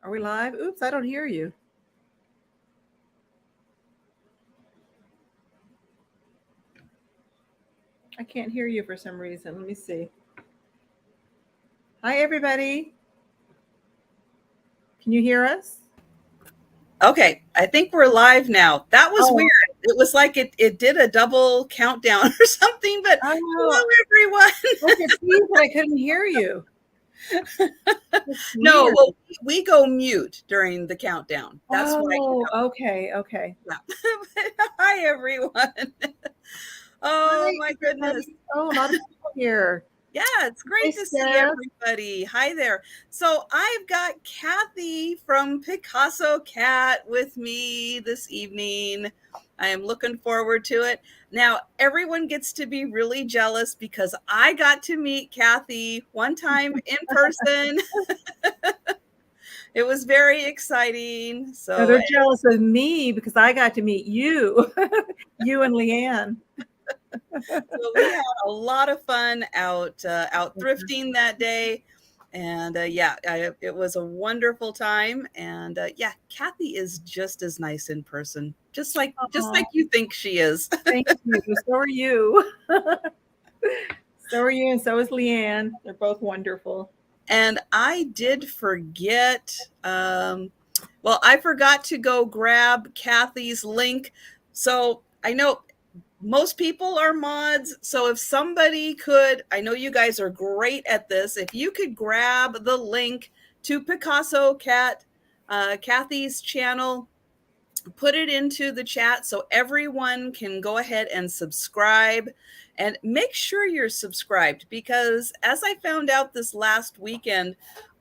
Are we live? Oops, I don't hear you. I can't hear you for some reason. Let me see. Hi, everybody. Can you hear us? Okay, I think we're live now. That was weird. It was like it did a double countdown or something, but hello, everyone. I could see, but I couldn't hear you. No, well, we go mute during the countdown. That's why. Okay. Yeah. Hi, everyone. Oh, my goodness. Oh, a lot of people here. Yeah, it's great to see everybody. Hi there. So I've got Cathy from Picasocat with me this evening. I am looking forward to it. Now, everyone gets to be really jealous because I got to meet Cathy one time in person. It was very exciting. So they're jealous of me because I got to meet you, you and Leanne. So we had a lot of fun out thrifting that day, and it was a wonderful time. And Cathy is just as nice in person, just like you think she is. Thank you. So are you. So are you, and so is Leanne. They're both wonderful. And I did forget. I forgot to go grab Cathy's link. So I know most people are mods. So if somebody could, I know you guys are great at this. If you could grab the link to Picasocat, Cathy's channel, put it into the chat so everyone can go ahead and subscribe, and make sure you're subscribed, because as I found out this last weekend,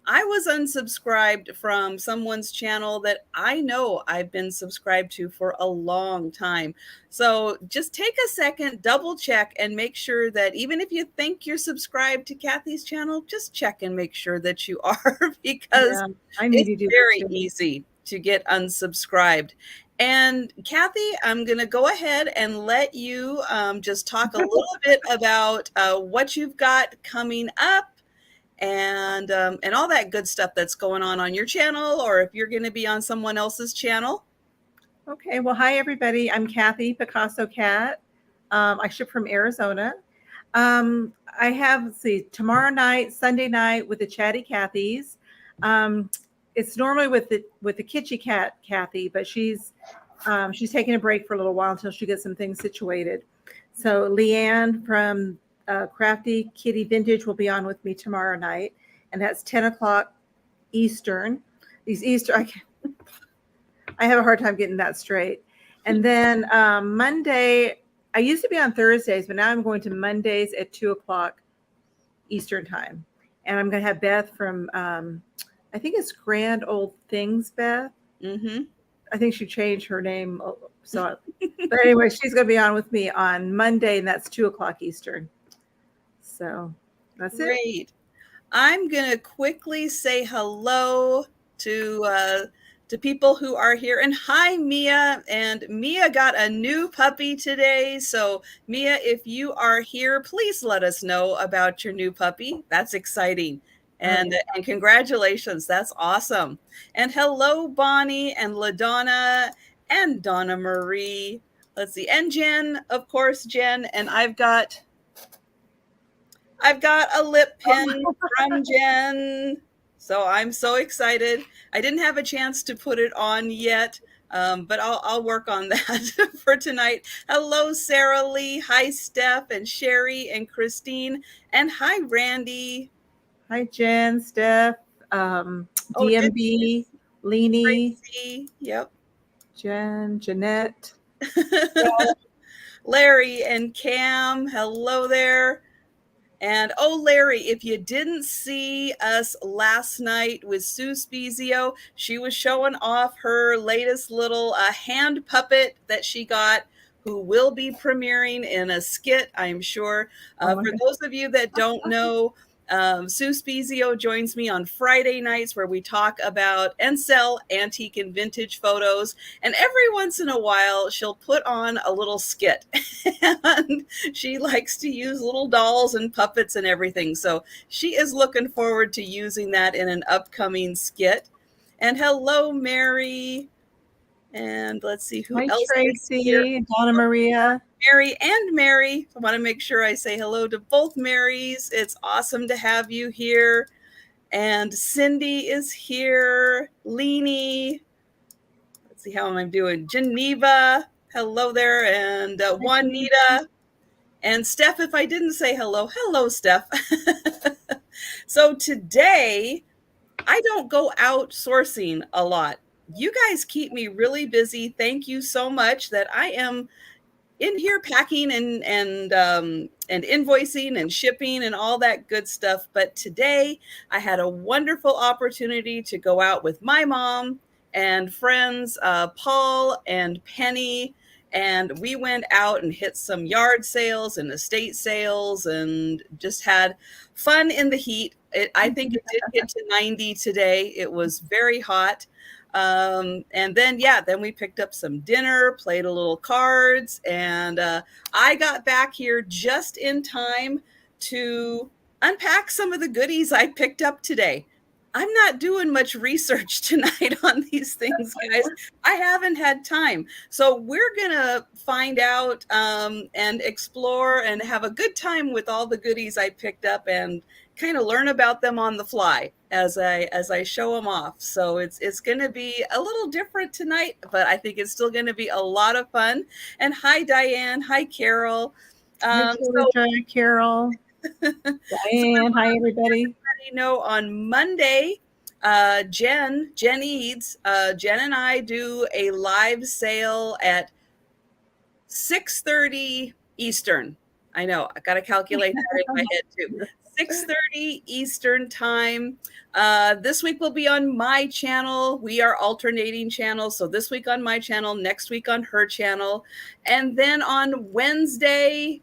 I was unsubscribed from someone's channel that I know I've been subscribed to for a long time. So just take a second, double check, and make sure that even if you think you're subscribed to Cathy's channel, just check and make sure that you are, because it's very easy to get unsubscribed. And Cathy, I'm going to go ahead and let you just talk a little bit about what you've got coming up, and all that good stuff that's going on your channel, or if you're going to be on someone else's channel. Okay, well, hi everybody. I'm Cathy, Picasocat. I ship from Arizona. I have, tomorrow night, Sunday night with the Chatty Cathys. It's normally with the Kitschy Cat Cathy, but she's taking a break for a little while until she gets some things situated. So Leanne from Crafty Kitty Vintage will be on with me tomorrow night, and that's 10 o'clock Eastern. I have a hard time getting that straight. And then Monday, I used to be on Thursdays, but now I'm going to Mondays at 2 o'clock Eastern time. And I'm going to have Beth from, I think it's Grand Old Things, Beth. Mm-hmm. I think she changed her name. So, but anyway, she's going to be on with me on Monday, and that's 2 o'clock Eastern. So that's Great. It. I'm going to quickly say hello to people who are here. And hi, Mia. And Mia got a new puppy today. So Mia, if you are here, please let us know about your new puppy. That's exciting. And congratulations. That's awesome. And hello, Bonnie and LaDonna and Donna Marie. Let's see. And Jen, of course, Jen. And I've got a lip pin from Jen. So I'm so excited. I didn't have a chance to put it on yet, but I'll work on that for tonight. Hello, Sarah Lee. Hi, Steph and Sherry and Christine. And hi, Randy. Hi, Jen, Steph, DMB, Leanie. Tracy. Yep. Jen, Jeanette. Larry and Cam. Hello there. And Larry, if you didn't see us last night with Sue Spezio, she was showing off her latest little hand puppet that she got, who will be premiering in a skit, I'm sure. For those of you that don't know, Sue Spezio joins me on Friday nights where we talk about and sell antique and vintage photos. And every once in a while, she'll put on a little skit. And she likes to use little dolls and puppets and everything. So she is looking forward to using that in an upcoming skit. And hello, Mary. And let's see who Hi, else is here. Tracy, Donna Maria. Mary and Mary. I want to make sure I say hello to both Marys. It's awesome to have you here. And Cindy is here. Leanie. Let's see, how am I doing? Geneva. Hello there. And Juanita. And Steph, if I didn't say hello, hello, Steph. So today, I don't go out sourcing a lot. You guys keep me really busy. Thank you so much that I am in here packing and invoicing and shipping and all that good stuff. But today I had a wonderful opportunity to go out with my mom and friends, Paul and Penny. And we went out and hit some yard sales and estate sales and just had fun in the heat. I think it did get to 90 today. It was very hot. And then we picked up some dinner, played a little cards, and I got back here just in time to unpack some of the goodies I picked up today. I'm not doing much research tonight on these things, guys. I haven't had time. So we're going to find out and explore and have a good time with all the goodies I picked up and kind of learn about them on the fly as I show them off. So it's going to be a little different tonight, but I think it's still going to be a lot of fun. And hi, Diane. Hi, Carol. Hi, Carol. Diane. Hi, everybody. Know on Monday, Jen Eads, Jen and I do a live sale at 6:30 Eastern. I know, I got to calculate that in my head too. 6:30 Eastern time. This week will be on my channel. We are alternating channels. So this week on my channel, next week on her channel. And then on Wednesday,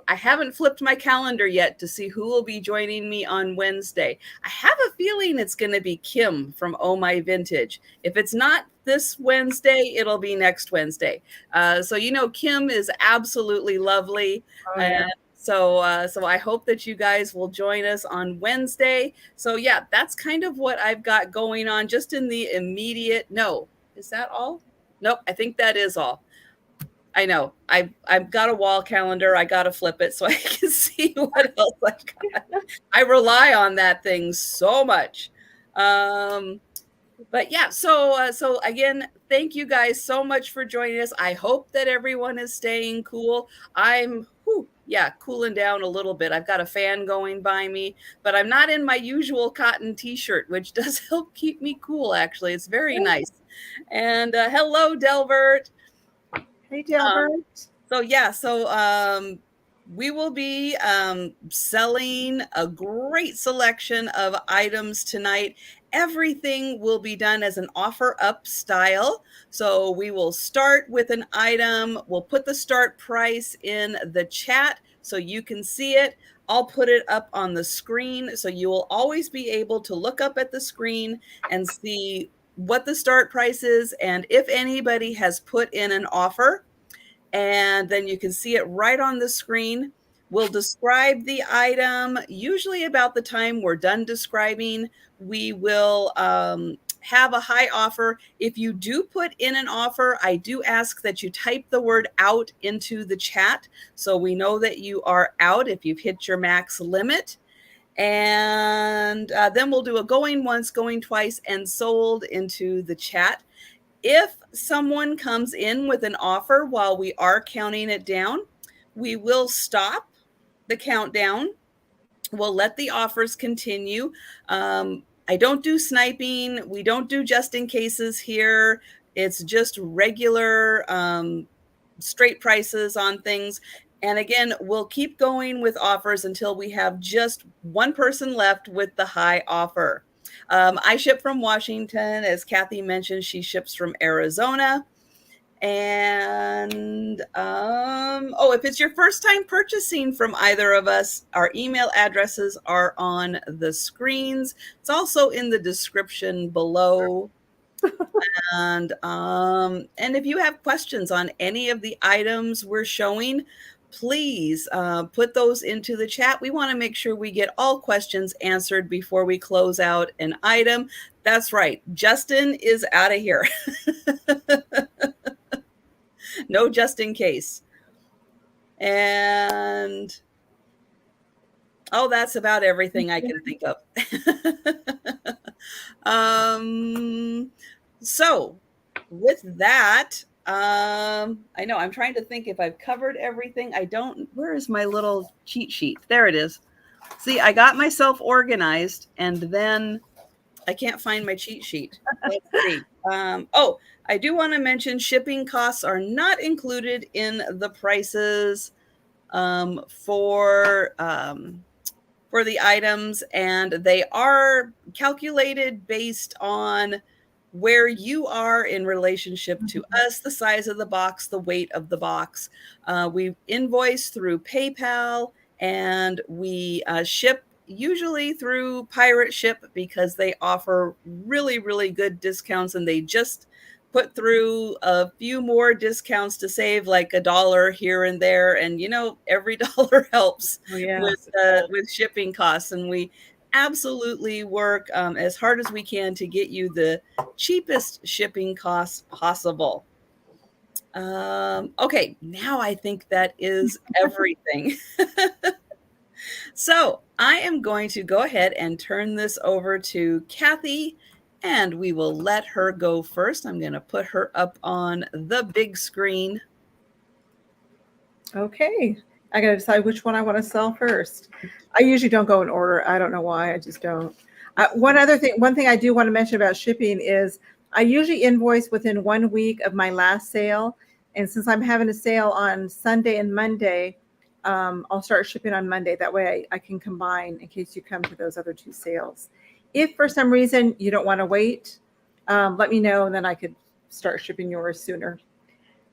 I haven't flipped my calendar yet to see who will be joining me on Wednesday. I have a feeling it's going to be Kim from Oh My Vintage. If it's not this Wednesday, it'll be next Wednesday. So Kim is absolutely lovely. Oh, yeah. So I hope that you guys will join us on Wednesday. So that's kind of what I've got going on just in the immediate. No, is that all? Nope, I think that is all. I know. I've got a wall calendar. I got to flip it so I can see what else I got. I rely on that thing so much. But so again, thank you guys so much for joining us. I hope that everyone is staying cool. I'm cooling down a little bit. I've got a fan going by me, but I'm not in my usual cotton t-shirt, which does help keep me cool, actually. It's very nice. And hello, Delbert. Hey, Delbert. We will be selling a great selection of items tonight. Everything will be done as an offer up style. So we will start with an item. We'll put the start price in the chat so you can see it. I'll put it up on the screen. So you will always be able to look up at the screen and see what the start price is, and if anybody has put in an offer, and then you can see it right on the screen. We'll describe the item. Usually about the time we're done describing, we will have a high offer. If you do put in an offer, I do ask that you type the word out into the chat so we know that you are out if you've hit your max limit. And then we'll do a going once, going twice, and sold into the chat. If someone comes in with an offer while we are counting it down, we will stop the countdown. We'll let the offers continue. I don't do sniping. We don't do just in cases here. It's just regular straight prices on things. And again, we'll keep going with offers until we have just one person left with the high offer. I ship from Washington. As Cathy mentioned, she ships from Arizona. And if it's your first time purchasing from either of us, our email addresses are on the screens. It's also in the description below. And if you have questions on any of the items we're showing, please put those into the chat. We want to make sure we get all questions answered before we close out an item. That's right. Justin is out of here. No, just in case. And oh, that's about everything I can think of. So with that, I know I'm trying to think if I've covered everything. I don't, where is my little cheat sheet? There it is. See, I got myself organized and then I can't find my cheat sheet. Let's see. Oh, I do want to mention shipping costs are not included in the prices for the items, and they are calculated based on where you are in relationship to us, the size of the box, the weight of the box. We invoice through PayPal, and we ship usually through Pirate Ship because they offer really, really good discounts, and they just put through a few more discounts to save like $1 here and there. And you know, every dollar helps with shipping costs. And we absolutely work as hard as we can to get you the cheapest shipping costs possible. Okay, now I think that is everything. So I am going to go ahead and turn this over to Cathy, and we will let her go first. I'm going to put her up on the big screen. Okay. I got to decide which one I want to sell first. I usually don't go in order. I don't know why. I just don't. One thing I do want to mention about shipping is I usually invoice within 1 week of my last sale. And since I'm having a sale on Sunday and Monday, I'll start shipping on Monday. That way I can combine in case you come to those other 2 sales. If for some reason you don't want to wait, let me know, and then I could start shipping yours sooner.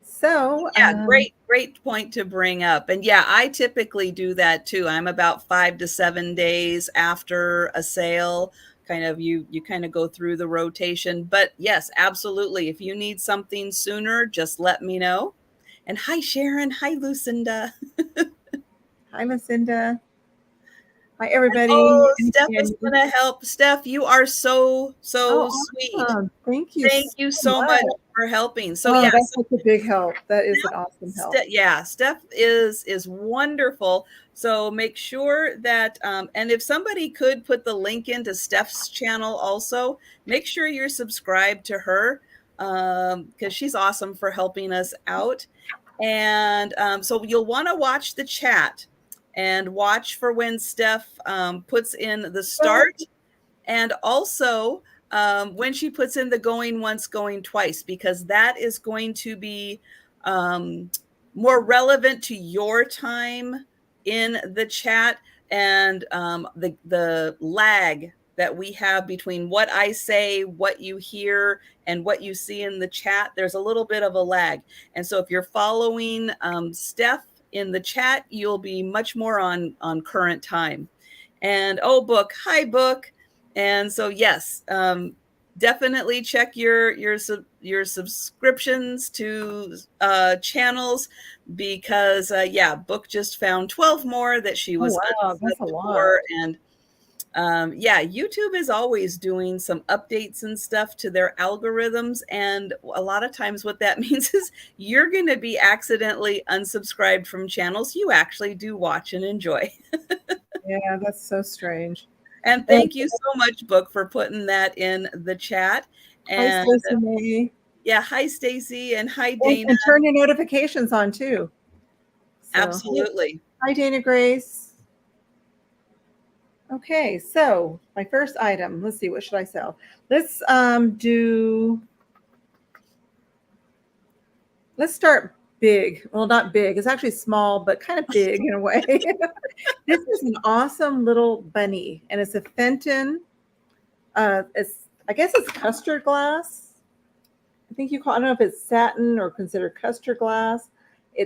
So yeah, great point to bring up. And yeah, I typically do that too. I'm about 5 to 7 days after a sale. Kind of you kind of go through the rotation. But yes, absolutely. If you need something sooner, just let me know. And hi, Sharon. Hi, Lucinda. Hi, Lucinda. Hi, everybody. Oh, Steph is going to help. Steph, you are so sweet. Awesome. Thank you so much for helping. So yeah, that's such a big help. That is an awesome help. Yeah, Steph is wonderful. So make sure that, and if somebody could put the link into Steph's channel also, make sure you're subscribed to her because she's awesome for helping us out. And so you'll want to watch the chat and watch for when Steph puts in the start, and also when she puts in the going once, going twice, because that is going to be more relevant to your time in the chat, and the lag that we have between what I say, what you hear, and what you see in the chat. There's a little bit of a lag. And so if you're following Steph in the chat, you'll be much more on current time. And oh, Book, hi, Book. And so yes, definitely check your subscriptions to channels, because yeah, Book just found 12 more that she was that's a lot. for. And yeah, YouTube is always doing some updates and stuff to their algorithms, and a lot of times what that means is you're going to be accidentally unsubscribed from channels you actually do watch and enjoy. Yeah, that's so strange. And thank you so much, Book, for putting that in the chat. And hi, Stacey. Yeah, hi, Stacy, and hi, Dana. And turn your notifications on too. So, absolutely. Hi, Dana Grace. Okay, so my first item, let's see, what should I sell? Let's start big. Well, not big. It's actually small, but kind of big in a way. This is an awesome little bunny, and it's a Fenton. I guess it's custard glass. I think I don't know if it's satin or considered custard glass.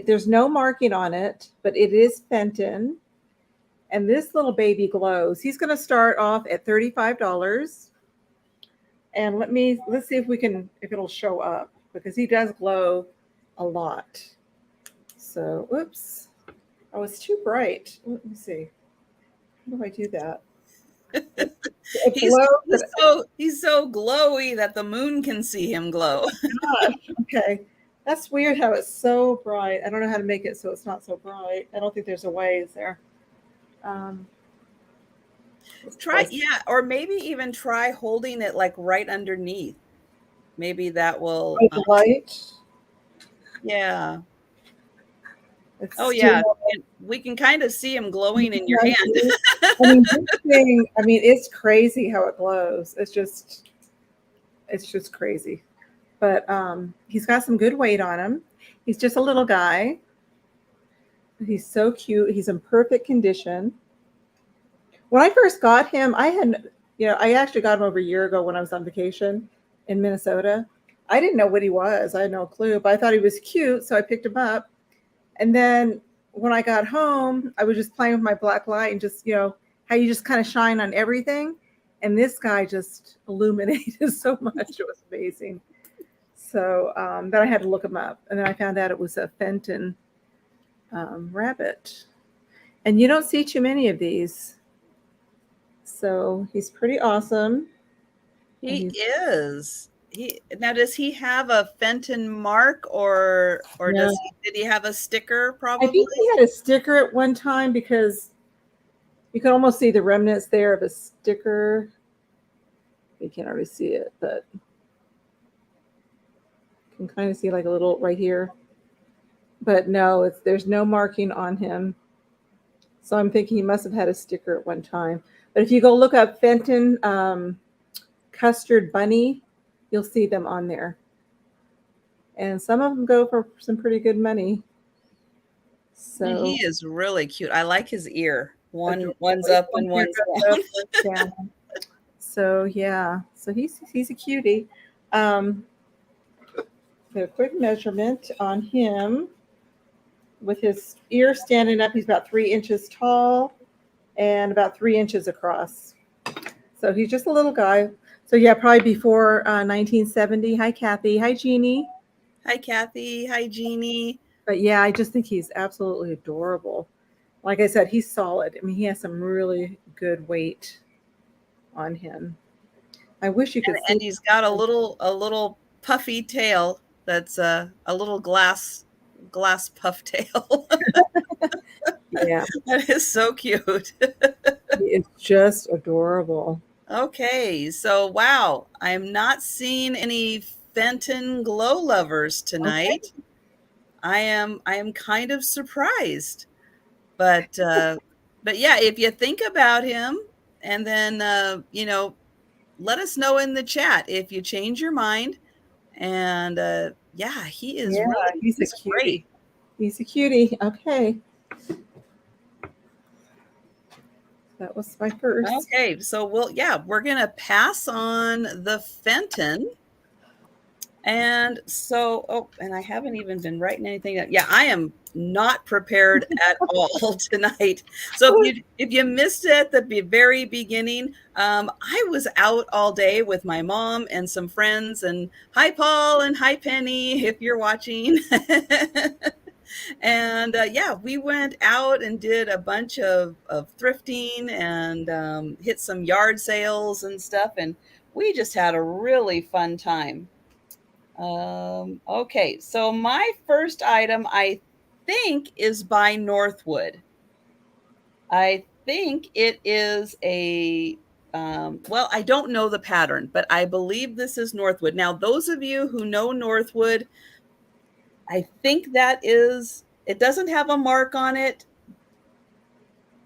There's no marking on it, but it is Fenton. And this little baby glows. He's going to start off at $35. And let's see if it'll show up, because he does glow a lot. So, oops. Oh, it's too bright. Let me see. How do I do that? It He's glows. he's so glowy that the moon can see him glow. Gosh, okay. That's weird how it's so bright. I don't know how to make it so it's not so bright. I don't think there's a way, is there? Um, Try, yeah, or maybe even try holding it like right underneath. Maybe that will, the light. yeah. It's Oh, still. yeah. And we can kind of see him glowing in your hand. I mean, this thing. I mean, it's crazy how it glows. It's just crazy. But he's got some good weight on him. He's just a little guy. He's so cute. He's in perfect condition. When I first got him, I actually got him over a year ago when I was on vacation in Minnesota. I didn't know what he was. I had no clue, but I thought he was cute, so I picked him up. And then when I got home, I was just playing with my black light and just, how you just kind of shine on everything. And this guy just illuminated so much. It was amazing. So then I had to look him up. And then I found out it was a Fenton rabbit. And you don't see too many of these. So he's pretty awesome. He is. Does he have a Fenton mark or No. did he have a sticker I probably? think he had a sticker at one time because you can almost see the remnants there of a sticker. You can't already see it, but you can kind of see like a little right here. But no, there's no marking on him. So I'm thinking he must have had a sticker at one time. But if you go look up Fenton Custard Bunny, you'll see them on there. And some of them go for some pretty good money. So And he is really cute. I like his ear. One's up and one's down. So yeah, so he's a cutie. A quick measurement on him. With his ear standing up, he's about 3 inches tall and about 3 inches across. So he's just a little guy. So yeah, probably before 1970. Hi, Cathy. Hi, Jeannie. Hi, Cathy. Hi, Jeannie. But yeah, I just think he's absolutely adorable. Like I said, he's solid. I mean, he has some really good weight on him. I wish you could see. And he's got a little puffy tail that's a little glass puff tail. Yeah, That is so cute. he is just adorable. Okay, so wow, I'm not seeing any Fenton glow lovers tonight. Okay. I am kind of surprised. But yeah, if you think about him and then let us know in the chat if you change your mind. And yeah, he is Yeah, really he's a cutie. great. He's a cutie. Okay. That was my first. Okay, so we're gonna pass on the Fenton. And so, and I haven't even been writing anything up. Yeah, I am not prepared at all tonight. So if you missed it at the very beginning, I was out all day with my mom and some friends. And hi, Paul, and hi, Penny, if you're watching. And yeah, we went out and did a bunch of thrifting and hit some yard sales and stuff. And we just had a really fun time. Okay, so my first item, I think, is by Northwood. I think it is well, I don't know the pattern, but I believe this is Northwood. Now, those of you who know Northwood, I think it doesn't have a mark on it,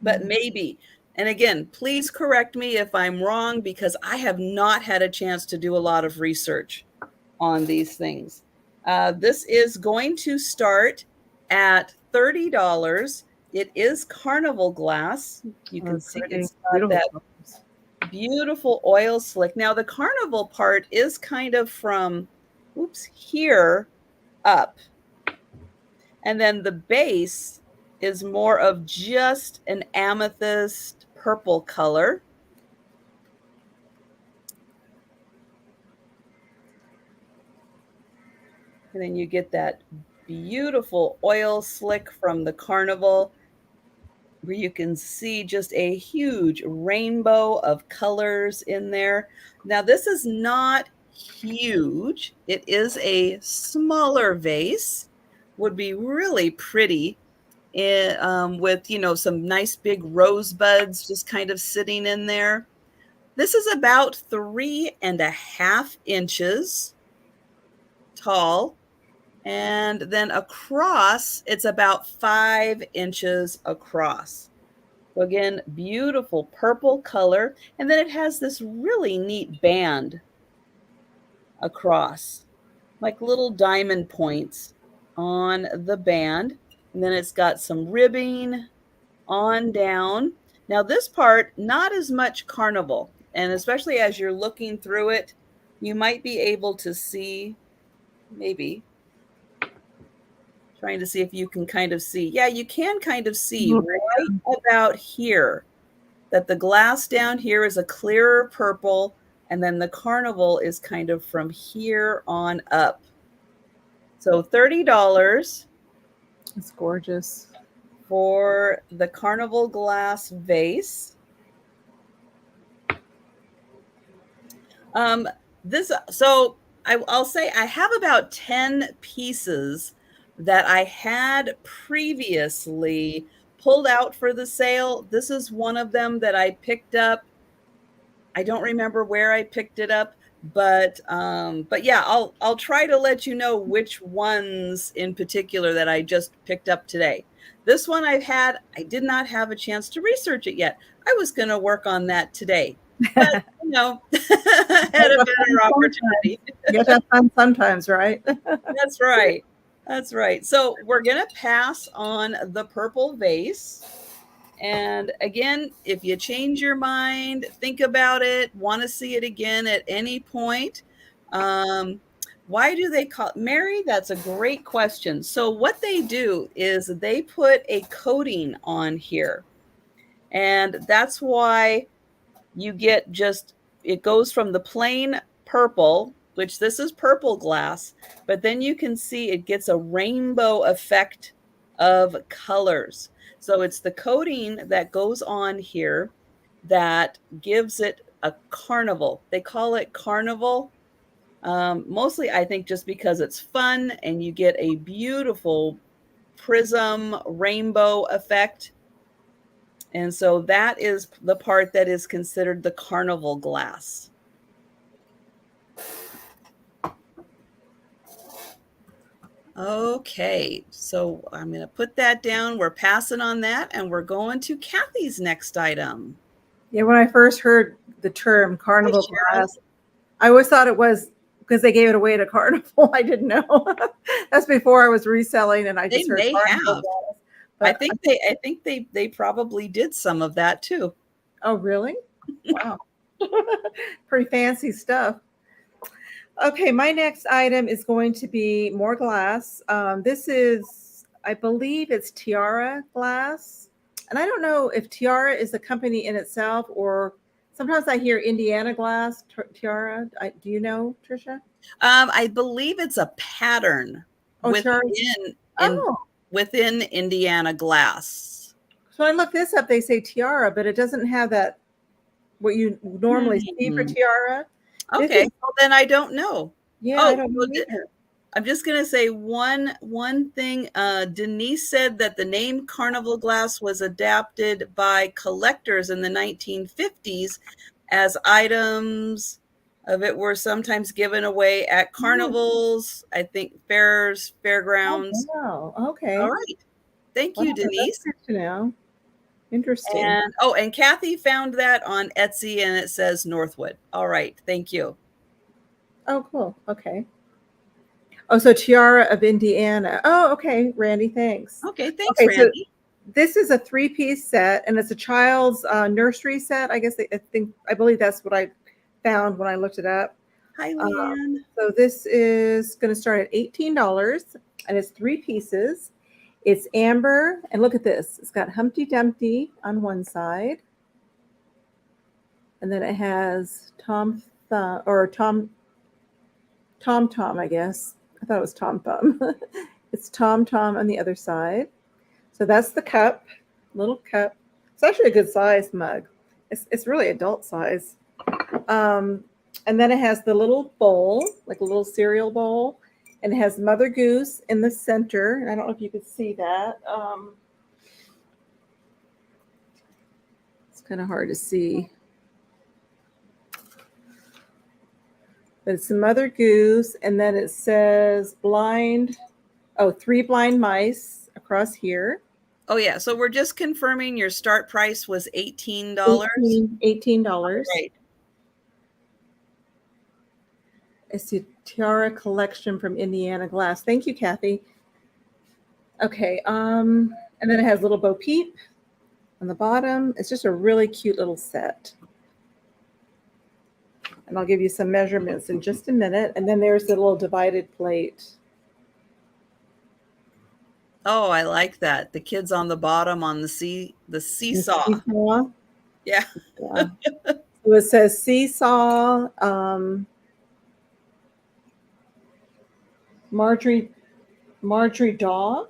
but maybe. And again, please correct me if I'm wrong, because I have not had a chance to do a lot of research on these things. This is going to start at $30. It is Carnival Glass. You can see it's got that beautiful oil slick. Now the Carnival part is kind of from, here up. And then the base is more of just an amethyst purple color. And then you get that beautiful oil slick from the Carnival. where you can see just a huge rainbow of colors in there. Now, this is not huge. It is a smaller vase. Would be really pretty with, some nice big rosebuds just kind of sitting in there. This is about 3.5 inches tall. And then across, it's about 5 inches across. So again, beautiful purple color. And then it has this really neat band across, like little diamond points on the band. And then it's got some ribbing on down. Now this part, not as much carnival. And especially as you're looking through it, you might be able to see, maybe, trying to see if you can kind of see. Yeah, you can kind of see right about here that the glass down here is a clearer purple, and then the carnival is kind of from here on up. So $30. It's gorgeous. For the Carnival Glass vase. I'll say I have about 10 pieces that I had previously pulled out for the sale. This is one of them that I picked up. I don't remember where I picked it up, but yeah, I'll try to let you know which ones in particular that I just picked up today. This one I did not have a chance to research it yet. I was going to work on that today, but had a better opportunity. You have to have fun sometimes, right? That's right. That's right. So we're going to pass on the purple vase. And again, if you change your mind, think about it, want to see it again at any point. Why do they call it? Mary, that's a great question. So what they do is they put a coating on here. And that's why you get it goes from the plain purple, which this is purple glass, but then you can see it gets a rainbow effect of colors. So it's the coating that goes on here that gives it a carnival. They call it carnival. Mostly, I think, just because it's fun and you get a beautiful prism rainbow effect. And so that is the part that is considered the carnival glass. Okay, so I'm going to put that down. We're passing on that, and we're going to Cathy's next item. Yeah, when I first heard the term carnival glass, I always thought it was because they gave it away at a carnival. I didn't know. That's before I was reselling, and I just heard carnival glass. But I think they probably did some of that too. Oh, really? Wow. Pretty fancy stuff. Okay, my next item is going to be more glass. This is, I believe it's Tiara Glass. And I don't know if Tiara is a company in itself, or sometimes I hear Indiana Glass, Tiara. Do you know, Trisha? I believe it's a pattern within Indiana Glass. So I looked this up. They say Tiara, but it doesn't have that, what you normally see for Tiara. Okay, well then I don't know. Yeah, I don't know either. I'm just going to say one thing. Denise said that the name Carnival Glass was adapted by collectors in the 1950s as items of it were sometimes given away at carnivals, I think fairs, fairgrounds. Oh, wow. Okay. All right. Thank you, Denise. That's good to know. Interesting. And Cathy found that on Etsy, and it says Northwood. All right. Thank you. Oh, cool. Okay. Oh, so Tiara of Indiana. Oh, okay, Randy. Thanks. Okay, thanks, Randy. So this is a 3-piece set, and it's a child's nursery set. I believe that's what I found when I looked it up. Hi, Leanne. So this is going to start at $18, and it's 3 pieces. It's amber, and look at this. It's got Humpty Dumpty on one side, and then it has Tom Thumb, I guess. I thought it was Tom Thumb. It's Tom Tom on the other side. So that's the cup, little cup. It's actually a good size mug. It's really adult size. And then it has the little bowl, like a little cereal bowl, and it has Mother Goose in the center. And I don't know if you could see that. It's kind of hard to see. But it's the Mother Goose, and then it says three blind mice across here. Oh, yeah. So we're just confirming your start price was $18. $18. Right. It's the Tiara collection from Indiana Glass. Thank you, Cathy. Okay, and then it has little Bo Peep on the bottom. It's just a really cute little set. And I'll give you some measurements in just a minute. And then there's the little divided plate. Oh, I like that. The kids on the bottom on the seesaw. The seesaw. Yeah. Yeah. So it says seesaw, Marjorie Daw,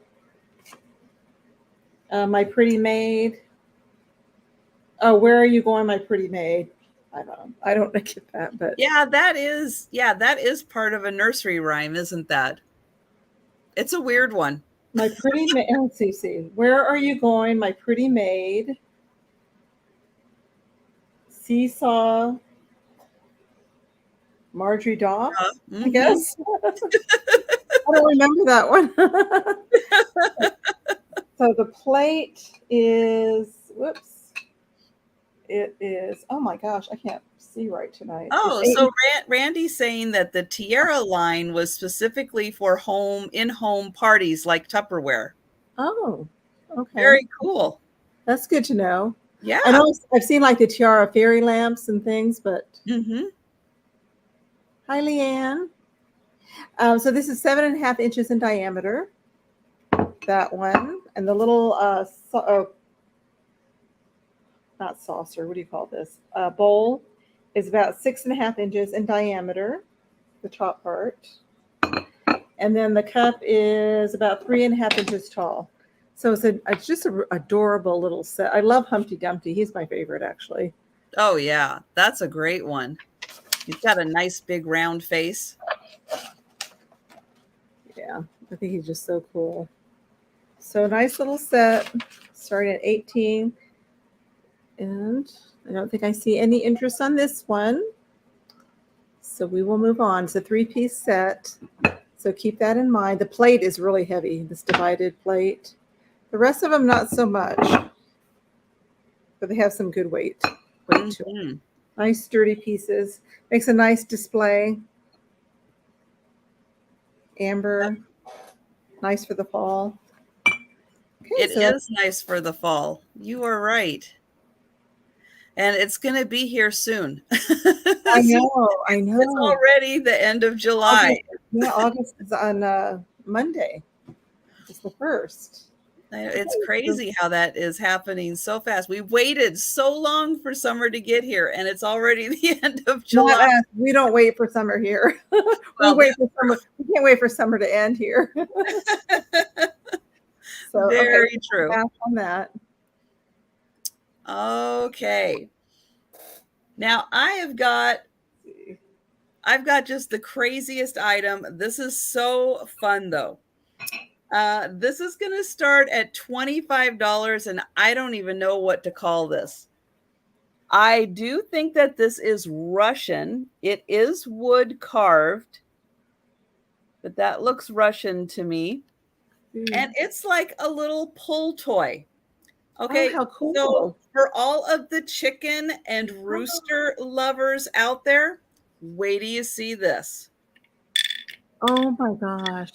My Pretty Maid. Oh, where are you going, my pretty maid? I don't get that, but yeah, that is part of a nursery rhyme, isn't that? It's a weird one. My pretty maid. Let's see. Where are you going, my pretty maid? Seesaw, Marjorie Daw, Mm-hmm. I guess. I don't remember that one. So the plate is, it is, oh my gosh, I can't see right tonight. Oh, so Randy's saying that the Tiara line was specifically for in-home parties like Tupperware. Oh, okay. Very cool. That's good to know. Yeah. I know I've seen like the Tiara fairy lamps and things, but. Mm-hmm. Hi, Leanne. So this is 7.5 inches in diameter. That one. And the little, not saucer, what do you call this? Bowl is about 6.5 inches in diameter, the top part. And then the cup is about 3.5 inches tall. So it's just an adorable little set. I love Humpty Dumpty. He's my favorite, actually. Oh, yeah. That's a great one. He's got a nice big round face. Yeah, I think he's just so cool. So nice little set, starting at 18. And I don't think I see any interest on this one. So we will move on. It's a 3-piece set. So keep that in mind. The plate is really heavy, this divided plate. The rest of them, not so much. But they have some good weight to them. Nice sturdy pieces. Makes a nice display. Amber. Nice for the fall. Okay, it is nice for the fall. You are right. And it's going to be here soon. I know. It's already the end of July. August is on Monday. It's the 1st. It's crazy how that is happening so fast. We waited so long for summer to get here, and it's already the end of July. We don't wait for summer here. We wait for summer. We can't wait for summer to end here. So, very true. Back on that. Okay. Now I've got just the craziest item. This is so fun though. This is going to start at $25 and I don't even know what to call this. I do think that this is Russian. It is wood carved, but that looks Russian to me. And it's like a little pull toy. Okay, how cool. So for all of the chicken and rooster lovers out there, wait till you see this. Oh my gosh.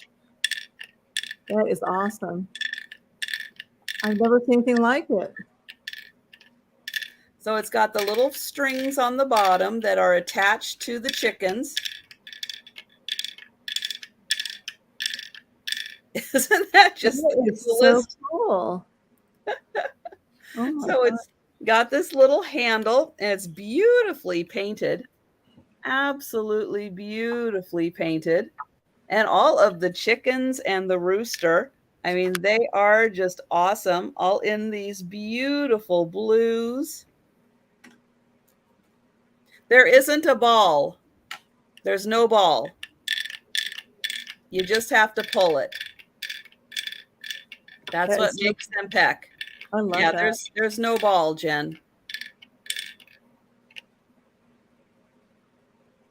That is awesome. I've never seen anything like it. So it's got the little strings on the bottom that are attached to the chickens. Isn't that just so cool? So it's got this little handle and it's beautifully painted. Absolutely beautifully painted. And all of the chickens and the rooster I mean, they are just awesome, all in these beautiful blues. There isn't a ball. There's no ball. You just have to pull it. That's what makes them peck. I love that. There's no ball, Jen.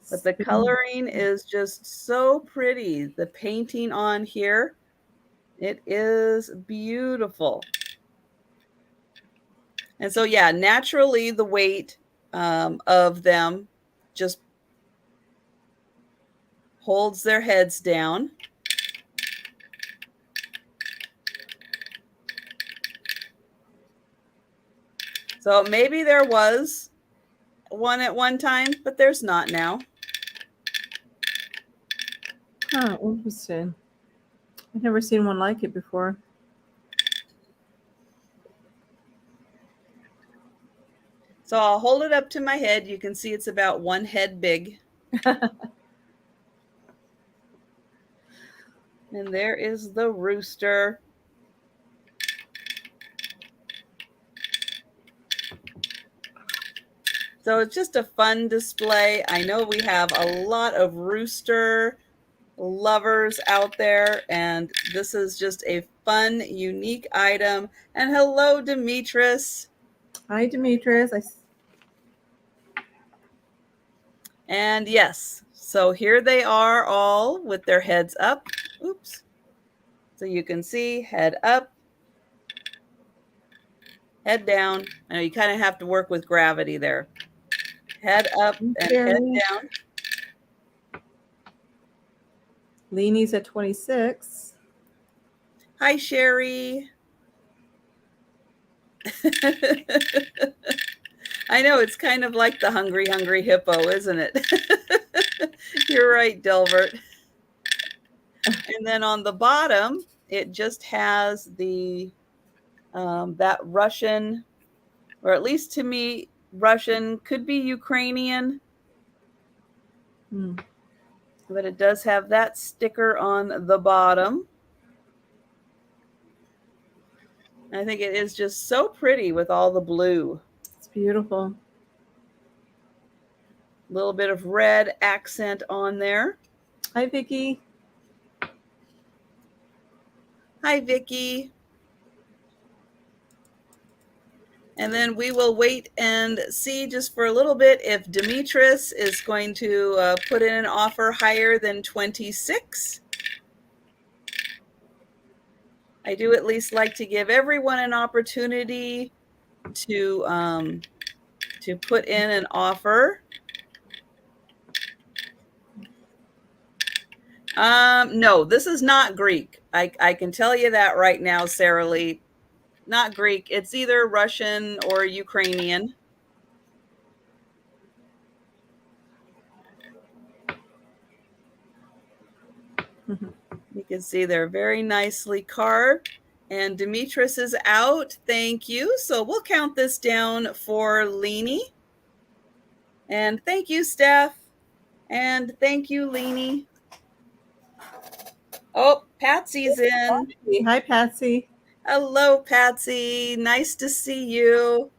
But the coloring is just so pretty. The painting on here, it is beautiful. And so, yeah, naturally the weight of them just holds their heads down. So maybe there was one at one time, but there's not now. Oh, interesting. I've never seen one like it before. So I'll hold it up to my head. You can see it's about one head big. And there is the rooster. So it's just a fun display. I know we have a lot of rooster lovers out there, and this is just a fun, unique item. And hello, Demetrius. Hi, Demetrius. And yes, so here they are all with their heads up. Oops. So you can see head up, head down. I know you kind of have to work with gravity there. Head up and head down. Leanie's at 26. Hi, Sherry. I know, it's kind of like the hungry, hungry hippo, isn't it? You're right, Delbert. And then on the bottom, it just has the that Russian, or at least to me, Russian, could be Ukrainian. But it does have that sticker on the bottom. I think it is just so pretty with all the blue. It's beautiful. A little bit of red accent on there. Hi, Vicki. Hi, Vicki. And then we will wait and see just for a little bit if Demetrius is going to put in an offer higher than 26. I do at least like to give everyone an opportunity to put in an offer. No, this is not Greek. I can tell you that right now, Sarah Lee. Not Greek. It's either Russian or Ukrainian. You can see they're very nicely carved. And Demetrius is out. Thank you. So we'll count this down for Leanie. And thank you, Steph. And thank you, Leanie. Oh, Patsy's in. Hi, Patsy. Hello, Patsy. Nice to see you.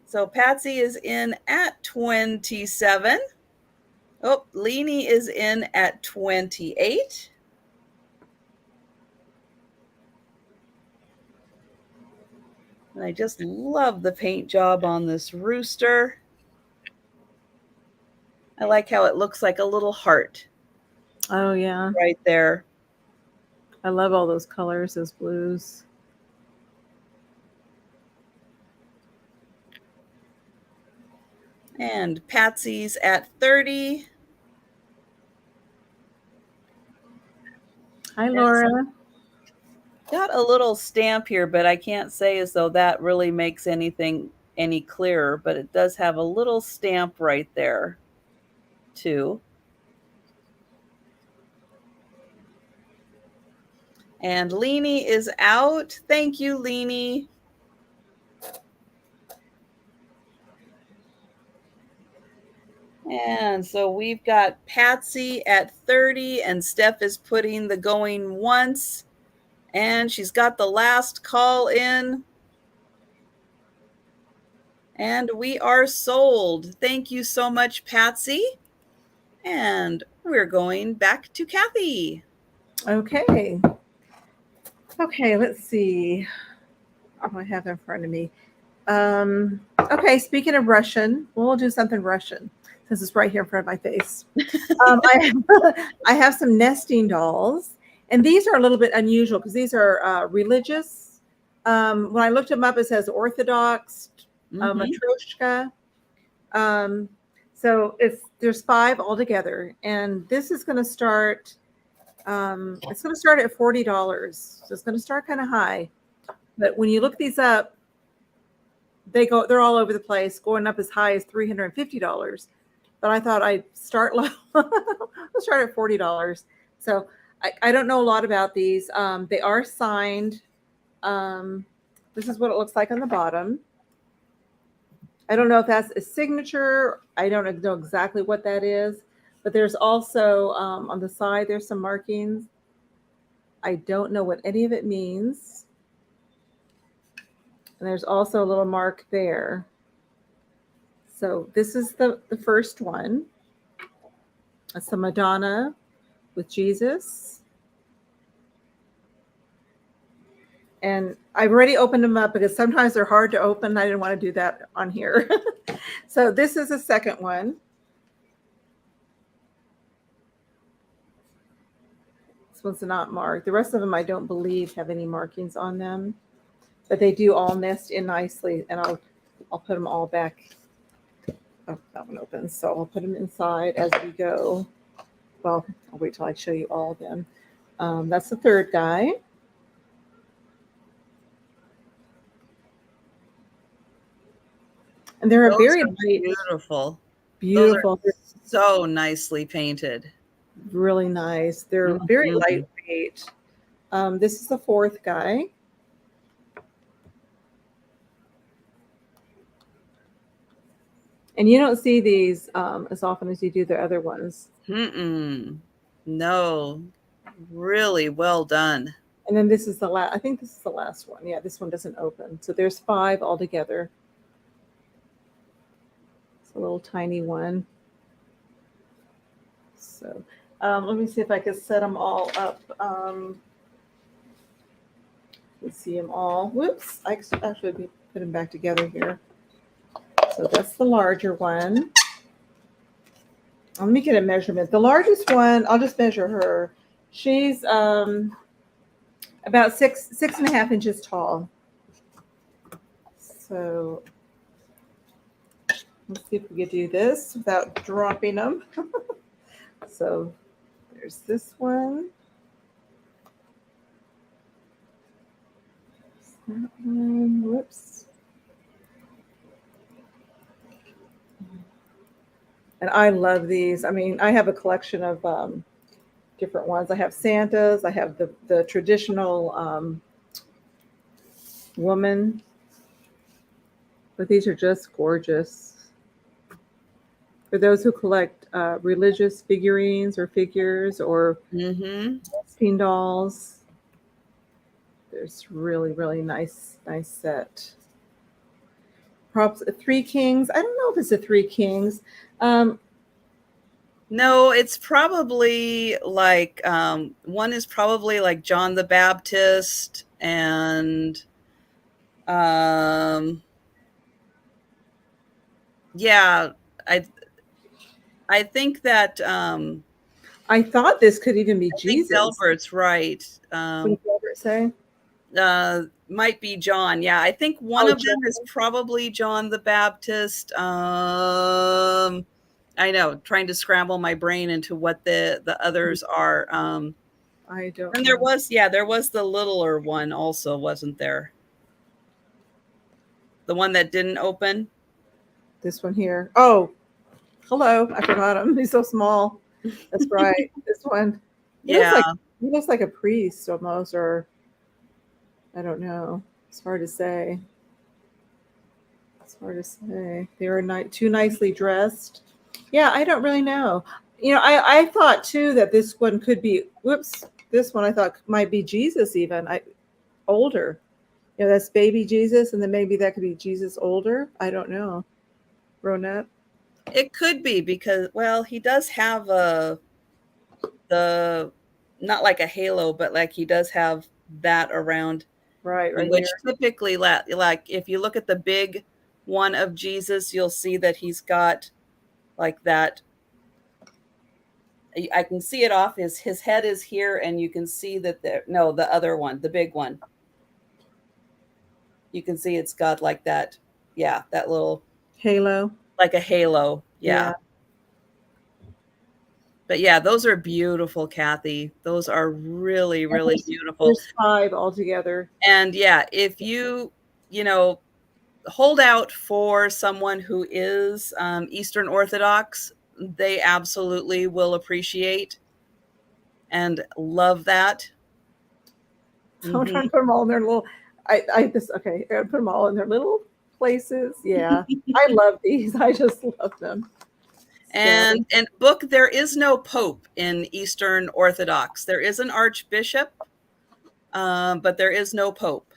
So Patsy is in at 27. Oh, Leanie is in at 28. And I just love the paint job on this rooster. I like how it looks like a little heart. Oh, yeah. Right there. I love all those colors, those blues. And Patsy's at 30. Hi, Laura. Got a little stamp here, but I can't say as though that really makes anything any clearer, but it does have a little stamp right there too. And Leanie is out. Thank you, Leanie. And so we've got Patsy at 30, and Steph is putting the going once. And she's got the last call in. And we are sold. Thank you so much, Patsy. And we're going back to Cathy. Okay. Okay, let's see. Oh, I have it in front of me. Okay, speaking of Russian, we'll do something Russian since it's right here in front of my face. I have some nesting dolls, and these are a little bit unusual because these are religious. When I looked them up, it says Orthodox, Matryoshka. So there's 5 altogether, and this is going to start. It's going to start at $40, so it's going to start kind of high. But when you look these up, they're all over the place, going up as high as $350. But I thought I'd start low. Let's start at $40. So I don't know a lot about these. They are signed. This is what it looks like on the bottom. I don't know if that's a signature. I don't know exactly what that is. But there's also on the side, there's some markings. I don't know what any of it means. And there's also a little mark there. So this is the first one. That's the Madonna with Jesus. And I've already opened them up because sometimes they're hard to open. I didn't want to do that on here. So this is the second one. This one's not marked. The rest of them I don't believe have any markings on them. But they do all nest in nicely, and I'll put them all back. Oh, that one opens, so I'll put them inside as we go. Well, I'll wait till I show you all of them. That's the third guy. And they're a very light, beautiful. Beautiful. So nicely painted. Really nice. They're very lightweight. This is the fourth guy. And you don't see these as often as you do the other ones. No, really well done. And then this is the last. I think this is the last one. Yeah, this one doesn't open. So there's 5 altogether. It's a little tiny one. So let me see if I can set them all up. Let's see them all. Whoops! I actually put them back together here. So that's the larger one. Let me get a measurement. The largest one, I'll just measure her. She's about 6.5 inches tall. So let's see if we can do this without dropping them. So there's this one. That one. Whoops. And I love these. I mean, I have a collection of different ones. I have Santas. I have the traditional woman. But these are just gorgeous. For those who collect religious figurines or figures or nesting dolls, there's really, really nice set. Props, 3 kings. I don't know if it's a 3 kings. No, it's probably like one is probably like John the Baptist, and yeah, I think that I thought this could even be Jesus. Delbert's right. What did Delbert say? Might be John. Yeah, I think one of them is probably John the Baptist. I know, trying to scramble my brain into what the others are. I don't. And there was the littler one also, wasn't there? The one that didn't open. This one here. Oh, hello! I forgot him. He's so small. That's right. This one. He looks like a priest almost, or I don't know. It's hard to say. They were too nicely dressed. Yeah, I don't really know. I thought too that this one could be, whoops, this one I thought might be Jesus even. Older. That's baby Jesus, and then maybe that could be Jesus older. I don't know. Grown up. It could be because, well, he does have the not like a halo, but like he does have that around, Right which here. typically, like if you look at the big one of Jesus, you'll see that he's got like that. I can see it off his head is here, and you can see that the other one, the big one. You can see it's got like that, yeah, that little Halo. like a halo, yeah. Yeah. But yeah, those are beautiful, Cathy. Those are really, really beautiful. There's 5 altogether. And yeah, if you know, hold out for someone who is Eastern Orthodox, they absolutely will appreciate and love that. So I'm trying to put them all in their little. I just okay. I put them all in their little places. Yeah, I love these. I just love them. And book, there is no pope in Eastern Orthodox. There is an archbishop, but there is no pope.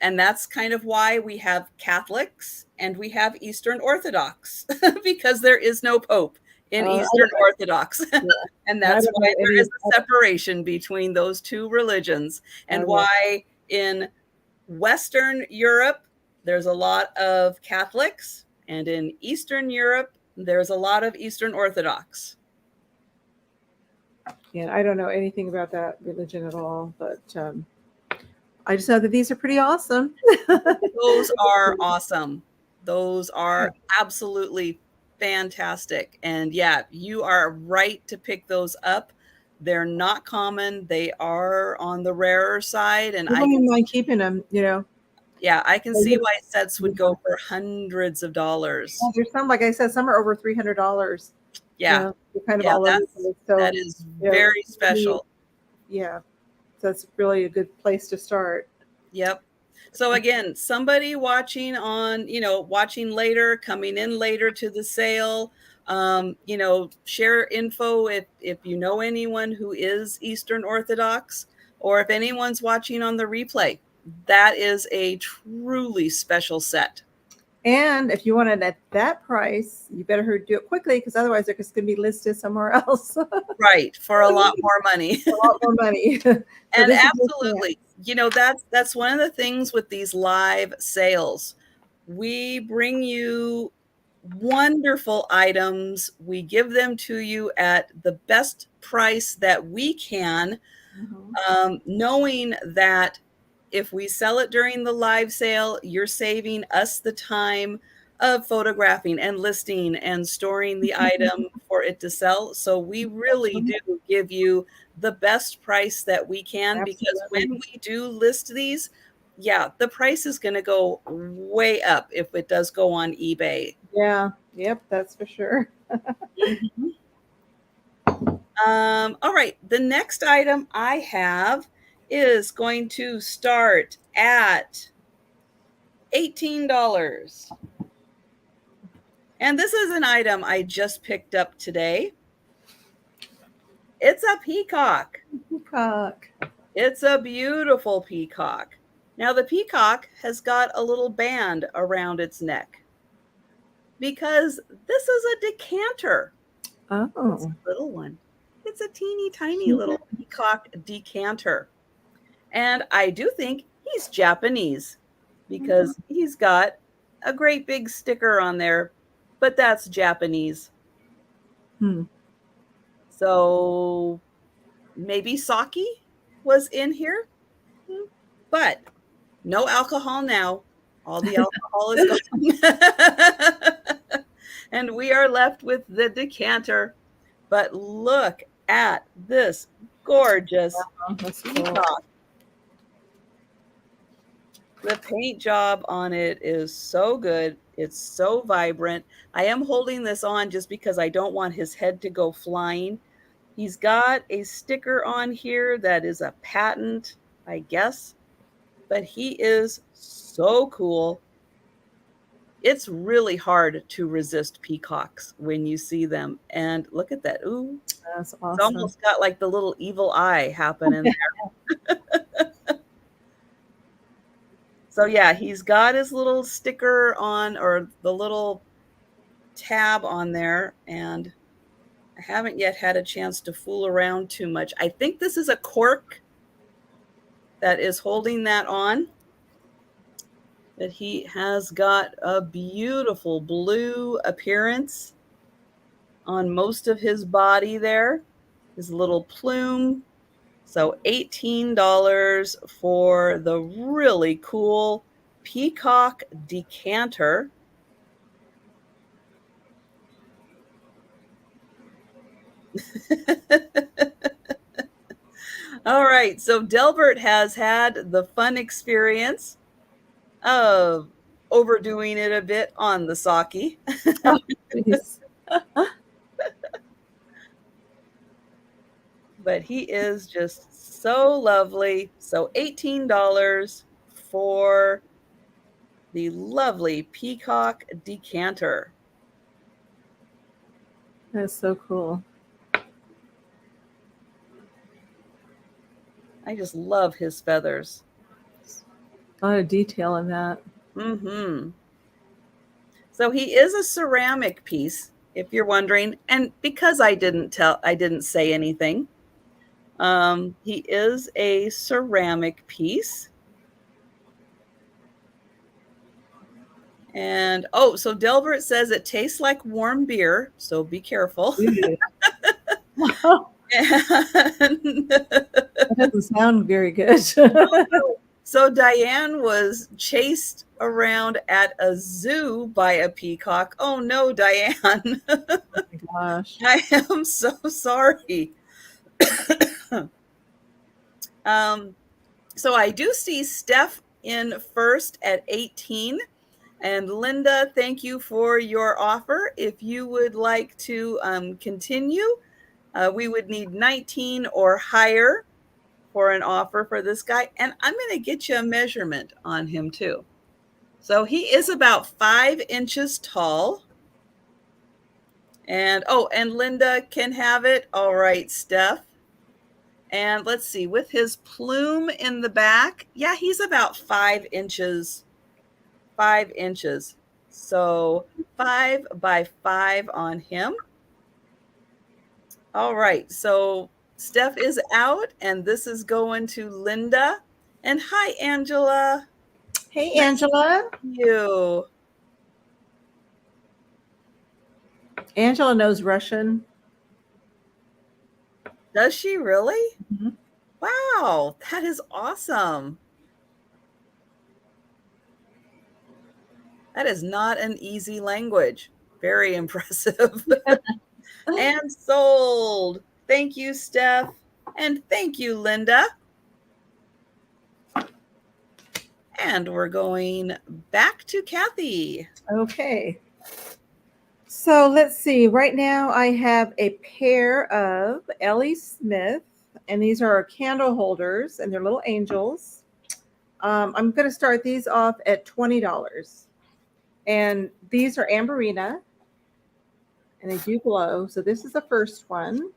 And that's kind of why we have Catholics and we have Eastern Orthodox, because there is no pope in Eastern Orthodox. Yeah. And that's why there is a separation between those two religions, and why in Western Europe, there's a lot of Catholics, and in Eastern Europe, there's a lot of Eastern Orthodox. Yeah, I don't know anything about that religion at all, but I just know that these are pretty awesome. Those are awesome. Those are absolutely fantastic. And yeah, you are right to pick those up. They're not common. They are on the rarer side. And I don't mind keeping them, Yeah, I can see why sets would go for hundreds of dollars. Yeah, there's some, like I said, some are over $300. Yeah. Kind of all over the place. So, that is very special. Yeah. So that's really a good place to start. Yep. So again, somebody watching watching later, coming in later to the sale, share info if you know anyone who is Eastern Orthodox, or if anyone's watching on the replay. That is a truly special set. And if you want it at that price, you better do it quickly, because otherwise they're just going to be listed somewhere else. Right, for a lot more money. A lot more money. And absolutely, that's one of the things with these live sales. We bring you wonderful items. We give them to you at the best price that we can, knowing that if we sell it during the live sale, you're saving us the time of photographing and listing and storing the item for it to sell. So we really do give you the best price that we can, because when we do list these, the price is going to go way up if it does go on eBay. Yeah. Yep. That's for sure. All right. The next item I have is going to start at $18. And this is an item I just picked up today. It's a peacock. It's a beautiful peacock. Now the peacock has got a little band around its neck, because this is a decanter. Oh. It's a little one. It's a teeny tiny little peacock decanter. And I do think he's Japanese, because he's got a great big sticker on there, but that's Japanese. So maybe sake was in here, but no alcohol now. All the alcohol is gone. And we are left with the decanter. But look at this gorgeous peacock. The paint job on it is so good. It's so vibrant. I am holding this on just because I don't want his head to go flying. He's got a sticker on here that is a patent, I guess, but he is so cool. it's really hard to resist peacocks when you see them. And look at that. Ooh, That's it's awesome. almost got like the little evil eye happening there. So yeah, he's got his little sticker on, or the little tab on there, and I haven't yet had a chance to fool around too much. I think this is a cork that is holding that on. But he has got a beautiful blue appearance on most of his body there. His little plume. So $18 for the really cool peacock decanter. All right, so Delbert has had the fun experience of overdoing it a bit on the sake. Oh, geez. But he is just so lovely. So $18 for the lovely peacock decanter. That's so cool. I just love his feathers. A lot of detail in that. Mm-hmm. So he is a ceramic piece, if you're wondering. And because I didn't say anything, he is a ceramic piece. And oh, so Delbert says it tastes like warm beer, so be careful. And That doesn't sound very good. so Diane was chased around at a zoo by a peacock. Oh no, Diane. Oh my gosh. I am so sorry. So I do see Steph in first at 18. And Linda, thank you for your offer. If you would like to continue, we would need 19 or higher for an offer for this guy. And I'm going to get you a measurement on him too. So he is about 5 inches tall. And oh, and Linda can have it. All right, Steph. And let's see, with his plume in the back, yeah, he's about 5 inches. 5 inches. So 5 by 5 on him. All right, so Steph is out, and this is going to Linda. And hi, Angela. Hey, Angela. You. Angela knows Russian. Does she really? Mm-hmm. Wow, that is awesome. That is not an easy language. Very impressive. And sold. Thank you, Steph. And thank you, Linda. And we're going back to Cathy. Okay. So let's see. Right now I have a pair of Ellie Smith, and these are candle holders, and they're little angels. I'm going to start these off at $20. And these are Amberina, and they do glow. So this is the first one.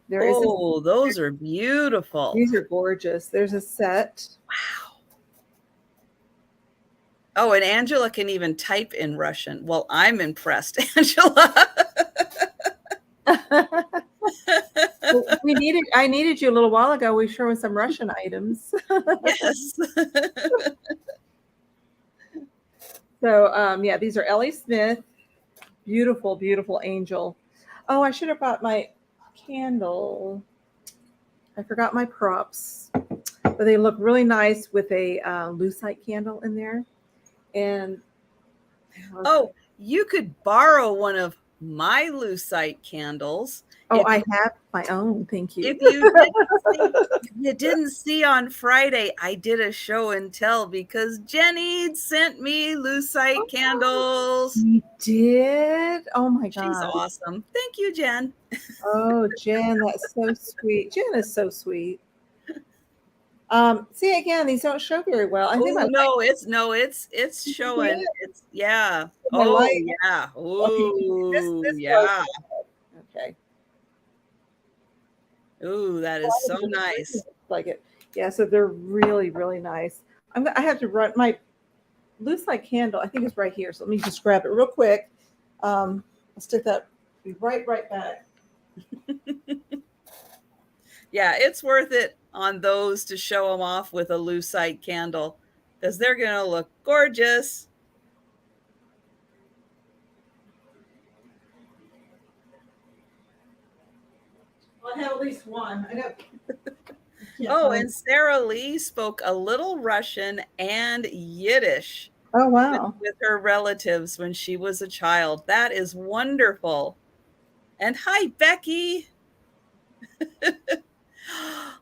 Those are beautiful. These are gorgeous. There's a set. Wow. Oh, and Angela can even type in Russian. Well, I'm impressed, Angela. I needed you a little while ago. We showed some Russian items. Yes. So, yeah, these are Ellie Smith. Beautiful, beautiful angel. Oh, I should have brought my candle. I forgot my props. But they look really nice with a lucite candle in there. And oh, you could borrow one of my lucite candles. Oh, I have my own. Thank you. If you didn't see on Friday, I did a show and tell because Jenny sent me lucite candles. You did? Oh my God. She's awesome. Thank you, Jen. Oh, Jen, that's so sweet. Jen is so sweet. See, again, these don't show very well. I think Oh my light, no, it's showing. It's yeah. my Oh light. yeah. Okay, Ooh this was yeah. okay. Ooh, that Well, is I so was really nice. like it. Yeah, so they're really, really nice. I have to run my loose light candle. I think it's right here. So let me just grab it real quick. I'll stick that. Be right back. Yeah, it's worth it on those to show them off with a lucite candle because they're gonna look gorgeous. Well, I have at least one. I know. Can't Oh, find. and Sarah Lee spoke a little Russian and Yiddish Oh wow. with her relatives when she was a child. That is wonderful. And hi, Becky.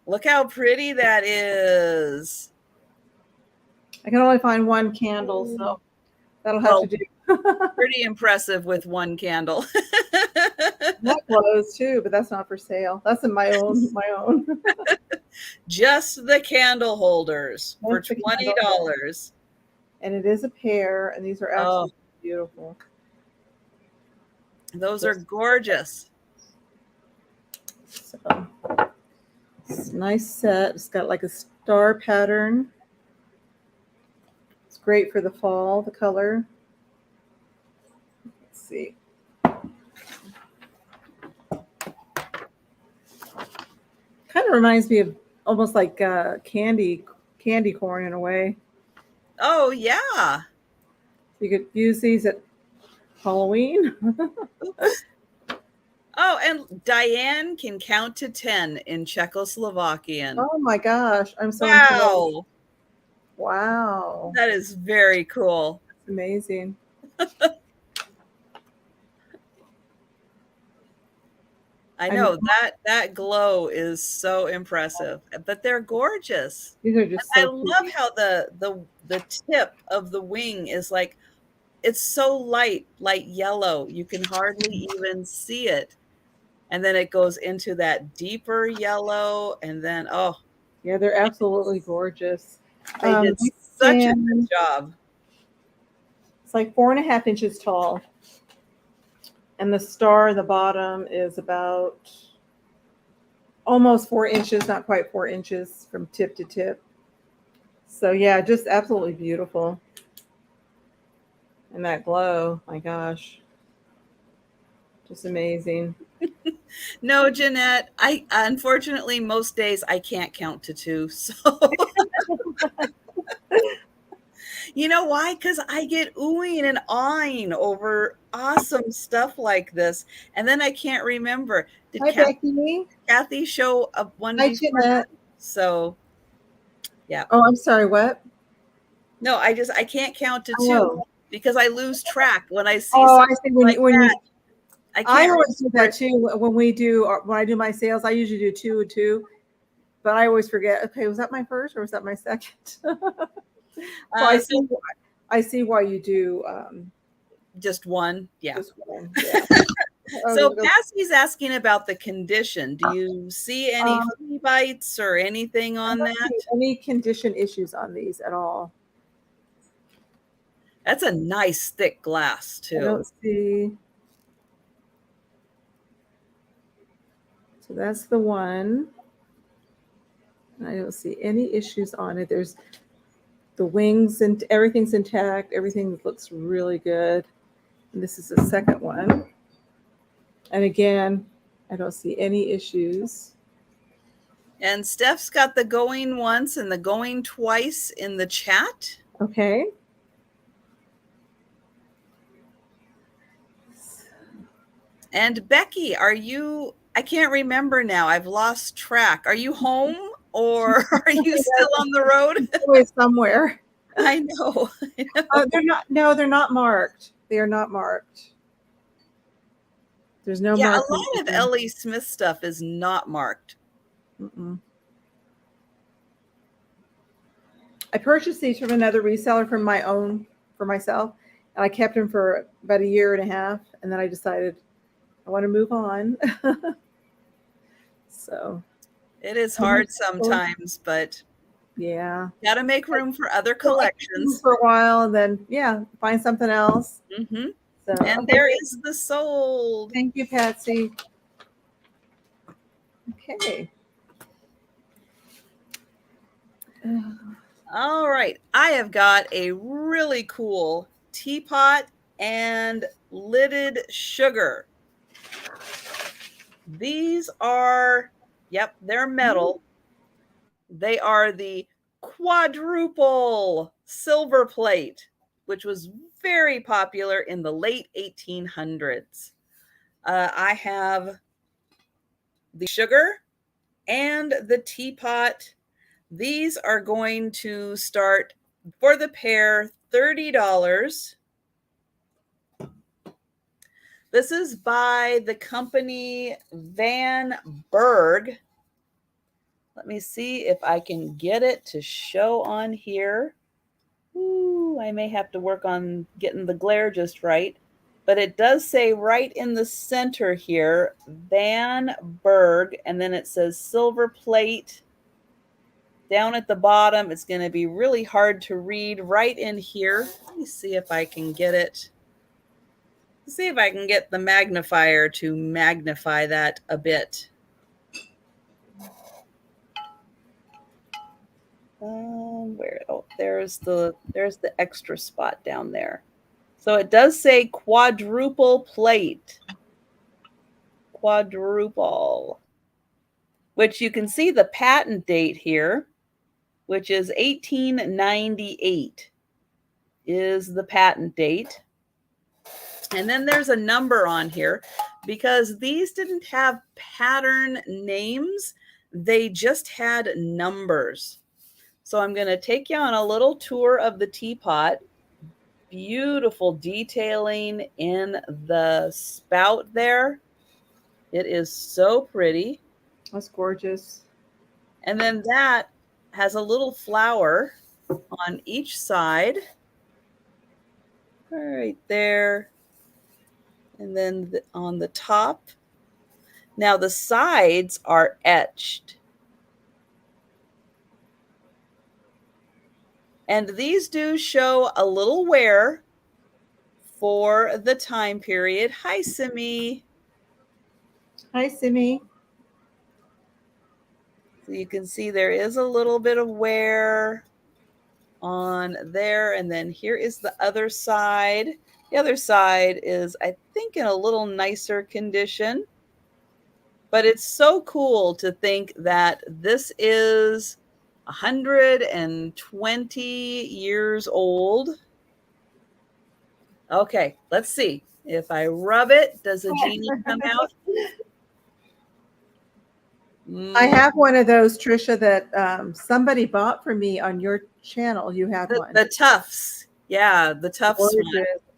Look how pretty that is. I can only find one candle, so that'll have to Well, do. pretty impressive with one candle. That glows too, but that's not for sale. That's in my own. My own. Just the candle holders for That's the candle, $20. and it is a pair, and these are Oh, absolutely beautiful. those are gorgeous. So it's a nice set. It's got like a star pattern. It's great for the fall. The color. Let's see. Kind of reminds me of almost like candy corn in a way. Oh, yeah. You could use these at Halloween. Oops. Oh, and Diane can count to 10 in Czechoslovakian. Oh my gosh, I'm so impressed. Wow. Wow, That is very cool. that's amazing. I I mean, know that glow is so impressive, but they're gorgeous. these are just I so love pretty. how the tip of the wing is like it's so light yellow. You can hardly even see it. And then it goes into that deeper yellow and then oh, Yeah, they're absolutely gorgeous. they did These such a good stand, job. it's like 4.5 inches tall, and the star in the bottom is about almost 4 inches, not quite 4 inches from tip to tip. So yeah, just absolutely beautiful. And that glow, my gosh, just amazing. No, Jeanette, I unfortunately most days I can't count to 2. So you know why? Because I get oohing and awing over awesome stuff like this. And then I can't remember. Did Hi, Becky. Cathy show up one Hi, before? Jeanette. So yeah. Oh, I'm sorry. What? No, I can't count to 2 Oh, because I lose track when I see oh, I something see. like that. I I can't always do remember. that too. When I do my sales, I usually do two and two, but I always forget. Okay, was that my first or was that my second? So So I see why you do just one. Yeah. this one. Yeah. So Patsy's asking about the condition. Do you see any Um, flea bites or anything I on don't see that? any condition issues on these at all. That's a nice thick glass I too. don't see. So that's the one. I don't see any issues on it. There's the wings and everything's intact. Everything looks really good. And this is the second one. And again, I don't see any issues. And Steph's got the going once and the going twice in the chat. Okay. And Becky, I can't remember now. I've lost track. Are you home or are you still on the road? Always somewhere. I know. They're not. No, they're not marked. They are not marked. There's no Yeah, a marking. lot of Ellie Smith stuff is not marked. Mm-mm. I purchased these from another reseller for myself, and I kept them for about a year and a half, and then I decided I want to move on. So It is hard sometimes, but Yeah. Got to make room for other collections. For a while, and then, yeah, find something else. Mm-hmm. So, And okay, there is the sold. thank you, Patsy. Okay. All right. I have got a really cool teapot and lidded sugar. These are, yep, they're metal. They are the quadruple silver plate, which was very popular in the late 1800s. I have the sugar and the teapot. These are going to start for the pair $30. This is by the company Van Berg. Let me see if I can get it to show on here. Ooh, I may have to work on getting the glare just right. But it does say right in the center here, Van Berg, and then it says silver plate. Down at the bottom, it's going to be really hard to read right in here. Let me see if I can get it. See if I can get the magnifier to magnify that a bit. Where? Oh, there's the extra spot down there. So it does say quadruple plate. Quadruple. Which you can see the patent date here, which is 1898 is the patent date. And then there's a number on here because these didn't have pattern names. They just had numbers. So I'm going to take you on a little tour of the teapot. Beautiful detailing in the spout there. It is so pretty. That's gorgeous. And then that has a little flower on each side. Right there. And then on the top. Now the sides are etched. And these do show a little wear for the time period. Hi, Simi. Hi, Simi. So you can see there is a little bit of wear on there. And then here is the other side. The other side is, I think, in a little nicer condition. But it's so cool to think that this is 120 years old. Okay, let's see. If I rub it, does a genie come out? I have one of those, Trisha, that somebody bought for me on your channel. You have one. The Tufts. Yeah, the Tufts one.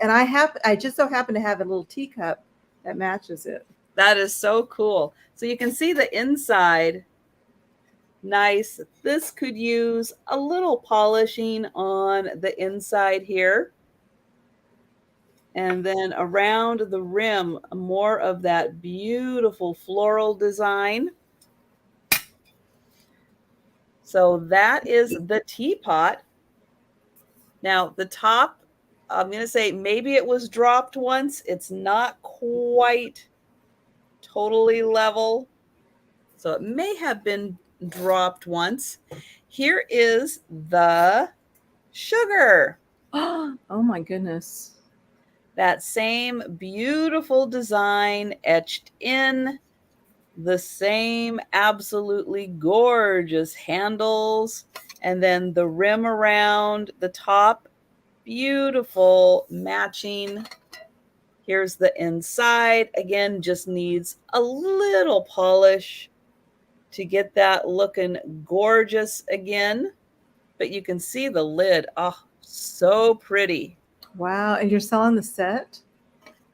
And I just so happen to have a little teacup that matches it. That is so cool. So you can see the inside. Nice. This could use a little polishing on the inside here. And then around the rim, more of that beautiful floral design. So that is the teapot. Now the top, I'm going to say maybe it was dropped once. It's not quite totally level. So it may have been dropped once. Here is the sugar. Oh my goodness. That same beautiful design etched in, the same absolutely gorgeous handles, and then the rim around the top, beautiful matching. Here's the inside. Again, just needs a little polish to get that looking gorgeous again. But you can see the lid. Oh, so pretty. Wow. And you're selling the set?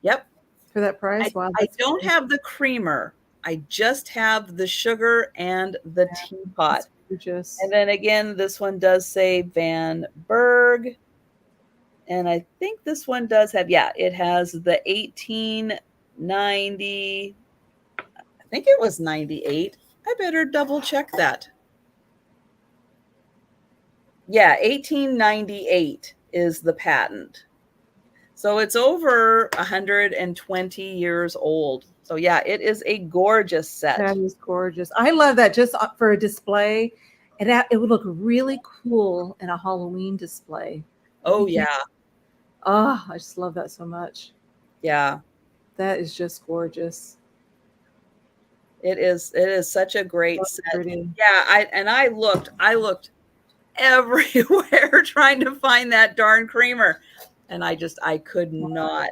Yep. For that price? Wow. I don't have the creamer. I just have the sugar and the teapot. And then again, this one does say Van Berg. And I think this one does have, yeah, it has the 1890. I think it was 98. I better double check that. Yeah, 1898 is the patent. So it's over 120 years old. So yeah, it is a gorgeous set. That is gorgeous. I love that just for a display. It would look really cool in a Halloween display. Oh yeah. Oh, I just love that so much. Yeah. That is just gorgeous. It is such a great So set. pretty. Yeah, I looked everywhere trying to find that darn creamer. And I could not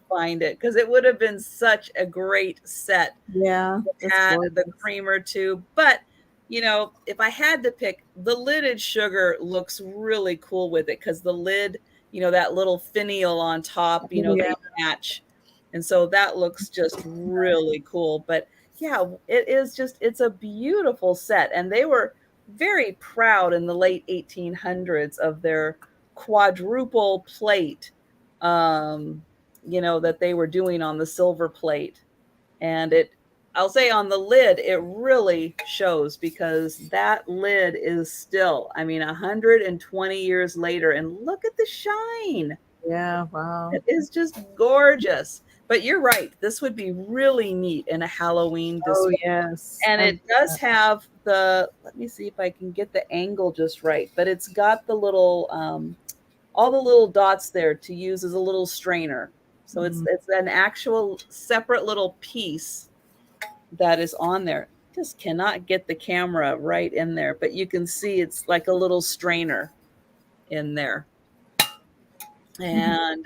find it because it would have been such a great set. Yeah, It that's had gorgeous. the creamer too. But if I had to pick, the lidded sugar looks really cool with it because the lid, that little finial on top, Yeah. they match. And so that looks just really cool. But yeah, it's a beautiful set. And they were very proud in the late 1800s of their quadruple plate, that they were doing on the silver plate. And I'll say on the lid, it really shows because that lid is still, 120 years later, and look at the shine. Yeah, wow. It is just gorgeous. But you're right. This would be really neat in a Halloween Oh, display. yes. And it does have let me see if I can get the angle just right, but it's got the little, all the little dots there to use as a little strainer. So it's an actual separate little piece that is on there. Just cannot get the camera right in there, but you can see it's like a little strainer in there. And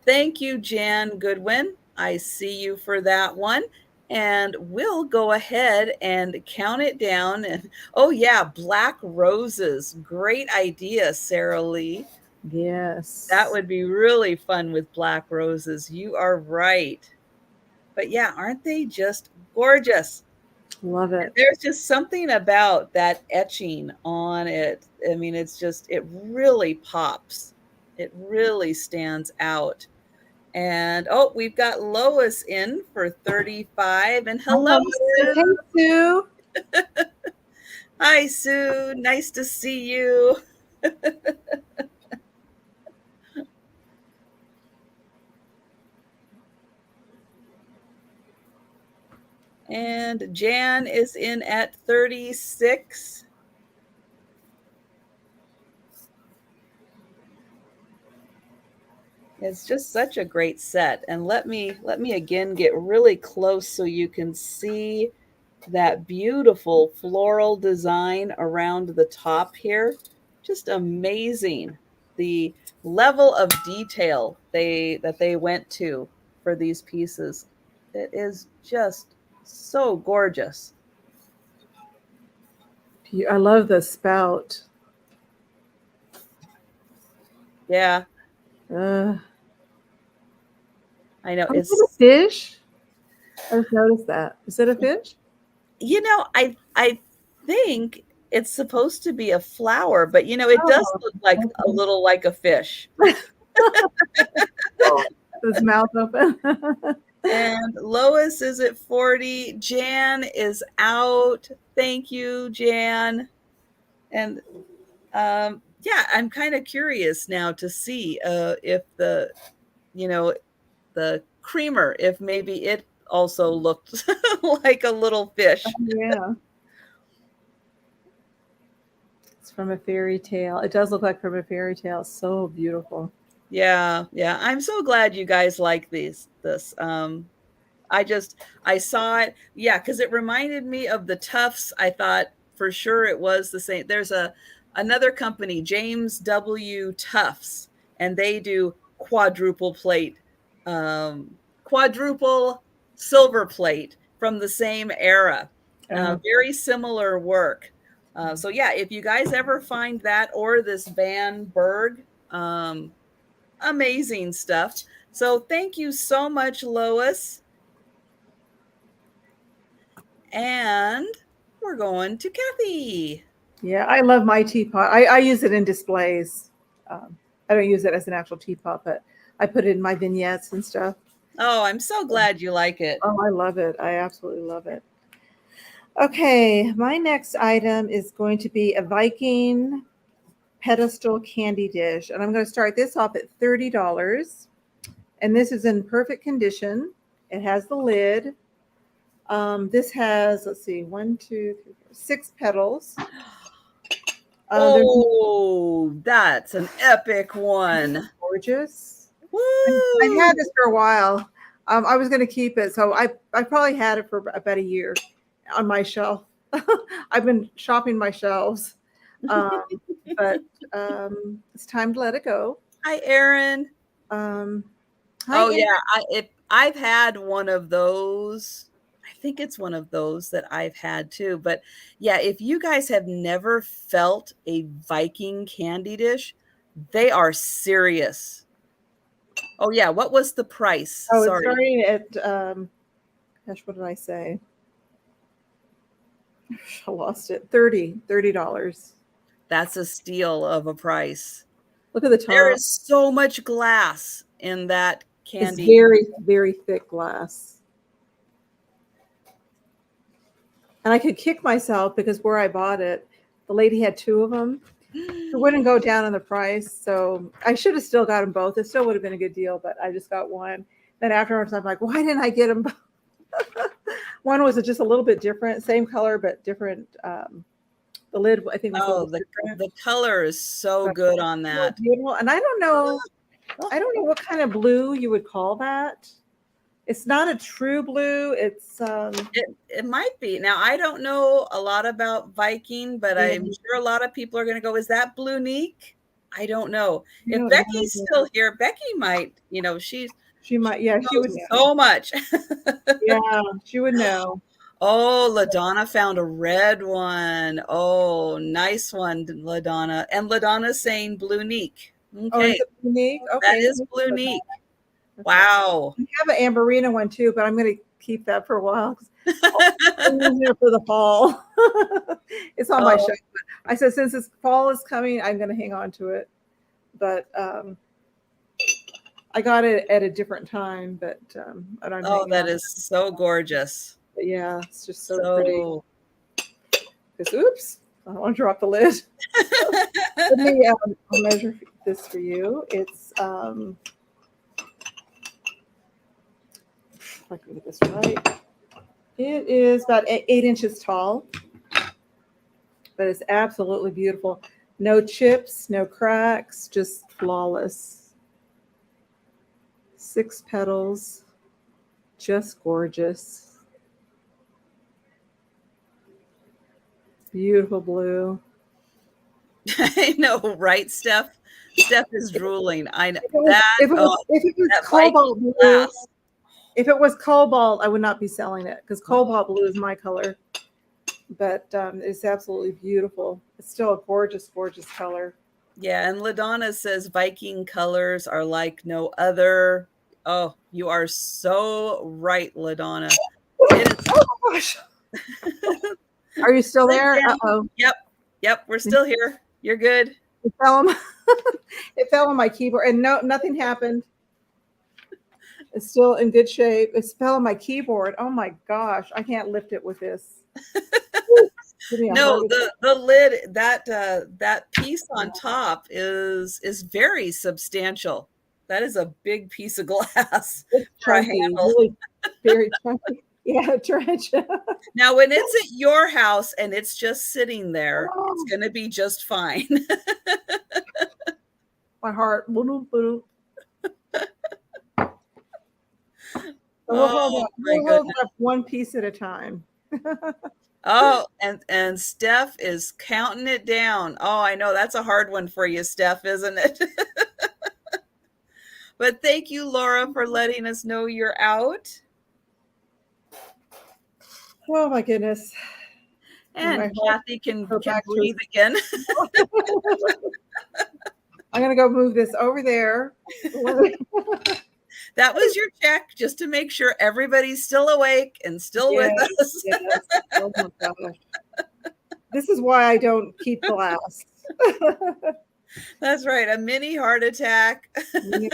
thank you, Jan Goodwin. I see you for that one. And we'll go ahead and count it down. And oh yeah, black roses. Great idea, Sarah Lee. Yes. That would be really fun with black roses. You are right. But yeah, aren't they just gorgeous? Love it. There's just something about that etching on it. It really pops. It really stands out. And we've got Lois in for 35. And hello, Sue. Hey, Sue. Hi, Sue. Nice to see you. And Jan is in at 36. It's just such a great set. And let me again get really close so you can see that beautiful floral design around the top here. Just amazing. The level of detail that they went to for these pieces. It is just so gorgeous. I love the spout. Yeah. I know. Is it a fish? I just noticed that. Is it a fish? I think it's supposed to be a flower, but it does look like a little like a fish. His mouth open. And Lois is at 40. Jan is out. Thank you, Jan. And yeah, I'm kind of curious now to see if the creamer, if maybe it also looked like a little fish. Yeah. It's from a fairy tale. It does look like from a fairy tale. So beautiful. Yeah. I'm so glad you guys like this. I saw it. Yeah, because it reminded me of the Tufts. I thought for sure it was the same. There's another company, James W. Tufts, and they do quadruple plate, quadruple silver plate from the same era. Very similar work. So yeah, if you guys ever find that or this Van Berg, amazing stuff. So thank you so much, Lois. And we're going to Cathy. Yeah, I love my teapot. I use it in displays. I don't use it as an actual teapot, but I put it in my vignettes and stuff. Oh, I'm so glad you like it. Oh, I love it. I absolutely love it. Okay, my next item is going to be a Viking Pedestal candy dish. And I'm going to start this off at $30. And this is in perfect condition. It has the lid. This has, let's see, 1, 2, 3, 4, 6 petals. Oh, that's an epic one. Gorgeous. Woo! I've had this for a while. I was going to keep it, so I probably had it for about a year on my shelf. I've been shopping my shelves, but it's time to let it go. Hi, Erin. Hi, Oh Amy. yeah, I've had one of those. I think it's one of those that I've had too. But yeah, if you guys have never felt a Viking candy dish, they are serious. Oh yeah, what was the price? Oh, it's Sorry. starting at gosh, what did I say? I lost it. $30. That's a steal of a price. Look at the top. There is so much glass in that candy. It's very, very thick glass. And I could kick myself because where I bought it, the lady had 2 of them. It wouldn't go down on the price. So I should have still got them both. It still would have been a good deal, but I just got one. Then afterwards, I'm like, why didn't I get them both? One was just a little bit different, same color, but different. The lid, I think, was the color is so good on that. Beautiful. And I don't know what kind of blue you would call that. It's not a true blue. It's it might be. Now I don't know a lot about Viking, but I'm sure a lot of people are going to go, is that blue Neek? I don't know. If Becky's still here, Becky might, she might, yeah, she would know so much. Yeah, she would know. Oh, LaDonna found a red one. Oh, nice one, LaDonna. And LaDonna's saying blue Neek. Okay. Oh, is it blue Neek? Okay. That is blue Neek. Wow. We have an Amberina one too, but I'm going to keep that for a while. I'm using it for the fall. It's on my shelf. I said, since this fall is coming, I'm going to hang on to it. But I got it at a different time, but I don't know. Oh, that is so gorgeous. But yeah, it's just so pretty. Because, oops, I don't want to drop the lid. Let me I'll measure this for you. It's if I can get this right. It is about 8 inches tall, but it's absolutely beautiful. No chips, no cracks, just flawless. 6 petals, just gorgeous. Beautiful blue. I know, right, Steph? Steph is drooling. I know if it was cobalt blue, if it was cobalt, I would not be selling it because cobalt blue is my color. But it's absolutely beautiful. It's still a gorgeous, gorgeous color. Yeah, and LaDonna says Viking colors are like no other. Oh, you are so right, LaDonna. Oh gosh. Are you still there? Uh-oh. Yep, we're still here. You're good. It fell on my keyboard, and nothing happened. It's still in good shape. It fell on my keyboard. Oh my gosh, I can't lift it with this. No, the lid, that piece on top is very substantial. That is a big piece of glass. It's chunky, really very chunky. Yeah, trench. Now, when it's at your house and it's just sitting there, it's going to be just fine. My heart. We'll hold it up one piece at a time. Oh, and Steph is counting it down. Oh, I know that's a hard one for you, Steph, isn't it? But thank you, Laura, for letting us know you're out. Oh my goodness. And Cathy can breathe again. I'm going to go move this over there. That was your check, just to make sure everybody's still awake and still with us. Yes. Oh my gosh. This is why I don't keep glass. That's right. A mini heart attack. Okay,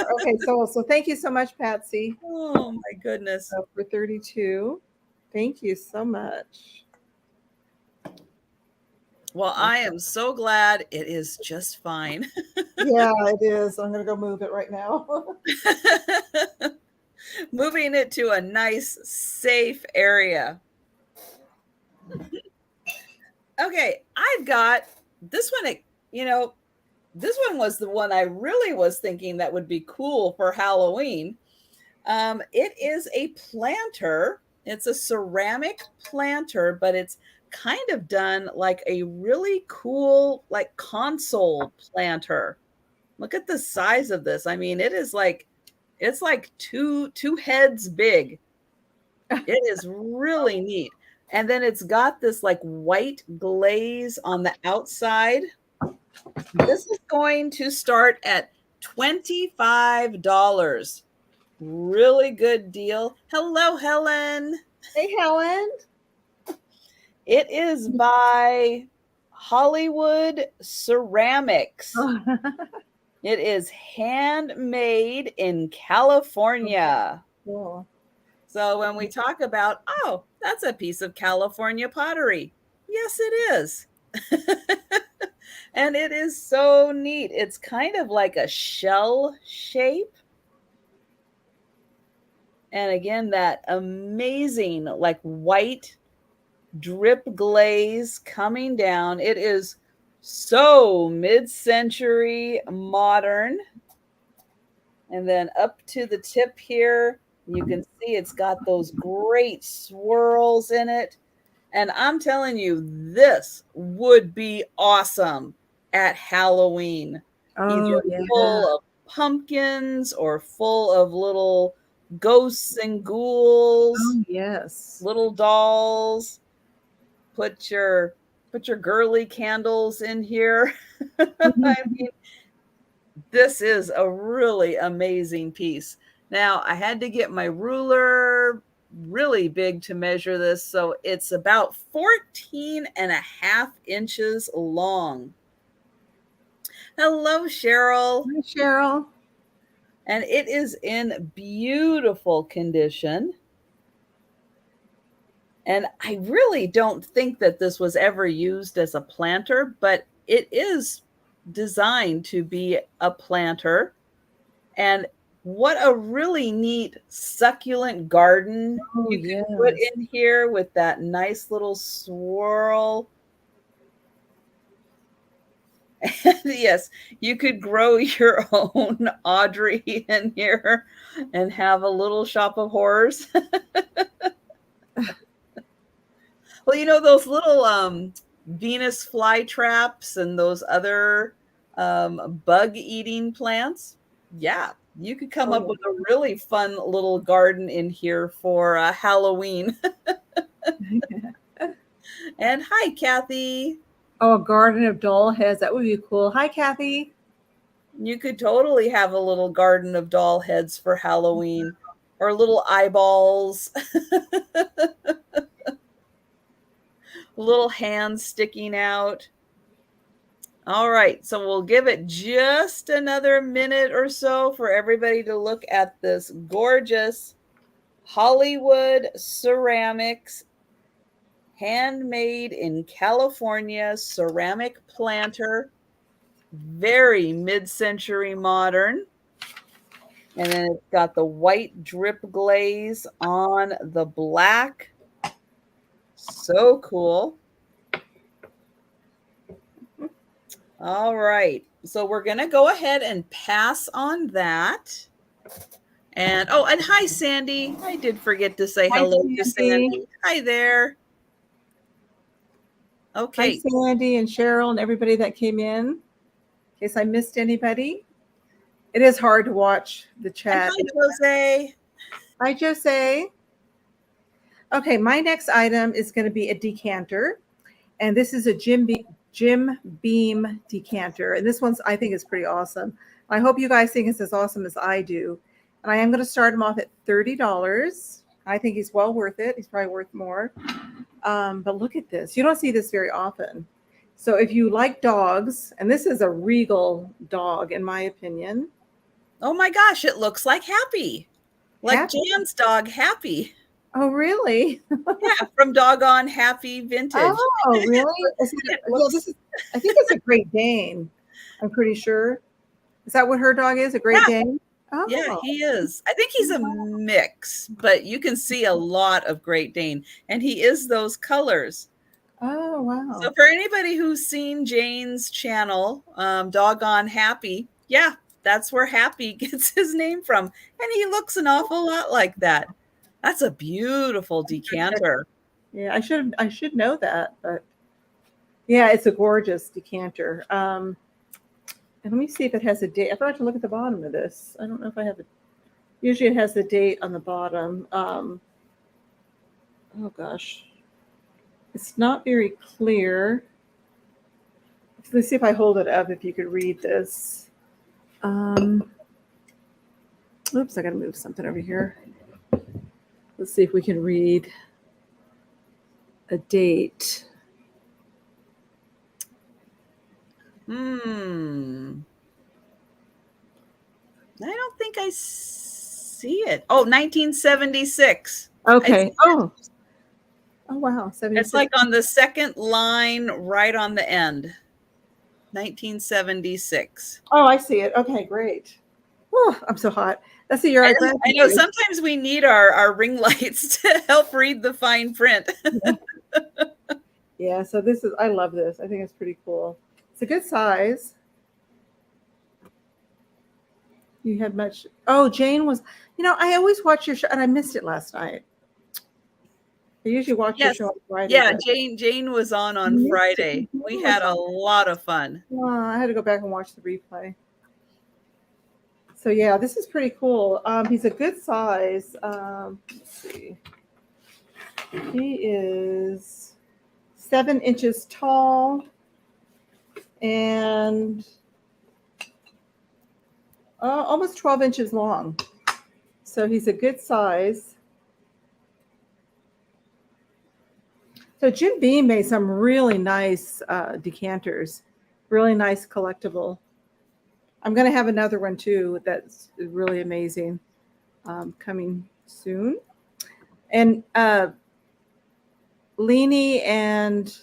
so thank you so much, Patsy. Oh my goodness. For 32. Thank you so much. Well, I am so glad it is just fine. Yeah, it is. I'm going to go move it right now. Moving it to a nice, safe area. Okay, I've got this one, this one was the one I really was thinking that would be cool for Halloween. It is a planter. It's a ceramic planter, but it's kind of done like a really cool, like console planter. Look at the size of this. I mean, it's like two heads big. It is really neat. And then it's got this like white glaze on the outside. This is going to start at $25. Really good deal. Hello, Helen. Hey, Helen. It is by Hollywood Ceramics. It is handmade in California. Cool. So when we talk about, oh, that's a piece of California pottery. Yes, it is. And it is so neat. It's kind of like a shell shape. And again, that amazing like white drip glaze coming down. It is so mid-century modern. And then up to the tip here, you can see it's got those great swirls in it. And I'm telling you, this would be awesome at Halloween. Oh, Either yeah. full of pumpkins or full of little ghosts and ghouls, Oh, yes. little dolls. Put your girly candles in here. I mean, this is a really amazing piece. Now, I had to get my ruler really big to measure this, so it's about 14.5 inches long. Hello, Cheryl. Hi, Cheryl. And it is in beautiful condition. And I really don't think that this was ever used as a planter, but it is designed to be a planter. And what a really neat succulent garden you can put in here with that nice little swirl. And yes, you could grow your own Audrey in here and have a little shop of horrors. Well, you know, those little Venus flytraps and those other bug-eating plants? Yeah, you could come up with a really fun little garden in here for Halloween. And hi, Cathy. Oh, a garden of doll heads. That would be cool. Hi, Cathy. You could totally have a little garden of doll heads for Halloween or little eyeballs. Little hands sticking out. All right, so we'll give it just another minute or so for everybody to look at this gorgeous Hollywood Ceramics handmade in California ceramic planter. Very mid-century modern. And then it's got the white drip glaze on the black. So cool. All right. So we're going to go ahead and pass on that. And oh, and hi, Sandy. I did forget to say hello to Sandy. Hi there. Okay. Hi, Sandy and Cheryl and everybody that came in case I missed anybody. It is hard to watch the chat. And hi, Jose. Hi, Jose. Okay, my next item is going to be a decanter. And this is a Jim Beam decanter. And this one's, I think, is pretty awesome. I hope you guys think it's as awesome as I do. And I am going to start him off at $30. I think he's well worth it. He's probably worth more. But look at this. You don't see this very often. So if you like dogs, and this is a regal dog, in my opinion. Oh my gosh, it looks like Happy. Like Jan's dog, Happy. Oh, really? Yeah, from Doggone Happy Vintage. Oh, really? Is it, It yeah, looks, I think it's a Great Dane. I'm pretty sure. Is that what her dog is? A Great yeah, Dane? yeah, Oh, he is. I think he's a mix, but you can see a lot of Great Dane, and he is those colors. oh, wow. So for anybody who's seen Jane's channel, Doggone Happy, yeah, that's where Happy gets his name from. And he looks an awful lot like that. That's a beautiful decanter. Yeah, I should know that, but yeah, it's a gorgeous decanter. And let me see if it has a date. I forgot to look at the bottom of this. I don't know if I have it. Usually it has the date on the bottom. Oh gosh. It's not very clear. Let's see if I hold it up, if you could read this. Oops, I got to move something over here. Let's see if we can read a date. I don't think I see it. Oh, 1976. Okay. Oh wow. 76. It's like on the second line right on the end. 1976. Oh, I see it. Okay, great. Oh, I'm so hot. That's the year I graduated. I know sometimes we need our ring lights to help read the fine print. Yeah, so this is, I love this. I think it's pretty cool. It's a good size. You had much. Oh, Jane was, I always watch your show, and I missed it last night. I usually watch your show on Friday. Yeah, Jane was on Friday. We had a lot of fun. I had to go back and watch the replay. So yeah, this is pretty cool. He's a good size. Let's see. He is 7 inches tall and almost 12 inches long. So he's a good size. So Jim Beam made some really nice decanters, really nice collectible. I'm going to have another one too that's really amazing coming soon. And Leanie and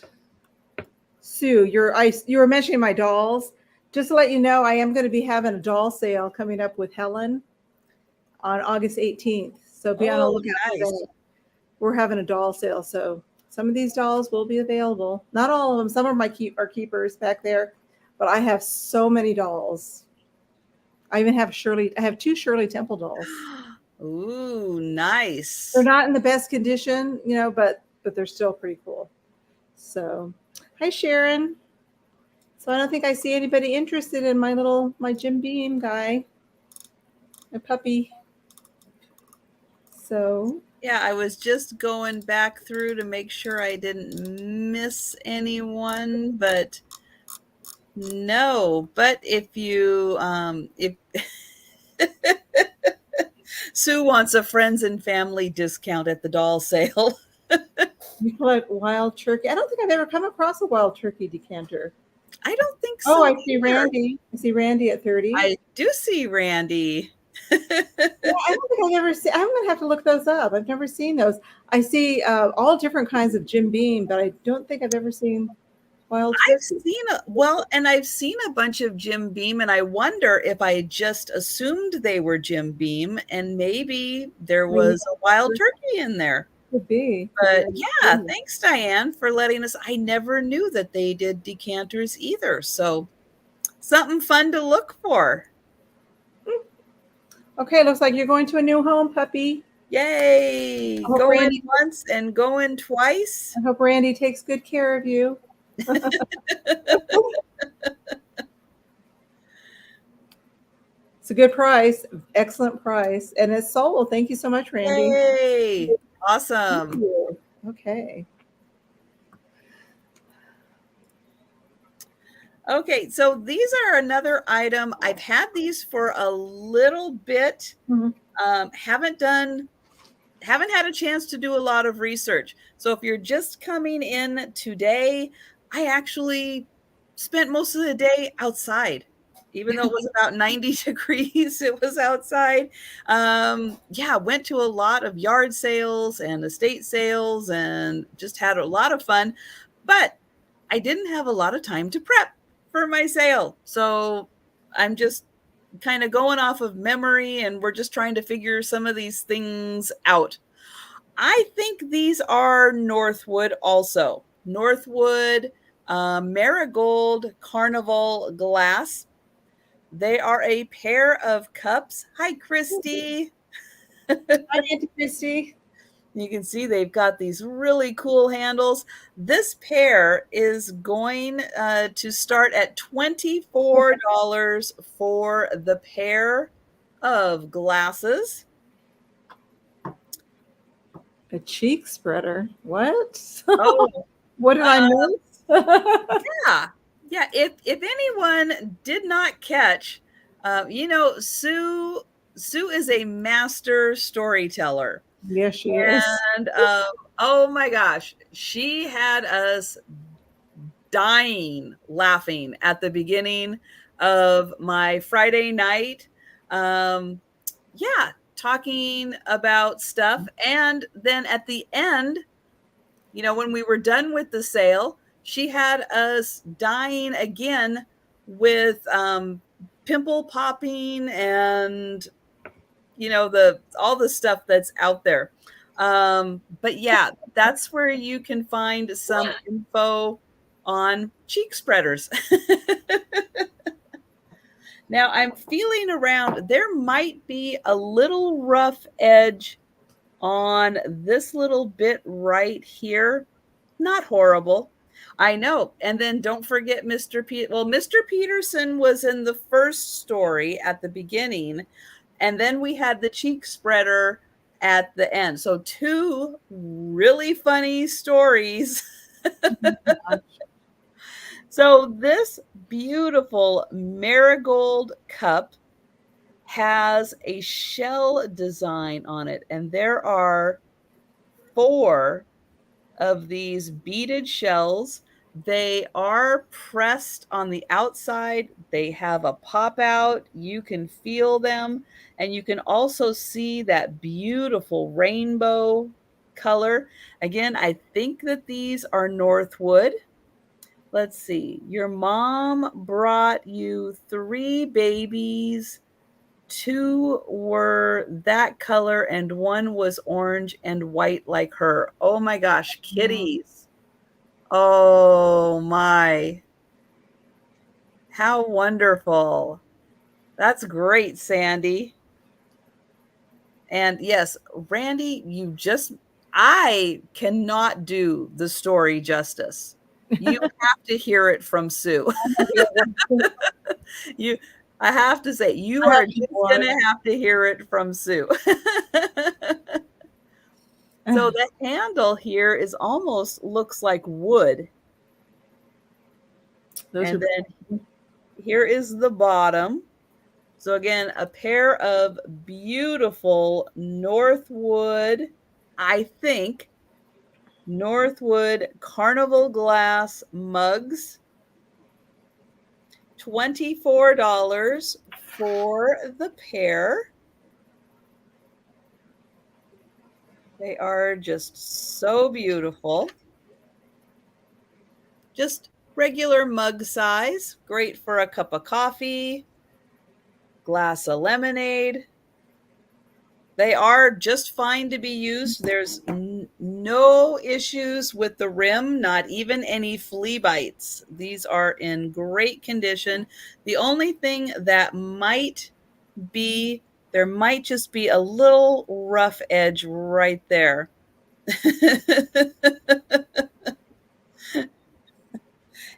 Sue, you were mentioning my dolls. Just to let you know, I am going to be having a doll sale coming up with Helen on August 18th. So be on the lookout for that. We're having a doll sale, so some of these dolls will be available. Not all of them. Some of my are keepers back there, but I have so many dolls. I even have I have 2 Shirley Temple dolls. Ooh, nice. They're not in the best condition, but they're still pretty cool. So, hi Sharon. So I don't think I see anybody interested in my Jim Beam guy, my puppy. So yeah, I was just going back through to make sure I didn't miss anyone, but no. But if you if Sue wants a friends and family discount at the doll sale. You collect wild turkey. I don't think I've ever come across a wild turkey decanter. I don't think so. Oh, I see Randy. I see Randy at 30. I do see Randy. Yeah, I don't think I've ever seen. I'm going to have to look those up. I've never seen those. I see all different kinds of Jim Beam, but I don't think I've ever seen wild turkey. I've seen a bunch of Jim Beam, and I wonder if I just assumed they were Jim Beam, and maybe there was a wild turkey in there. Could be. But yeah, thanks, Diane, for letting us. I never knew that they did decanters either. So something fun to look for. Okay, looks like you're going to a new home, puppy. Yay! Going once and going twice. I hope Randy takes good care of you. It's a good price, excellent price, and it's sold. Thank you so much, Randy. Yay! Awesome. Okay. Okay, so these are another item. I've had these for a little bit. Haven't had a chance to do a lot of research. So if you're just coming in today, I actually spent most of the day outside even though it was about 90 degrees, it was outside. Yeah, went to a lot of yard sales and estate sales and just had a lot of fun. But I didn't have a lot of time to prep for my sale. So I'm just kind of going off of memory, and we're just trying to figure some of these things out. I think these are Northwood also. Northwood Marigold Carnival Glass. They are a pair of cups. Hi, Christy. Hi, Auntie Christy. You can see they've got these really cool handles. This pair is going to start at $24 for the pair of glasses. A cheek spreader. What? Oh, what did I miss? yeah. If anyone did not catch, Sue is a master storyteller. Yes, she is. And oh my gosh, she had us dying laughing at the beginning of my Friday night. Yeah, talking about stuff. And then at the end, when we were done with the sale, she had us dying again with pimple popping and all the stuff that's out there. But yeah, that's where you can find some info on cheek spreaders. Now I'm feeling around. There might be a little rough edge on this little bit right here. Not horrible. I know. And then don't forget Mr. Mr. Peterson was in the first story at the beginning. And then we had the cheek spreader at the end. So 2 really funny stories. So this beautiful marigold cup has a shell design on it. And there are 4 of these beaded shells. They are pressed on the outside. They have a pop out. You can feel them. And you can also see that beautiful rainbow color. Again, I think that these are Northwood. Let's see. Your mom brought you 3 babies. 2 were that color and 1 was orange and white like her. Oh my gosh, kitties. Oh my. How wonderful. That's great, Sandy. And yes, Randy, I cannot do the story justice. You have to hear it from Sue. I have to say, you are just going to have to hear it from Sue. So the handle here is almost looks like wood. And then here is the bottom. So again, a pair of beautiful Northwood, I think, Northwood Carnival Glass mugs. $24 for the pair. They are just so beautiful. Just regular mug size, great for a cup of coffee, glass of lemonade. They are just fine to be used. There's no issues with the rim, not even any flea bites. These are in great condition. The only thing that there might just be a little rough edge right there.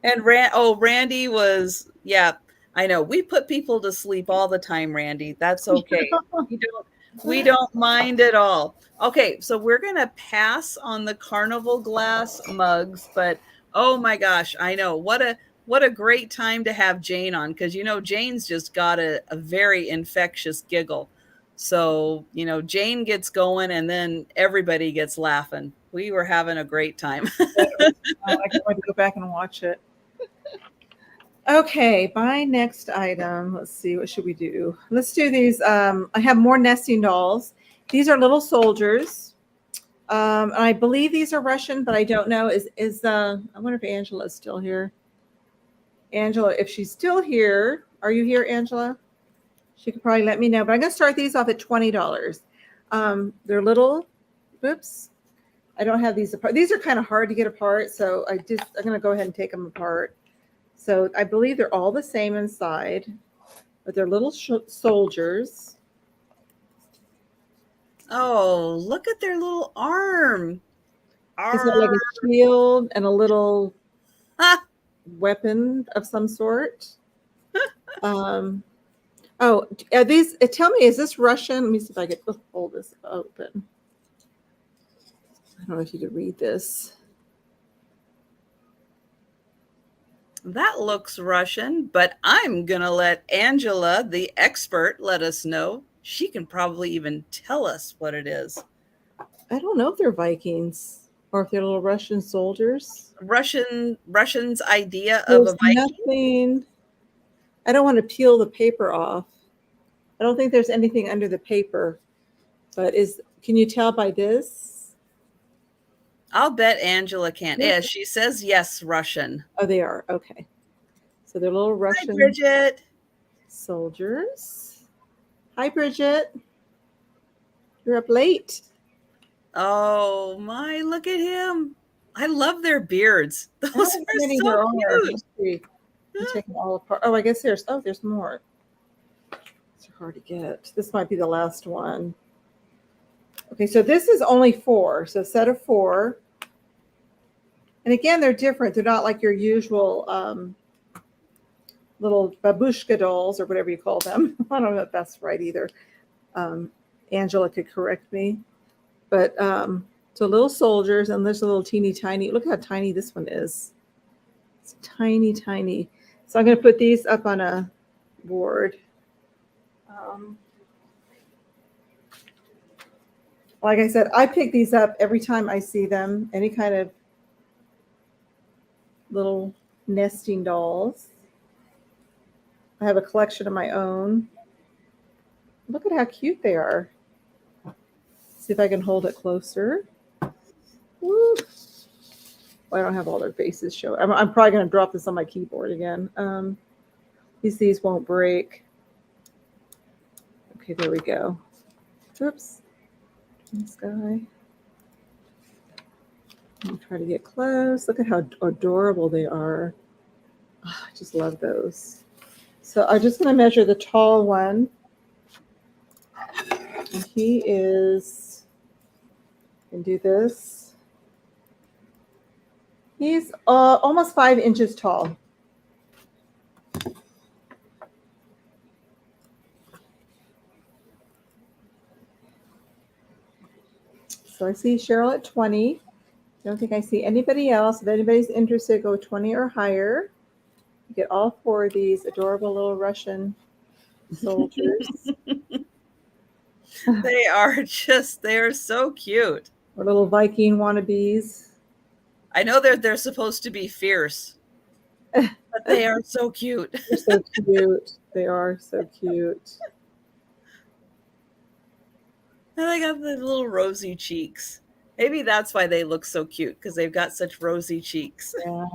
And Randy was, yeah, I know. We put people to sleep all the time, Randy. That's okay. We don't mind at all. Okay, so we're going to pass on the Carnival Glass mugs, but oh my gosh, I know. What a great time to have Jane on, because Jane's just got a very infectious giggle. So, Jane gets going and then everybody gets laughing. We were having a great time. I can't wait to go back and watch it. Okay, my next item. Let's see, what should we do? Let's do these. I have more nesting dolls. These are little soldiers. And I believe these are Russian, but I don't know. I wonder if Angela's still here. Angela, if she's still here, are you here, Angela? She could probably let me know. But I'm gonna start these off at $20. They're little. Whoops. I don't have these apart. These are kind of hard to get apart, so I'm gonna go ahead and take them apart. So I believe they're all the same inside, but they're little soldiers. Oh, look at their little arm. He's got like a shield and a little weapon of some sort. Oh, are these? Tell me, is this Russian? Let me see if I can hold this open. I don't know if you could read this. That looks Russian, but I'm going to let Angela, the expert, let us know. She can probably even tell us what it is. I don't know if they're Vikings or if they're little Russian soldiers. Russian's idea There's of a Viking. Nothing. I don't want to peel the paper off. I don't think there's anything under the paper, but can you tell by this? I'll bet Angela can. Yeah, she says yes, Russian. Oh, they are. Okay. So they're little Russian. Hi, Bridget. Soldiers. Hi, Bridget. You're up late. Oh, my, look at him. I love their beards. Those are so cute. I'm taking all apart. Oh, I guess there's more. It's hard to get. This might be the last one. Okay, so this is only 4. So a set of 4. And again, they're different. They're not like your usual little babushka dolls or whatever you call them. I don't know if that's right either. Angela could correct me. But so little soldiers, and there's a little teeny tiny. Look how tiny this one is. It's tiny, tiny. So I'm going to put these up on a board. Like I said, I pick these up every time I see them. Any kind of little nesting dolls. I have a collection of my own. Look at how cute they are. See if I can hold it closer. Woo. Well, I don't have all their faces showing. I'm probably going to drop this on my keyboard again. These won't break. Okay, there we go. Oops. This guy. Let me try to get close. Look at how adorable they are. Oh, I just love those. So I'm just going to measure the tall one. And he is, and do this. He's almost 5 inches tall. So I see Cheryl at 20. I don't think I see anybody else. If anybody's interested, go 20 or higher. You get all 4 of these adorable little Russian soldiers. They are so cute. Or little Viking wannabes. I know they're supposed to be fierce, but they are so cute. They're so cute. They are so cute. And they got the little rosy cheeks. Maybe that's why they look so cute, because they've got such rosy cheeks. Yeah.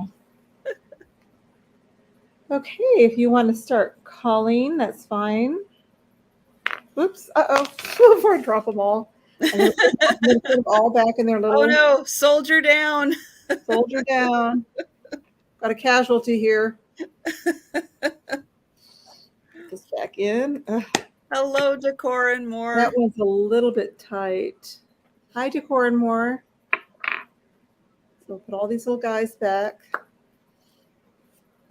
Okay, if you want to start calling, that's fine. Oops. Uh-oh. Before I drop them all. I'm going to put them all back in their little... Oh, no. Soldier down. Soldier down. Got a casualty here. This back in. Ugh. Hello, Decor and More. That one's a little bit tight. Hi, Decor and More. So put all these little guys back.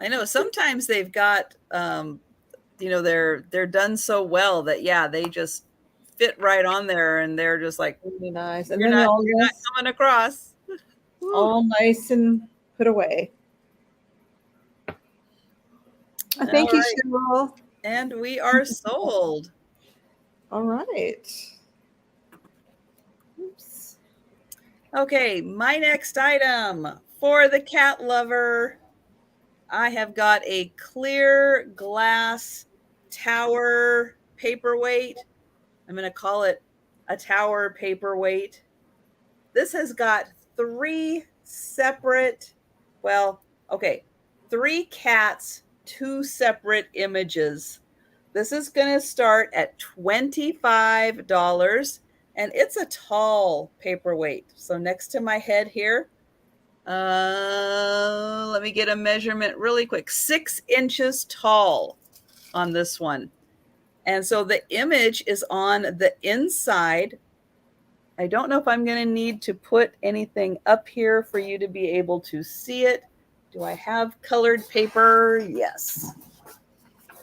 I know sometimes they've got, they're done so well that, yeah, they just fit right on there, and they're just like, really nice. And you're then not coming across. All nice and put away. Thank you, Cheryl. And we are sold. All right. Oops. Okay, my next item for the cat lover. I have got a clear glass tower paperweight. I'm going to call it a tower paperweight. This has got three separate, well, okay, three cats, two separate images. This is going to start at $25, and it's a tall paperweight. So next to my head here, let me get a measurement really quick. 6 inches tall on this one. And so the image is on the inside. I don't know if I'm going to need to put anything up here for you to be able to see it. Do I have colored paper? Yes.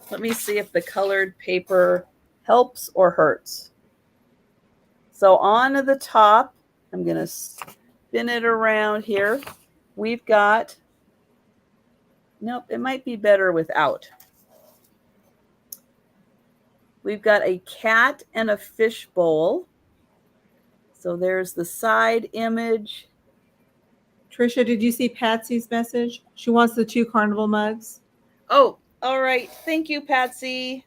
Let me see if the colored paper helps or hurts. So on the top, I'm going to spin it around here. We've got, nope, it might be better without. We've got a cat and a fish bowl. So there's the side image. Trisha, did you see Patsy's message? She wants the 2 carnival mugs. Oh, all right. Thank you, Patsy.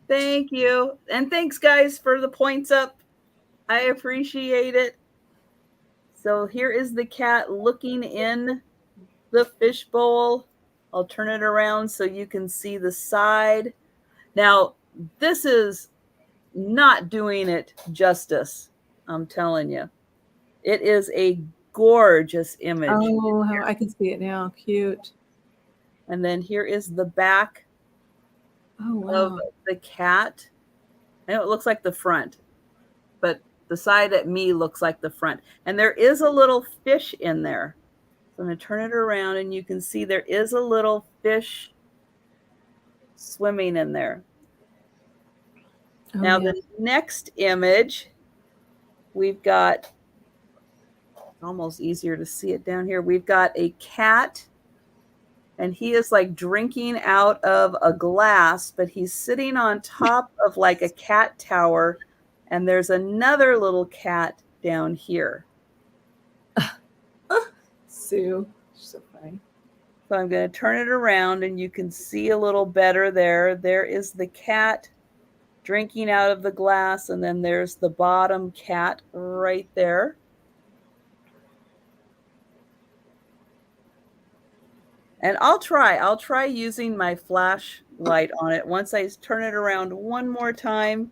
Thank you. And thanks, guys, for the points up. I appreciate it. So here is the cat looking in the fish bowl. I'll turn it around so you can see the side. Now, this is not doing it justice, I'm telling you. It is a gorgeous image. Oh, how I can see it now. Cute. And then here is the back of the cat. I know it looks like the front, but the side at me looks like the front. And there is a little fish in there. So I'm going to turn it around and you can see there is a little fish swimming in there. Now, the next image, we've got, almost easier to see it down here. We've got a cat, and he is like drinking out of a glass, but he's sitting on top of like a cat tower, and there's another little cat down here. Sue, she's so funny. So I'm going to turn it around, and you can see a little better there. There is the cat drinking out of the glass, and then there's the bottom cat right there. And I'll try using my flashlight on it once I turn it around one more time,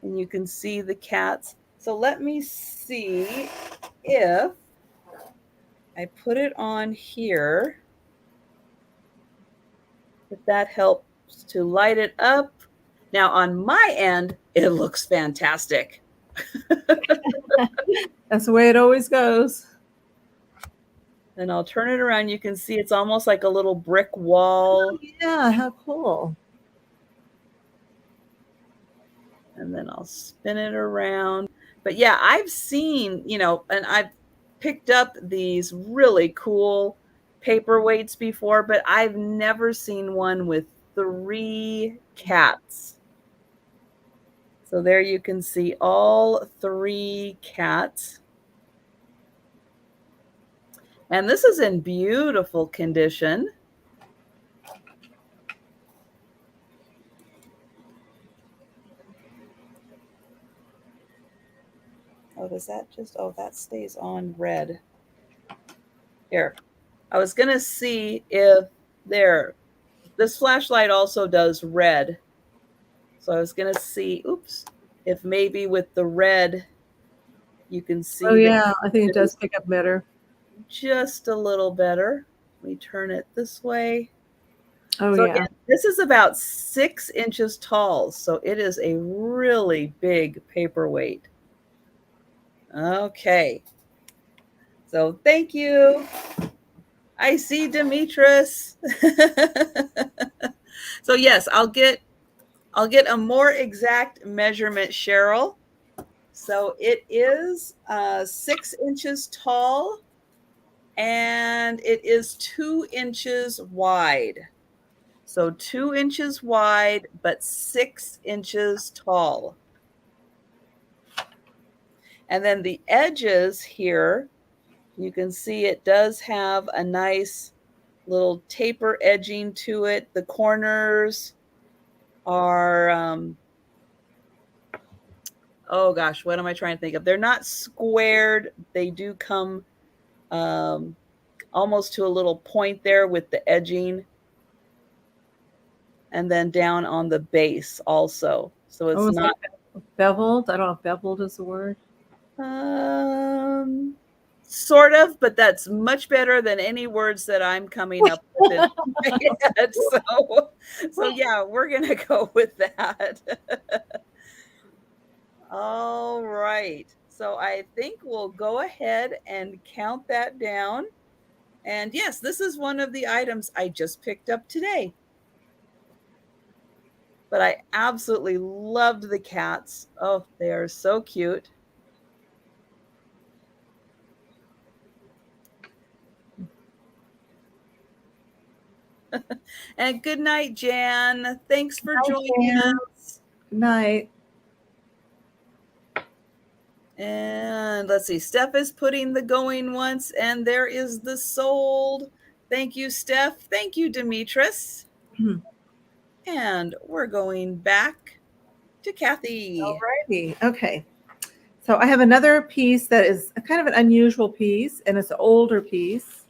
and you can see the cats. So let me see if I put it on here, if that helps to light it up. Now on my end, it looks fantastic. That's the way it always goes. And I'll turn it around. You can see it's almost like a little brick wall. Oh, yeah, how cool. And then I'll spin it around. But yeah, I've seen, and I've picked up these really cool paperweights before, but I've never seen one with 3 cats. So there you can see all 3 cats. And this is in beautiful condition. Oh, does that that stays on red. Here. I was going to see if this flashlight also does red. So I was going to see, if maybe with the red, you can see. Oh, yeah, I think it does pick up better. Just a little better. Let me turn it this way. Oh, so yeah. Again, this is about 6 inches tall. So it is a really big paperweight. Okay. So thank you. I see Demetris. So yes, I'll get a more exact measurement, Cheryl. So it is 6 inches tall, and it is 2 inches wide. So 2 inches wide, but 6 inches tall. And then the edges here, you can see it does have a nice little taper edging to it. The corners are, oh gosh, what am I trying to think of? They're not squared. They do come almost to a little point there with the edging. And then down on the base also. So it's not like beveled. I don't know if beveled is the word. Sort of, but that's much better than any words that I'm coming up with in my head. So yeah, we're gonna go with that. All right. So I think we'll go ahead and count that down. And yes, this is one of the items I just picked up today. But I absolutely loved the cats. Oh, they are so cute. And good night, Jan. Thanks for joining us. Good night. And let's see, Steph is putting the going once, and there is the sold. Thank you, Steph. Thank you, Demetris. And we're going back to Cathy. All righty. Okay. So I have another piece that is kind of an unusual piece, and it's an older piece.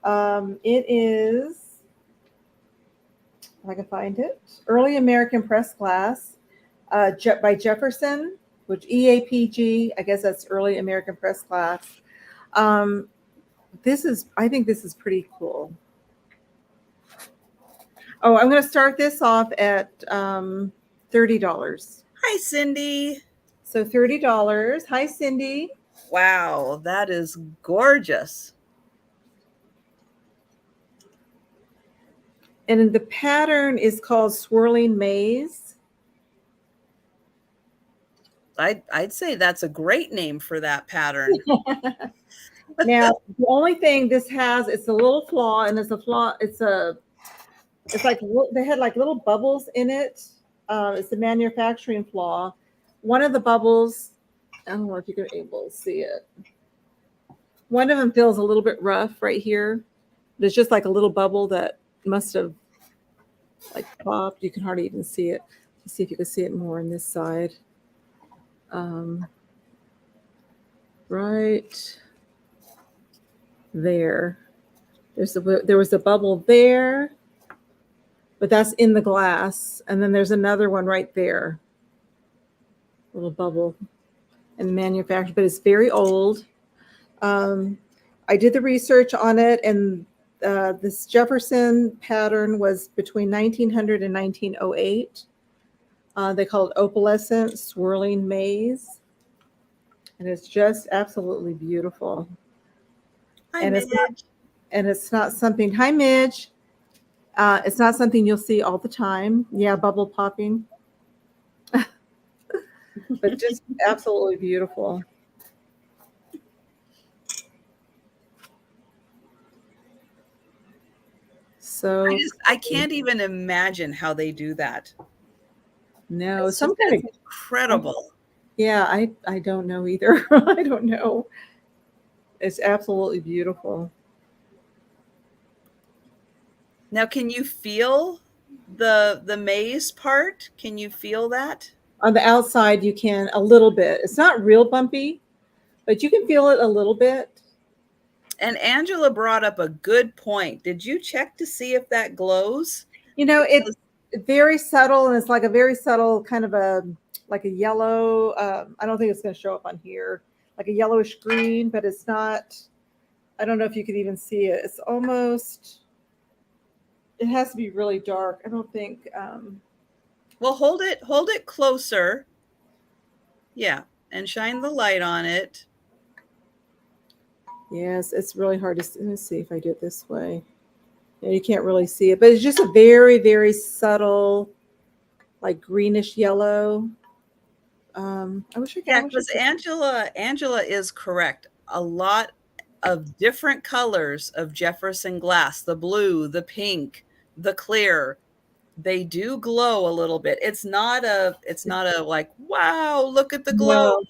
It is, if I can find it, Early American Pressed Glass by Jefferson, which EAPG, I guess that's Early American Pressed Glass. I think this is pretty cool. Oh, I'm going to start this off at $30. Hi, Cindy. So $30. Hi, Cindy. Wow, that is gorgeous. And the pattern is called Swirling Maze. I'd say that's a great name for that pattern. Now, the only thing this has, it's a little flaw, and it's like they had like little bubbles in it. It's a manufacturing flaw. One of the bubbles, I don't know if you're able to see it. One of them feels a little bit rough right here. There's just like a little bubble that must have like popped. You can hardly even see it. Let's see if you can see it more on this side. Right there. There was a bubble there, but that's in the glass. And then there's another one right there. Little bubble and manufactured, but it's very old. I did the research on it, and this Jefferson pattern was between 1900 and 1908. They call it Opalescent Swirling Maze, and it's just absolutely beautiful. Hi, Midge. It's not something. Hi, Midge. It's not something you'll see all the time. Yeah, bubble popping. But just absolutely beautiful. So I can't even imagine how they do that. No, it's some kind of incredible. Yeah, I don't know either. I don't know. It's absolutely beautiful. Now, can you feel the maze part? Can you feel that? On the outside, you can a little bit. It's not real bumpy, but you can feel it a little bit. And Angela brought up a good point. Did you check to see if that glows? You know, it's very subtle, and it's like a very subtle kind of like a yellow. I don't think it's going to show up on here, like a yellowish green, but it's not. I don't know if you could even see it. It's almost. It has to be really dark. I don't think. Well, hold it closer. Yeah, and shine the light on it. Yes, it's really hard to see. Let's see if I do it this way. Yeah, you can't really see it, but it's just a very, very subtle, like greenish yellow. I wish I could. Yeah, because Angela is correct. A lot of different colors of Jefferson glass, the blue, the pink, the clear, they do glow a little bit. It's not a like, wow, look at the glow. No.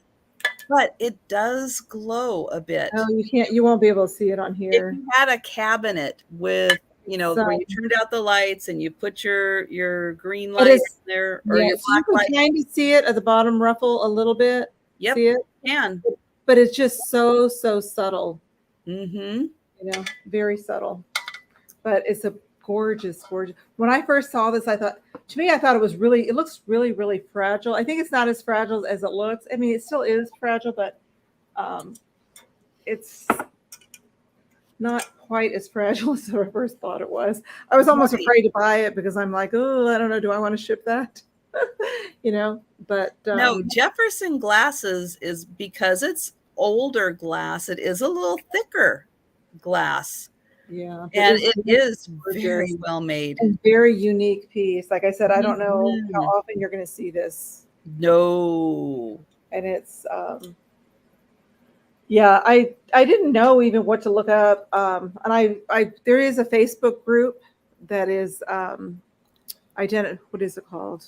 but it does glow a bit. Oh, you won't be able to see it on If here. you had a cabinet with, So, where you turned out the lights and you put your green it light in is, there or yeah, your so you black can light. kind of see it at the bottom ruffle a little bit. Yep, See it? you can. But it's just so, so subtle, Mm-hmm. very subtle. But it's a gorgeous, gorgeous. When I first saw this, I thought it looks really, really fragile. I think it's not as fragile as it looks. I mean, it still is fragile, but um, it's not quite as fragile as I first thought it was. I was almost Right. afraid to buy it because I'm like, oh, I don't know, do I want to ship that? But No, Jefferson glasses is because it's older glass. It is a little thicker glass, yeah, but and it's it is very gorgeous well made. and very unique piece. Like I said, I don't know how Mhm. often you're going to see this, No. and it's yeah, I didn't know even what to look up, and I there is a Facebook group that is what is it called?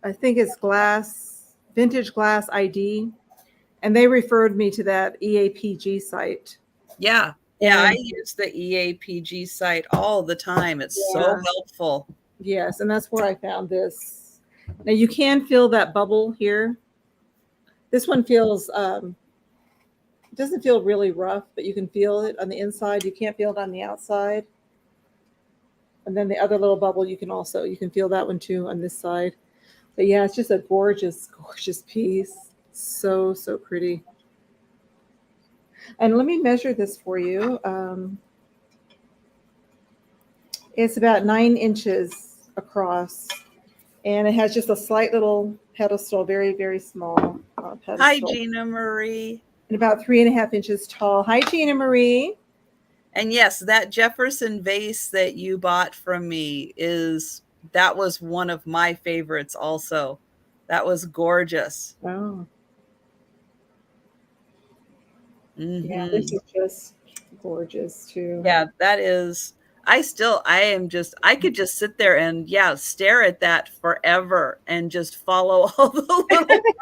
I think it's Vintage Glass ID, and they referred me to that EAPG site. Yeah. Yeah, I And use the EAPG site all the time. It's so yeah, helpful. yes, and that's where I found this. Now you can feel that bubble here. This one feels it doesn't feel really rough, but you can feel it on the inside. You can't feel it on the outside. And then the other little bubble, you can feel that one too on this side. But yeah, it's just a gorgeous, gorgeous piece. So, so pretty. And let me measure this for you. It's about 9 inches across, and it has just a slight little pedestal, very, very small pedestal. Hi, Gina Marie. And about 3.5 inches tall. Hi, Gina Marie. And yes, that Jefferson vase that you bought from me that was one of my favorites also. That was gorgeous. Oh, yeah, Mm-hmm. this is just gorgeous too. Yeah, that is. I could just sit there and stare at that forever and just follow all the little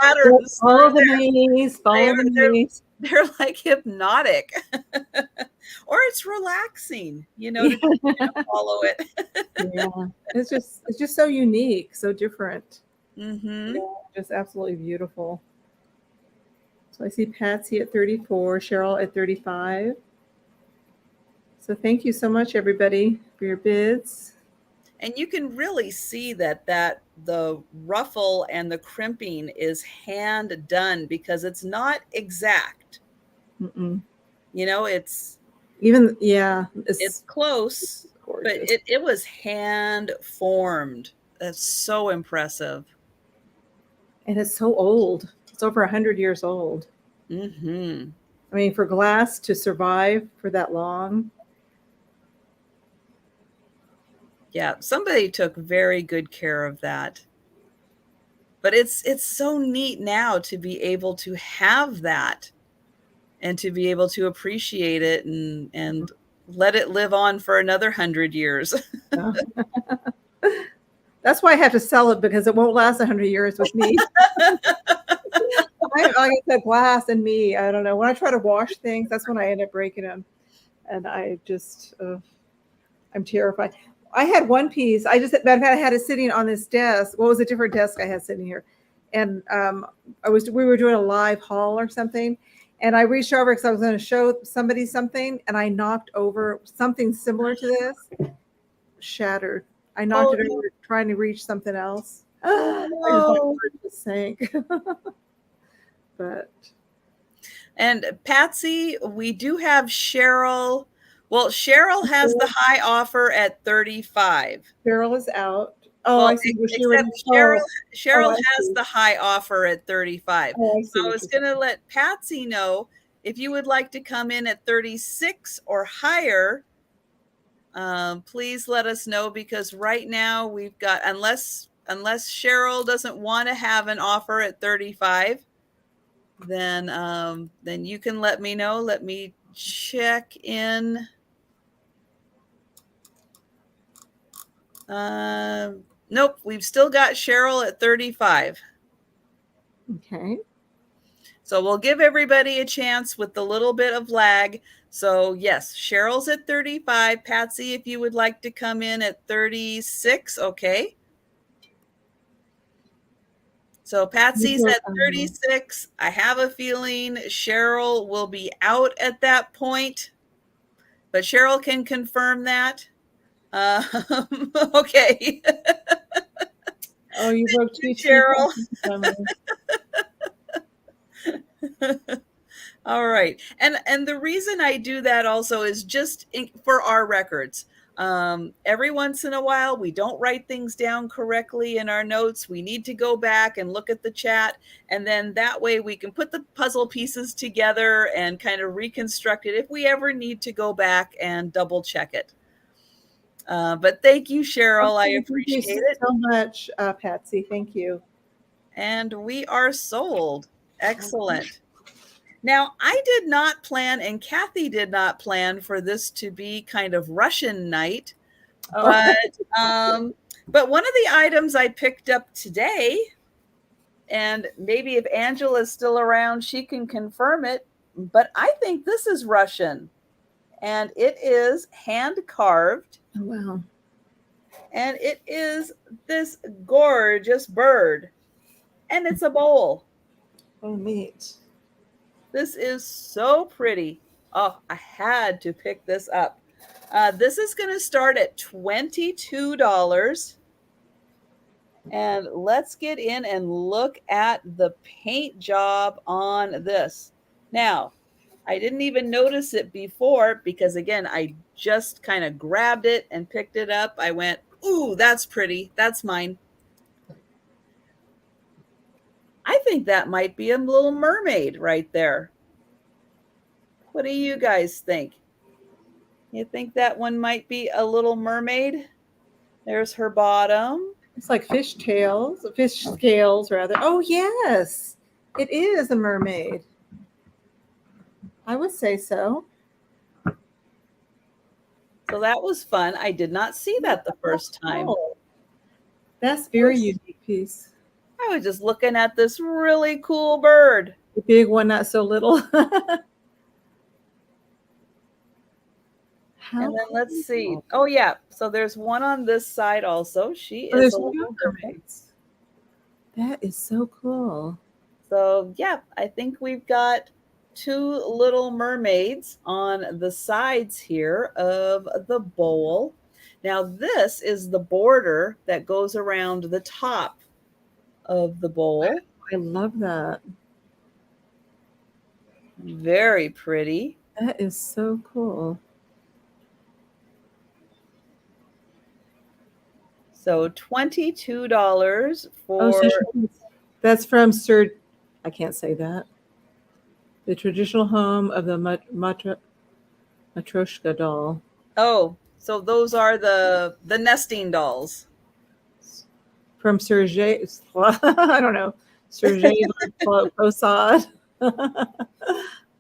patterns Follow through the there. maze, follow the They're maze. they're like hypnotic. Or it's relaxing, to follow it. Yeah, it's just so unique, so different. Mm-hmm. Yeah, just absolutely beautiful. So I see Patsy at 34, Cheryl at 35. So thank you so much, everybody, for your bids. And you can really see that the ruffle and the crimping is hand done because it's not exact. Mm-mm. It's Yeah, it's close, but gorgeous. it was hand formed. That's so impressive. And it's so old. It's over 100 years old. Mm-hmm. I mean, for glass to survive for that long. Yeah, somebody took very good care of that. But it's so neat now to be able to have that and to be able to appreciate it and let it live on for another 100 years. Yeah. That's why I have to sell it, because it won't last 100 years with me. Like I said, glass and me, I don't know. When I try to wash things, that's when I end up breaking them. And I just, I'm terrified. I had one piece. I had it sitting on this desk. Well, it was a different desk I had sitting here. And we were doing a live haul or something. And I reached over because I was going to show somebody something. And I knocked over something similar to this, shattered. I knocked it over trying to reach something else. Oh, I just sank. But and Patsy, we do have Cheryl. Well, Cheryl has the high offer at 35. Cheryl is out. Oh, Well, I see. Was she except already? Oh, Cheryl I has see. the high offer at 35. Oh, I see So I what was you're going to saying. let Patsy know if you would like to come in at 36 or higher. Please let us know, because right now we've got, unless Cheryl doesn't want to have an offer at 35, then you can let me know. Let me check in. Nope, we've still got Cheryl at 35. Okay. So we'll give everybody a chance with the little bit of lag. So yes, Cheryl's at 35. Patsy, if you would like to come in at 36, okay. So Patsy's at 36. I have a feeling Cheryl will be out at that point, but Cheryl can confirm that. Okay. Oh, you broke two Cheryl. teeth. All right. And the reason I do that also is just for our records. Every once in a while, we don't write things down correctly in our notes. We need to go back and look at the chat. And then that way we can put the puzzle pieces together and kind of reconstruct it if we ever need to go back and double check it. But thank you, Cheryl. I appreciate it so much, Patsy. Thank you. And we are sold. Excellent. Now, I did not plan, and Cathy did not plan for this to be kind of Russian night, but one of the items I picked up today, and maybe if Angela's still around, she can confirm it, but I think this is Russian, and it is hand carved. Oh, wow. And it is this gorgeous bird, and it's a bowl. Oh, neat. This is so pretty. Oh, I had to pick this up. This is going to start at $22. And let's get in and look at the paint job on this. Now, I didn't even notice it before because, again, I just kind of grabbed it and picked it up. I went, ooh, that's pretty. That's mine. I think that might be a little mermaid right there. What do you guys think? You think that one might be a little mermaid? There's her bottom. It's like fish scales rather. Oh, yes, it is a mermaid. I would say so. So that was fun. I did not see that the first time. That's very unique piece. I was just looking at this really cool bird. The big one, not so little. And then let's see. Oh, yeah. So there's one on this side also. She is a little mermaids. That is so cool. So, yeah, I think we've got two little mermaids on the sides here of the bowl. Now, this is the border that goes around the top of the bowl. I love that. Very pretty. That is so cool. So $22 for... Oh, that's from Sir... I can't say that. The traditional home of the Matryoshka doll. Oh, so those are the nesting dolls. From Sergei... I don't know. Sergei Posad.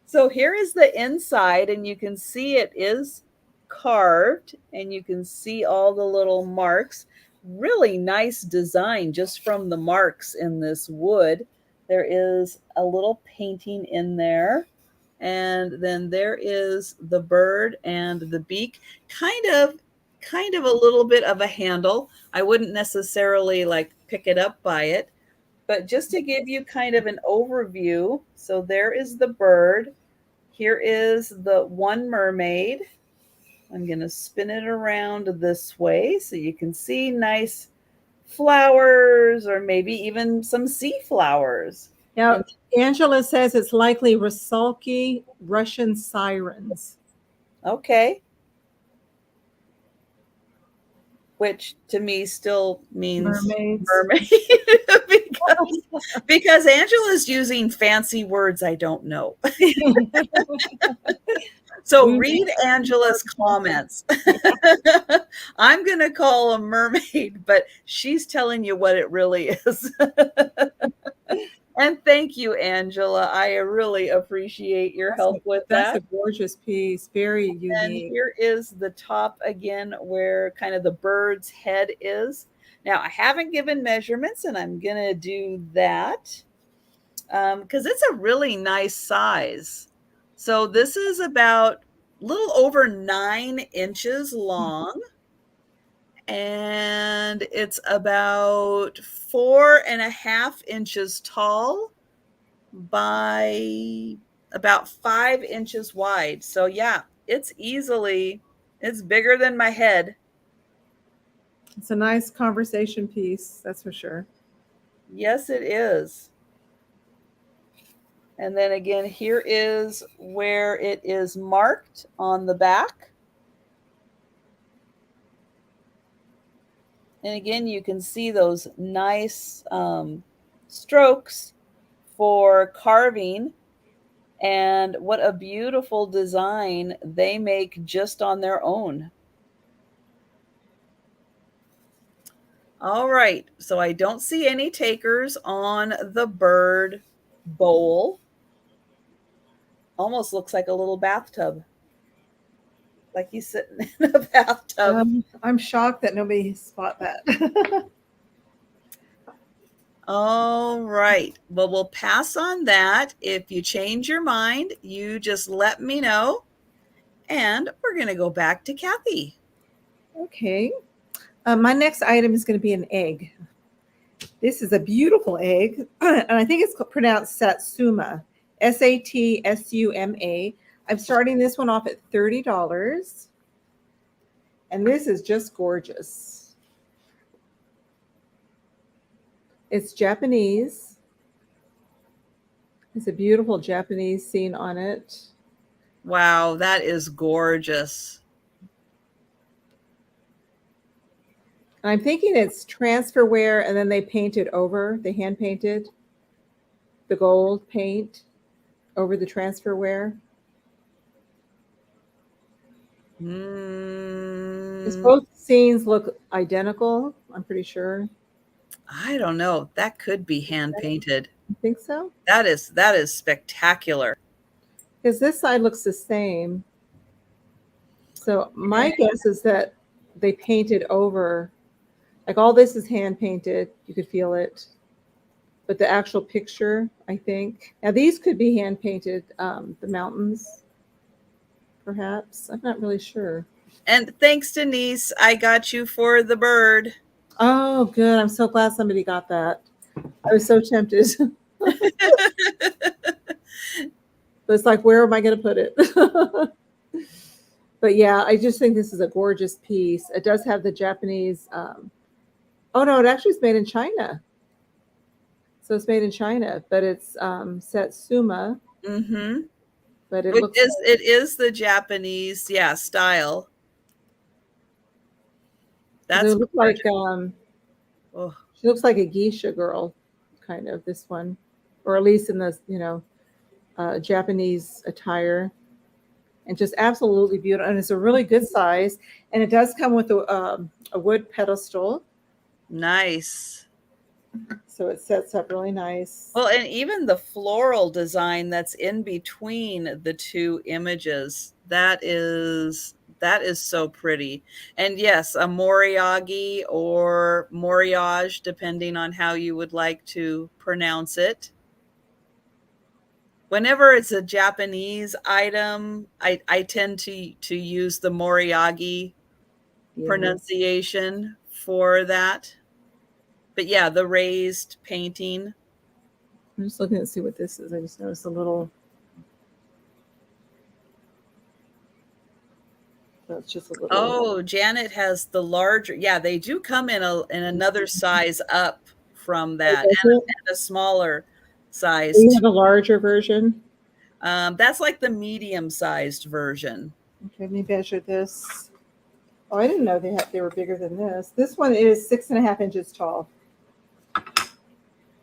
So here is the inside, and you can see it is carved, and you can see all the little marks. Really nice design just from the marks in this wood. There is a little painting in there, and then there is the bird and the beak. Kind of a little bit of a handle. I wouldn't necessarily like pick it up by it, but just to give you kind of an overview. So there is the bird. Here is the one mermaid. I'm going to spin it around this way so you can see nice flowers or maybe even some sea flowers. Now, Angela says it's likely Rusalki Russian sirens. Okay. Which to me still means mermaid. because Angela's using fancy words I don't know. So read Angela's comments. I'm going to call a mermaid, but she's telling you what it really is. And thank you, Angela. I really appreciate your help with that. That's a gorgeous piece. Very unique. And here is the top again where kind of the bird's head is. Now, I haven't given measurements, and I'm going to do that. because it's a really nice size. So this is about a little over 9 inches long, and it's about 4.5 inches tall by about 5 inches wide. So yeah, it's bigger than my head. It's a nice conversation piece, that's for sure. Yes, it is. And then again, here is where it is marked on the back. And again, you can see those nice strokes for carving, and what a beautiful design they make just on their own. All right, so I don't see any takers on the bird bowl. Almost looks like a little bathtub, like he's sitting in a bathtub. I'm shocked that nobody spot that. All right, well, we'll pass on that. If you change your mind, you just let me know. And we're going to go back to Cathy. Okay. My next item is going to be an egg. This is a beautiful egg, and I think it's pronounced Satsuma, Satsuma. I'm starting this one off at $30, and this is just gorgeous. It's Japanese. It's a beautiful Japanese scene on it. Wow, that is gorgeous. I'm thinking it's transferware, and then they painted over. They hand painted the gold paint over the transferware. Because both scenes look identical, I'm pretty sure. I don't know. That could be hand painted. You think so? That is spectacular. Because this side looks the same. So my guess is that they painted over. Like all this is hand painted. You could feel it. But the actual picture, I think. Now these could be hand painted, the mountains, perhaps. I'm not really sure. And thanks, Denise. I got you for the bird. Oh, good. I'm so glad somebody got that. I was so tempted. But it's like, where am I going to put it? But yeah, I just think this is a gorgeous piece. It does have the Japanese. Oh, no, it actually is made in China. So it's made in China, but it's Satsuma. Mm-hmm. But it it is the Japanese, style. That's look like she looks like a geisha girl, kind of, this one, or at least in the Japanese attire, and just absolutely beautiful. And it's a really good size, and it does come with a wood pedestal. Nice. So it sets up really nice. Well, and even the floral design that's in between the two images, that is so pretty. And yes, a moriagi or moriage, depending on how you would like to pronounce it. Whenever it's a Japanese item, I tend to use the moriagi pronunciation for that. But yeah, the raised painting. I'm just looking to see what this is. I just noticed a little. That's just a little. Oh, Janet has the larger. Yeah, they do come in another size up from that, and a smaller size. You have a larger version? That's like the medium-sized version. Okay, let me measure this. Oh, I didn't know they were bigger than this. This one is 6.5 inches tall.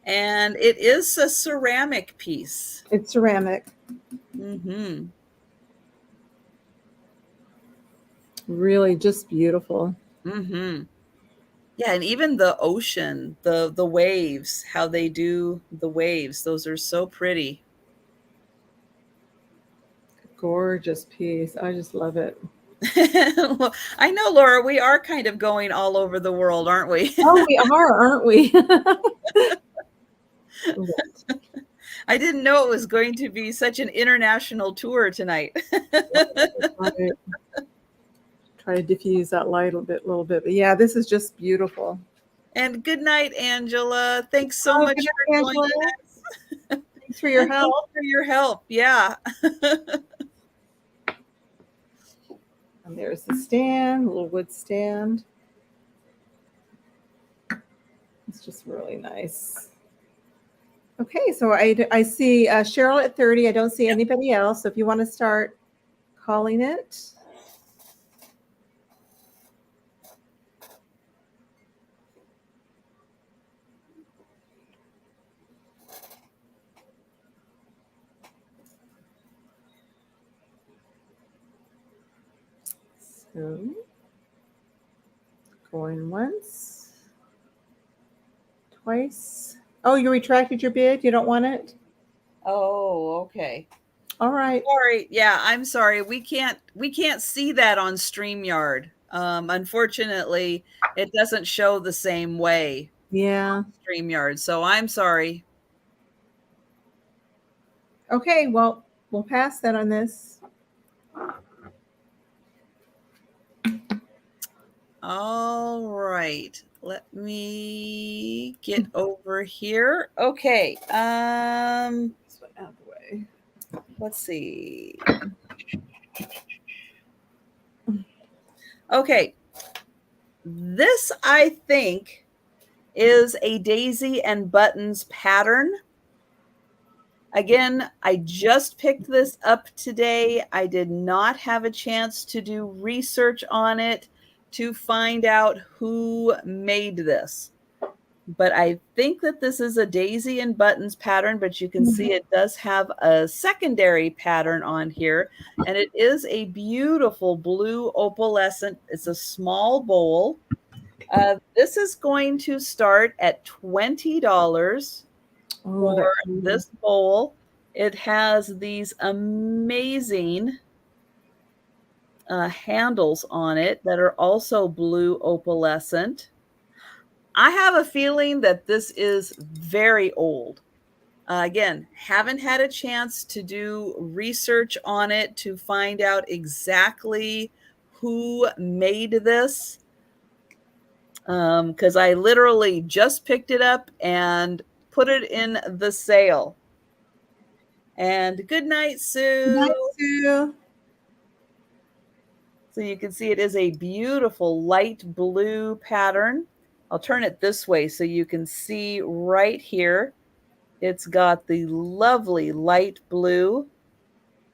And it is a ceramic piece. It's ceramic. Mm-hmm. Really just beautiful. Mm-hmm. Yeah, and even the ocean, the waves, how they do the waves, those are so pretty. Gorgeous piece. I just love it. Well, I know, Laura, we are kind of going all over the world, aren't we? Oh, we are, aren't we? I didn't know it was going to be such an international tour tonight. Right. Try to diffuse that light a little bit. But yeah, this is just beautiful. And good night, Angela. Thanks so Oh, much good for night, joining Angela. us. Thanks for your And help. thanks for your help. Yeah. And there's the stand, a little wood stand. It's just really nice. Okay, so I see Cheryl at 30. I don't see anybody else. So if you want to start calling it. So going once, twice. Oh, you retracted your bid? You don't want it? Oh, okay. All right. Sorry. Yeah, I'm sorry. We can't see that on StreamYard. Unfortunately, it doesn't show the same way Yeah. on StreamYard. So I'm sorry. Okay, well, we'll pass that on this. All right. Let me get over here. Okay. This one out of the way. Let's see. Okay. This, I think, is a daisy and buttons pattern. Again, I just picked this up today. I did not have a chance to do research on it to find out who made this. But I think that this is a daisy and buttons pattern, but you can see it does have a secondary pattern on here. And it is a beautiful blue opalescent. It's a small bowl. This is going to start at $20 for this bowl. It has these amazing handles on it that are also blue opalescent. I have a feeling that this is very old. Again, haven't had a chance to do research on it to find out exactly who made this. Because I literally just picked it up and put it in the sale. And good night, Sue. Good night, Sue. So you can see it is a beautiful light blue pattern. I'll turn it this way so you can see right here. It's got the lovely light blue.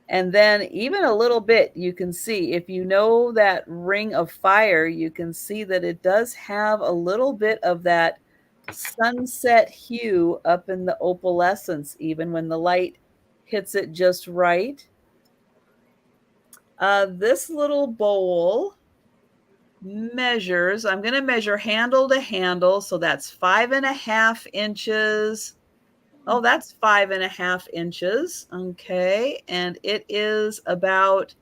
And then even a little bit, you can see, if you know that Ring of Fire, you can see that it does have a little bit of that sunset hue up in the opalescence, even when the light hits it just right. This little bowl measures, I'm going to measure handle to handle. So that's 5.5 inches. Oh, that's 5.5 inches. Okay. And it is about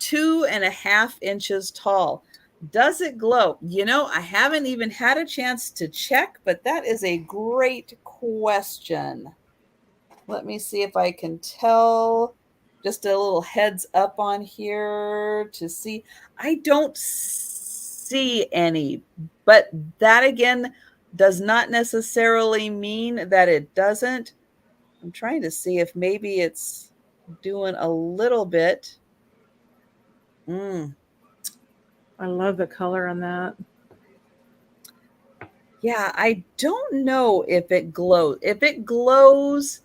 2.5 inches tall. Does it glow? You know, I haven't even had a chance to check, but that is a great question. Let me see if I can tell. Just a little heads up on here to see. I don't see any, but that again does not necessarily mean that it doesn't. I'm trying to see if maybe it's doing a little bit. I love the color on that. Yeah, I don't know if it glows. If it glows,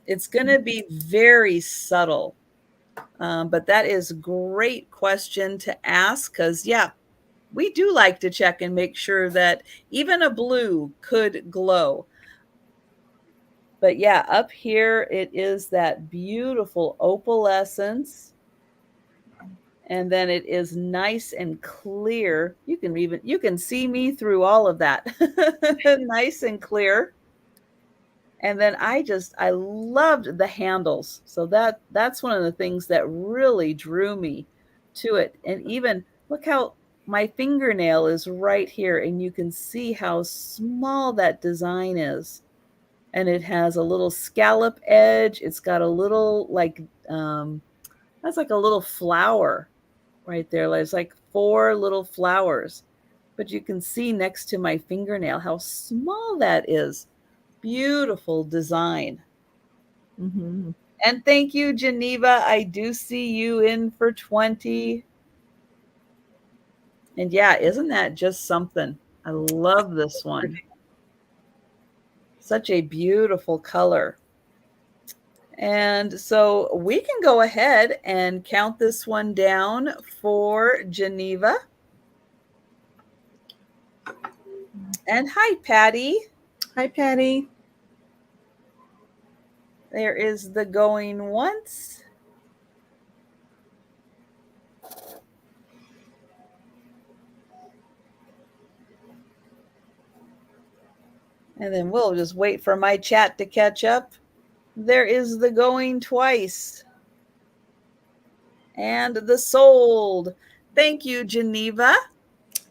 it's going to be very subtle. But that is a great question to ask because, yeah, we do like to check and make sure that even a blue could glow. But yeah, up here it is that beautiful opalescence. And then it is nice and clear. You can see me through all of that. Nice and clear. And then I loved the handles. So that's one of the things that really drew me to it. And even look how my fingernail is right here, and you can see how small that design is. And it has a little scallop edge. It's got a little that's like a little flower right there. There's like 4 little flowers, but you can see next to my fingernail how small that is. Beautiful design. Mm-hmm. And thank you, Geneva. I do see you in for 20. And yeah, isn't that just something? I love this one. Such a beautiful color. And so we can go ahead and count this one down for Geneva. And hi, Patty. Hi, Patty. There is the going once. And then we'll just wait for my chat to catch up. There is the going twice. And the sold. Thank you, Geneva.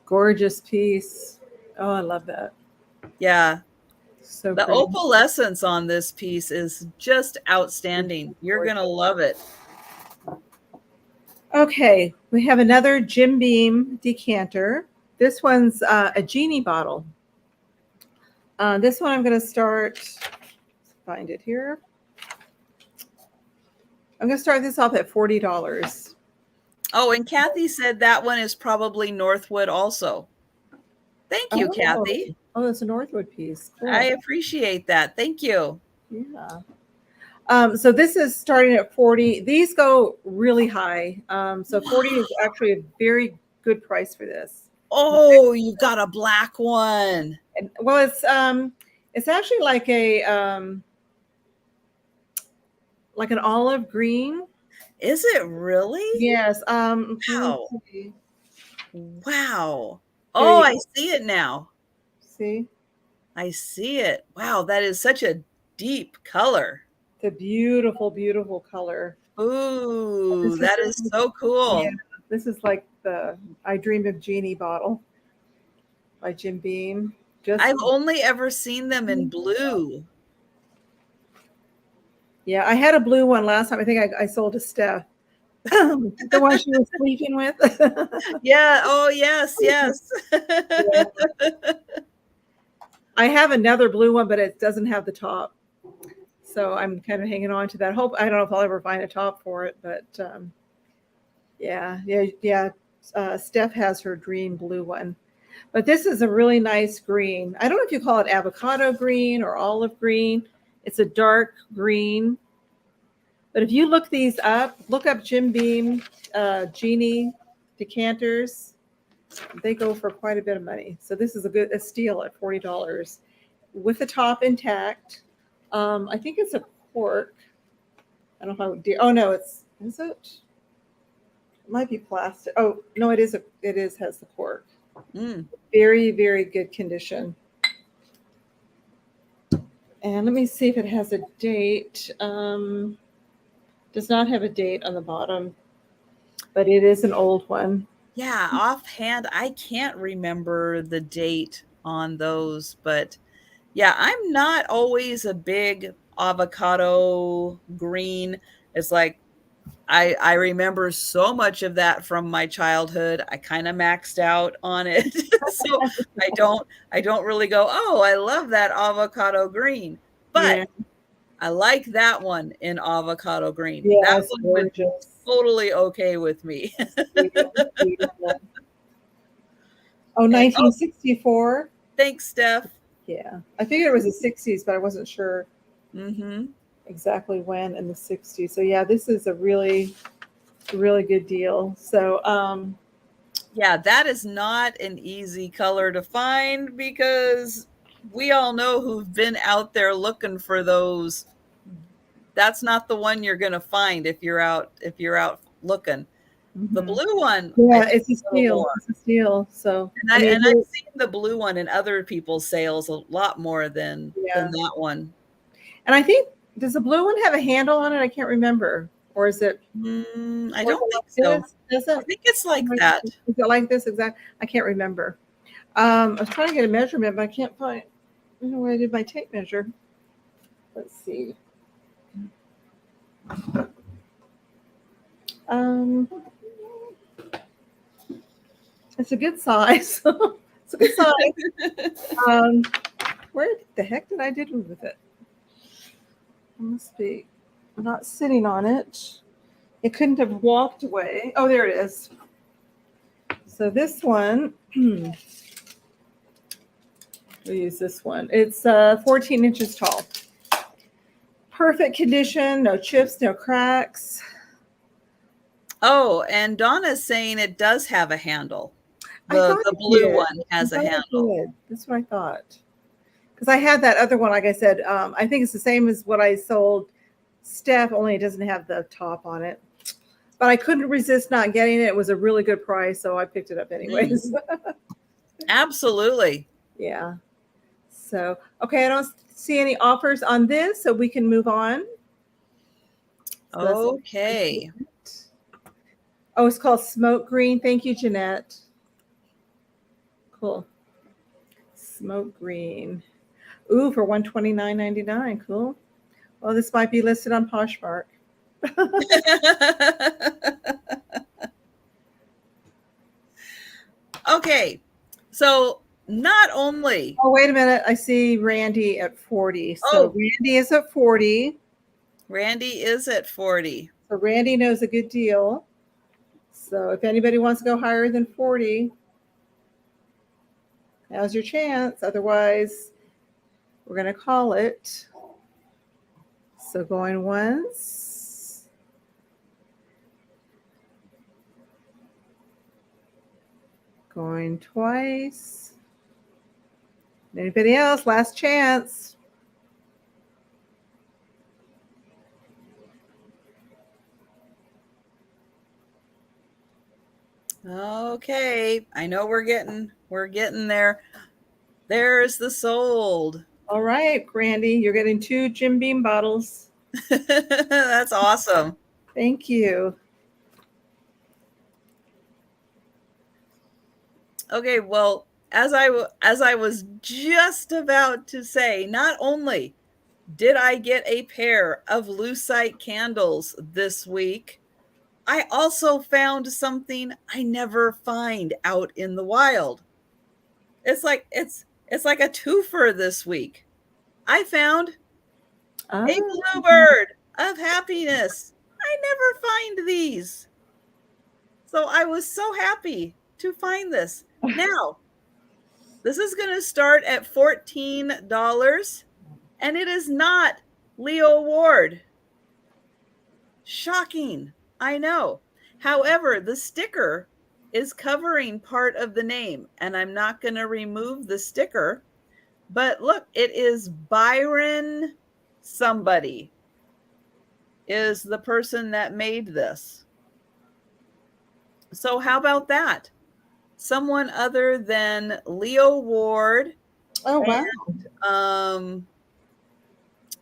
Gorgeous piece. Oh, I love that. Yeah. So the pretty. opalescence on this piece is just outstanding. You're going to love it. Okay, we have another Jim Beam decanter. This one's a genie bottle. This one I'm going to start, find it here. I'm going to start this off at $40. Oh, and Cathy said that one is probably Northwood also. Thank you, Cathy. Oh, that's a Northwood piece. Cool. I appreciate that. Thank you. Yeah. So this is starting at 40. These go really high. So 40 is actually a very good price for this. Oh, you've got a black one. And, well, it's actually like a like an olive green. Is it really? Yes. Wow. Wow. Oh, I see it now. See? I see it. Wow, that is such a deep color. It's a beautiful, beautiful color. Ooh, that is so cool. Yeah, this is like the I Dream of Jeannie bottle by Jim Beam. I've only ever seen them in blue. Yeah, I had a blue one last time. I think I sold to Steph. The one she was sleeping with. Yeah. Oh, yes, yes. Yeah. I have another blue one, but it doesn't have the top. So I'm kind of hanging on to that. I don't know if I'll ever find a top for it, but yeah. Steph has her dream blue one. But this is a really nice green. I don't know if you call it avocado green or olive green. It's a dark green. But if you look these up, look up Jim Beam Genie decanters. They go for quite a bit of money. So this is a steal at $40 with the top intact. I think it's a cork. I don't know if I would do. Oh no, is it? It might be plastic. Oh no, it is has the cork. Very, very good condition. And let me see if it has a date. Does not have a date on the bottom, but it is an old one. Yeah, offhand, I can't remember the date on those, but yeah, I'm not always a big avocado green. It's like I remember so much of that from my childhood. I kind of maxed out on it. So I don't really go, "Oh, I love that avocado green." But yeah. I like that one in avocado green. Yeah, that one would be totally okay with me. Oh, 1964. Thanks, Steph. Yeah, I figured it was the 60s, but I wasn't sure exactly when in the 60s. So yeah, this is a really, really good deal. So yeah, that is not an easy color to find because we all know who've been out there looking for those. That's not the one you're going to find if you're out looking. The blue one, yeah, it's a steal. It's a steal. So I've seen the blue one in other people's sales a lot more than that one. And I think, does the blue one have a handle on it? I can't remember. Or is it? I don't think so. Does it? I think it's like that. Is it like this exact? I can't remember. I was trying to get a measurement, but I can't find. I don't know where I did my tape measure. let's see. It's a good size. It's a good size. Where the heck did I do with it? It must be not sitting on it. It couldn't have walked away. Oh, there it is. So this one, we'll use this one. It's 14 inches tall. Perfect condition, no chips, no cracks. Oh, and Donna's saying it does have a handle. The blue one has a handle. That's what I thought. Because I had that other one, like I said, I think it's the same as what I sold Steph, only it doesn't have the top on it. But I couldn't resist not getting it. It was a really good price, so I picked it up anyways. Absolutely. Yeah. So, okay, I don't see any offers on this, so we can move on. So okay. Oh, it's called Smoke Green. Thank you, Jeanette. Cool. Smoke Green. Ooh, for $129.99. Cool. Well, this might be listed on Poshmark. Okay. So not only. Oh, wait a minute. I see Randy at 40. So Randy is at 40. Randy is at 40. So Randy knows a good deal. So if anybody wants to go higher than 40, now's your chance. Otherwise, we're going to call it. So going once. Going twice. Anybody else? Last chance. Okay. I know we're getting there. There's the sold. All right, Randy, you're getting 2 Jim Beam bottles. That's awesome. Thank you. Okay, well, as I was just about to say, not only did I get a pair of lucite candles this week, I also found something I never find out in the wild. It's like a twofer this week. I found a bluebird of happiness. I never find these. So I was so happy to find this. Now, this is going to start at $14, and it is not Leo Ward. Shocking, I know. However, the sticker is covering part of the name, and I'm not going to remove the sticker. But look, it is Byron somebody is the person that made this. So how about that? Someone other than Leo Ward. Oh, wow. And,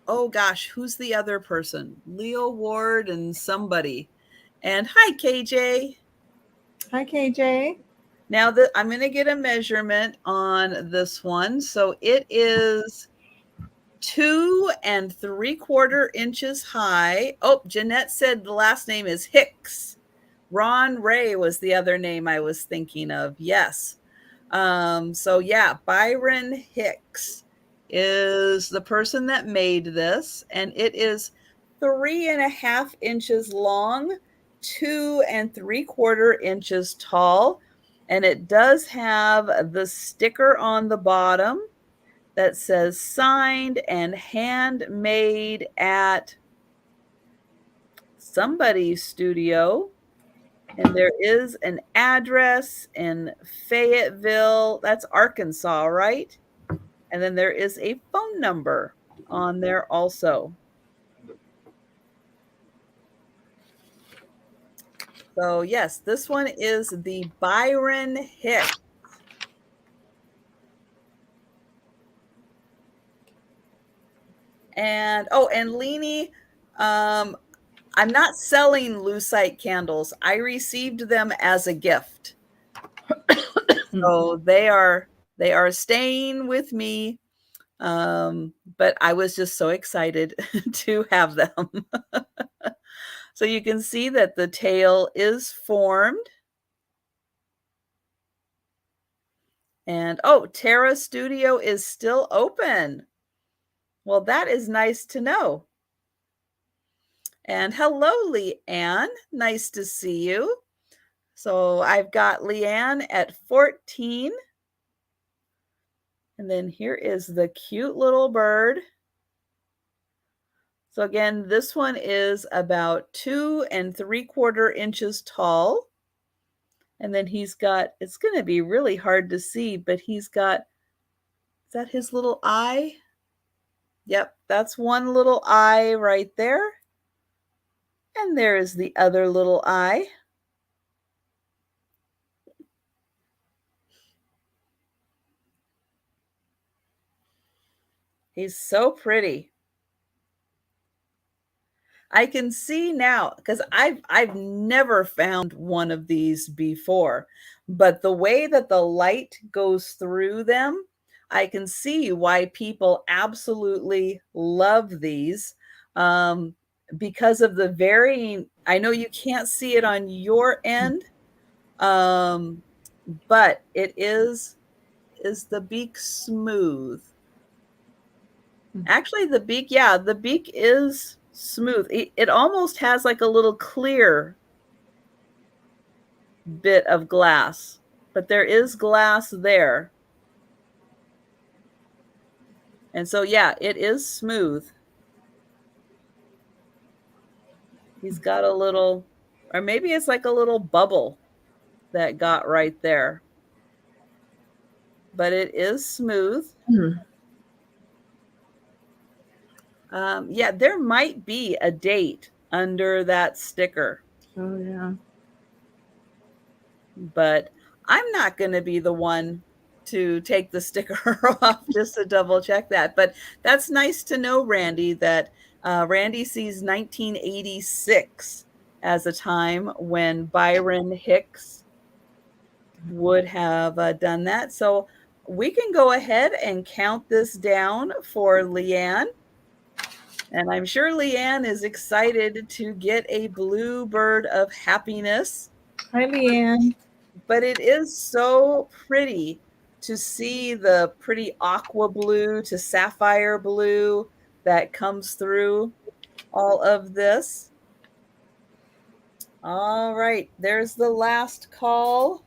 oh gosh, who's the other person? Leo Ward and somebody. And hi, KJ. Hi, KJ. Now I'm going to get a measurement on this one. So it is 2 3/4 inches high. Oh, Jeanette said the last name is Hicks. Ron Ray was the other name I was thinking of. Yes. So yeah, Byron Hicks is the person that made this, and it is 3.5 inches long, 2 3/4 inches tall, and it does have the sticker on the bottom that says signed and handmade at somebody's studio. And there is an address in Fayetteville. That's Arkansas, right? And then there is a phone number on there also. So yes, this one is the Byron Hicks. And and Leanie, I'm not selling lucite candles. I received them as a gift. So they are staying with me But I was just so excited to have them. So you can see that the tail is formed. And oh, Tara Studio is still open. Well, that is nice to know. And hello, Leanne. Nice to see you. So I've got Leanne at 14. And then here is the cute little bird. So again, this one is about 2 3/4 inches tall. And then he's got, it's going to be really hard to see, but he's got, is that his little eye? Yep, that's one little eye right there. And there is the other little eye. He's so pretty. I can see now, because I've never found one of these before, but the way that the light goes through them, I can see why people absolutely love these, because of the varying. I know you can't see it on your end, but it is the beak smooth? Actually, the beak, yeah, the beak is smooth. It almost has like a little clear bit of glass, but there is glass there. And so, yeah, it is smooth. He's got a little, or maybe it's like a little bubble that got right there. But it is smooth. Yeah, there might be a date under that sticker. Oh, yeah. But I'm not going to be the one to take the sticker off just to double check that. But that's nice to know, Randy, that Randy sees 1986 as a time when Byron Hicks would have done that. So we can go ahead and count this down for Leanne. And I'm sure Leanne is excited to get a blue bird of happiness. Hi, Leanne. But it is so pretty to see the pretty aqua blue to sapphire blue that comes through all of this. All right, there's the last call.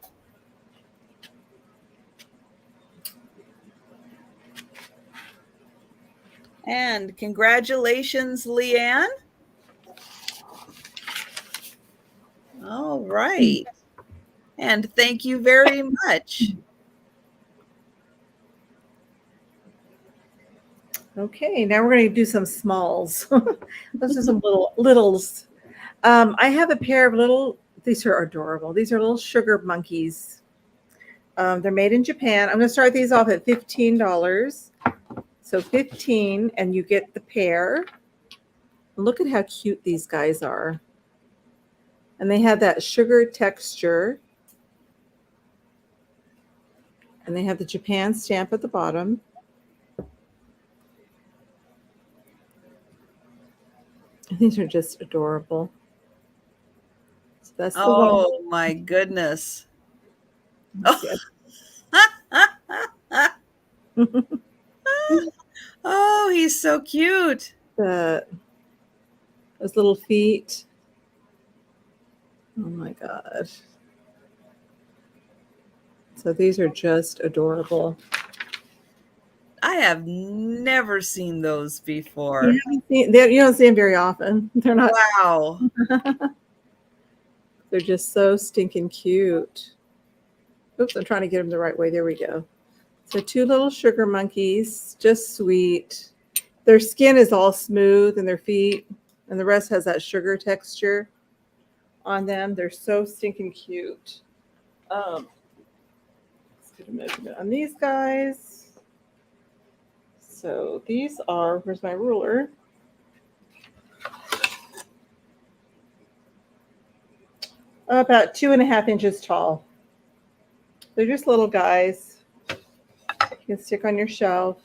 And congratulations, Leanne. All right. And thank you very much. Okay, now we're going to do some smalls. Let's do some littles. I have a pair of little, these are adorable. These are little sugar monkeys. They're made in Japan. I'm going to start these off at $15. So 15, and you get the pair. Look at how cute these guys are. And they have that sugar texture. And they have the Japan stamp at the bottom. These are just adorable. So that's the oh one. My goodness. Oh, he's so cute. Those little feet. Oh my God. So these are just adorable. I have never seen those before. You don't see them very often. They're not. Wow. They're just so stinking cute. Oops, I'm trying to get them the right way. There we go. So 2 little sugar monkeys, just sweet. Their skin is all smooth and their feet, and the rest has that sugar texture on them. They're so stinking cute. Let's get a measurement on these guys. So these are, where's my ruler? About 2.5 inches tall. They're just little guys. You can stick on your shelf.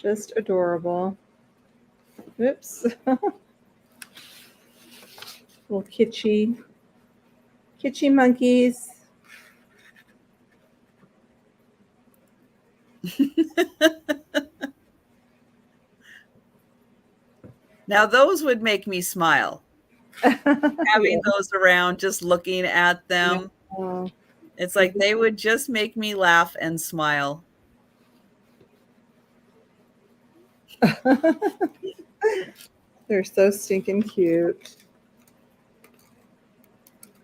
Just adorable. Oops. Little kitschy monkeys. Now those would make me smile. Having Yeah. those around, just looking at them. Oh. It's like they would just make me laugh and smile. They're so stinking cute.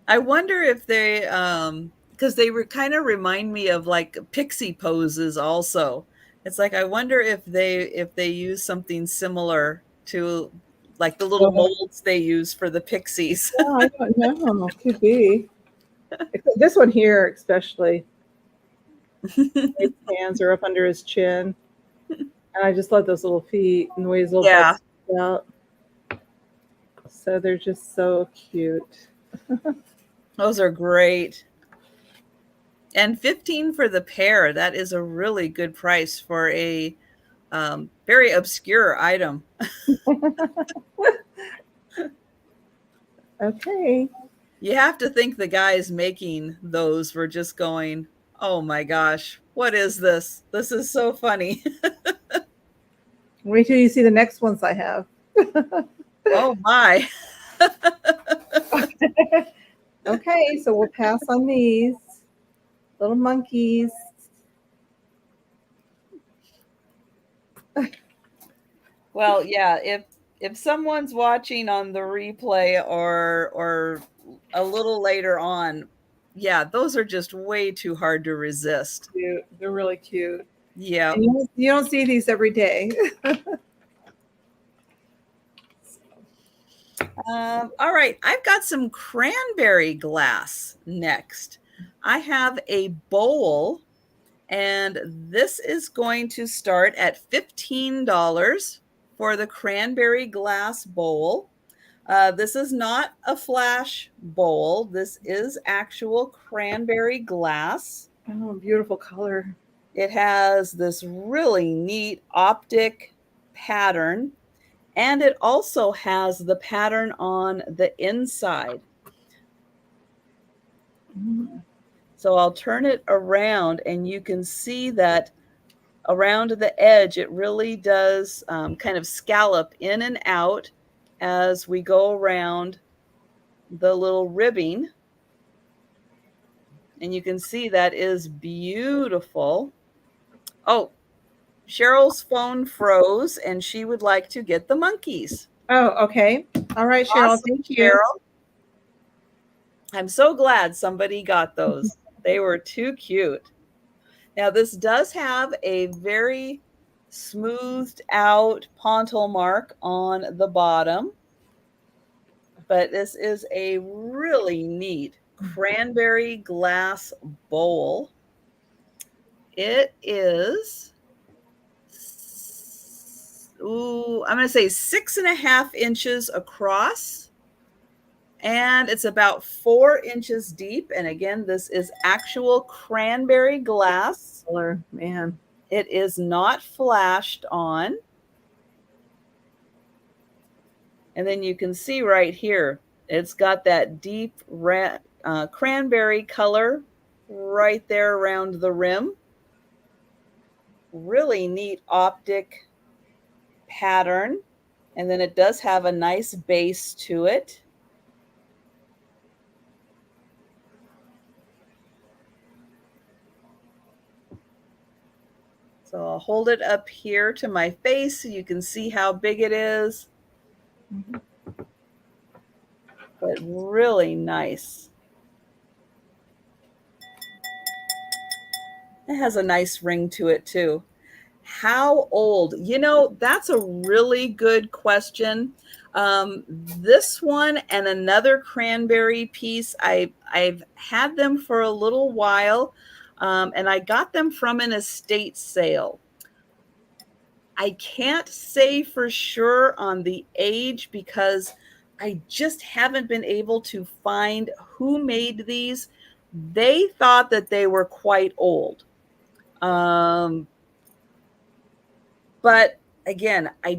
I wonder if they, because they were kind of remind me of like pixie poses also. It's like I wonder if they use something similar to like the little molds they use for the pixies. Oh, I don't know. Could be. This one here, especially. His hands are up under his chin. And I just love those little feet and the way his little Yeah. butt sticks out. So they're just so cute. Those are great. And 15 for the pair. That is a really good price for a very obscure item. Okay. You have to think the guys making those were just going, oh my gosh, what is this? This is so funny. Wait till you see the next ones I have. Oh my. Okay, so we'll pass on these little monkeys. Well, yeah, if someone's watching on the replay or a little later on, yeah, those are just way too hard to resist. Cute. They're really cute. Yeah. And you don't see these every day. All right, I've got some cranberry glass next. I have a bowl, and this is going to start at $15 for the cranberry glass bowl. This is not a flash bowl. This is actual cranberry glass. Oh, beautiful color. It has this really neat optic pattern, and it also has the pattern on the inside. So I'll turn it around and you can see that around the edge, it really does kind of scallop in and out as we go around the little ribbing. And you can see that is beautiful. Oh, Cheryl's phone froze and she would like to get the monkeys. Oh, okay. All right, Cheryl. Awesome, Thank you. Cheryl. I'm so glad somebody got those. They were too cute. Now, this does have a very smoothed out pontil mark on the bottom, but this is a really neat cranberry glass bowl. It is, I'm going to say 6.5 inches across, and it's about 4 inches deep. And again, this is actual cranberry glass. Color, man. It is not flashed on. And then you can see right here, it's got that deep cranberry color right there around the rim. Really neat optic pattern. And then it does have a nice base to it. So I'll hold it up here to my face so you can see how big it is. But really nice. It has a nice ring to it too. How old? You know, that's a really good question. This one and another cranberry piece, I've had them for a little while, and I got them from an estate sale. I can't say for sure on the age because I just haven't been able to find who made these. They thought that they were quite old. But again, I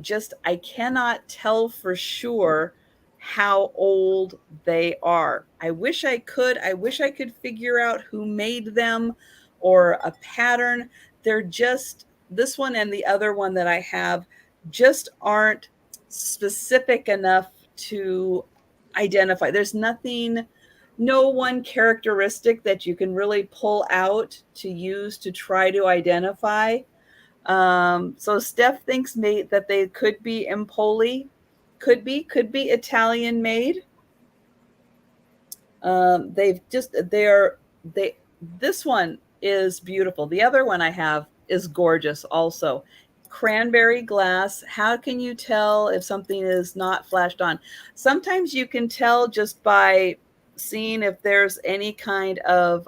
cannot tell for sure how old they are. I wish I could. I wish I could figure out who made them or a pattern. They're just, this one and the other one that I have just aren't specific enough to identify. There's nothing, no one characteristic that you can really pull out to use to try to identify. So Steph thinks that they could be Empoli, could be Italian made. They this one is beautiful. The other one I have is gorgeous also. Cranberry glass. How can you tell if something is not flashed on? Sometimes you can tell just by seeing if there's any kind of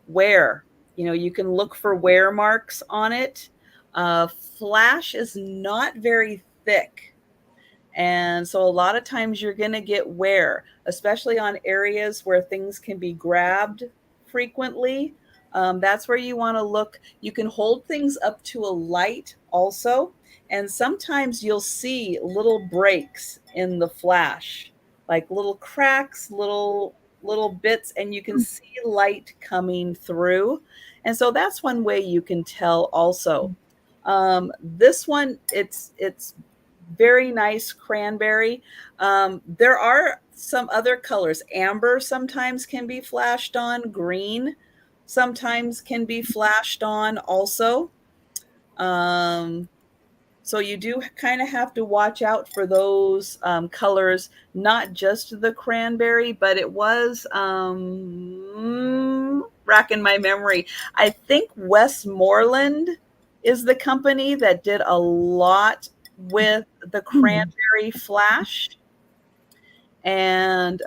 wear. You know, you can look for wear marks on it. Flash is not very thick. And so a lot of times you're going to get wear, especially on areas where things can be grabbed frequently. That's where you want to look. You can hold things up to a light also. And sometimes you'll see little breaks in the flash, like little cracks, little bits, and you can see light coming through. And so that's one way you can tell also. This one, it's very nice cranberry. There are some other colors. Amber sometimes can be flashed on. Green sometimes can be flashed on also. So you do kind of have to watch out for those colors, not just the cranberry, but it was racking my memory. I think Westmoreland is the company that did a lot with the cranberry flash. And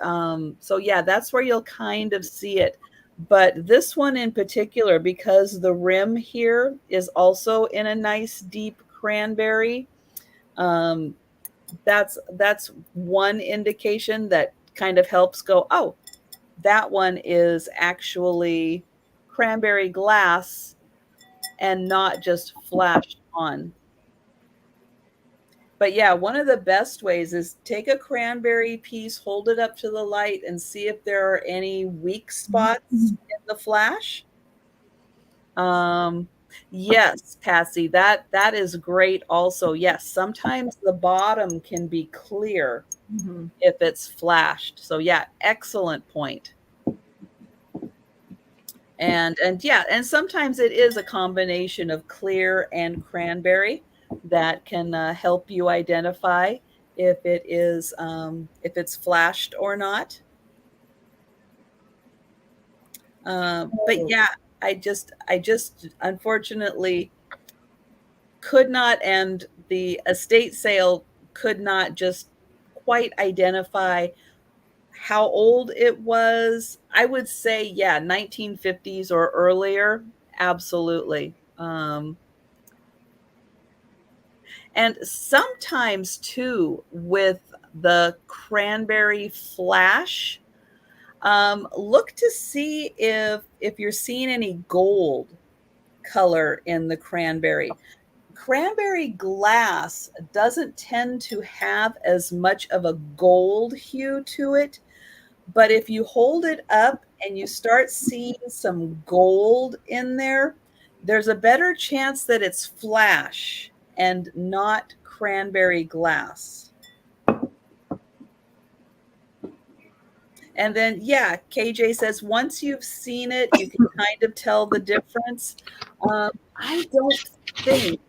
so, yeah, that's where you'll kind of see it. But this one in particular, because the rim here is also in a nice deep cranberry, that's one indication that kind of helps go, oh, that one is actually cranberry glass and not just flashed on. But yeah, one of the best ways is take a cranberry piece, hold it up to the light, and see if there are any weak spots in the flash. Yes, Patsy, that is great also. Yes, sometimes the bottom can be clear if it's flashed. So yeah, excellent point. And yeah, and sometimes it is a combination of clear and cranberry that can help you identify if it is if it's flashed or not. But yeah, I just unfortunately could not, and the estate sale could not just quite identify how old it was. I would say, yeah, 1950s or earlier. Absolutely. And sometimes too, with the cranberry flash, look to see if you're seeing any gold color in the cranberry. Cranberry glass doesn't tend to have as much of a gold hue to it, but if you hold it up and you start seeing some gold in there, there's a better chance that it's flash and not cranberry glass. And then, yeah, KJ says, once you've seen it, you can kind of tell the difference. I don't think.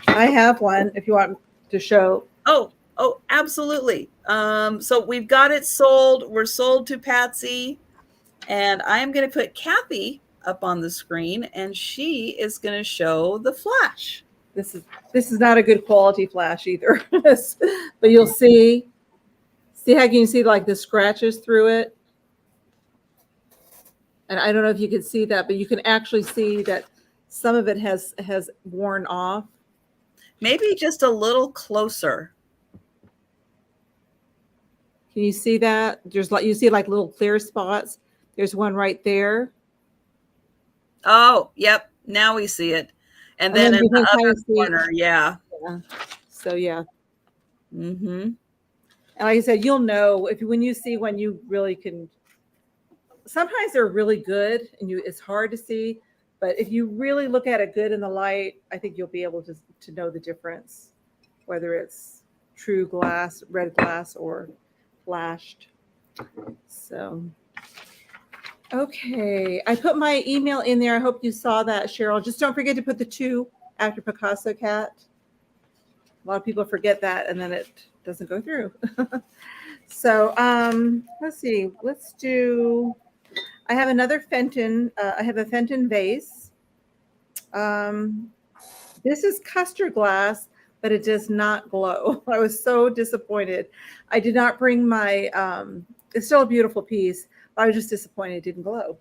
I have one if you want to show. Oh, absolutely. So we've got it sold. We're sold to Patsy. And I'm going to put Cathy up on the screen, and she is going to show the flash. This is not a good quality flash either. But you'll see how you can see like the scratches through it. And I don't know if you can see that, but you can actually see that some of it has worn off. Maybe just a little closer. Can you see that? There's like, you see like little clear spots. There's one right there. Oh, yep. Now we see it. And then in behind the kind other of corner, yeah. yeah. So yeah. Mm-hmm. And like I said, you'll know if when you see when you really can. Sometimes they're really good, and it's hard to see. But if you really look at it good in the light, I think you'll be able to know the difference, whether it's true glass, red glass, or flashed. So, okay, I put my email in there. I hope you saw that, Cheryl. Just don't forget to put the 2 after Picasocat. A lot of people forget that, and then it doesn't go through. So, let's see. Let's do. I have another Fenton. I have a Fenton vase. This is custard glass, but it does not glow. I was so disappointed. I did not bring my. It's still a beautiful piece, but I was just disappointed it didn't glow.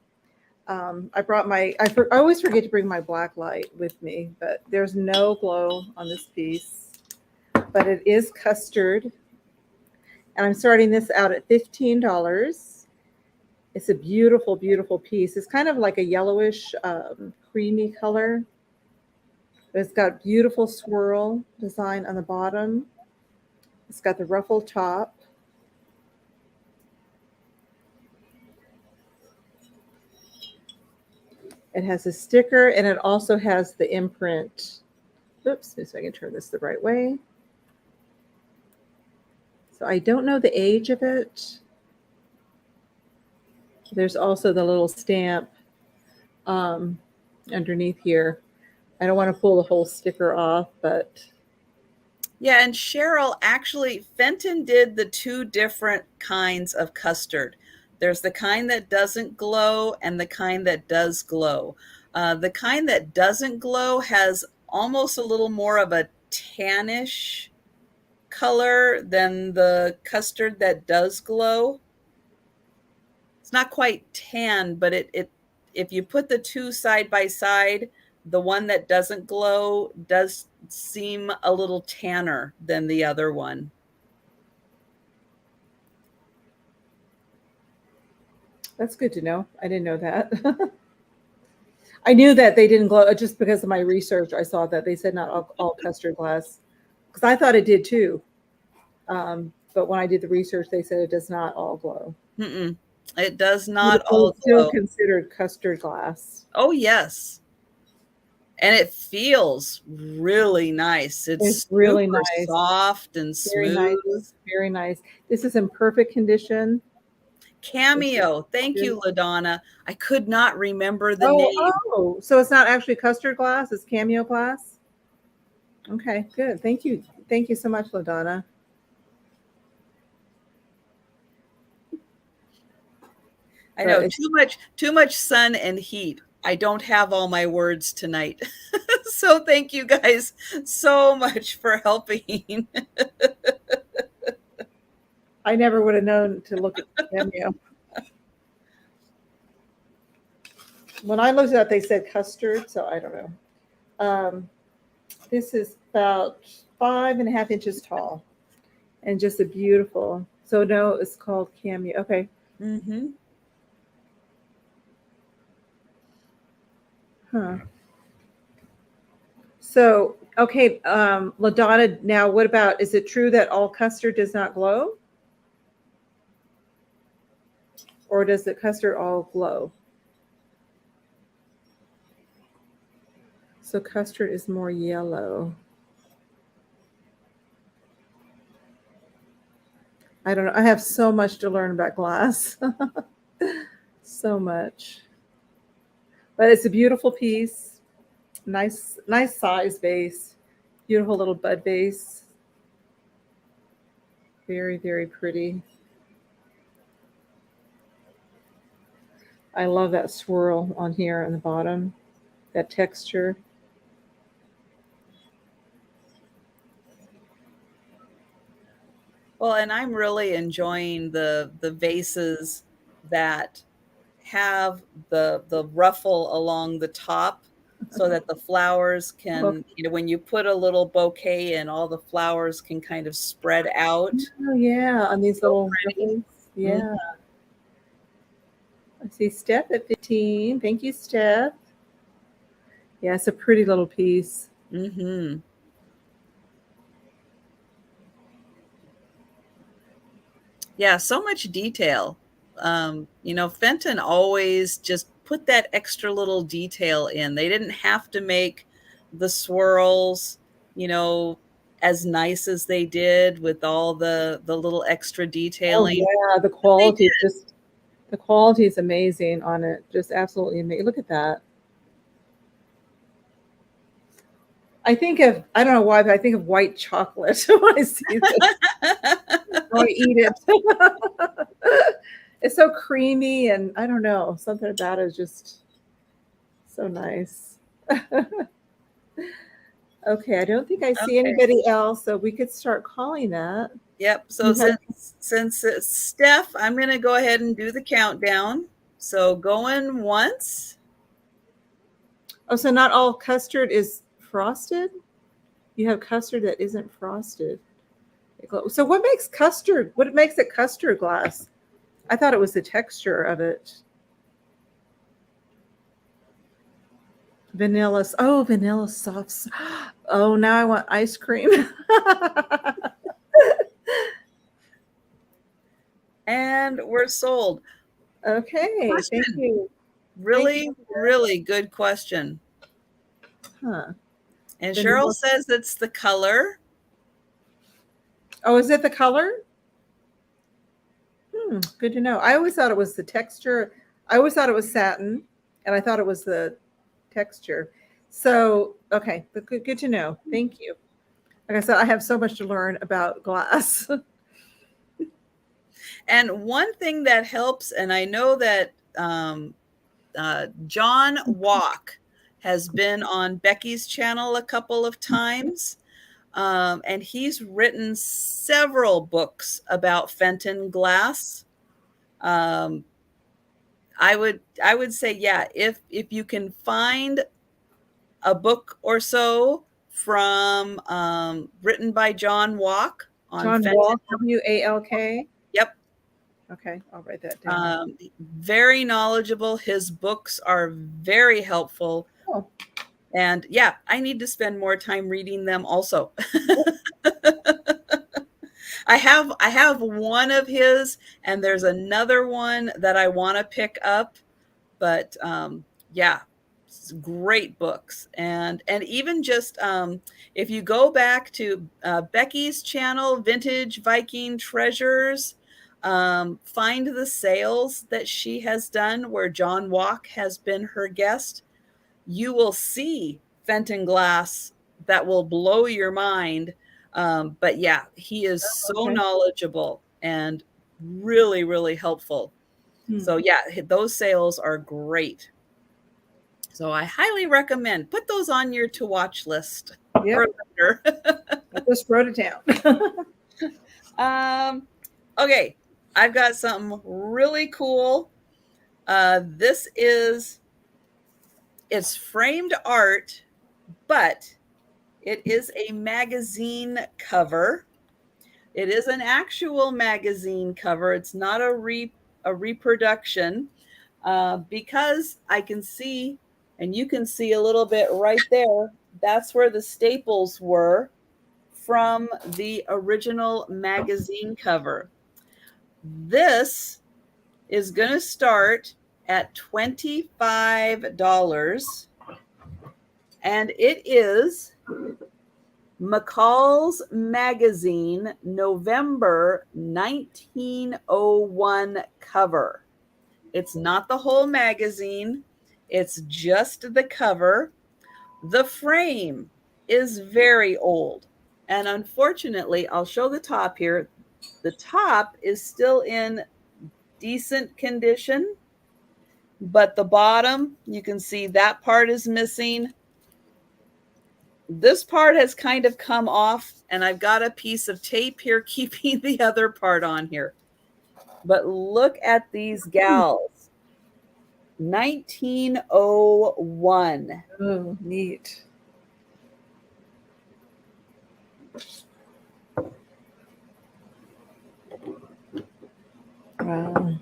I brought my. I always forget to bring my black light with me, but there's no glow on this piece. But it is custard, and I'm starting this out at $15. It's a beautiful, beautiful piece. It's kind of like a yellowish, creamy color. It's got beautiful swirl design on the bottom. It's got the ruffled top. It has a sticker, and it also has the imprint. Oops, see if I can turn this the right way. So I don't know the age of it. There's also the little stamp underneath here. I don't want to pull the whole sticker off, but Yeah, and Cheryl, actually, Fenton did the 2 different kinds of custard. There's the kind that doesn't glow and the kind that does glow. The kind that doesn't glow has almost a little more of a tannish color than the custard that does glow. It's not quite tan, but it if you put the 2 side by side, the one that doesn't glow does seem a little tanner than the other one. that's good to know. I didn't know that. I knew that they didn't glow just because of my research. I saw that they said not all custard glass because I thought it did too. But when I did the research, they said it does not all glow. Mm-mm. It does But not all it's still glow. considered custard glass. Oh, yes. And it feels really nice. It's It's really super nice. soft and Very nice. smooth. Very nice. This is in perfect condition. Cameo. Thank you, LaDonna. I could not remember the name. Oh, so it's not actually custard glass, it's cameo glass? Okay, good. Thank you. Thank you so much, LaDonna. I know, too much sun and heat. I don't have all my words tonight. So thank you guys so much for helping. I never would have known to look at cameo. When I looked it up, they said custard, so I don't know. This is about 5.5 inches tall and just a beautiful. So no, it's called cameo. Okay. Mm-hmm. Huh. So, okay, LaDonna, now what about, is it true that all custard does not glow? Or does the custard all glow? So custard is more yellow. I don't know. I have so much to learn about glass. So much. But it's a beautiful piece. Nice size vase. Beautiful little bud vase. Very, very pretty. I love that swirl on here on the bottom. That texture. Well, and I'm really enjoying the vases that have the ruffle along the top so that the flowers can, when you put a little bouquet in, all the flowers can kind of spread out. Oh yeah, on these little ribbons. Yeah. Mm-hmm. I see Steph at 15. Thank you, Steph. Yeah, it's a pretty little piece. Mm-hmm. Yeah, so much detail. Fenton always just put that extra little detail in. They didn't have to make the swirls, you know, as nice as they did with all the little extra Oh detailing. yeah, But they did. the quality is amazing on it. Just absolutely amazing. Look at that. I don't know why, but I think of white chocolate when I see this. Or I eat it. It's so creamy, and I don't know, something about it is just so nice. Okay, I don't think I see Okay. anybody else, so we could start calling that. Yep. So You have, since it's Steph, I'm going to go ahead and do the countdown. So going once. oh, so not all custard is frosted? You have custard that isn't frosted. So what makes it custard glass? I thought it was the texture of it. Vanilla soft. Oh, now I want ice cream. And we're sold. Okay, thank Question. you. Thank Really, you. really good question. Huh. And Cheryl Vanilla. says it's the color. Oh, is it the color? Good to know. I always thought it was the texture. I always thought it was satin, and I thought it was the texture. So, okay, but good to know. Thank you. Like I said, I have so much to learn about glass. And one thing that helps, and I know that John Walk has been on Becky's channel a couple of times. And he's written several books about Fenton glass. Um, I would say, yeah, if you can find a book or so from written by John Walk on John Fenton. Walk, Walk. Yep. Okay, I'll write that down. Very knowledgeable. His books are very helpful. Oh, And yeah, I need to spend more time reading them also. I have one of his, and there's another one that I want to pick up, but yeah, great books. And even just if you go back to Becky's channel, Vintage Viking Treasures, find the sales that she has done where John Walk has been her guest. You will see Fenton glass that will blow your mind. But yeah, he is so okay. knowledgeable and really, really helpful. So yeah, those sales are great. So I highly recommend put those on your to watch list for Yep, later. I just wrote it down. Okay, I've got something really cool. It's framed art, but it is a magazine cover. It is an actual magazine cover. It's not a reproduction, because I can see, and you can see a little bit right there. That's where the staples were from the original magazine cover. This is going to start at $25, and it is McCall's Magazine, November 1901 cover. It's not the whole magazine, it's just the cover. The frame is very old. And unfortunately, I'll show the top here. The top is still in decent condition, but the bottom, you can see that part is missing. This part has kind of come off, and I've got a piece of tape here keeping the other part on here. But look at these gals. 1901. Oh, neat. Wow.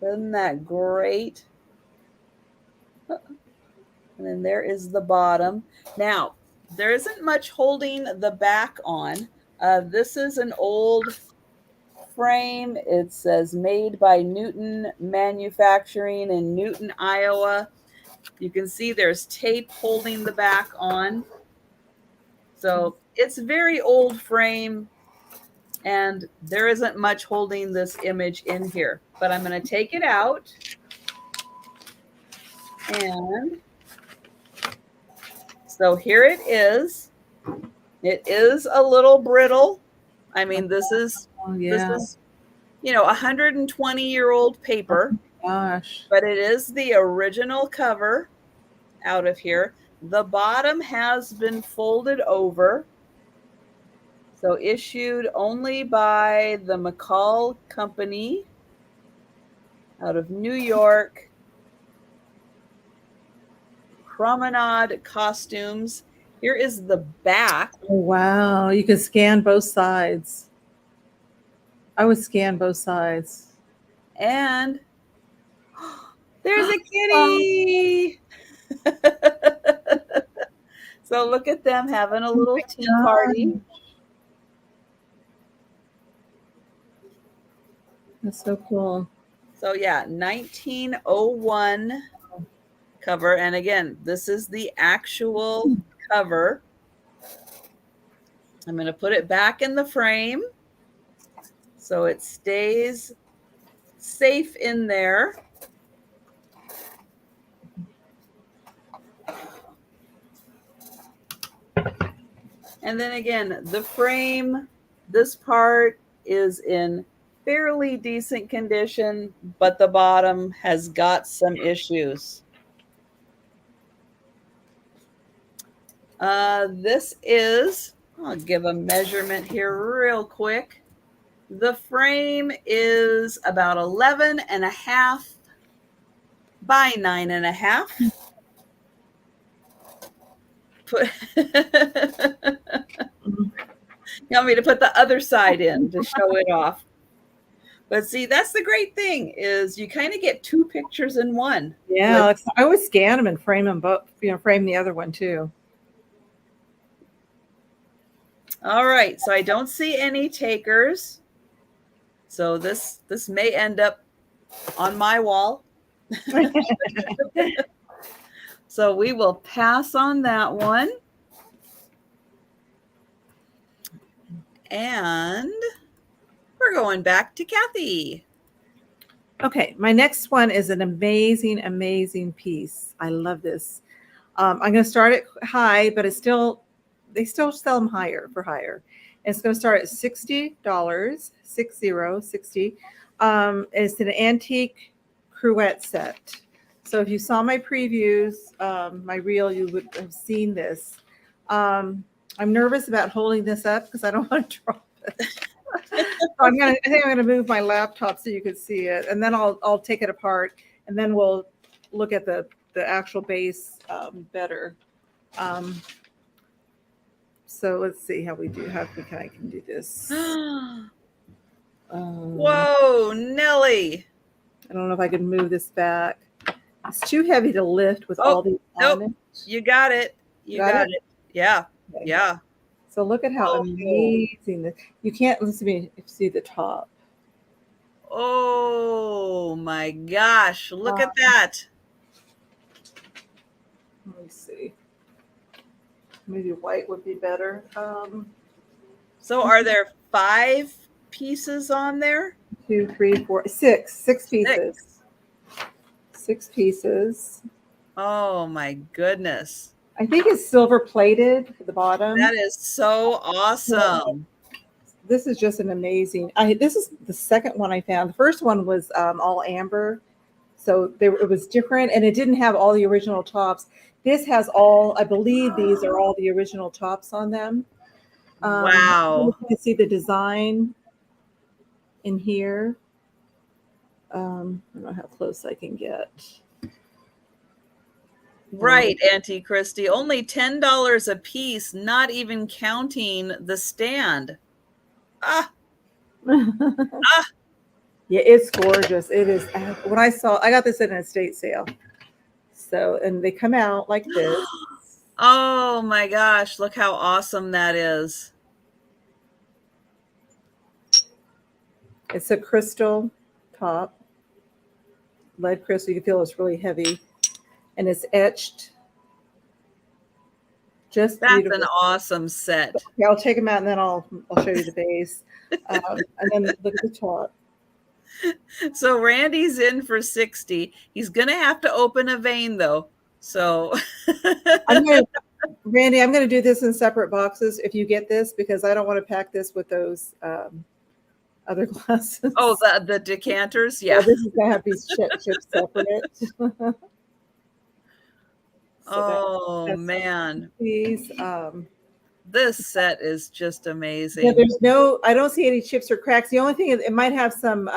Isn't that great? And then there is the bottom. Now, there isn't much holding the back on. This is an old frame. It says made by Newton Manufacturing in Newton, Iowa. You can see there's tape holding the back on. So it's a very old frame, and there isn't much holding this image in here. But I'm going to take it out. And so here it is. It is a little brittle. I mean, this is, yeah. this is, you know, 120-year-old paper. Oh, gosh. But it is the original cover out of here. The bottom has been folded over. So issued only by the McCall Company out of New York. Promenade Costumes. Here is the back. Oh, wow. You can scan both sides. I would scan both sides. And there's a kitty. So look at them having a little tea party. That's so cool. So yeah, 1901 cover. And again, this is the actual cover. I'm going to put it back in the frame so it stays safe in there. And then again, the frame, this part is in fairly decent condition, but the bottom has got some issues. This is, I'll give a measurement here real quick. The frame is about 11.5 by 9.5. You want me to put the other side in to show it off? But see, that's the great thing is you kind of get two pictures in one. Yeah, I always scan them and frame them both. Frame the other one too. All right, so I don't see any takers. So this may end up on my wall. So we will pass on that one. And we're going back to Cathy. Okay, my next one is an amazing, amazing piece. I love this. I'm going to start it high, but they still sell them higher for higher. It's going to start at $60, $60. It's an antique cruette set. So if you saw my previews, my reel, you would have seen this. I'm nervous about holding this up because I don't want to drop it. I think I'm gonna move my laptop so you can see it, and then I'll take it apart, and then we'll look at the actual base better. So let's see how we do. How I can do this. Whoa, Nelly! I don't know if I can move this back. It's too heavy to lift with all these on it. You got it. You got it. Yeah. Okay. Yeah. So look at how amazing this. You can't listen to me see the top. Oh my gosh! Look at that. Let me see. Maybe white would be better. So are there 5 pieces on there? 2, 3, 4, 6. 6 pieces. 6 pieces. Oh my goodness. I think it's silver plated at the bottom. That is so awesome. This is just an amazing. This is the second one I found. The first one was all amber. So it was different, and it didn't have all the original tops. This has all, I believe these are all the original tops on them. Wow. You can see the design in here. I don't know how close I can get. Right, Auntie Christy. Only $10 a piece, not even counting the stand. Ah. Ah. Yeah, it's gorgeous. It is. When I got this at an estate sale. So, and they come out like this. Oh my gosh, look how awesome that is. It's a crystal top, lead crystal. You can feel it's really heavy, and it's etched. Just That's beautiful. an awesome set. Okay, I'll take them out and then I'll show you the base. And then look at the top. So Randy's in for 60. He's gonna have to open a vein though. So Randy, I'm gonna do this in separate boxes if you get this, because I don't want to pack this with those other glasses. Oh, the decanters, yeah. This is gonna have these chips separate. So man, these. This set is just amazing. Yeah, I don't see any chips or cracks. The only thing is it might have some,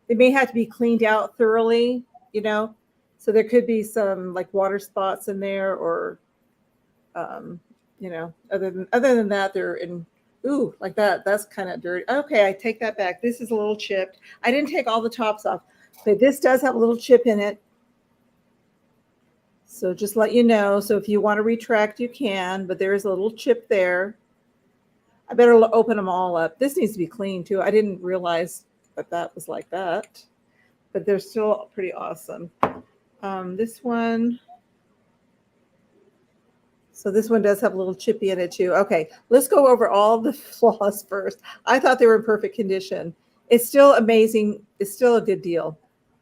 it may have to be cleaned out thoroughly, you know, so there could be some like water spots in there, or, you know, other than that, they're in, ooh, like that. That's kind of dirty. Okay, I take that back. This is a little chipped. I didn't take all the tops off, but this does have a little chip in it. So just let you know. So if you want to retract, you can, but there is a little chip there. I better open them all up. This needs to be clean too. I didn't realize that was like that, but they're still pretty awesome. This one. So this one does have a little chippy in it too. Okay, let's go over all the flaws first. I thought they were in perfect condition. It's still amazing. It's still a good deal.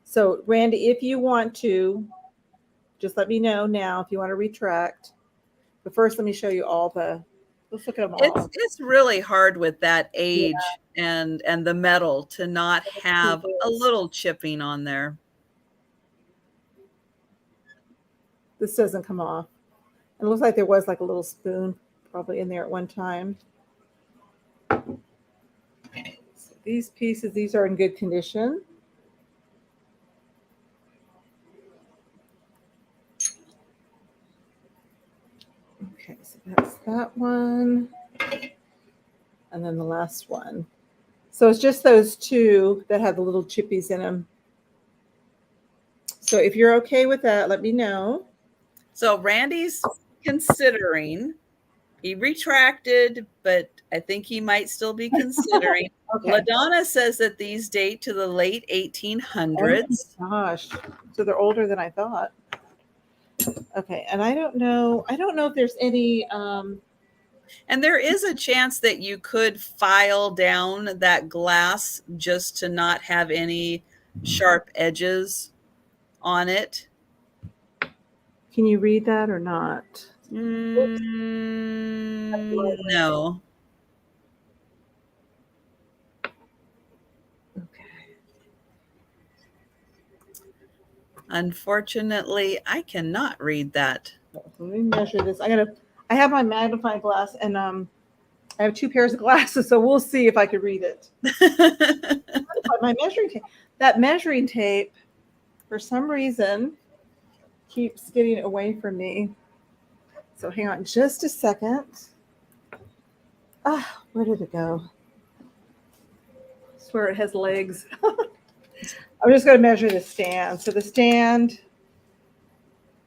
So Randy, if you want to, just let me know now if you want to retract. But first, let me show you all the. Let's look at them all. It's really hard with that age and the metal to not have a little chipping on there. This doesn't come off. It looks like there was like a little spoon probably in there at one time. So these pieces, these are in good condition. Okay, so that's that one. And then the last one. So it's just those two that have the little chippies in them. So if you're okay with that, let me know. So Randy's considering. He retracted, but I think he might still be considering. Okay. LaDonna says that these date to the late 1800s. Oh gosh, so they're older than I thought. Okay, and I don't know if there's any. And there is a chance that you could file down that glass just to not have any sharp edges on it. Can you read that or not? No. Okay. Unfortunately, I cannot read that. Let me measure this. I have my magnifying glass, and I have two pairs of glasses, so we'll see if I can read it. My measuring tape. That measuring tape, for some reason, keeps getting away from me. So hang on just a second. Ah, where did it go? I swear it has legs. I'm just going to measure the stand. So the stand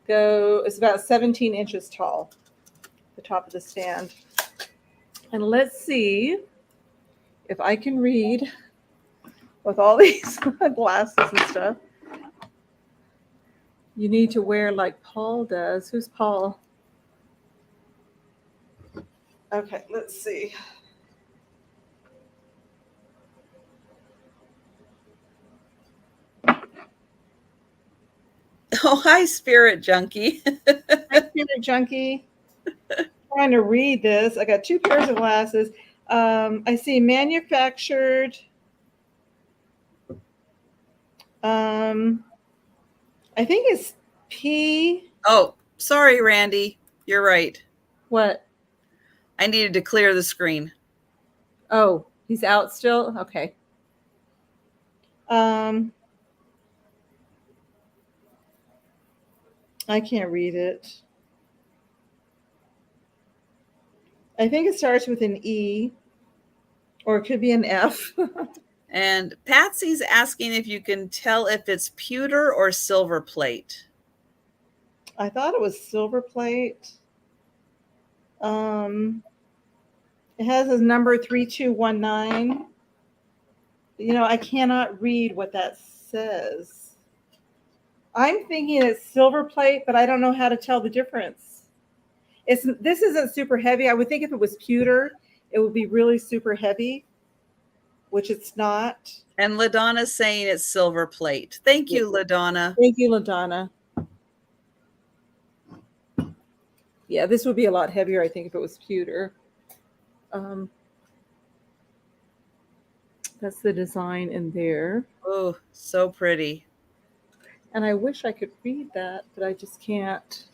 is about 17 inches tall, the top of the stand. And let's see if I can read with all these glasses and stuff. You need to wear like Paul does. Who's Paul? Okay, let's see. Oh, hi, Spirit Junkie. Hi, Spirit Junkie. Trying to read this. I got two pairs of glasses. I see manufactured. I think it's P. Oh, sorry, Randy. You're right. What? I needed to clear the screen. Oh, he's out still? Okay. I can't read it. I think it starts with an E, or it could be an F. And Patsy's asking if you can tell if it's pewter or silver plate. I thought it was silver plate. It has his number 3219. I cannot read what that says. I'm thinking it's silver plate, but I don't know how to tell the difference. This isn't super heavy. I would think if it was pewter, it would be really super heavy, which it's not. And LaDonna's saying it's silver plate. Thank you, LaDonna. Thank you, LaDonna. Yeah, this would be a lot heavier, I think, if it was pewter. That's the design in there. Oh, so pretty. And I wish I could read that, but I just can't.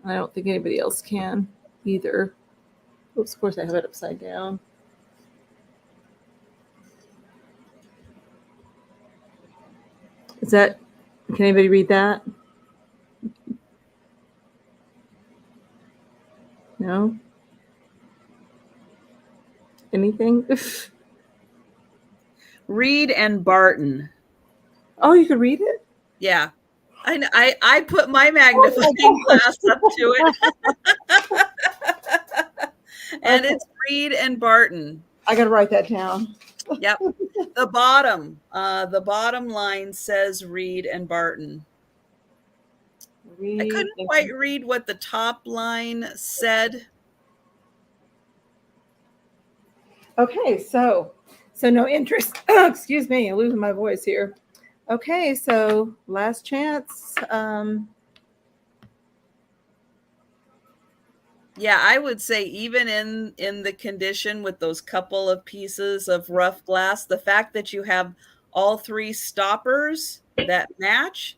I don't think anybody else can either. Oops, of course I have it upside down. Can anybody read that? No? Anything? Reed and Barton. Oh, you can read it? Yeah. I put my magnifying glass up to it. And it's Reed and Barton. I got to write that down. Yep. The bottom line says Reed and Barton. I couldn't quite read what the top line said. Okay, so no interest. Excuse me, I'm losing my voice here. Okay, so last chance. Yeah, I would say even in the condition with those couple of pieces of rough glass, the fact that you have all three stoppers that match,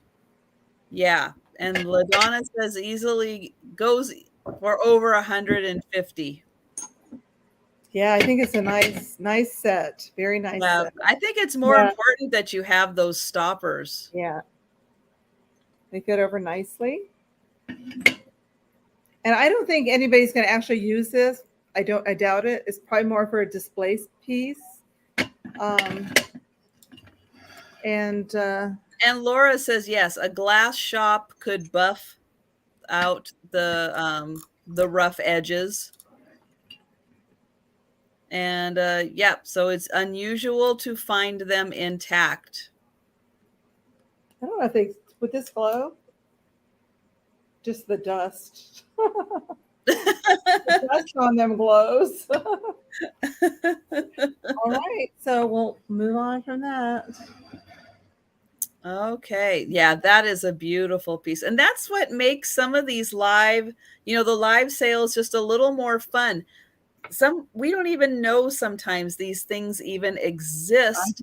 yeah. And LaDonna says easily goes for over 150. Yeah, I think it's a nice set. Very nice set. I think it's more important that you have those stoppers. Yeah. They fit over nicely. And I don't think anybody's going to actually use this. I doubt it. It's probably more for a display piece. And Laura says yes, a glass shop could buff out the rough edges. And so it's unusual to find them intact. I don't know if would this glow? Just the dust. The dust on them glows. All right, so we'll move on from that. Okay. Yeah, that is a beautiful piece. And that's what makes some of these live, the live sales just a little more fun. We don't even know sometimes these things even exist.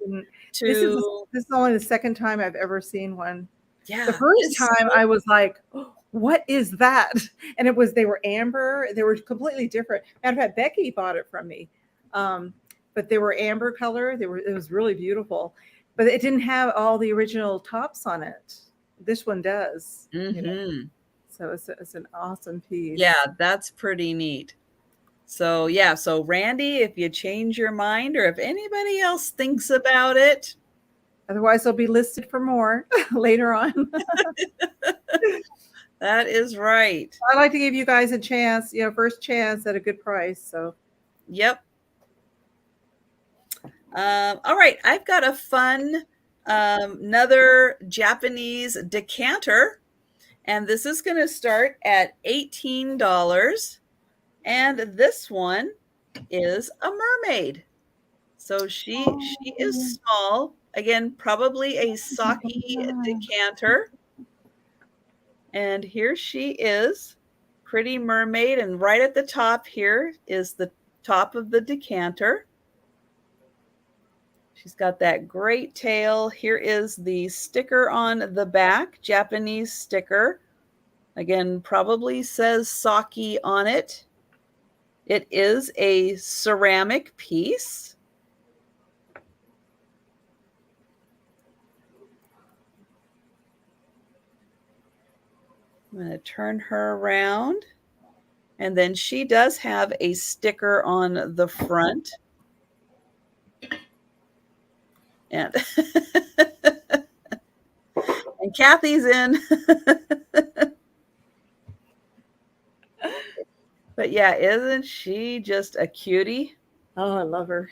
This is only the second time I've ever seen one. Yeah. The first time I was like, oh, what is that? And they were amber. They were completely different. Matter of fact, Becky bought it from me. But they were amber color. It was really beautiful. But it didn't have all the original tops on it. This one does. Mm-hmm. So it's an awesome piece. Yeah, that's pretty neat. So yeah, so Randy, if you change your mind or if anybody else thinks about it. Otherwise, they'll be listed for more later on. That is right. I like to give you guys a chance, first chance at a good price. So, yep. All right, I've got a fun another Japanese decanter, and this is going to start at $18, and this one is a mermaid. So she is small. Again, probably a sake decanter. And here she is, pretty mermaid, and right at the top here is the top of the decanter. She's got that great tail. Here is the sticker on the back, Japanese sticker. Again, probably says sake on it. It is a ceramic piece. I'm going to turn her around. And then she does have a sticker on the front. And And Cathy's in. But yeah, isn't she just a cutie? Oh, I love her.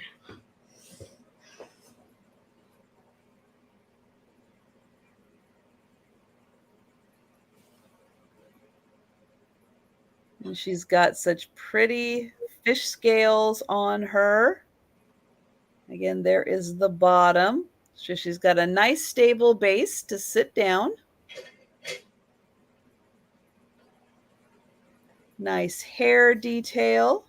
And she's got such pretty fish scales on her. Again, there is the bottom. So she's got a nice stable base to sit down. Nice hair detail.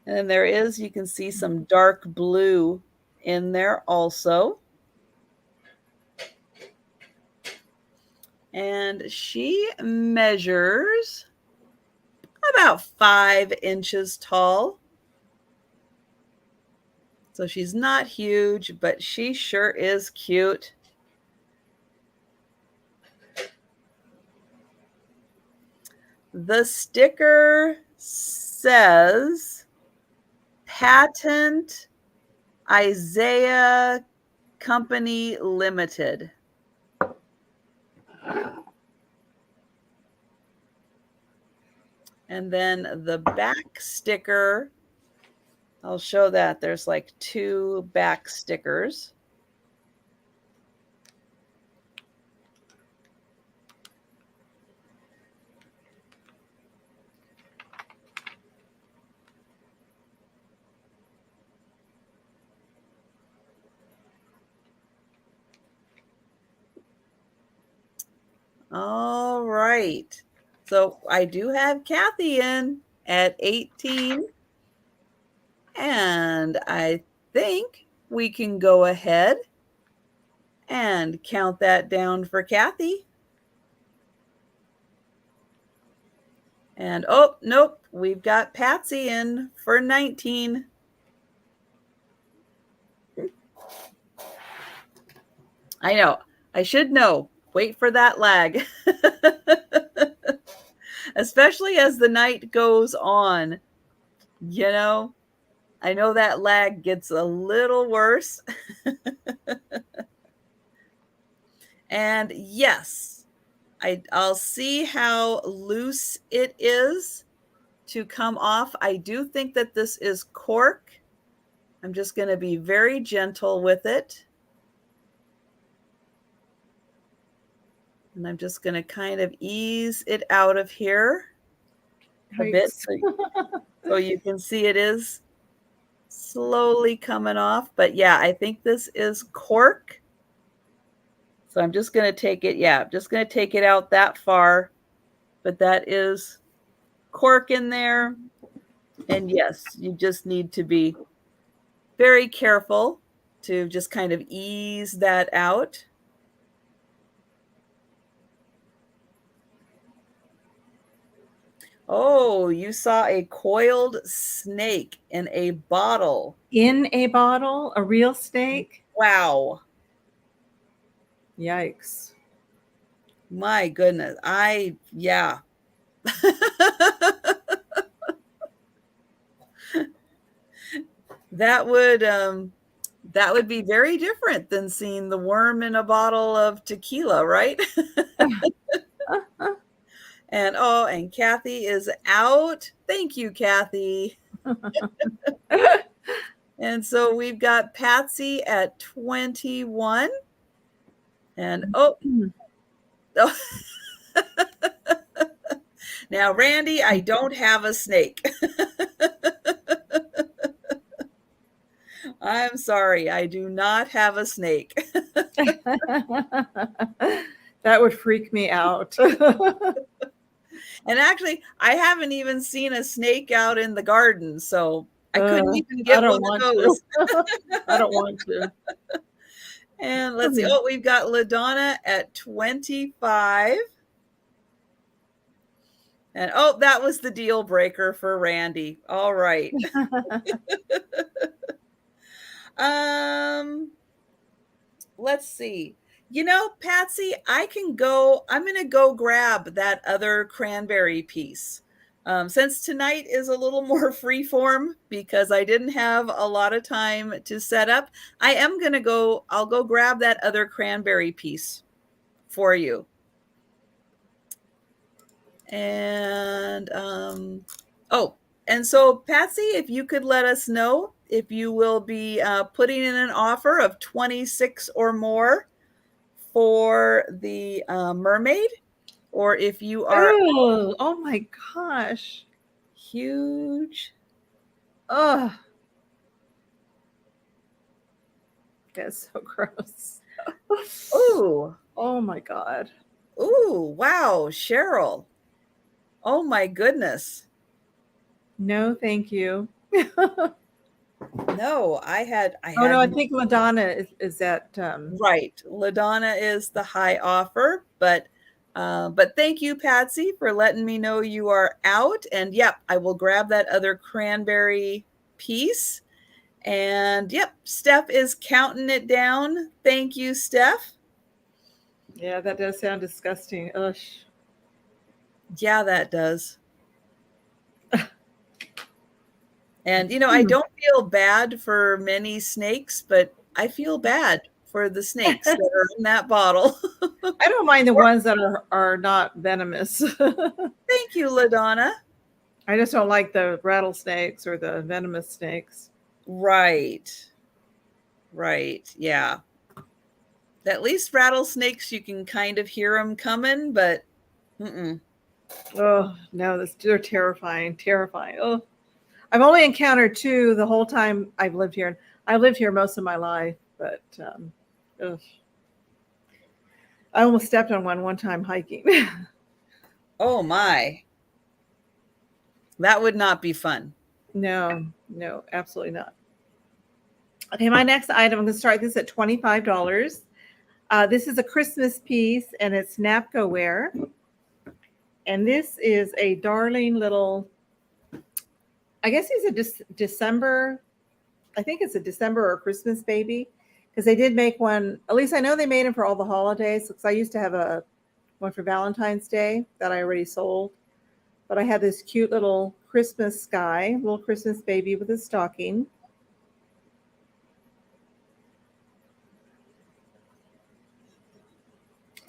And then there is, you can see some dark blue in there also. And she measures about 5 inches tall. So she's not huge, but she sure is cute. The sticker says Patent Isaiah Company Limited. And then the back sticker, I'll show that. There's like 2 back stickers. All right. So I do have Cathy in at 18. And I think we can go ahead and count that down for Cathy. And oh, nope, we've got Patsy in for 19. I know, I should know. Wait for that lag. Especially as the night goes on, you know, I know that lag gets a little worse. And yes, I'll see how loose it is to come off. I do think that this is cork. I'm just going to be very gentle with it. And I'm just going to kind of ease it out of here a bit so you can see it is slowly coming off. But yeah, I think this is cork. So I'm just going to take it. Yeah, I'm just going to take it out that far. But that is cork in there. And yes, you just need to be very careful to just kind of ease that out. Oh, you saw a coiled snake in a bottle. In a bottle? A real snake? Wow. Yikes. My goodness. Yeah. That would be very different than seeing the worm in a bottle of tequila, right? And Cathy is out. Thank you, Cathy. And so we've got Patsy at 21. And oh. Now, Randy, I don't have a snake. I'm sorry, I do not have a snake. That would freak me out. And actually, I haven't even seen a snake out in the garden, so I couldn't even get one of those. I don't want to. And let's see. Oh, we've got LaDonna at 25. And oh, that was the deal breaker for Randy. All right. Let's see. You know, Patsy, I'm going to go grab that other cranberry piece. Since tonight is a little more freeform because I didn't have a lot of time to set up, I'll go grab that other cranberry piece for you. And, and so Patsy, if you could let us know if you will be putting in an offer of 26 or more for the mermaid, or if you are oh my gosh. huge. Oh, that's so gross. Ooh, Oh my God. ooh, wow, Cheryl. Oh my goodness. No, thank you. No, I had Oh no, I think Madonna is that right. LaDonna is the high offer, but thank you, Patsy, for letting me know you are out. And yep, I will grab that other cranberry piece. And yep, Steph is counting it down. Thank you, Steph. yeah, that does sound disgusting. Ugh. Yeah, that does. And I don't feel bad for many snakes, but I feel bad for the snakes that are in that bottle. I don't mind the ones that are not venomous. Thank you, LaDonna. I just don't like the rattlesnakes or the venomous snakes. Right. Right. Yeah. At least rattlesnakes, you can kind of hear them coming, but Oh no, they're terrifying, terrifying. Oh, I've only encountered two the whole time I've lived here. I've lived here most of my life, but ugh. I almost stepped on one time hiking. Oh my. That would not be fun. No, absolutely not. Okay, my next item, I'm going to start this at $25. This is a Christmas piece, and it's Napco ware. And this is a darling little, I guess he's a December, I think it's a December or Christmas baby, because they did make one, at least I know they made them for all the holidays, because I used to have one for Valentine's Day that I already sold. But I have this cute little Christmas sky, little Christmas baby with a stocking.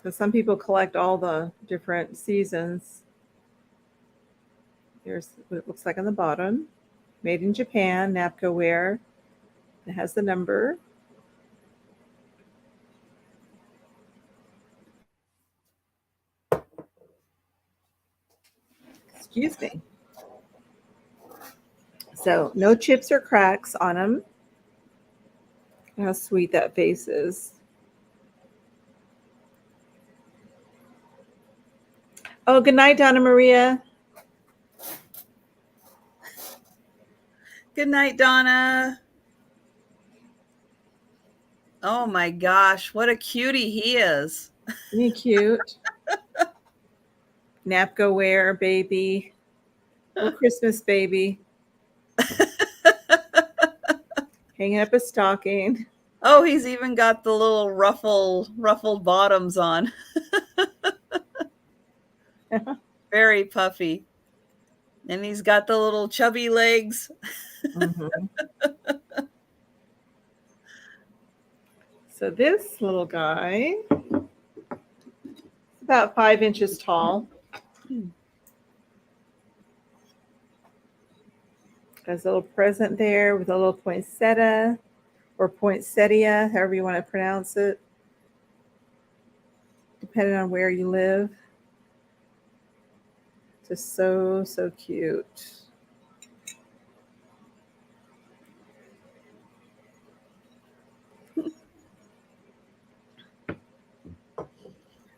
So some people collect all the different seasons. Here's what it looks like on the bottom. Made in Japan, Napco ware. It has the number. Excuse me. So no chips or cracks on them. How sweet that face is. Oh, good night, Donna Maria. Good night, Donna. Oh my gosh, what a cutie he is. Isn't he cute? Napco ware, baby. Little Christmas baby. Hanging up a stocking. Oh, he's even got the little ruffled bottoms on. Very puffy. And he's got the little chubby legs. Mm-hmm. So this little guy is about 5 inches tall. There's a little present there with a little poinsettia or poinsettia, however you want to pronounce it, depending on where you live. Just so, so cute.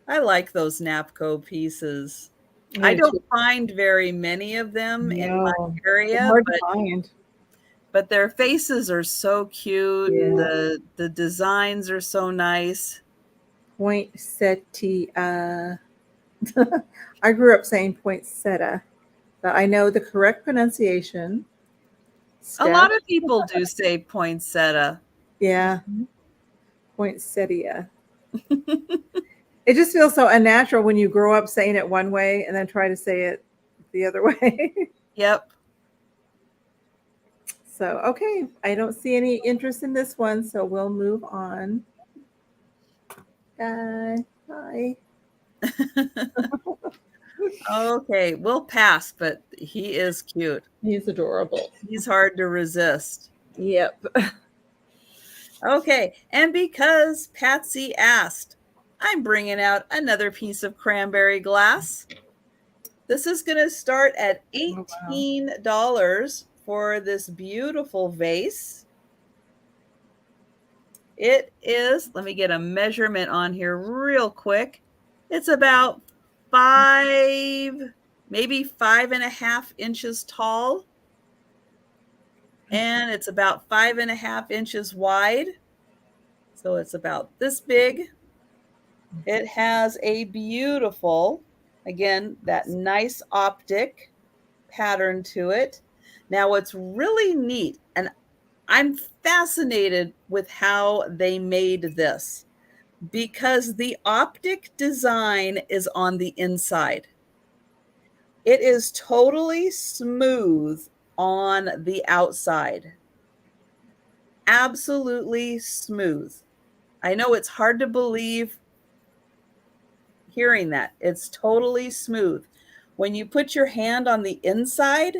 I like those Napco pieces. Me I don't too. find very many of them in my No, area, they're hard to find. but their faces are so cute. Yeah. The designs are so nice. Poinsettia. I grew up saying poinsettia, but I know the correct pronunciation. A lot of people do say poinsettia. Yeah, poinsettia. It just feels so unnatural when you grow up saying it one way and then try to say it the other way. Yep. So, okay, I don't see any interest in this one, so we'll move on. Hi. Okay, we'll pass, but he is cute. He's adorable. He's hard to resist. Yep. Okay, and because Patsy asked, I'm bringing out another piece of cranberry glass. This is going to start at $18 for this beautiful vase. It is, let me get a measurement on here real quick. It's about 5, maybe 5.5 inches tall. And it's about 5.5 inches wide. So it's about this big. It has a beautiful, again, that nice optic pattern to it. Now, what's really neat, and I'm fascinated with how they made this, because the optic design is on the inside. It is totally smooth on the outside. Absolutely smooth. I know it's hard to believe hearing that. It's totally smooth. When you put your hand on the inside,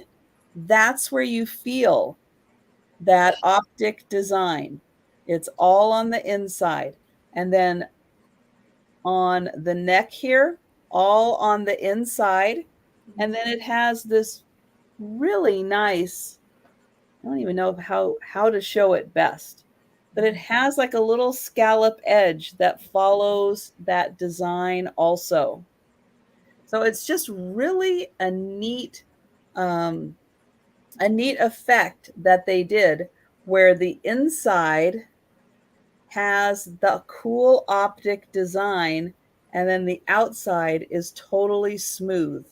that's where you feel that optic design. It's all on the inside. And then on the neck here, all on the inside. And then it has this really nice, I don't even know how to show it best, but it has like a little scallop edge that follows that design also. So it's just really a neat effect that they did, where the inside has the cool optic design and then the outside is totally smooth.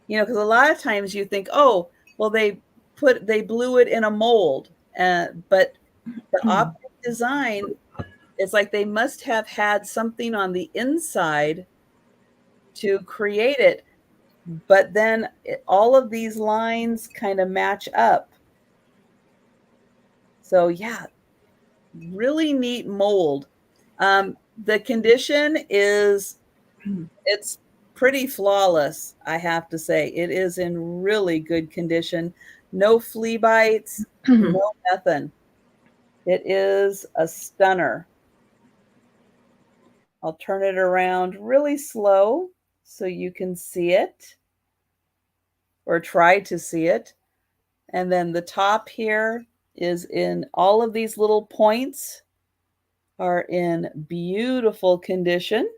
You know, because a lot of times you think, oh, well, they blew it in a mold, but the optic design, it's like they must have had something on the inside to create it, but then all of these lines kind of match up. So yeah, really neat mold. The condition is, it's pretty flawless, I have to say. It is in really good condition. No flea bites, no nothing. It is a stunner. I'll turn it around really slow so you can see it, or try to see it. And then the top here is in all of these little points are in beautiful condition.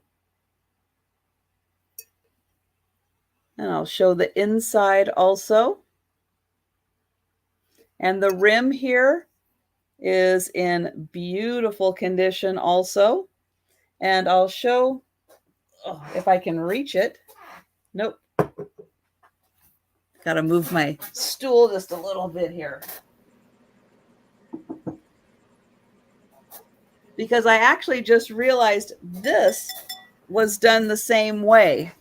And I'll show the inside also. And the rim here is in beautiful condition also. And I'll show, if I can reach it. Nope. Got to move my stool just a little bit here. Because I actually just realized this was done the same way,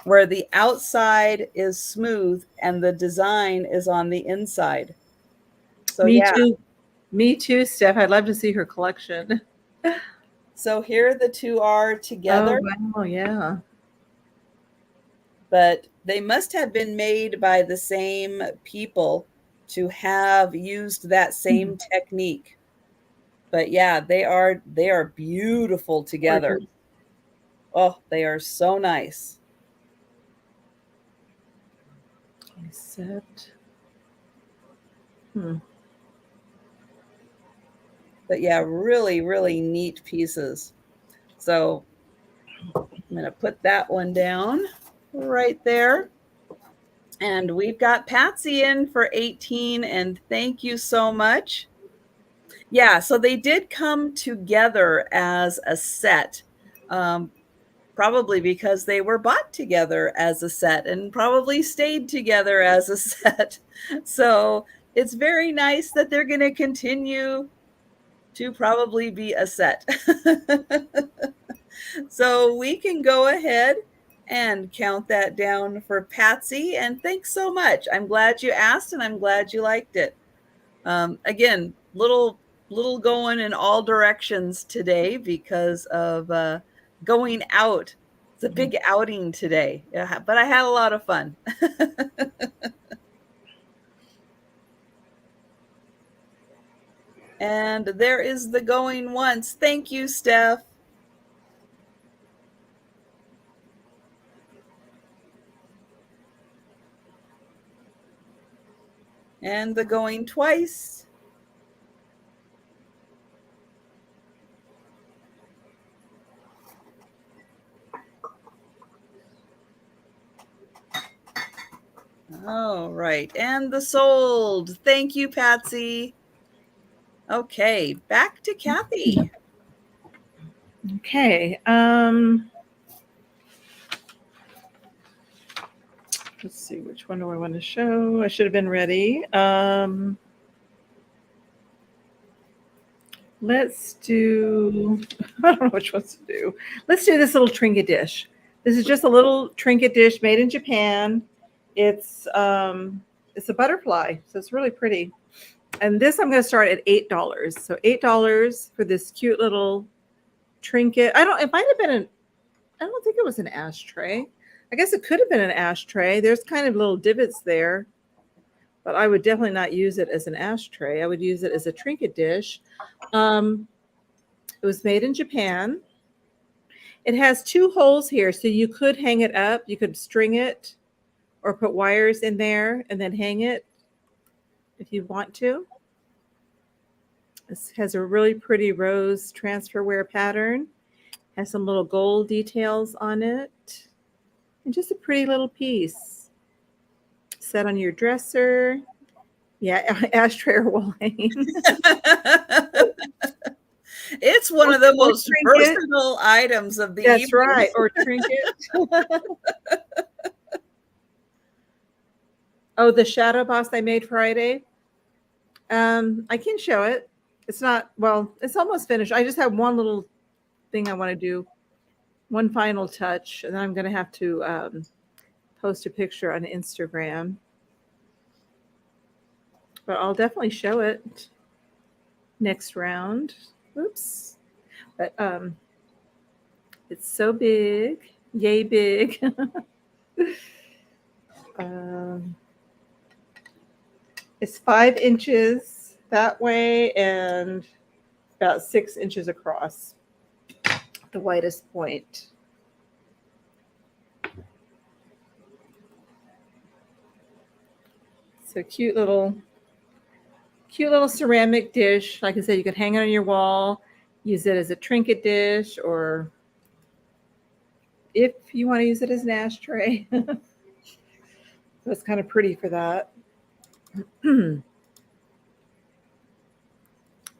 where the outside is smooth and the design is on the inside. So Me too, Steph. I'd love to see her collection. So here the two are together. Oh, wow, yeah. But they must have been made by the same people to have used that same technique. But yeah, they are beautiful together. Oh, they are so nice. Set. But yeah, really, really neat pieces. So I'm going to put that one down right there. And we've got Patsy in for 18, and thank you so much. Yeah, so they did come together as a set, probably because they were bought together as a set and probably stayed together as a set. So it's very nice that they're going to continue to probably be a set. So we can go ahead And count that down for Patsy. And thanks so much. I'm glad you asked, and I'm glad you liked it. Again, little going in all directions today because of going out. It's a big outing today, but I had a lot of fun. And there is the going once. Thank you, Steph. And the going twice. All right. And the sold. Thank you, Patsy. Okay, back to Cathy. Okay. Let's see, which one do I want to show? I should have been ready. Let's do, I don't know which ones to do. Let's do this little trinket dish. This is just a little trinket dish made in Japan. It's a butterfly, so it's really pretty. And this I'm going to start at $8. So $8 for this cute little trinket. It might have been I don't think it was an ashtray. I guess it could have been an ashtray. There's kind of little divots there, but I would definitely not use it as an ashtray. I would use it as a trinket dish. It was made in Japan. It has 2 holes here, so you could hang it up. You could string it or put wires in there and then hang it if you want to. This has a really pretty rose transfer wear pattern. Has some little gold details on it. And just a pretty little piece. Set on your dresser. Yeah, ashtray or wall hanging. It's one of the most versatile items of the evening. That's right, or trinket. Oh, the shadow box I made Friday. I can show it. It's not, well, it's almost finished. I just have one little thing I want to do, one final touch, and then I'm going to have to post a picture on Instagram. But I'll definitely show it next round. Oops. But it's so big. Yay big. It's 5 inches that way and about 6 inches across, the widest point. So cute little ceramic dish. Like I said, you could hang it on your wall, use it as a trinket dish, or if you want to use it as an ashtray. So it's kind of pretty for that.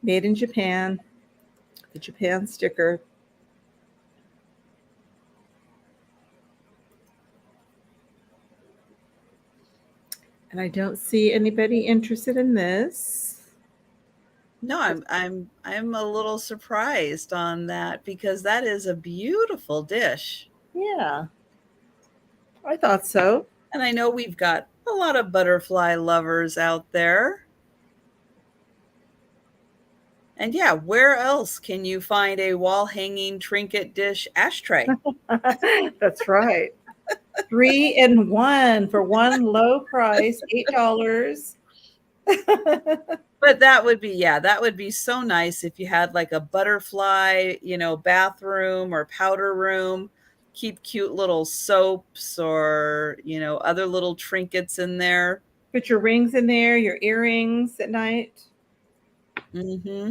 Made in Japan, the Japan sticker. And I don't see anybody interested in this. No, I'm a little surprised on that because that is a beautiful dish. Yeah, I thought so. And I know we've got a lot of butterfly lovers out there. And yeah, where else can you find a wall hanging trinket dish ashtray? That's right. 3 in 1 for one low price, $8. But that would be so nice if you had like a butterfly, bathroom or powder room. Keep cute little soaps or, other little trinkets in there. Put your rings in there, your earrings at night. Mm-hmm.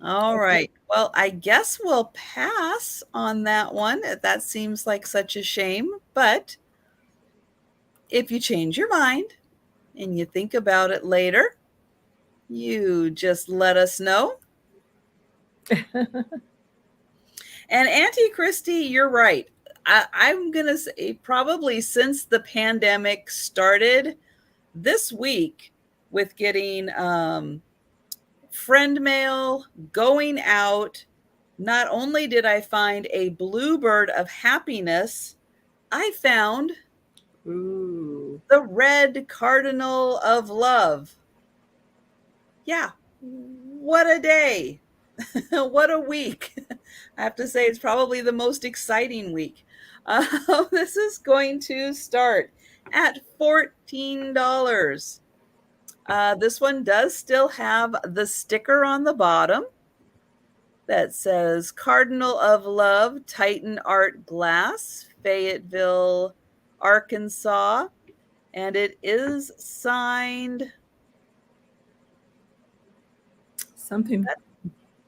All right. Well, I guess we'll pass on that one. That seems like such a shame. But if you change your mind and you think about it later, you just let us know. And Auntie Christy, you're right. I'm going to say probably since the pandemic started this week with getting friend mail, going out, not only did I find a bluebird of happiness, I found Ooh. the red cardinal of love. Yeah, what a day. What a week. I have to say, it's probably the most exciting week. This is going to start at $14. This one does still have the sticker on the bottom that says Cardinal of Love, Titan Art Glass, Fayetteville, Arkansas. And it is signed. Something.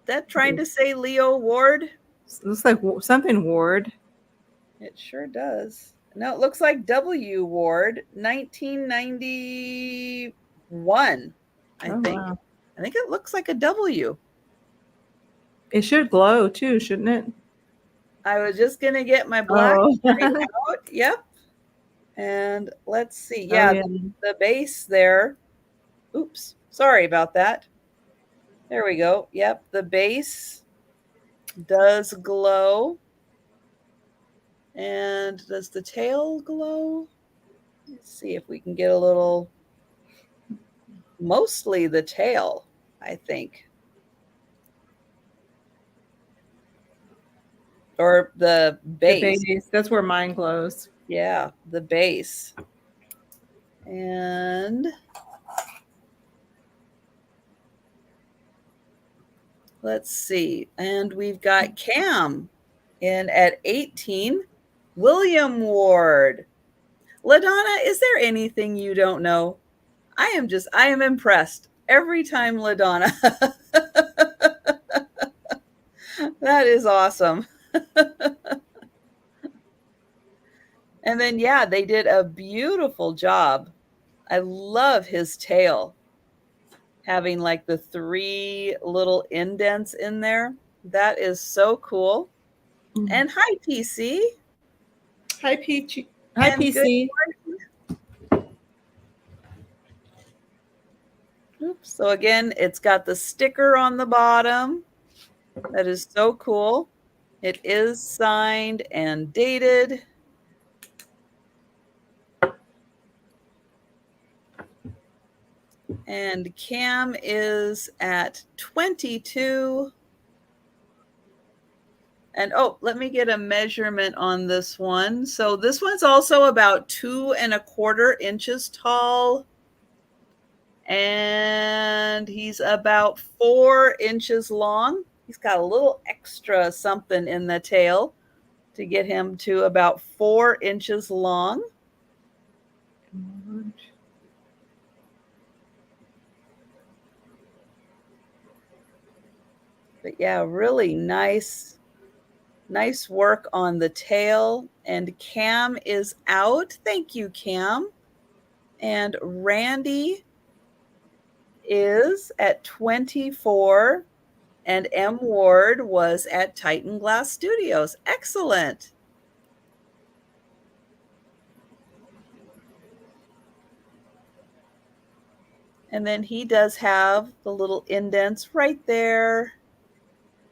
That trying to say Leo Ward? Looks like something Ward. It sure does. No, it looks like W Ward, 1991, I think. Wow. I think it looks like a W. It should glow too, shouldn't it? I was just going to get my black Oh. out. Yep. And let's see. Oh, Yeah, yeah. the base there. Oops. Sorry about that. There we go. Yep. The base does glow. And does the tail glow? Let's see if we can get a little, mostly the tail, I think. Or the base. The base. That's where mine glows. Yeah, the base. And let's see. And we've got Cam in at 18. William Ward. LaDonna, is there anything you don't know? I am impressed every time, LaDonna. That is awesome. And then, yeah, they did a beautiful job. I love his tail, having like the 3 little indents in there. That is so cool. And hi, PC. Hi, Peachy. Hi, And PC. Oops. So again, it's got the sticker on the bottom. That is so cool. It is signed and dated. And Cam is at 22. And oh, let me get a measurement on this one. So this one's also about 2 1/4 inches tall. And he's about 4 inches long. He's got a little extra something in the tail to get him to about 4 inches long. But yeah, really nice work on the tail. And Cam is out. Thank you, Cam. And Randy is at 24. And M. Ward was at Titan Glass Studios. Excellent. And then he does have the little indents right there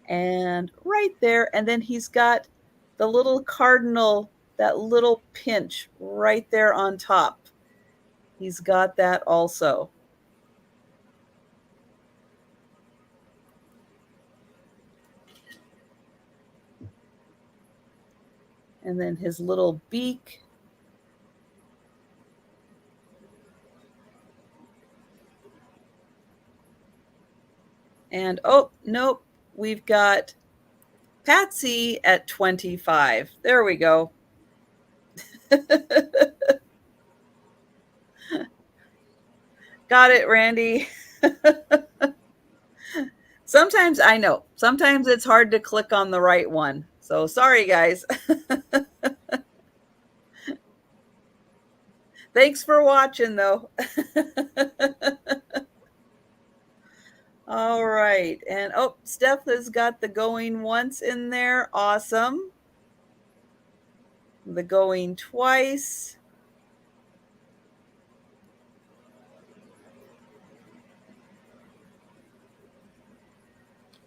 and right there. And then he's got the little cardinal, that little pinch right there on top. He's got that also. And then his little beak. And oh, nope, we've got Patsy at 25. There we go. Got it, Randy. Sometimes it's hard to click on the right one. So sorry, guys. Thanks for watching, though. All right. And oh, Steph has got the going once in there. Awesome. The going twice.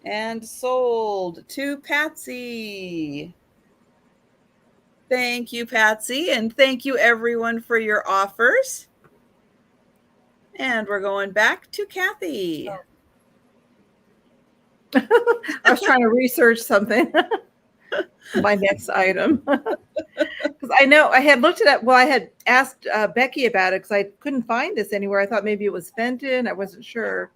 And sold to Patsy. Thank you, Patsy. And thank you, everyone, for your offers. And we're going back to Cathy. I was trying to research something. My next item. Because I know I had looked it up. Well, I had asked Becky about it because I couldn't find this anywhere. I thought maybe it was Fenton. I wasn't sure.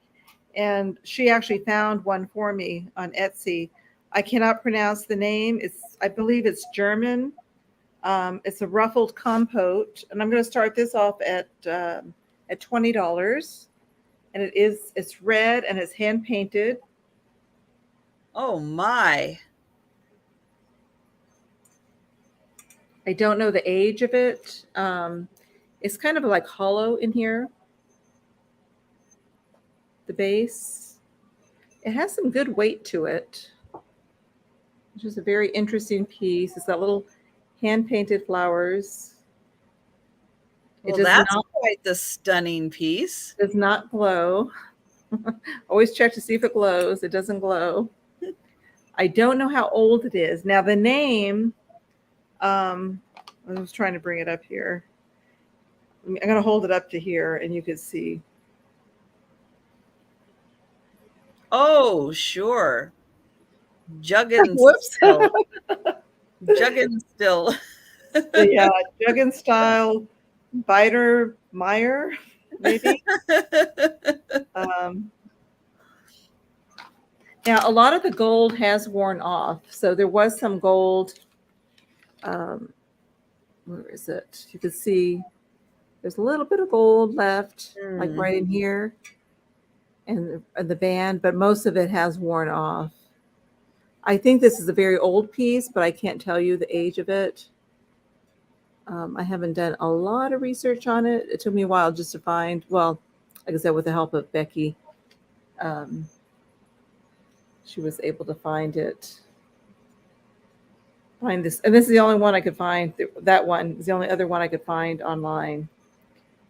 And she actually found one for me on Etsy. I cannot pronounce the name. I believe it's German. It's a ruffled compote. And I'm going to start this off at $20. And it's red and it's hand painted. Oh my. I don't know the age of it. It's kind of like hollow in here. The base. It has some good weight to it, which is a very interesting piece. It's got little hand-painted flowers. Well, that's quite the stunning piece. Does not glow. Always check to see if it glows. It doesn't glow. I don't know how old it is. Now the name, I was trying to bring it up here. I'm going to hold it up to here and you can see. Oh, sure. Juggin Whoops. still. Juggin still. Yeah, Juggin style Biter Meyer, maybe. Now, a lot of the gold has worn off. So there was some gold. Where is it? You can see there's a little bit of gold left, like right in here, and the band, but most of it has worn off. I think this is a very old piece, but I can't tell you the age of it. I haven't done a lot of research on it. It took me a while just to find, well, like I said, with the help of Becky, she was able to find this. And this is the only one I could find. That one is the only other one I could find online.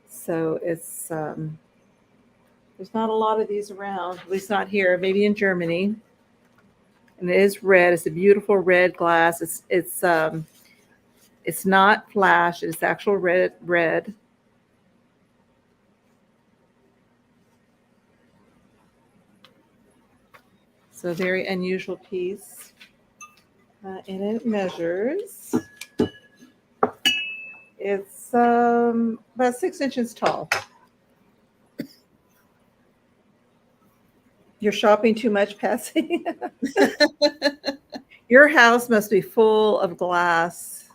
So it's, there's not a lot of these around, at least not here, maybe in Germany. And it is red. It's a beautiful red glass. It's not flash. It's actual red. So a very unusual piece. And it measures. It's about 6 inches tall. You're shopping too much, Patsy. Your house must be full of glass.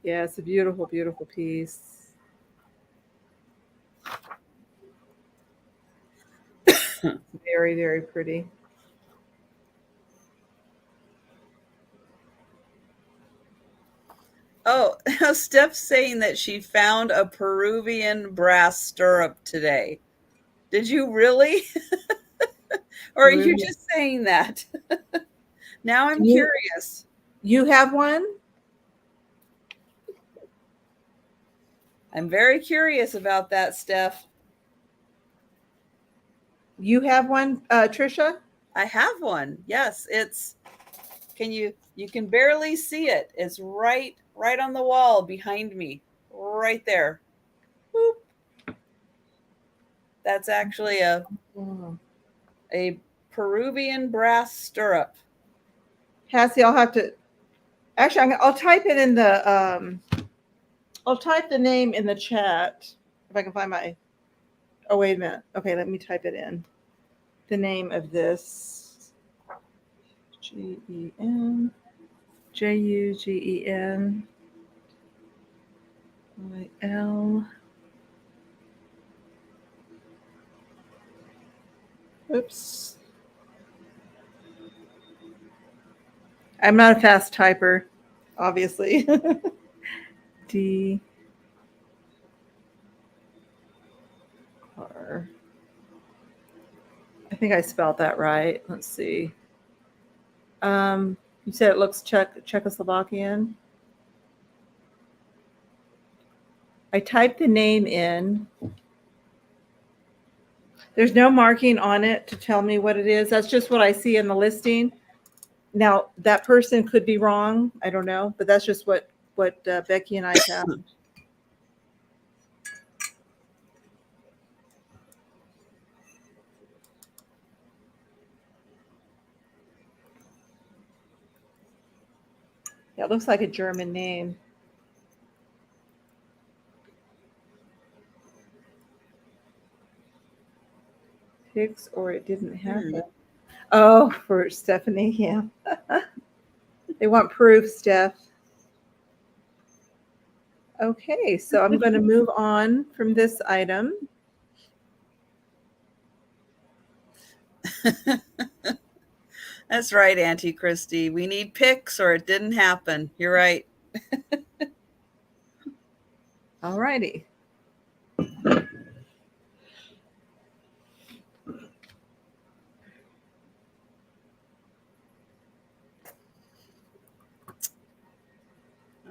Yeah, it's a beautiful, beautiful piece. Very, very pretty. Oh, Steph's saying that she found a Peruvian brass stirrup today. Did you really? Or are you just saying that? Now I'm curious. You have one? I'm very curious about that, Steph. You have one, Trisha? I have one. Yes, it's. You can barely see it. It's right on the wall behind me, right there. Boop. That's actually a Peruvian brass stirrup. Cassie, I'll have to. Actually, I'll type it in the. I'll type the name in the chat if I can find my. Oh, wait a minute. Okay, let me type it in. The name of this. Gen. Jugen. Il. Oops. I'm not a fast typer, obviously. D. R. I think I spelled that right. Let's see. You said it looks Czechoslovakian. I typed the name in. There's no marking on it to tell me what it is. That's just what I see in the listing. Now, that person could be wrong. I don't know, but that's just what Becky and I found. Yeah, it looks like a German name. Pics or it didn't happen. Oh, for Stephanie, yeah. They want proof, Steph. Okay, so I'm going to move on from this item. That's right, Auntie Christy. We need pics or it didn't happen. You're right. All righty.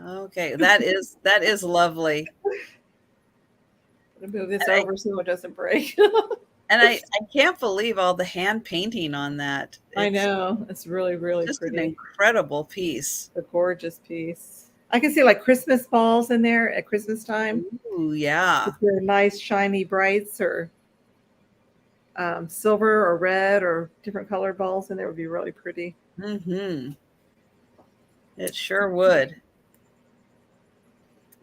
Okay, that is lovely. I'm gonna move this over so it doesn't break. And I can't believe all the hand painting on that. I know. It's really, really just pretty. An incredible piece. A gorgeous piece. I can see like Christmas balls in there at Christmas time. Ooh, yeah. If they're nice, shiny brights or silver or red or different colored balls in there would be really pretty. Mm-hmm. It sure would.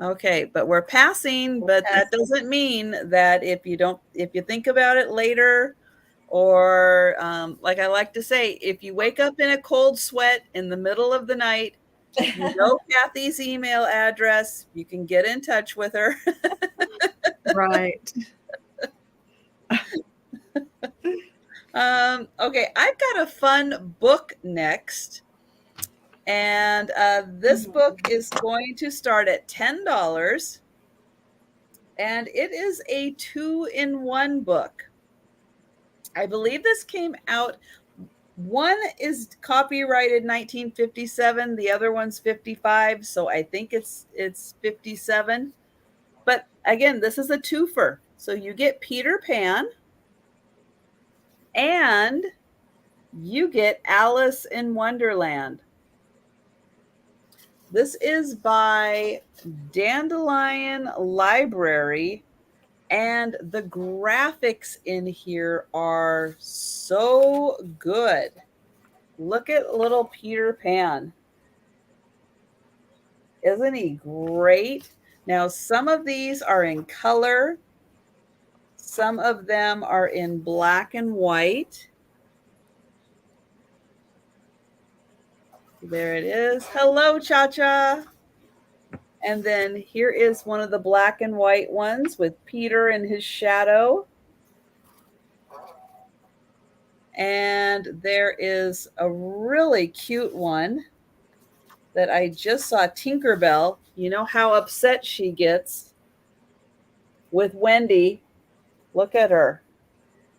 Okay, but we're passing, but that doesn't mean that if you think about it later, or like I like to say, if you wake up in a cold sweat in the middle of the night, you know Cathy's email address, you can get in touch with her. Right. Okay, I've got a fun book next. And this book is going to start at $10. And it is a 2-in-1 book. I believe this came out. One is copyrighted 1957. The other one's 55. So I think it's 57. But again, this is a twofer. So you get Peter Pan and you get Alice in Wonderland. This is by Dandelion Library, and the graphics in here are so good. Look at little Peter Pan. Isn't he great? Now, some of these are in color. Some of them are in black and white. There it is. Hello, Cha-Cha. And then here is one of the black and white ones with Peter and his shadow. And there is a really cute one that I just saw, Tinkerbell. You know how upset she gets with Wendy. Look at her.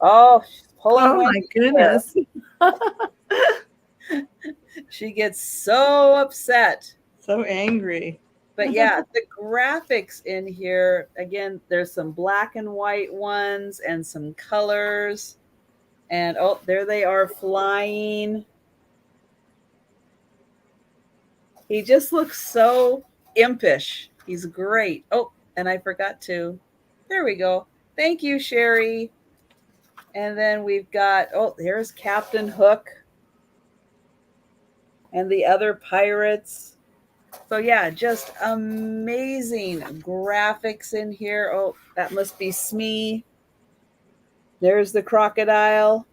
Oh, she's pulling Wendy's my goodness. She gets so upset. So angry. But yeah, the graphics in here, again, there's some black and white ones and some colors. And oh, there they are flying. He just looks so impish. He's great. Oh, and I forgot to. There we go. Thank you, Sherry. And then we've got, oh, there's Captain Hook and the other pirates. So yeah, just amazing graphics in here. Oh, that must be Smee. There's the crocodile.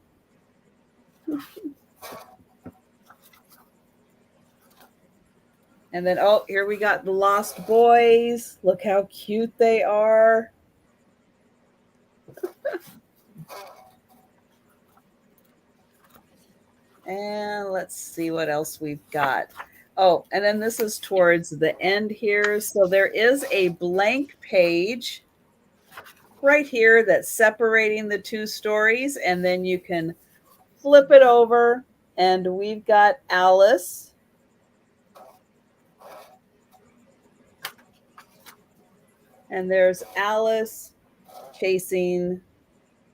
And then, oh, here we got the Lost Boys. Look how cute they are. And let's see what else we've got. Oh, and then this is towards the end here. So there is a blank page right here that's separating the two stories. And then you can flip it over. And we've got Alice. And there's Alice chasing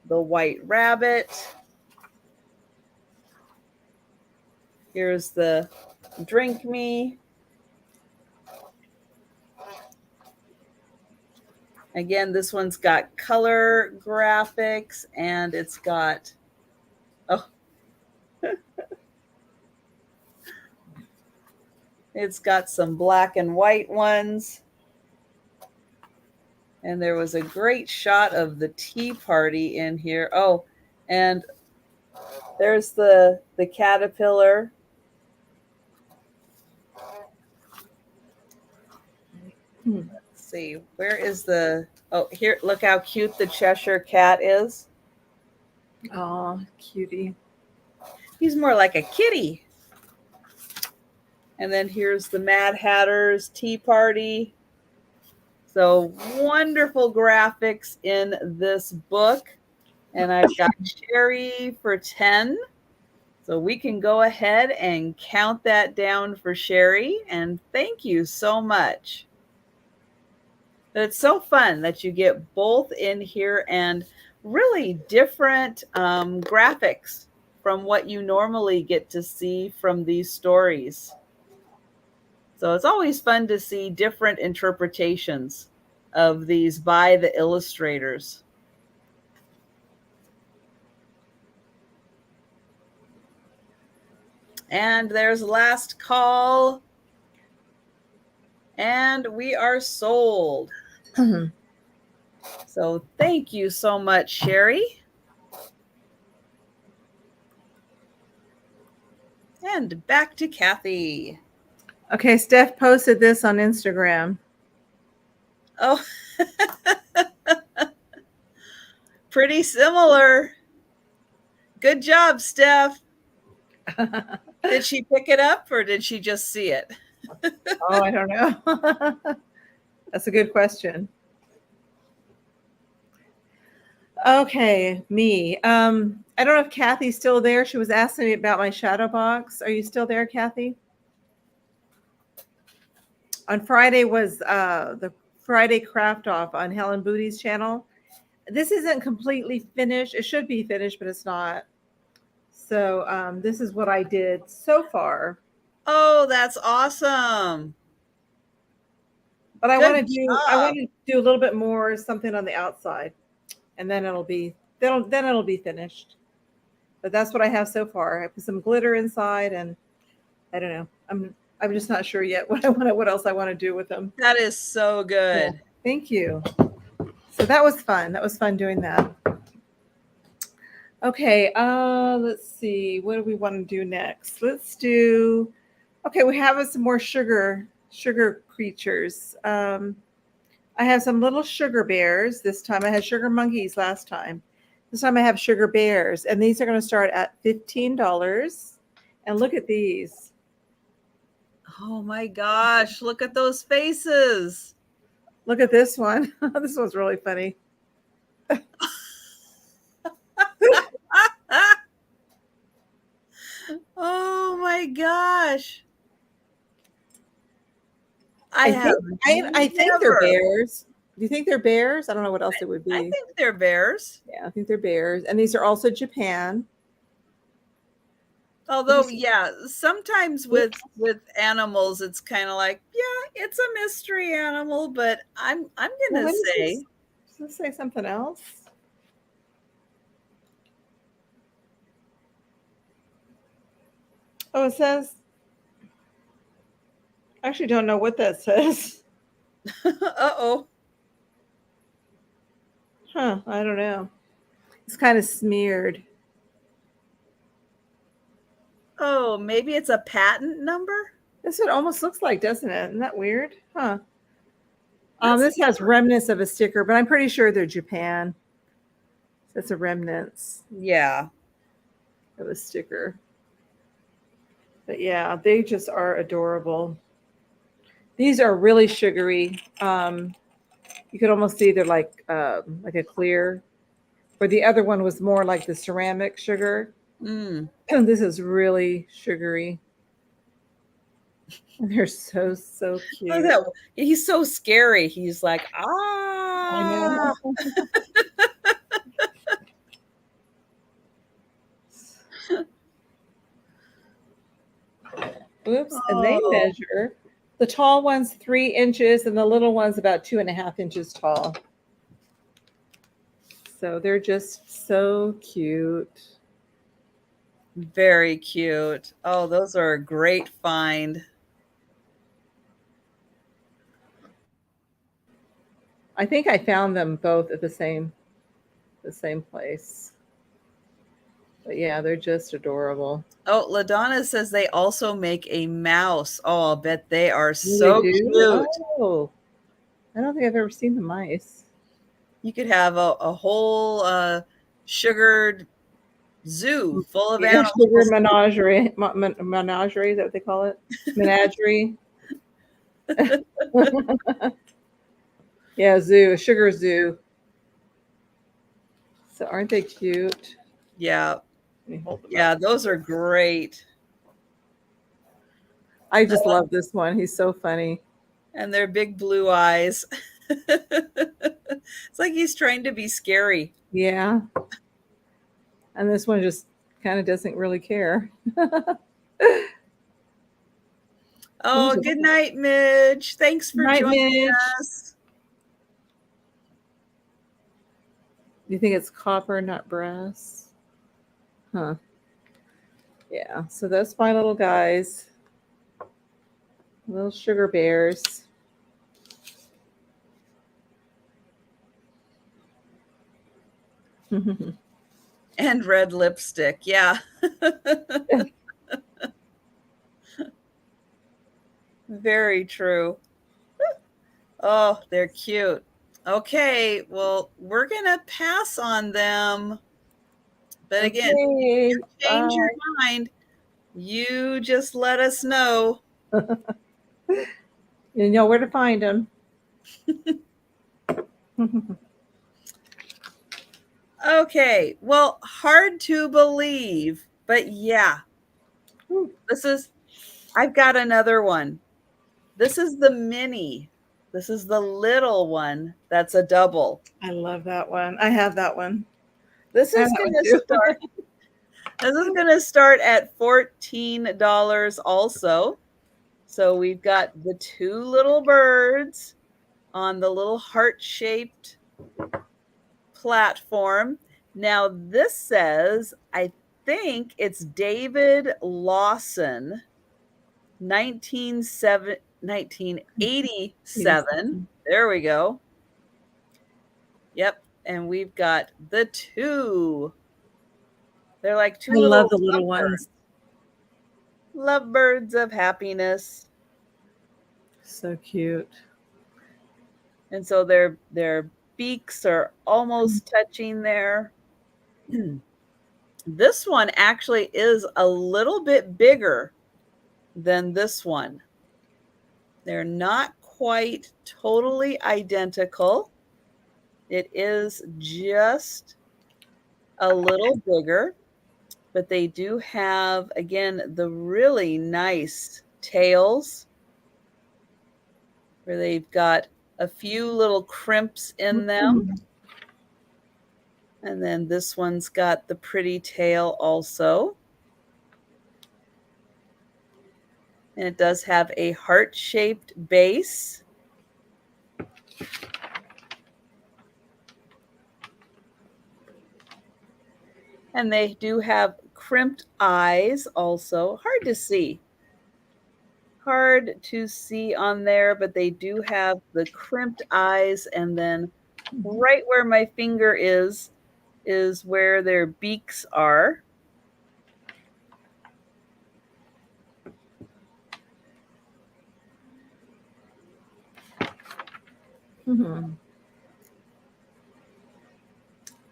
the white rabbit. Here's the drink me. Again, this one's got color graphics and it's got, oh, it's got some black and white ones. And there was a great shot of the tea party in here. Oh, and there's the caterpillar. Let's see, where is the, oh, here, look how cute the Cheshire cat is. Oh, cutie. He's more like a kitty. And then here's the Mad Hatter's tea party. So wonderful graphics in this book. And I've got Sherry for 10. So we can go ahead and count that down for Sherry. And thank you so much. But it's so fun that you get both in here and really different graphics from what you normally get to see from these stories. So it's always fun to see different interpretations of these by the illustrators. And there's Last Call. And we are sold. So thank you so much, Sherry. And back to Cathy. Okay, Steph posted this on Instagram. Oh, pretty similar. Good job, Steph. Did she pick it up or did she just see it? Oh, I don't know. That's a good question. Okay, me. I don't know if Cathy's still there. She was asking me about my shadow box. Are you still there, Cathy? On Friday was the Friday craft off on Helen Booty's channel. This isn't completely finished. It should be finished, but it's not. So this is what I did so far. Oh, that's awesome. But I want to do a little bit more something on the outside, and then it'll be finished. But that's what I have so far. I put some glitter inside, and I don't know. I'm just not sure yet what else I want to do with them. That is so good. Yeah, thank you. So that was fun. That was fun doing that. Okay, let's see. What do we want to do next? Let's do. Okay, we have some more sugar creatures. I have some little sugar bears this time. I had sugar monkeys last time. This time I have sugar bears, and these are going to start at $15. And look at these. Oh my gosh, look at those faces. Look at this one. This one's really funny. Oh my gosh. I think they're bears. Do you think they're bears? I don't know what else it would be. I think they're bears. Yeah, I think they're bears. And these are also Japan. Although, yeah, sometimes with animals, it's kind of like, yeah, it's a mystery animal, but I'm gonna say. Does this say something else? Oh, it says. I actually don't know what that says. Uh-oh. Huh, I don't know. It's kind of smeared. Oh, maybe it's a patent number? That's what it almost looks like, doesn't it? Isn't that weird? Huh. This has remnants of a sticker, but I'm pretty sure they're Japan. That's a remnants. Yeah. Of a sticker. But yeah, they just are adorable. These are really sugary. You could almost see they're like a clear, where the other one was more like the ceramic sugar. Mm. And this is really sugary. They're so Look cute. at that. He's so scary. He's like, I know. Oops. And they Oh. measure. The tall one's 3 inches and the little one's about 2.5 inches tall. So they're just so cute. Very cute. Oh, those are a great find. I think I found them both at the same place. But yeah, they're just adorable. Oh, LaDonna says they also make a mouse. Oh, I'll bet they are They so do? cute. Oh, I don't think I've ever seen the mice. You could have a whole sugared zoo full of Yeah, animals. sugar menagerie. Menagerie, is that what they call it? Menagerie. Yeah, zoo, a sugar zoo. So aren't they cute? Yeah. Let me hold them Yeah, up. those are great. I just love this one. He's so funny. And their big blue eyes. It's like he's trying to be scary. Yeah. And this one just kind of doesn't really care. Oh, good night, Midge. Thanks for Night, joining Midge. us. Do you think it's copper, not brass? Huh. Yeah. So those fine little guys. Little sugar bears. And red lipstick. Yeah. Very true. Oh, they're cute. Okay, well, we're going to pass on them. But again, Okay, if you change your mind, you just let us know. You know where to find them. Okay, well, hard to believe, but yeah. I've got another one. This is the mini. This is the little one that's a double. I love that one. I have that one. This is going to start. This is going to start at $14 also. So we've got the two little birds on the little heart-shaped platform. Now this says, I think it's David Lawson, 1987. There we go. Yep. And we've got the two. They're like two I little love the little ones. Lovebirds of happiness. So cute. And so their beaks are almost touching there. This one actually is a little bit bigger than this one. They're not quite totally identical. It is just a little bigger, but they do have, again, the really nice tails where they've got a few little crimps in them. And then this one's got the pretty tail also. And it does have a heart-shaped base. And they do have crimped eyes also. Hard to see. Hard to see on there, but they do have the crimped eyes. And then right where my finger is where their beaks are.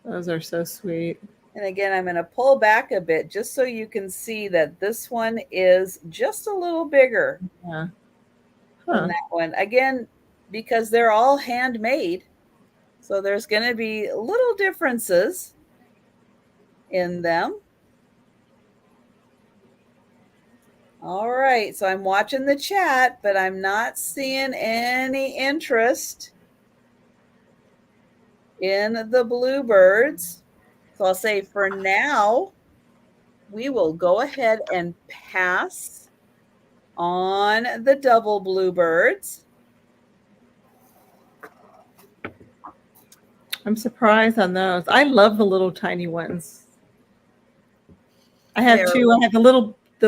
Those are so sweet. And again, I'm going to pull back a bit just so you can see that this one is just a little bigger than that one. Again, because they're all handmade. So there's going to be little differences in them. All right, so I'm watching the chat, but I'm not seeing any interest in the bluebirds. So I'll say for now, we will go ahead and pass on the double bluebirds. I'm surprised on those. I love the little tiny ones. I have two. I have the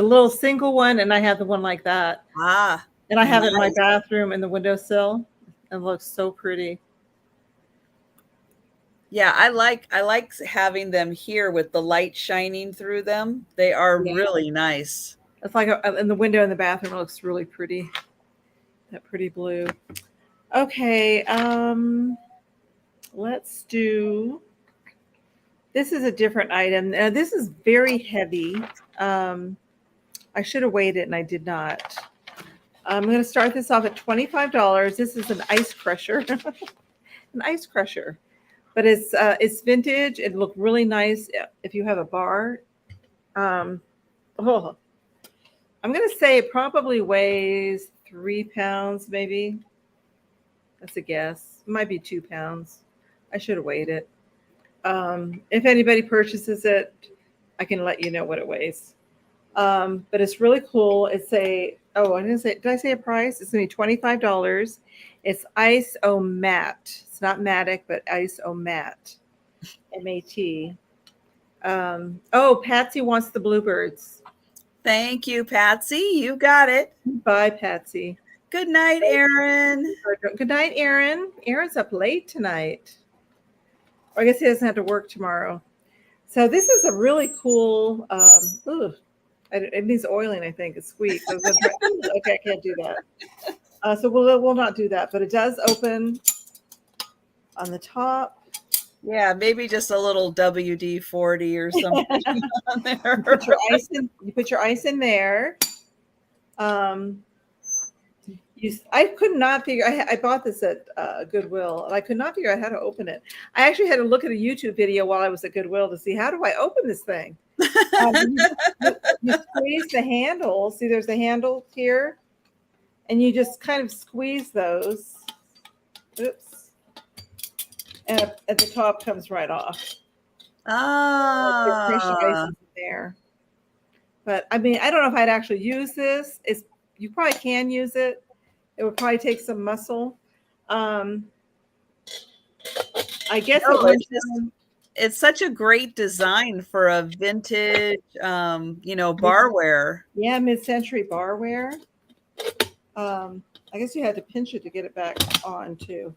little single one, and I have the one like that. And I have it in my bathroom in the windowsill. It looks so pretty. Yeah, I like having them here with the light shining through them. They are really nice. It's like in the window in the bathroom. It looks really pretty. That pretty blue. Okay, let's do. This is a different item. This is very heavy. I should have weighed it and I did not. I'm going to start this off at $25. This is an ice crusher, an ice crusher, but it's vintage. It looked really nice if you have a bar. I'm going to say it probably weighs 3 pounds, maybe. That's a guess. It might be 2 pounds. I should have weighed it. If anybody purchases it, I can let you know what it weighs. But it's really cool. It's I didn't say, did I say a price? It's going to be $25. It's Ice-O-Mat. It's not Matic, but Ice-O-Mat. M-A-T. Patsy wants the bluebirds. Thank you, Patsy. You got it. Bye, Patsy. Good night, Aaron. Good night, Aaron. Aaron's up late tonight. I guess he doesn't have to work tomorrow. So this is a really cool, it needs oiling, I think. It's squeak. Okay, I can't do that. So we'll not do that, but it does open on the top. Yeah, maybe just a little WD-40 or something on there. You put your ice in there. I could not figure. I bought this at Goodwill, and I could not figure out how to open it. I actually had to look at a YouTube video while I was at Goodwill to see how do I open this thing. You squeeze the handle. See, there's a handle here, and you just kind of squeeze those. Oops, and at the top comes right off. There. But I mean, I don't know if I'd actually use this. You probably can use it. It would probably take some muscle. I guess it's such a great design for a vintage, barware. Yeah, mid-century barware. I guess you had to pinch it to get it back on too.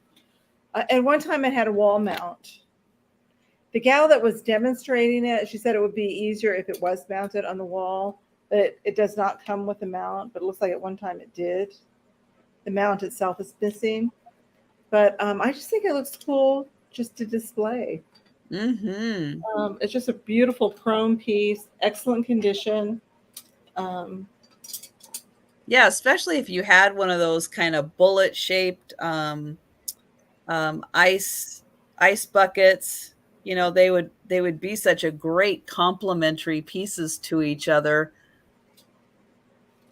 And one time it had a wall mount. The gal that was demonstrating it, she said it would be easier if it was mounted on the wall, but it does not come with a mount, but it looks like at one time it did. The mount itself is missing, but I just think it looks cool just to display. Mm-hmm. It's just a beautiful chrome piece, excellent condition. Yeah, especially if you had one of those kind of bullet-shaped ice buckets. You know, they would be such a great complementary pieces to each other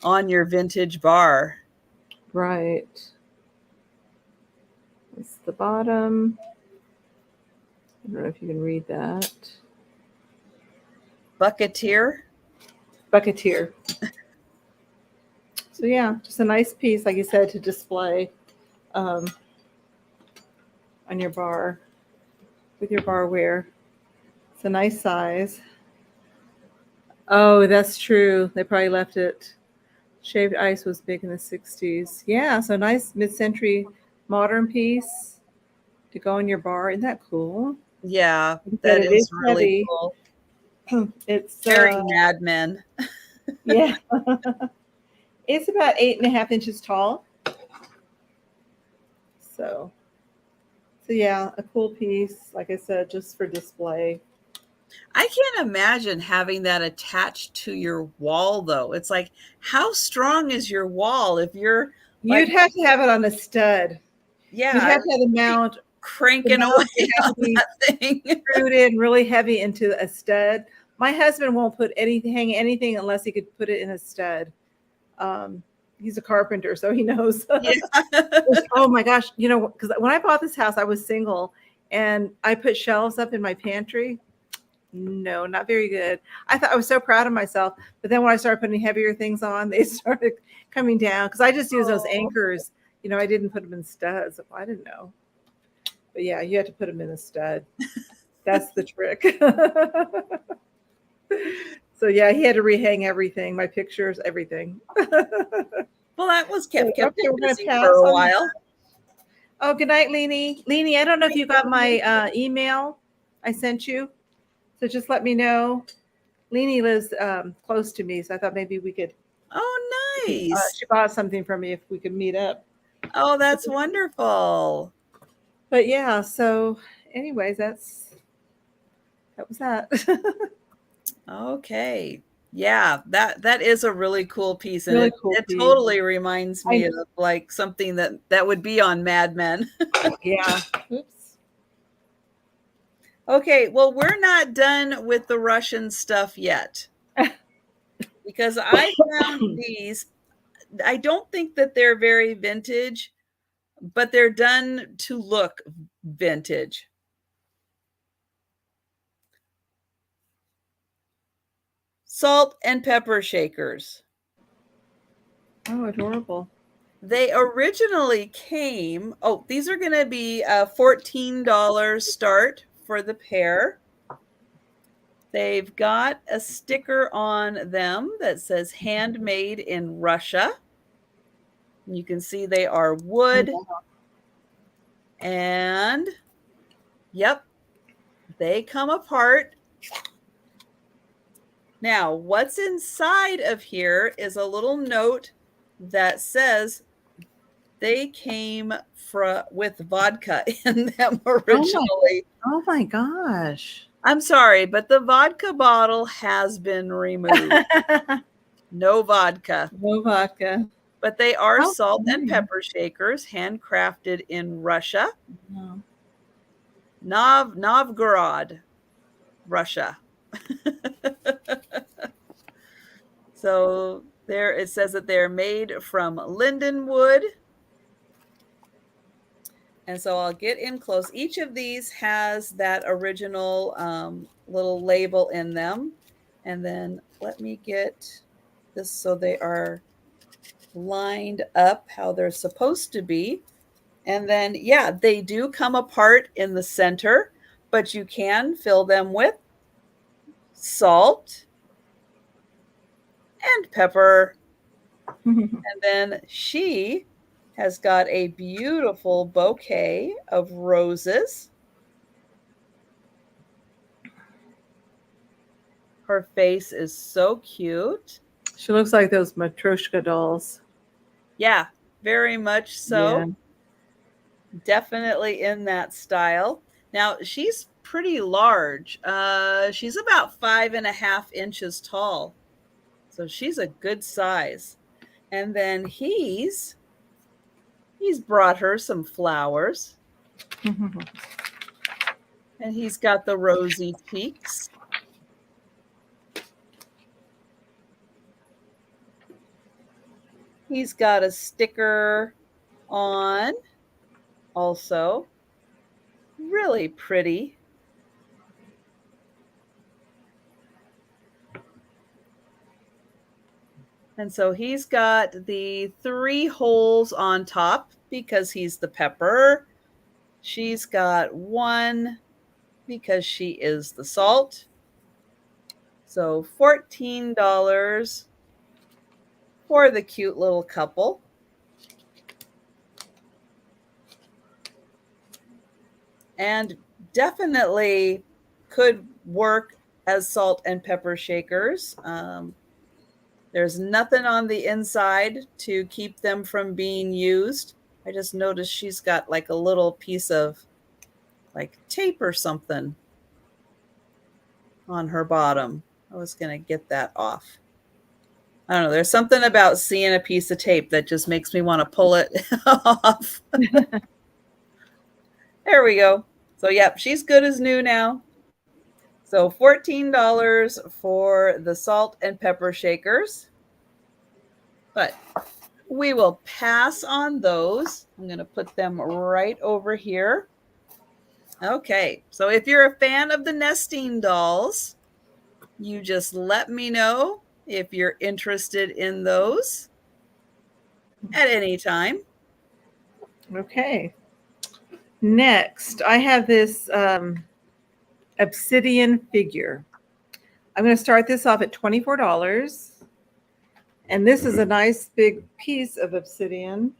on your vintage bar. Right. It's the bottom. I don't know if you can read that. Bucketeer. So yeah, just a nice piece, like you said, to display on your bar with your barware. It's a nice size. Oh, that's true. They probably left it. Shaved ice was big in the 60s. Yeah, so nice mid-century modern piece to go in your bar. Isn't that cool? Yeah, that is really cool. It's very Mad Men. Yeah. It's about 8.5 inches tall. So yeah, a cool piece, like I said, just for display. I can't imagine having that attached to your wall, though. It's like, how strong is your wall if you're You'd have to have it on a stud. Yeah. You'd have to have the mount cranking away on that thing. Screwed in really heavy into a stud. My husband won't hang anything unless he could put it in a stud. He's a carpenter, so he knows. Yeah. Oh my gosh, because when I bought this house, I was single, and I put shelves up in my pantry. No, not very good. I thought I was so proud of myself, but then when I started putting heavier things on, they started coming down because I just use those anchors. I didn't put them in studs. I didn't know, but yeah, you had to put them in a stud. That's the trick. So yeah, he had to rehang everything, my pictures, everything. Well, that was kept Okay, him we're gonna busy pass for a on while. Oh, good night, Leanie. Leanie, I don't know if you got my email I sent you, so just let me know. Leanie lives close to me, so I thought maybe we could. Oh, nice. She bought something from me if we could meet up. Oh, that's wonderful. But yeah, so anyways, that was that. Okay. Yeah, that is a really cool piece, and Really cool it piece. totally reminds me of like something that would be on Mad Men. Yeah. Oops. Okay, well, we're not done with the Russian stuff yet because I found these. I don't think that they're very vintage, but they're done to look vintage. Salt and pepper shakers. Oh, adorable. They originally came, these are going to be a $14 start for the pair. They've got a sticker on them that says handmade in Russia. You can see they are wood. And yep, they come apart. Now, what's inside of here is a little note that says they came with vodka in them originally. Oh my gosh. I'm sorry, but the vodka bottle has been removed. No vodka. No vodka. But they are salt and pepper shakers, handcrafted in Russia. No. Novgorod, Russia. So there it says that they're made from linden wood. And so I'll get in close. Each of these has that original little label in them. And then let me get this so they are lined up how they're supposed to be. And then, yeah, they do come apart in the center, but you can fill them with salt and pepper. And then she has got a beautiful bouquet of roses. Her face is so cute. She looks like those Matryoshka dolls. Yeah, very much so. Yeah. Definitely in that style. Now, she's pretty large. She's about 5.5 inches tall. So she's a good size. And then he's brought her some flowers. And he's got the rosy cheeks. He's got a sticker on also. Really pretty. And so he's got the 3 holes on top because he's the pepper. She's got 1 because she is the salt. So $14 for the cute little couple. And definitely could work as salt and pepper shakers. There's nothing on the inside to keep them from being used. I just noticed she's got like a little piece of like tape or something on her bottom. I was going to get that off. I don't know. There's something about seeing a piece of tape that just makes me want to pull it off. There we go. So, yep, she's good as new now. So $14 for the salt and pepper shakers. but we will pass on those. I'm going to put them right over here. Okay, so if you're a fan of the nesting dolls, you just let me know if you're interested in those at any time. Okay. Next, I have this obsidian figure. I'm going to start this off at $24. And this is a nice big piece of obsidian.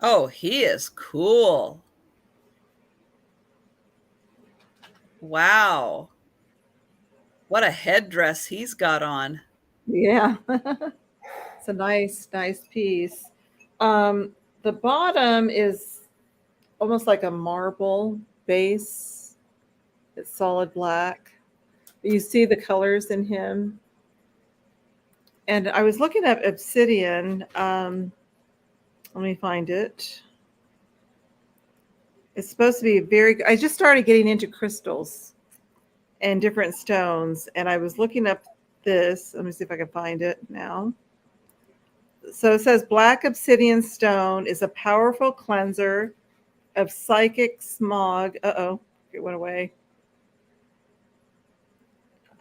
Oh, he is cool. Wow. What a headdress he's got on. Yeah. It's a nice piece. The bottom is almost like a marble base. It's solid black. You see the colors in him. And I was looking at obsidian. Let me find it. It's supposed to be very, I just started getting into crystals and different stones. And I was looking up this. Let me see if I can find it now. So it says black obsidian stone is a powerful cleanser of psychic smog. Uh-oh, it went away.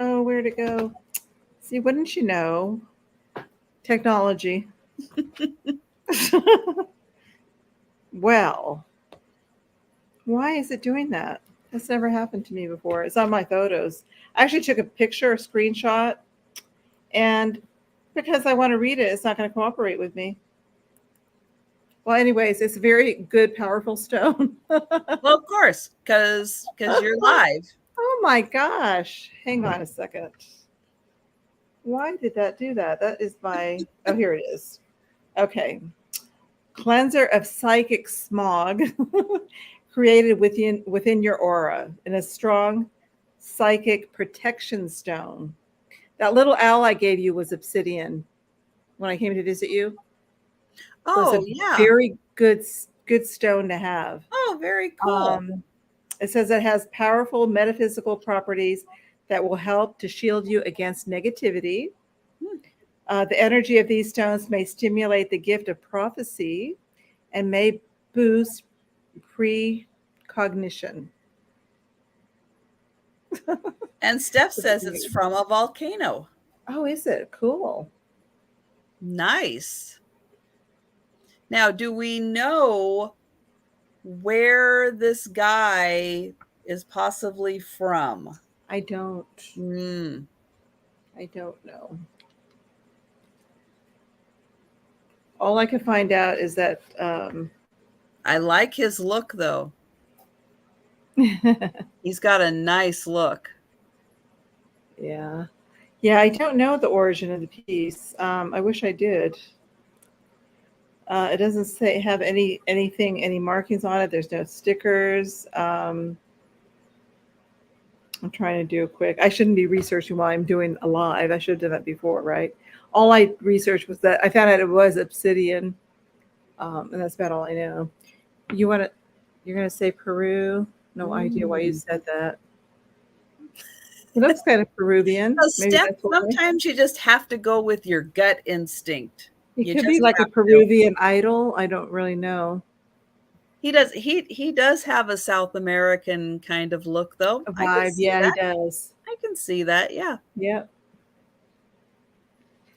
Oh, where'd it go? See, wouldn't you know? Technology. Well, why is it doing that? That's never happened to me before. It's on my photos. I actually took a picture, a screenshot, and because I want to read it, it's not going to cooperate with me. Well, anyways, it's a very good, powerful stone. Well, of course, because you're live. Oh my gosh. Hang on a second. Why did that do that? That is my, oh, here it is. Okay. Cleanser of psychic smog created within your aura in a strong psychic protection stone. That little owl I gave you was obsidian when I came to visit you. Oh, It's a yeah. very good stone to have. Oh, very cool. It says it has powerful metaphysical properties that will help to shield you against negativity. The energy of these stones may stimulate the gift of prophecy and may boost precognition. And Steph says it's from a volcano. Oh, is it? Cool. Nice. Now, do we know where this guy is possibly from? I don't. Mm. I don't know. All I can find out is that I like his look, though. He's got a nice look. Yeah. Yeah, I don't know the origin of the piece. I wish I did. It doesn't say have any markings on it. There's no stickers. I'm trying to do a quick. I shouldn't be researching while I'm doing a live. I should have done that before, right? All I researched was that I found out it was obsidian, and that's about all I know. You're gonna say Peru? No idea why you said that. It looks kind of Peruvian. So Steph, sometimes you just have to go with your gut instinct. It could be like a Peruvian idol. I don't really know. He does have a South American kind of look, though. A vibe, yeah, he does. I can see that, yeah. Yep.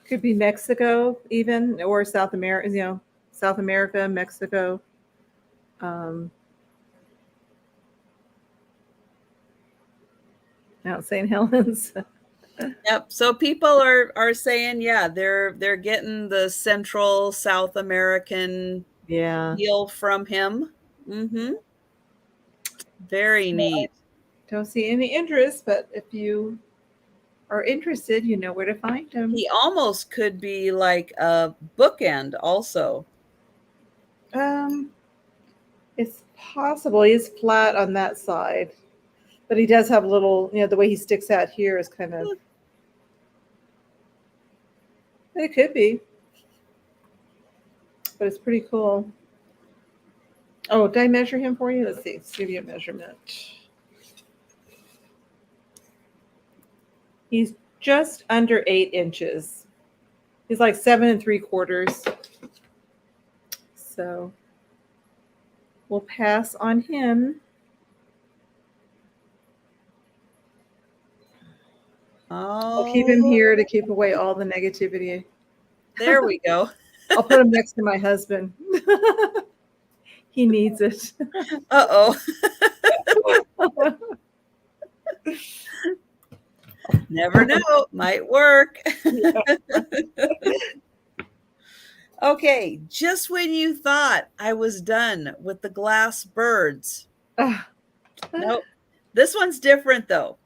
Could be Mexico, even, or South America. You know, South America, Mexico. Out St. Helens. Yep. So people are saying, yeah, they're getting the Central South American feel from him. Mm-hmm. Very neat. Don't see any interest, but if you are interested, you know where to find him. He almost could be like a bookend also. It's possible. He's flat on that side. But he does have a little, you know, the way he sticks out here is kind of, it could be. But it's pretty cool. Oh, did I measure him for you? Let's see. Let's give you a measurement. He's just under 8 inches. He's like 7 3/4. So we'll pass on him. I'll keep him here to keep away all the negativity. There we go. I'll put him next to my husband. He needs it. Uh-oh. Never know. Might work. Okay, just when you thought I was done with the glass birds. Nope. This one's different, though.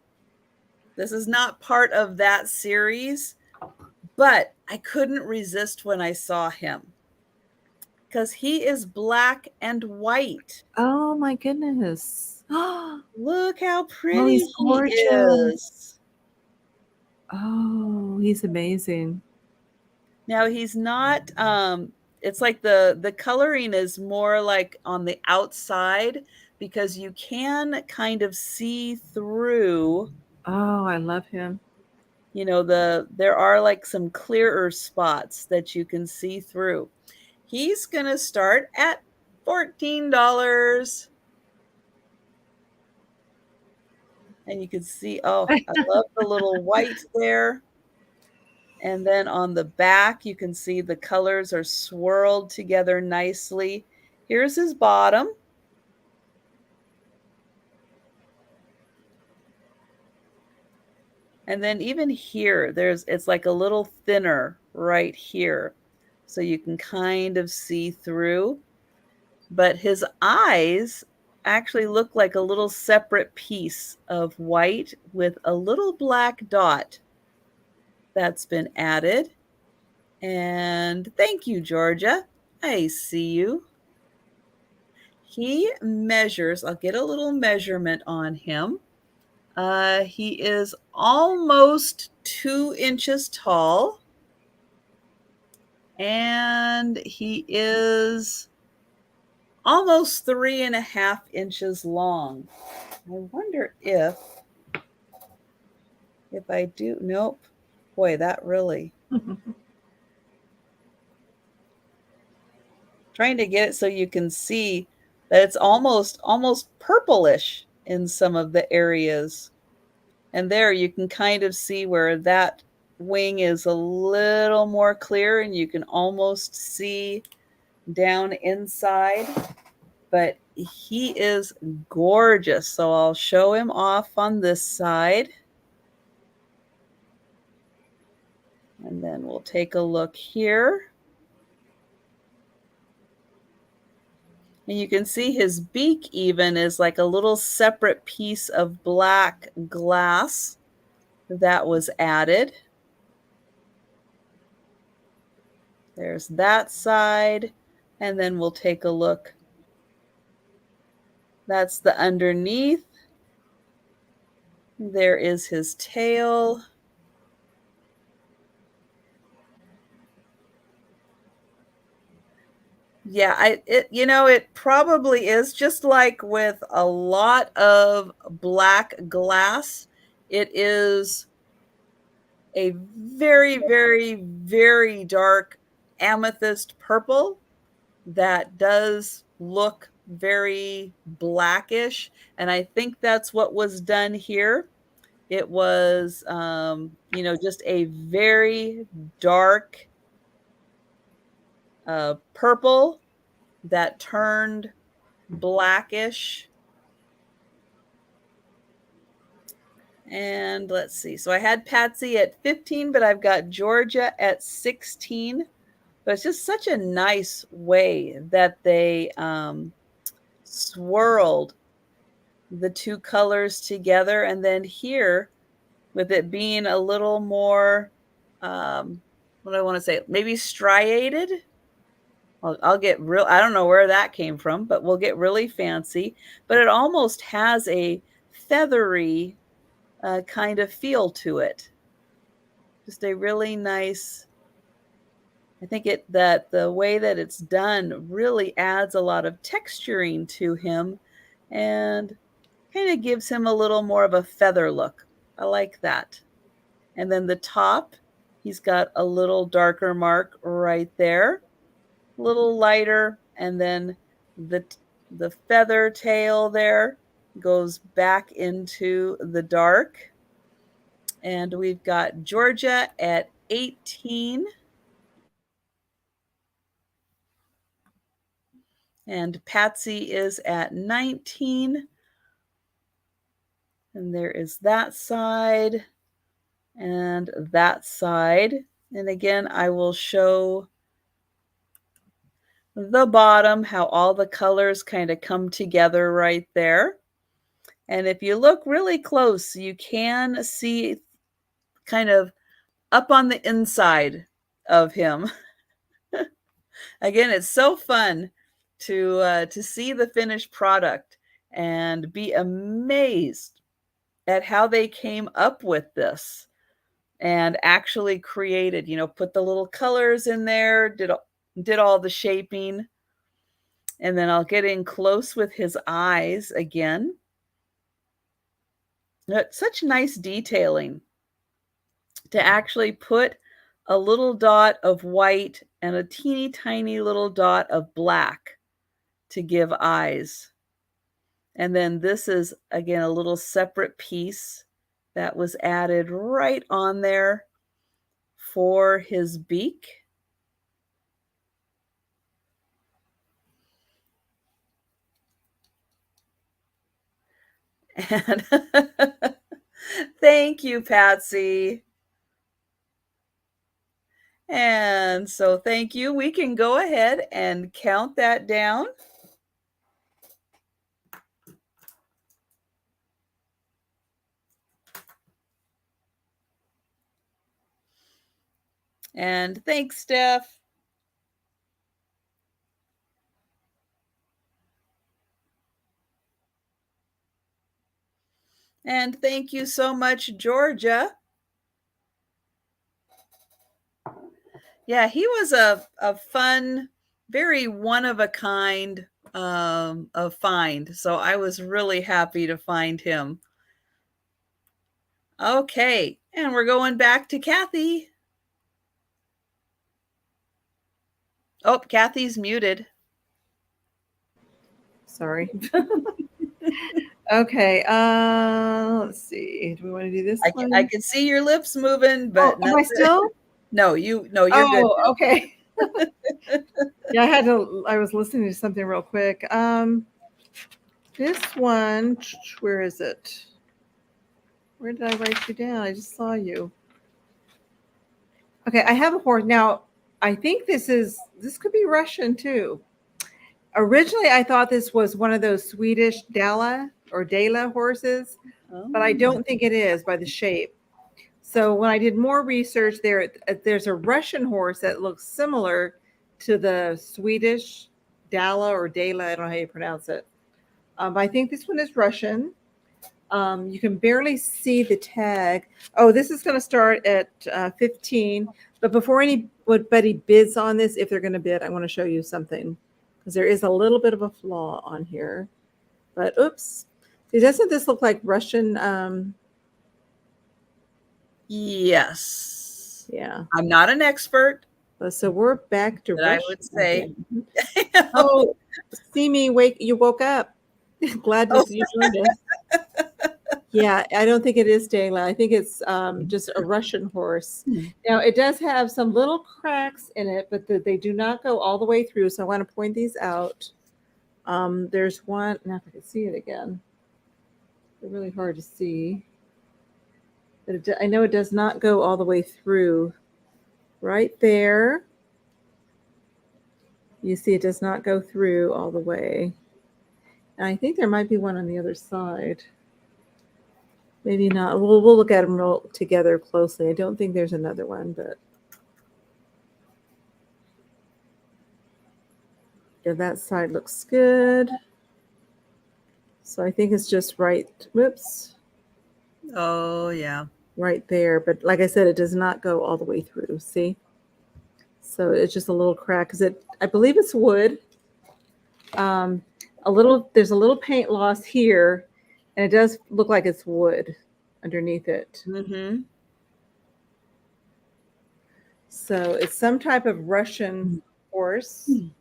This is not part of that series, but I couldn't resist when I saw him because he is black and white. Oh, my goodness. Look how pretty he's gorgeous. he is. Oh, he's amazing. Now he's not, it's like the coloring is more like on the outside because you can kind of see through. Oh, I love him. You know, there are like some clearer spots that you can see through. He's going to start at $14. And you can see, oh, I love the little white there. And then on the back, you can see the colors are swirled together nicely. Here's his bottom. And then even here, it's like a little thinner right here. So you can kind of see through. But his eyes actually look like a little separate piece of white with a little black dot that's been added. And thank you, Georgia. I see you. He measures, I'll get a little measurement on him. He is almost 2 inches tall. And he is almost 3.5 inches long. I wonder if I do, nope. Boy, that really. Trying to get it so you can see that it's almost purplish in some of the areas. And there you can kind of see where that wing is a little more clear and you can almost see down inside. But he is gorgeous. So I'll show him off on this side. And then we'll take a look here. And you can see his beak even is like a little separate piece of black glass that was added. There's that side. And then we'll take a look. That's the underneath. There is his tail. Yeah, it probably is just like with a lot of black glass. It is a very, very, very dark amethyst purple that does look very blackish. And I think that's what was done here. It was, just a very dark purple that turned blackish. And let's see. So I had Patsy at 15, but I've got Georgia at 16. But it's just such a nice way that they swirled the two colors together. And then here, with it being a little more, what do I want to say? Maybe striated. I'll get real, I don't know where that came from, but we'll get really fancy. But it almost has a feathery kind of feel to it. Just a really nice, I think that the way that it's done really adds a lot of texturing to him and kind of gives him a little more of a feather look. I like that. And then the top, he's got a little darker mark right there, a little lighter, and then the feather tail there goes back into the dark. And we've got Georgia at 18. And Patsy is at 19. And there is that side and that side. And again, I will show the bottom, how all the colors kind of come together right there. And if you look really close, you can see kind of up on the inside of him. Again, it's so fun to see the finished product and be amazed at how they came up with this and actually created, put the little colors in there, did all the shaping. And then I'll get in close with his eyes again. Such nice detailing to actually put a little dot of white and a teeny tiny little dot of black to give eyes. And then this is, again, a little separate piece that was added right on there for his beak. And thank you, Patsy. And so thank you. We can go ahead and count that down. And thanks, Steph. And thank you so much, Georgia. Yeah, he was a fun, very one-of-a-kind of find. So I was really happy to find him. Okay, and we're going back to Cathy. Oh, Cathy's muted. Sorry. Okay, let's see. Do we want to do this one? I can see your lips moving, but am I still? No, you're good. Okay. Yeah, I was listening to something real quick. This one, where is it? Where did I write you down? I just saw you. Okay, I have a horse. Now, I think this could be Russian too. Originally, I thought this was one of those Swedish Dala or Dala horses, but I don't think it is by the shape. So when I did more research, there's a Russian horse that looks similar to the Swedish Dala or Dala. I don't know how you pronounce it. I think this one is Russian. You can barely see the tag. Oh, this is going to start at 15. But before anybody bids on this, if they're going to bid, I want to show you something because there is a little bit of a flaw on here. But oops, doesn't this look like Russian? Yes. Yeah. I'm not an expert. So we're back to Russian. I would say. Oh, see me you woke up. Glad to see you joined us. Yeah, I don't think it is Dala. I think it's just a Russian horse. Now, it does have some little cracks in it, but they do not go all the way through. So I want to point these out. There's one. Now, if I can see it again. They're really hard to see. But I know it does not go all the way through. Right there. You see it does not go through all the way. And I think there might be one on the other side. Maybe not. We'll look at them all together closely. I don't think there's another one, but yeah, that side looks good. So I think it's just right. Whoops. Oh, yeah. Right there. But like I said, it does not go all the way through. See? So it's just a little crack because I believe it's wood. There's a little paint loss here, and it does look like it's wood underneath it. Mm-hmm. So it's some type of Russian horse. And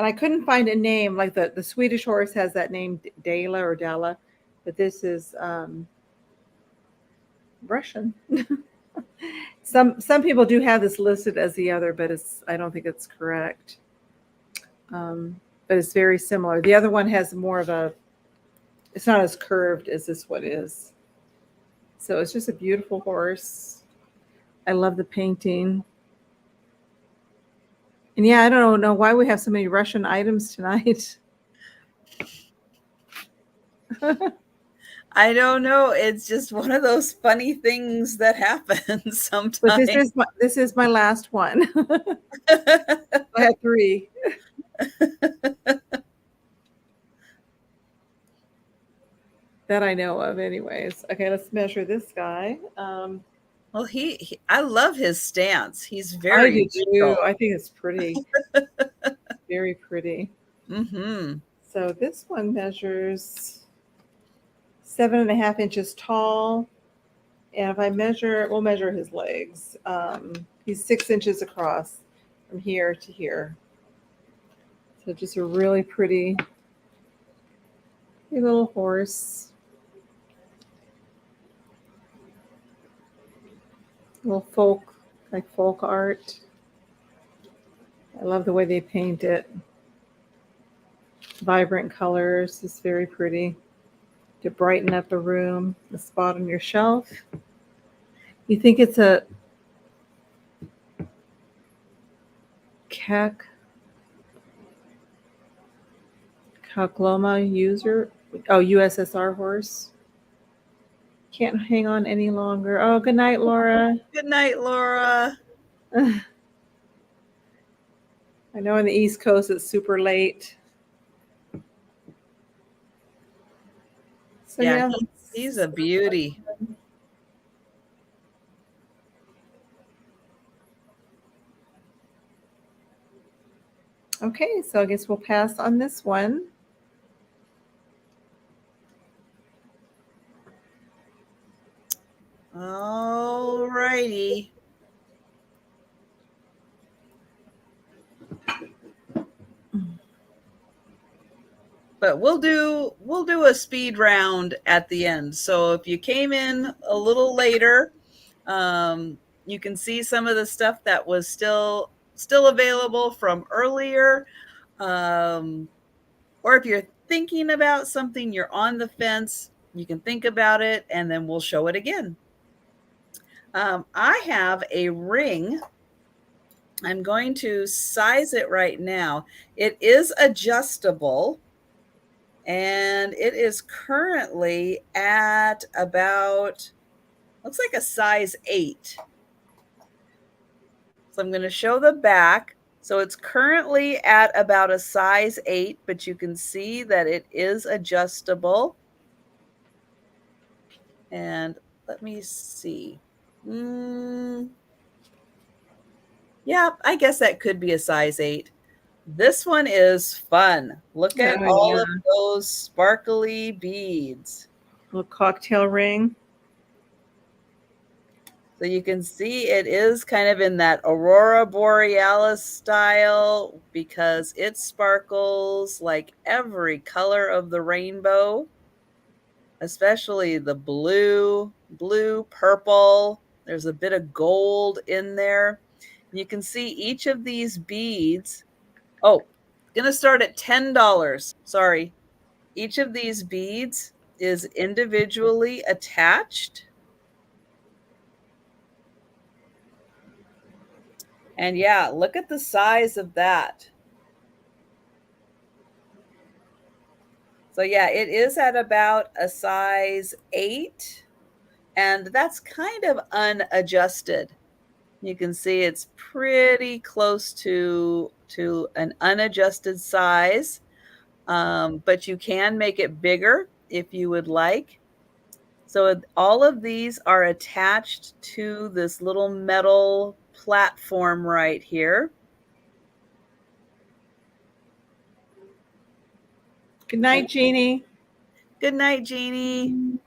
I couldn't find a name. Like the Swedish horse has that name Dela or Della, but this is Russian. Some people do have this listed as the other, but I don't think it's correct. But it's very similar. The other one has more of a, it's not as curved as this one is. So it's just a beautiful horse. I love the painting. And yeah, I don't know why we have so many Russian items tonight. I don't know. It's just one of those funny things that happens sometimes. But this is my last one. I had 3. That I know of anyways. Okay, let's measure this guy. Well, I love his stance. He's I very do too. I think it's pretty. Very pretty. Mm-hmm. So this one measures 7.5 inches tall. And if I measure, we'll measure his legs. He's 6 inches across from here to here. So just a really pretty little horse. Little folk art. I love the way they paint it. Vibrant colors. It's very pretty to brighten up a room, the spot on your shelf. You think it's a Kakloma user? Oh, USSR horse. Can't hang on any longer. Oh, good night, Laura. Good night, Laura. I know on the East Coast it's super late. So yeah, he's a beauty. Okay, so I guess we'll pass on this one. All righty. But we'll do a speed round at the end. So if you came in a little later, you can see some of the stuff that was still available from earlier. Or if you're thinking about something, you're on the fence, you can think about it, and then we'll show it again. I have a ring. I'm going to size it right now. It is adjustable. And it is currently at about, looks like a size 8. So I'm going to show the back. So it's currently at about a size 8, but you can see that it is adjustable. And let me see. Yeah, I guess that could be a size 8. This one is fun. Look at all of those sparkly beads. Little cocktail ring. So you can see it is kind of in that Aurora Borealis style because it sparkles like every color of the rainbow, especially the blue, purple. There's a bit of gold in there. You can see each of these beads. Oh, going to start at $10. Sorry. Each of these beads is individually attached. And yeah, look at the size of that. So yeah, it is at about a size 8. And that's kind of unadjusted. You can see it's pretty close to an unadjusted size. But you can make it bigger if you would like. So all of these are attached to this little metal platform right here. Good night, Jeannie. Good night, Jeannie.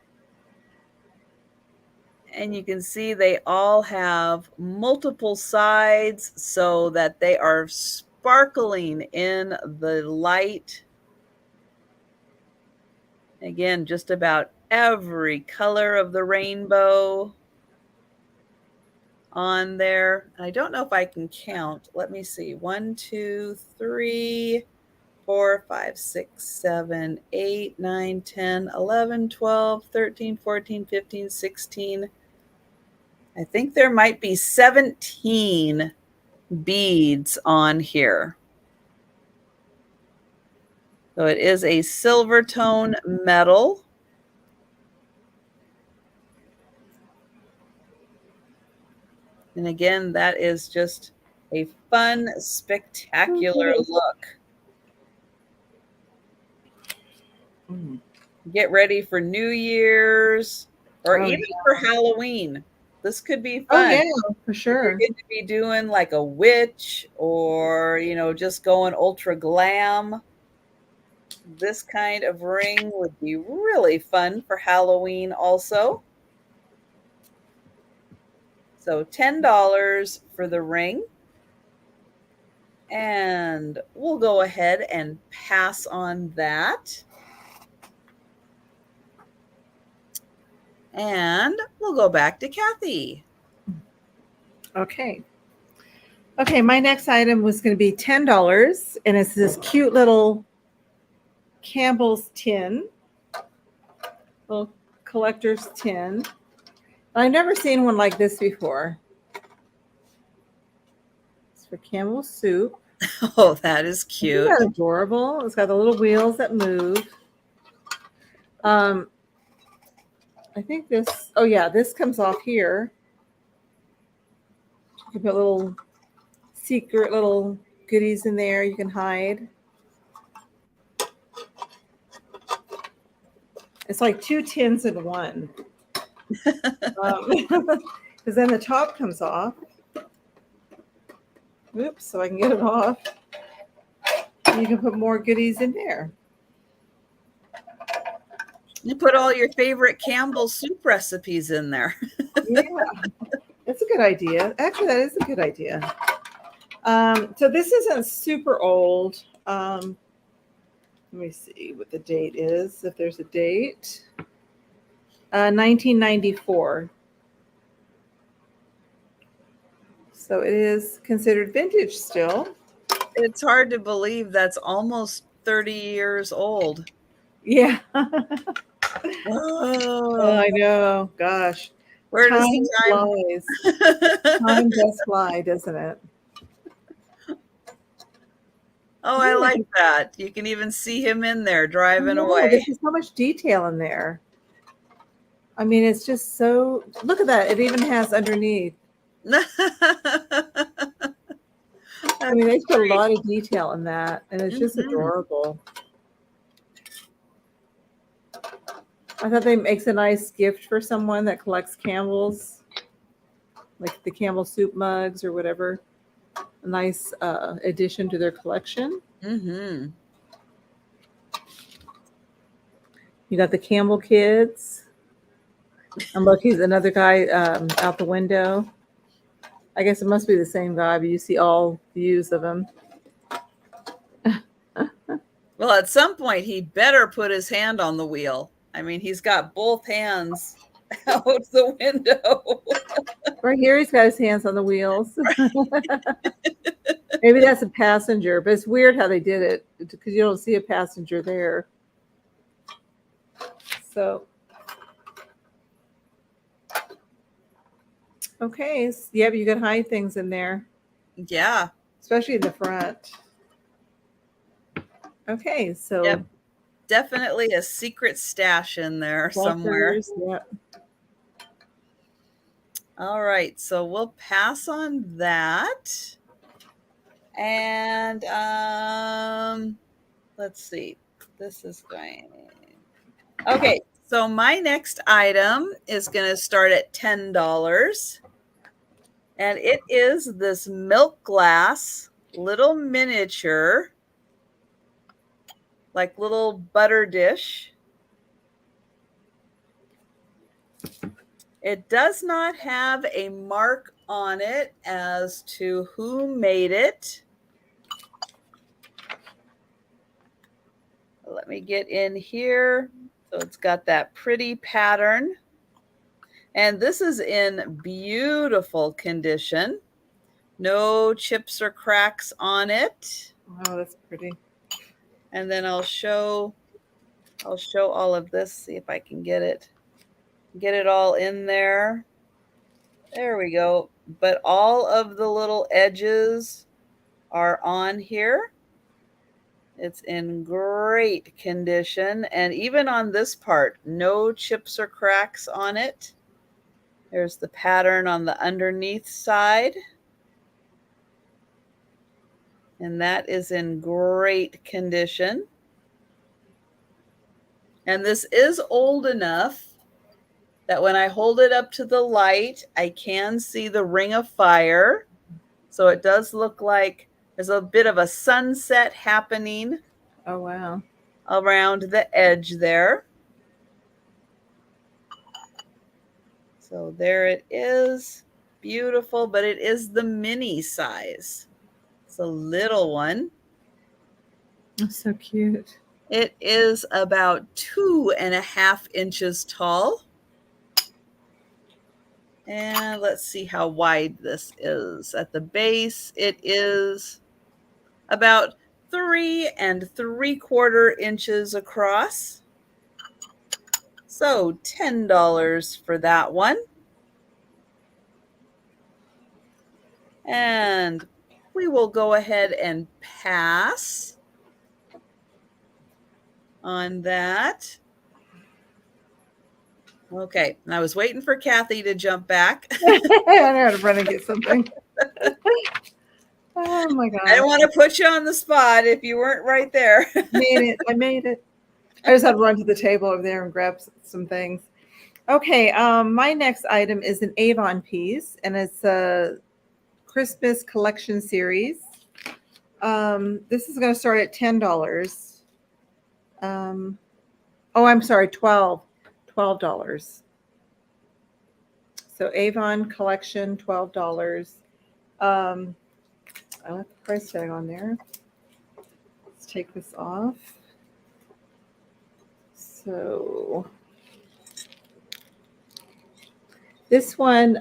And you can see they all have multiple sides so that they are sparkling in the light. Again, just about every color of the rainbow on there. I don't know if I can count. Let me see. 1, 2, 3, 4, 5, 6, 7, 8, 9, 10, 11, 12, 13, 14, 15, 16. I think there might be 17 beads on here. So it is a silver tone metal. And again, that is just a fun, spectacular look. Get ready for New Year's or even for Halloween. This could be fun. Oh, yeah, for sure. You're going to be doing like a witch or, just going ultra glam. This kind of ring would be really fun for Halloween also. So $10 for the ring. And we'll go ahead and pass on that. And we'll go back to Cathy. Okay. Okay, my next item was going to be $10, and it's this cute little Campbell's tin, little collector's tin. I've never seen one like this before. It's for Campbell's soup. Oh, that is cute. Isn't that adorable? It's got the little wheels that move. I think this, oh yeah, this comes off here. You can put little secret little goodies in there you can hide. It's like 2 tins in one. Because then the top comes off. Oops, so I can get it off. And you can put more goodies in there. You put all your favorite Campbell soup recipes in there. Yeah, that's a good idea. Actually, that is a good idea. So this isn't super old. Let me see what the date is, if there's a date. 1994. So it is considered vintage still. It's hard to believe that's almost 30 years old. Yeah. Oh, I know. Gosh. Where does Time flies. Time does fly, doesn't it? Oh, I like that. You can even see him in there driving away. There's so much detail in there. I mean, it's just so, look at that. It even has underneath. I mean, they put a lot of detail in that, and it's just adorable. I thought that makes a nice gift for someone that collects Campbell's, like the Campbell soup mugs or whatever. A nice addition to their collection. You got the Campbell kids. And look, he's another guy out the window. I guess it must be the same guy, but you see all views of him. Well, at some point, he better put his hand on the wheel. I mean, he's got both hands out the window. Right here, he's got his hands on the wheels. Maybe that's a passenger, but it's weird how they did it because you don't see a passenger there. So, okay. Yeah, but you can hide things in there. Yeah. Especially in the front. Okay, so. Yep. Definitely a secret stash in there somewhere. Yep. All right, so we'll pass on that. And let's see. This is going. Okay, so my next item is going to start at $10. And it is this milk glass little miniature, like little butter dish. It does not have a mark on it as to who made it. Let me get in here. So it's got that pretty pattern. And this is in beautiful condition. No chips or cracks on it. Oh, that's pretty. And then I'll show all of this, see if I can get it all in there. There we go. But all of the little edges are on here. It's in great condition. And even on this part, no chips or cracks on it. There's the pattern on the underneath side. And that is in great condition. And this is old enough that when I hold it up to the light, I can see the ring of fire. So it does look like there's a bit of a sunset happening. Oh, wow. Around the edge there. So there it is. Beautiful, but it is the mini size. It's a little one. That's so cute. It is about 2.5 inches tall. And let's see how wide this is. At the base, it is about 3 3/4 inches across. So $10 for that one. And we will go ahead and pass on that. Okay, and I was waiting for Cathy to jump back. I had to run and get something. Oh my God. I didn't want to put you on the spot if you weren't right there. I made it. I just had to run to the table over there and grab some things. Okay, my next item is an Avon piece, and it's a Christmas collection series. This is going to start at $10. I'm sorry, $12. So Avon collection, $12. I left the price tag on there. Let's take this off. So this one,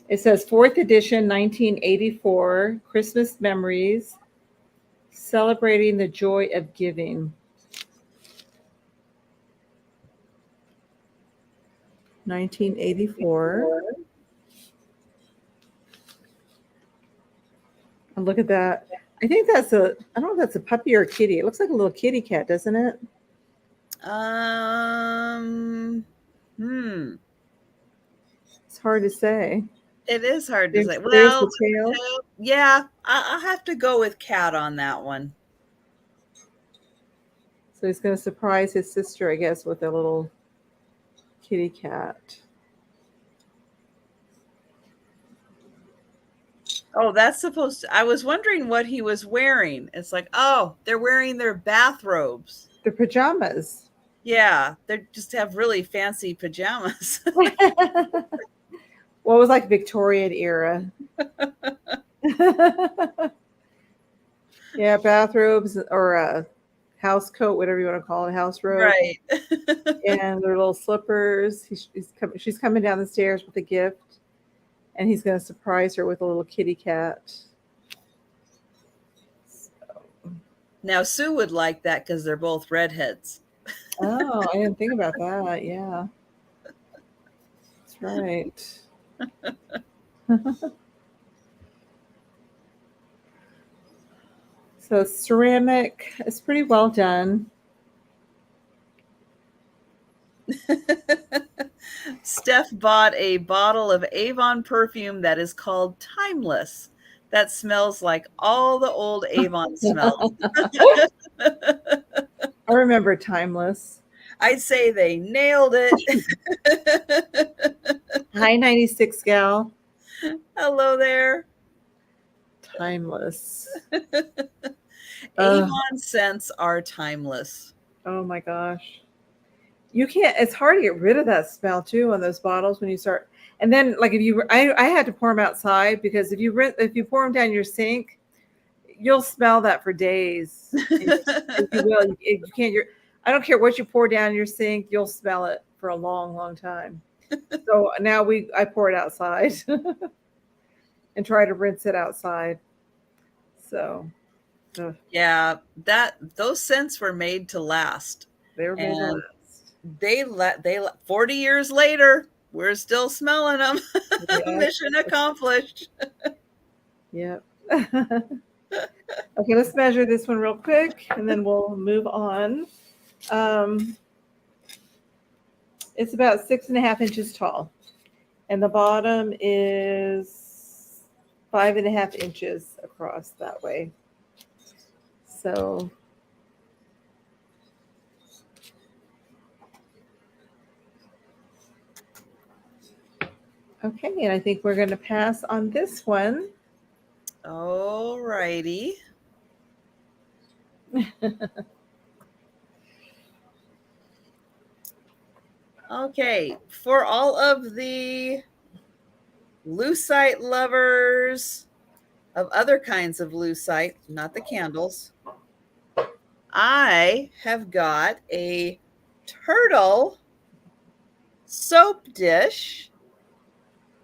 it says 4th edition, 1984, Christmas Memories, celebrating the joy of giving. 1984. And look at that. I think that's I don't know if that's a puppy or a kitty. It looks like a little kitty cat, doesn't it? It's hard to say. It is hard to say. There's Well, the tail. yeah, I'll have to go with cat on that one. So he's going to surprise his sister, I guess, with a little kitty cat. Oh, that's supposed to. I was wondering what he was wearing. It's like, oh, they're wearing their bathrobes. The pajamas. Yeah, they just have really fancy pajamas. Well, it was like Victorian era. Yeah, bathrobes or a house coat, whatever you want to call it, house robe. Right. And their little slippers. She's coming down the stairs with a gift, and he's going to surprise her with a little kitty cat. So. Now, Sue would like that because they're both redheads. Oh, I didn't think about that. Yeah. That's right. So ceramic is pretty well done. Steph bought a bottle of Avon perfume that is called Timeless. That smells like all the old Avon smells. I remember Timeless. I'd say they nailed it. Hi, 96 gal. Hello there. Timeless. Avon scents are timeless. Oh my gosh. You can't. It's hard to get rid of that smell too on those bottles when you start. And then, like if you, I had to pour them outside because if you pour them down your sink, you'll smell that for days. You will. You can't. I don't care what you pour down your sink. You'll smell it for a long, long time. So now I pour it outside and try to rinse it outside. So. Yeah, those scents were made to last. They were made to last. They 40 years later, we're still smelling them. Yeah. Mission accomplished. Yep. Okay, let's measure this one real quick and then we'll move on. It's about 6.5 inches tall, and the bottom is 5.5 inches across that way. So okay, and I think we're going to pass on this one. All righty. Okay, for all of the lucite lovers of other kinds of lucite, not the candles, I have got a turtle soap dish.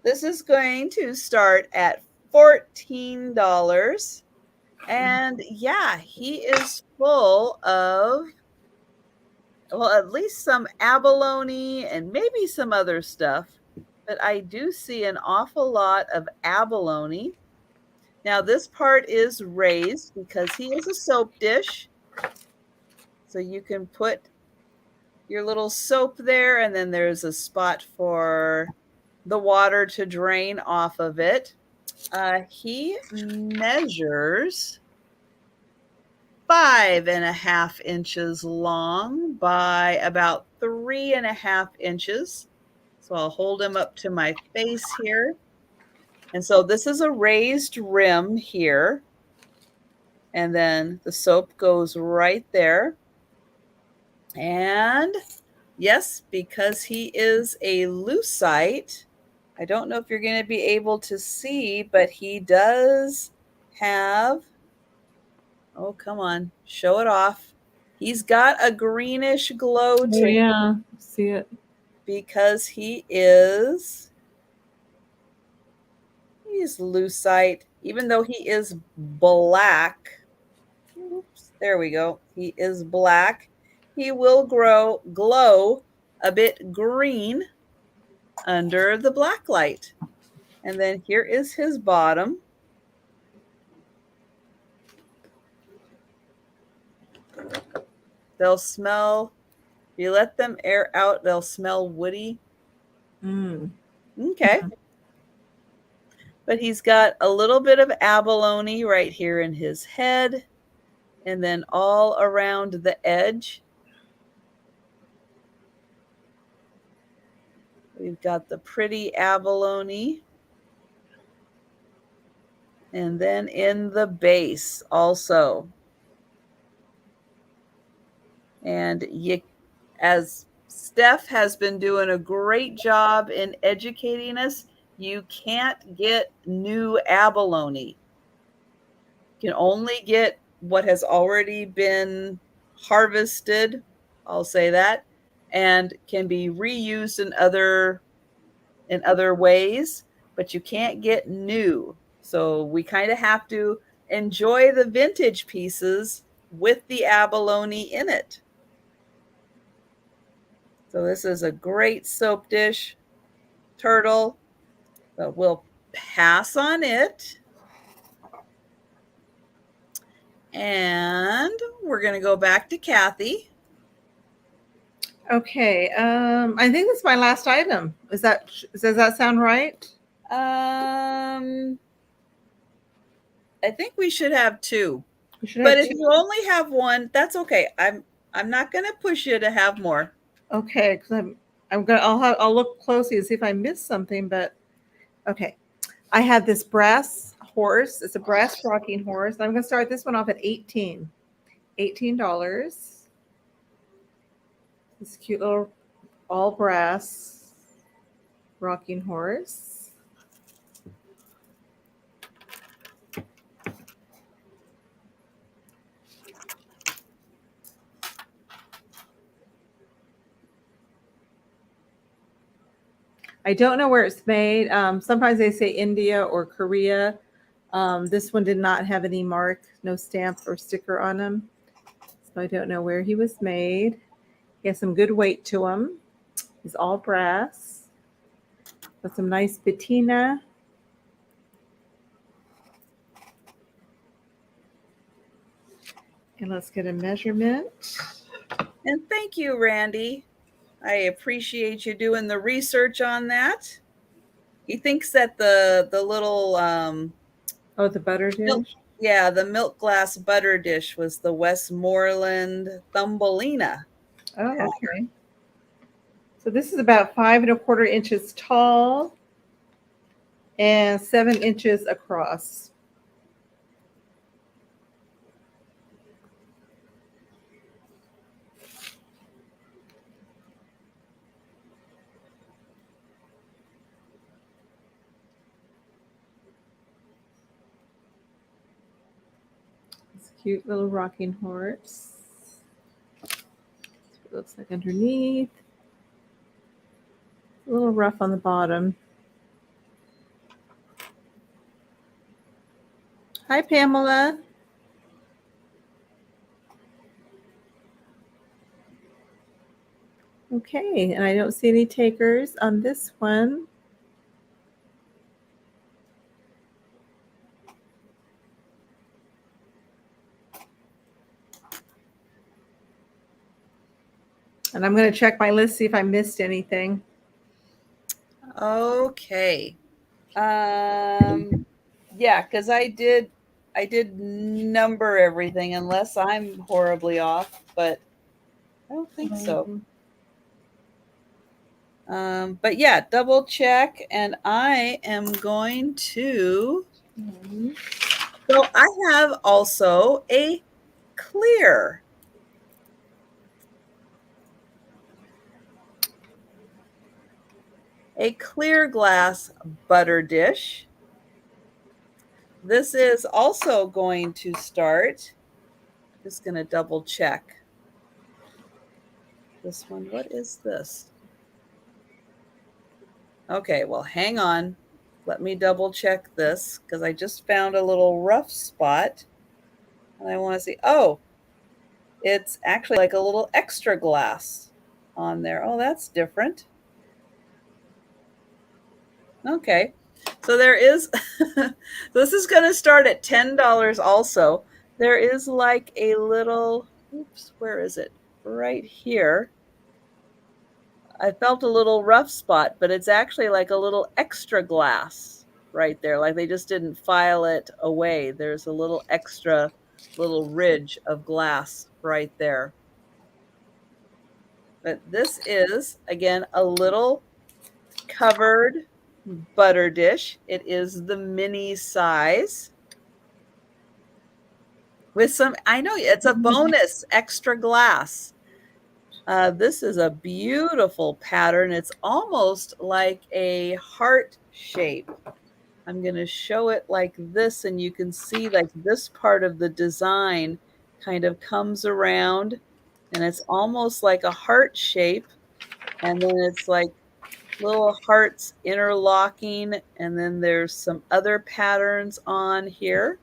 This is going to start at $14. And yeah, he is full of, well, at least some abalone and maybe some other stuff. But I do see an awful lot of abalone. Now, this part is raised because he is a soap dish. So you can put your little soap there, and then there's a spot for the water to drain off of it. He measures 5.5 inches long by about 3.5 inches. So I'll hold him up to my face here. And so this is a raised rim here. And then the soap goes right there. And yes, because he is a lucite, I don't know if you're going to be able to see, but he does have, oh, come on, show it off. He's got a greenish glow to him. Yeah, see it. Because he's lucite, even though he is black. Oops, there we go. He is black. He will glow a bit green under the black light. And then here is his bottom. They'll smell, if you let them air out, they'll smell woody. Okay. But he's got a little bit of abalone right here in his head, and then all around the edge. We've got the pretty abalone. And then in the base also. And as Steph has been doing a great job in educating us, you can't get new abalone. You can only get what has already been harvested, I'll say that, and can be reused in other ways, but you can't get new. So we kind of have to enjoy the vintage pieces with the abalone in it. So this is a great soap dish turtle, but we'll pass on it. And we're going to go back to Cathy. Okay. I think that's my last item. Does that sound right? I think we should have two. But if you only have one, that's okay. I'm not going to push you to have more. Okay, because I'll look closely to see if I missed something. But okay, I have this brass horse. It's a brass rocking horse. I'm going to start this one off at $18. This cute little all brass rocking horse. I don't know where it's made. Sometimes they say India or Korea. This one did not have any mark, no stamp or sticker on him. So I don't know where he was made. He has some good weight to him. He's all brass. Got some nice patina. And let's get a measurement. And thank you, Randy. I appreciate you doing the research on that. He thinks that the little Oh, the butter milk, dish. the milk glass butter dish was the Westmoreland Thumbelina. Oh, okay. So this is about 5¼ inches tall and 7 inches across. This cute little rocking horse. That's what it looks like underneath. A little rough on the bottom. Hi, Pamela. Okay, and I don't see any takers on this one. And I'm going to check my list, see if I missed anything. Okay. Yeah, because I did number everything, unless I'm horribly off, but I don't think so. But yeah, double check, and I am going to. So I have also a clear. A clear glass butter dish. This is also going to start. Just going to double check. This one, what is this? Okay, well, hang on. Let me double check this because I just found a little rough spot. And I want to see, oh, it's actually like a little extra glass on there. Oh, that's different. Okay, so there is, this is going to start at $10 also. There is like a little, oops, where is it? Right here. I felt a little rough spot, but it's actually like a little extra glass right there. Like they just didn't file it away. There's a little extra little ridge of glass right there. But this is, again, a little covered butter dish. It is the mini size. With some, I know it's a bonus extra glass. This is a beautiful pattern. It's almost like a heart shape. I'm going to show it like this, and you can see like this part of the design kind of comes around, and it's almost like a heart shape. And then it's like little hearts interlocking, and then there's some other patterns on here.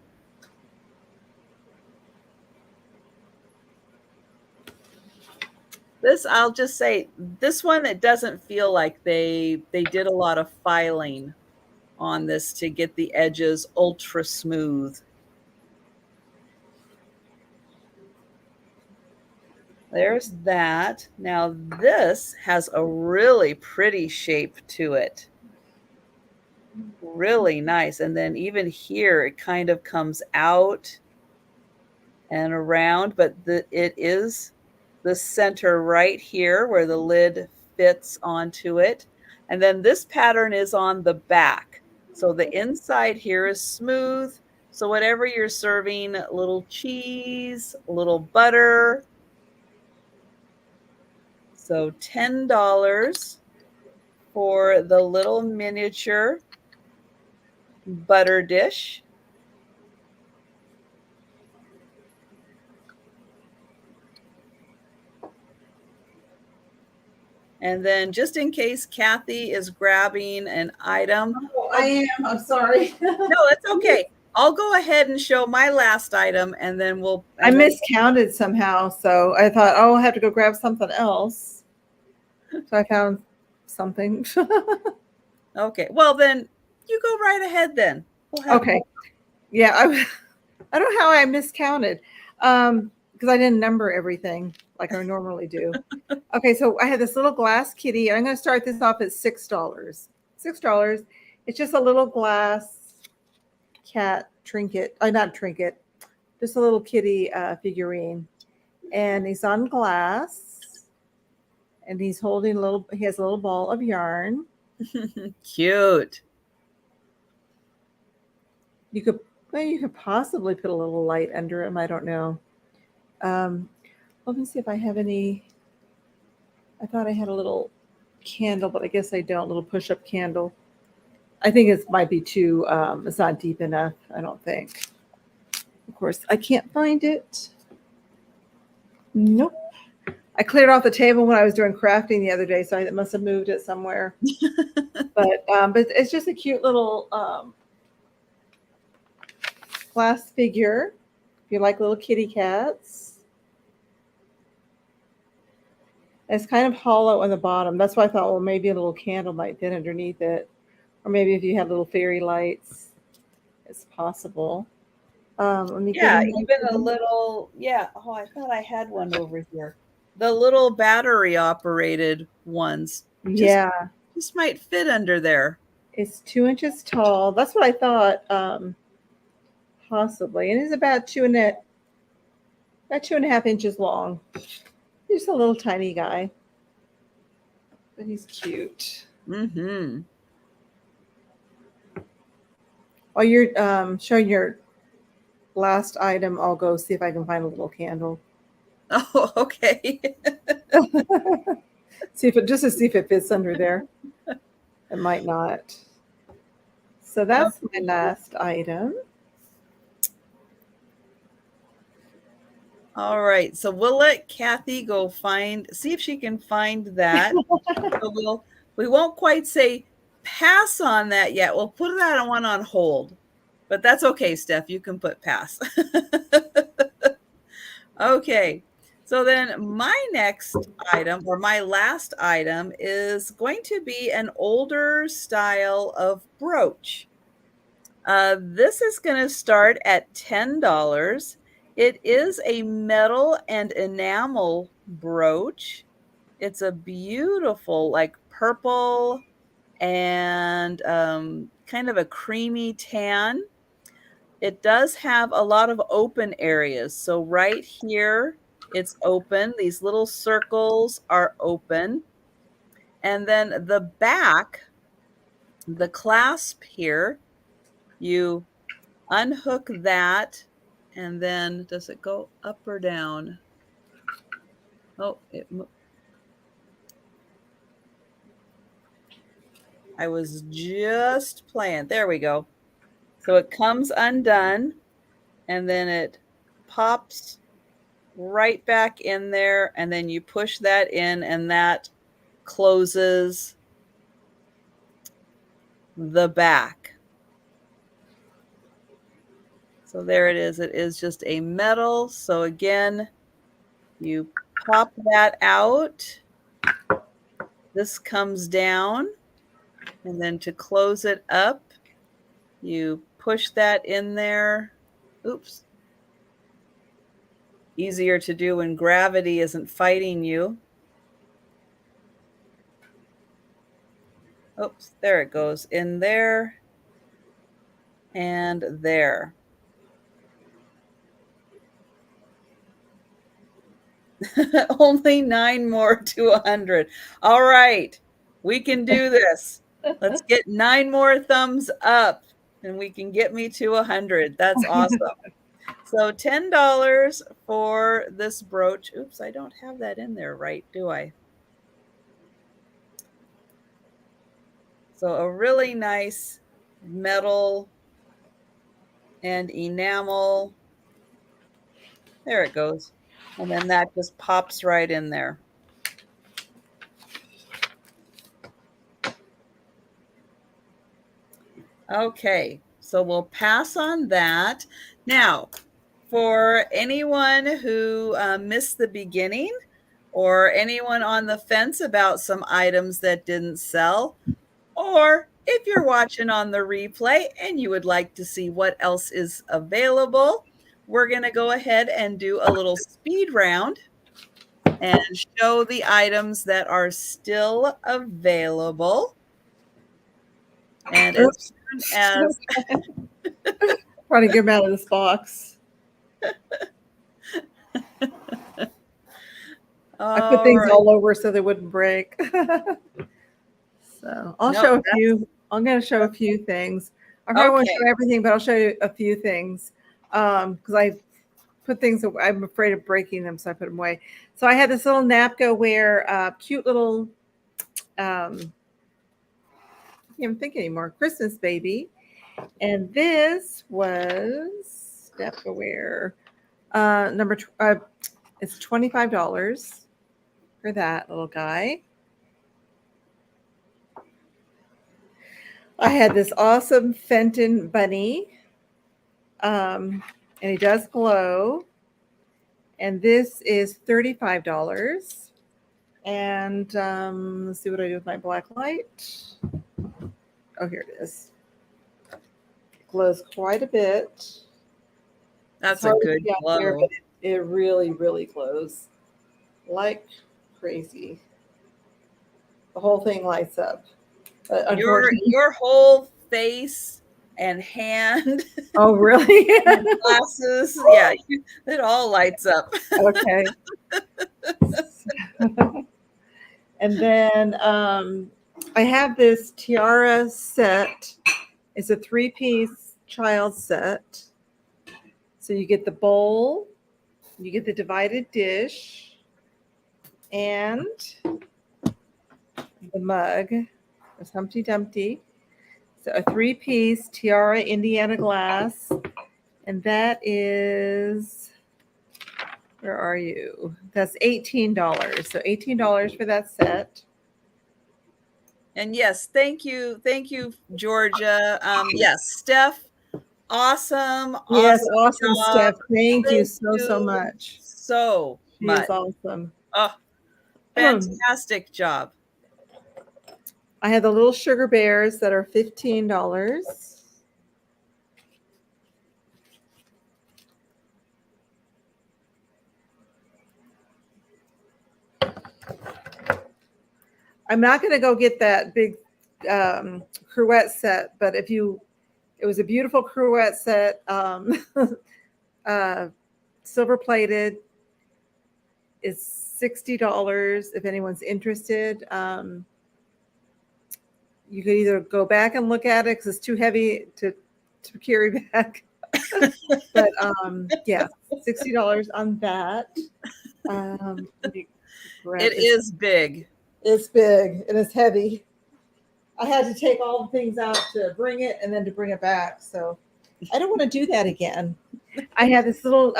This, I'll just say, this one, it doesn't feel like they did a lot of filing on this to get the edges ultra smooth. There's that. Now this has a really pretty shape to it. Really nice. And then even here, it kind of comes out and around, but it is the center right here where the lid fits onto it. And then this pattern is on the back. So the inside here is smooth. So whatever you're serving, a little cheese, a little butter, So $10 for the little miniature butter dish. And then just in case Cathy is grabbing an item. Oh, I am. I'm sorry. No, it's okay. I'll go ahead and show my last item and then I miscounted somehow. So I thought, oh, I'll have to go grab something else. So I found something. Okay. Well, then you go right ahead then. Okay. Yeah. I don't know how I miscounted. Because I didn't number everything like I normally do. Okay, so I had this little glass kitty. I'm going to start this off at $6. $6. It's just a little glass cat trinket. Not trinket, just a little kitty figurine. And he's on glass. And he's holding he has a little ball of yarn. Cute. You could possibly put a little light under him. I don't know. Let me see if I have any. I thought I had a little candle, but I guess I don't. A little push-up candle. I think it might be too. It's not deep enough. I don't think. Of course, I can't find it. Nope. I cleared off the table when I was doing crafting the other day, so I must have moved it somewhere. but it's just a cute little glass figure. If you like little kitty cats. It's kind of hollow on the bottom. That's why I thought, well, maybe a little candle might fit underneath it. Or maybe if you have little fairy lights, it's possible. Let me even a little, Oh, I thought I had one over here. The little battery operated ones. Just might fit under there. It's 2 inches tall. That's what I thought, possibly. And it's about 2.5 inches long. He's a little tiny guy, but he's cute. Mm-hmm. While you're showing your last item, I'll go see if I can find a little candle. Oh, okay. see if it fits under there. It might not. So that's my last item. All right, so we'll let Cathy go see if she can find that. We won't quite say pass on that yet. We'll put that one on hold, but that's okay, Steph. You can put pass. Okay, so then my next item, or my last item, is going to be an older style of brooch. This is going to start at $10. It is a metal and enamel brooch. It's a beautiful, like purple and kind of a creamy tan. It does have a lot of open areas. So right here, it's open. These little circles are open. And then the back, the clasp here, you unhook that. And then does it go up or down? Oh, I was just playing. There we go. So it comes undone and then it pops right back in there. And then you push that in and that closes the back. So there it is. It is just a metal. So again, you pop that out. This comes down. And then to close it up, you push that in there. Oops. Easier to do when gravity isn't fighting you. Oops, there it goes. In there and there. Only 9 more to 100. All right, we can do this. Let's get 9 more thumbs up and we can get me to 100. That's awesome. So $10 for this brooch. Oops, I don't have that in there right, do I? So a really nice metal and enamel. There it goes. And then that just pops right in there. Okay, so we'll pass on that. Now, for anyone who missed the beginning or anyone on the fence about some items that didn't sell, or if you're watching on the replay and you would like to see what else is available, we're going to go ahead and do a little speed round and show the items that are still available. And as soon as trying to get him out of this box. I put things all over so they wouldn't break. So I'll show a few. I'm going to show a few things. I probably won't show everything, but I'll show you a few things because I put things. I'm afraid of breaking them, so I put them away. So I had this little Napco-ware, cute little. I can't even think anymore. Christmas baby, and this was Napco-ware. It's $25 for that little guy. I had this awesome Fenton bunny, and he does glow. And this is $35. And let's see what I do with my black light. Oh, here it is. It glows quite a bit. That's a good glow. There, but it really, really glows like crazy. The whole thing lights up. Your whole face and hand. Oh, really? Glasses. Yeah, it all lights up. Okay. And then I have this tiara set. It's a 3-piece child set. So you get the bowl, you get the divided dish, and the mug. There's Humpty Dumpty. So a 3-piece tiara Indiana glass. And that is, where are you? That's $18. So $18 for that set. And yes, thank you, Georgia. Yes, Steph, awesome. Yes, awesome, job. Steph. Thank you so much. So much. She is awesome. Oh, fantastic job. I had the little sugar bears that are $15. I'm not going to go get that big cruette set, but it was a beautiful cruette set, silver plated. It's $60 if anyone's interested. You could either go back and look at it because it's too heavy to carry back. But yeah, $60 on that. It is big. It's big and it's heavy. I had to take all the things out to bring it and then to bring it back. So I don't want to do that again. I have this little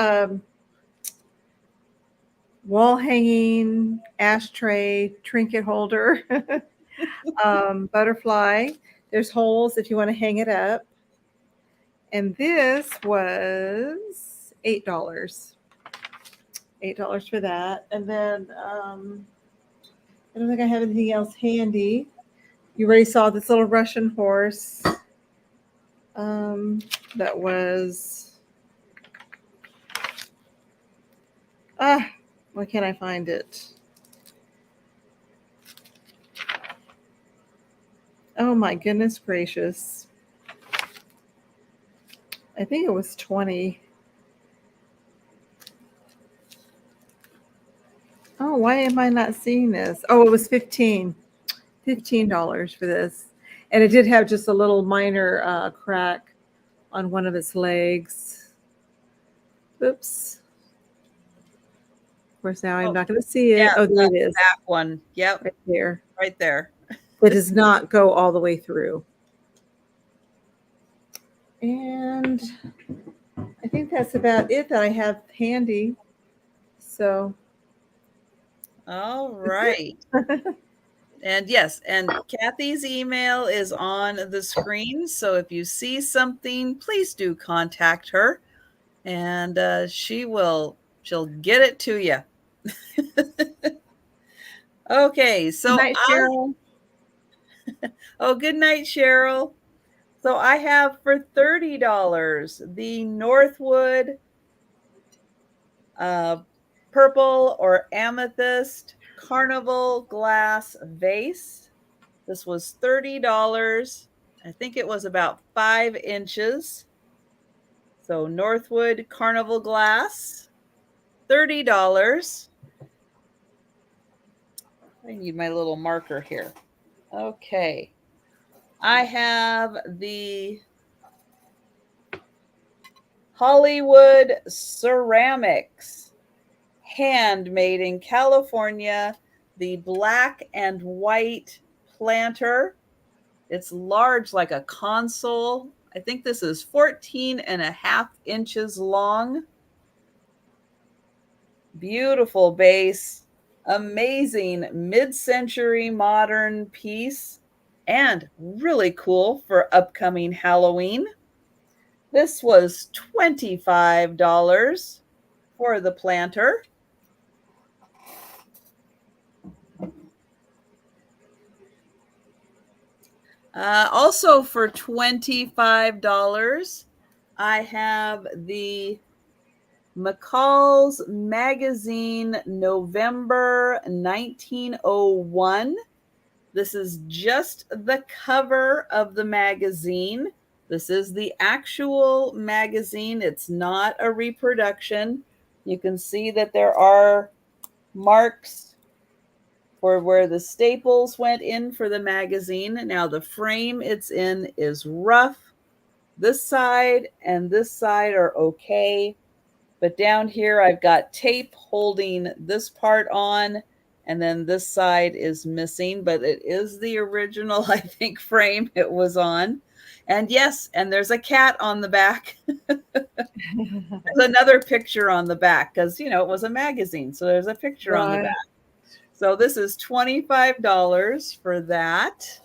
wall hanging ashtray trinket holder, butterfly. There's holes if you want to hang it up. And this was $8. $8 for that. And then I don't think I have anything else handy. You already saw this little Russian horse. That was, why can't I find it? Oh my goodness gracious. I think it was 20. Oh, why am I not seeing this? Oh, it was $15 for this. And it did have just a little minor crack on one of its legs. Oops. Of course, now I'm not going to see it. Yeah, oh, there it is. That one. Yep. Right there. Right there. It does not go all the way through. And I think that's about it that I have handy. So, All right. And yes, and Cathy's email is on the screen. So if you see something, please do contact her, and she'll get it to you. Okay, so good night, Cheryl. Oh, good night, Cheryl. So I have for $30 the Northwood purple or amethyst Carnival Glass vase. This was $30. I think it was about 5 inches. So Northwood Carnival Glass, $30. I need my little marker here. Okay. I have the Hollywood Ceramics, handmade in California, the black and white planter. It's large like a console. I think this is 14.5 inches long. Beautiful base, amazing mid-century modern piece, and really cool for upcoming Halloween. This was $25 for the planter. Also for $25, I have the McCall's Magazine November 1901. This is just the cover of the magazine. This is the actual magazine. It's not a reproduction. You can see that there are marks for where the staples went in for the magazine. Now the frame it's in is rough. This side and this side are okay. But down here, I've got tape holding this part on, and then this side is missing, but it is the original, I think, frame it was on. And yes, and there's a cat on the back. There's another picture on the back because, it was a magazine. So there's a picture on the back. So this is $25 for that.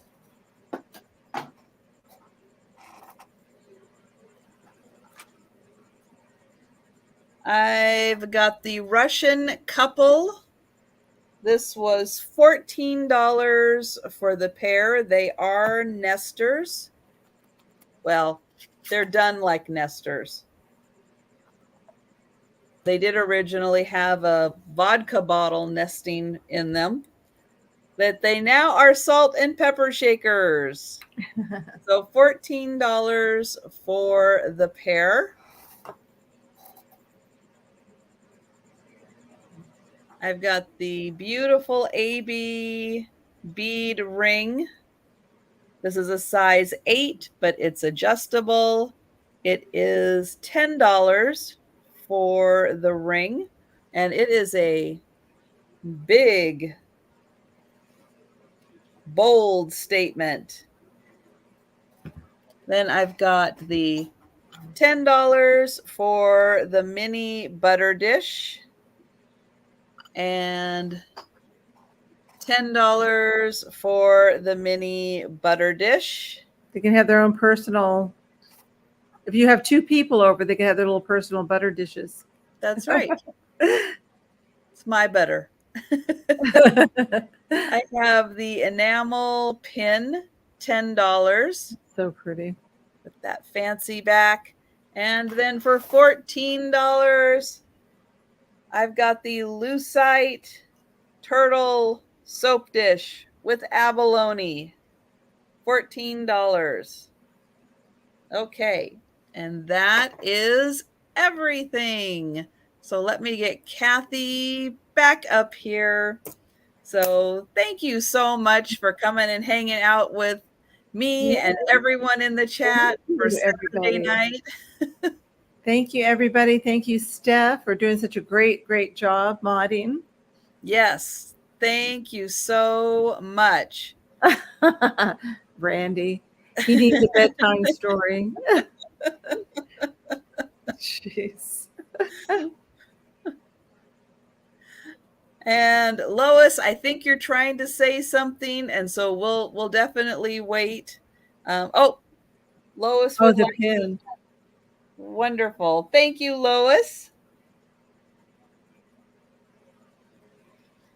I've got the Russian couple. This was $14 for the pair. They are nesters. Well, they're done like nesters. They did originally have a vodka bottle nesting in them, but they now are salt and pepper shakers. So $14 for the pair. I've got the beautiful AB bead ring. This is a size 8, but it's adjustable. It is $10 for the ring, and it is a big, bold statement. Then I've got the $10 for the mini butter dish, and $10 for the mini butter dish. They can have their own personal. If you have 2 people over, they can have their little personal butter dishes. That's right. It's my butter. I have the enamel pin, $10. So pretty. With that fancy back. And then for $14, I've got the lucite turtle soap dish with abalone, $14. Okay, and that is everything. So let me get Cathy back up here. So thank you so much for coming and hanging out with me and everyone in the chat for Saturday night. Thank you, everybody. Thank you, Steph, for doing such a great job modding. Yes, thank you so much. Brandy. He needs a bedtime story. Jeez. And Lois, I think you're trying to say something, and so we'll definitely wait. Oh, Lois Oh, would the like to. pin. Wonderful. Thank you, Lois.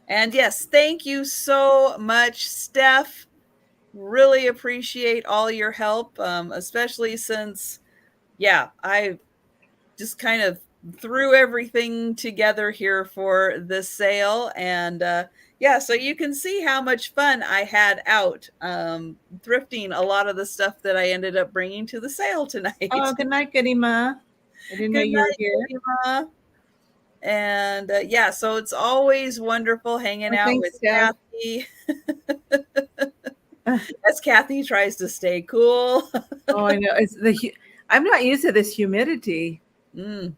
And yes, thank you so much, Steph. Really appreciate all your help, especially since, yeah, I just kind of threw everything together here for this sale. And yeah, so you can see how much fun I had out thrifting a lot of the stuff that I ended up bringing to the sale tonight. Oh, good night, Goody Ma. I didn't know Good you were night, here. Fatima. And yeah, so it's always wonderful hanging Oh, out thanks, with Steph. Cathy as Cathy tries to stay cool. Oh, I know. I'm not used to this humidity. Mm,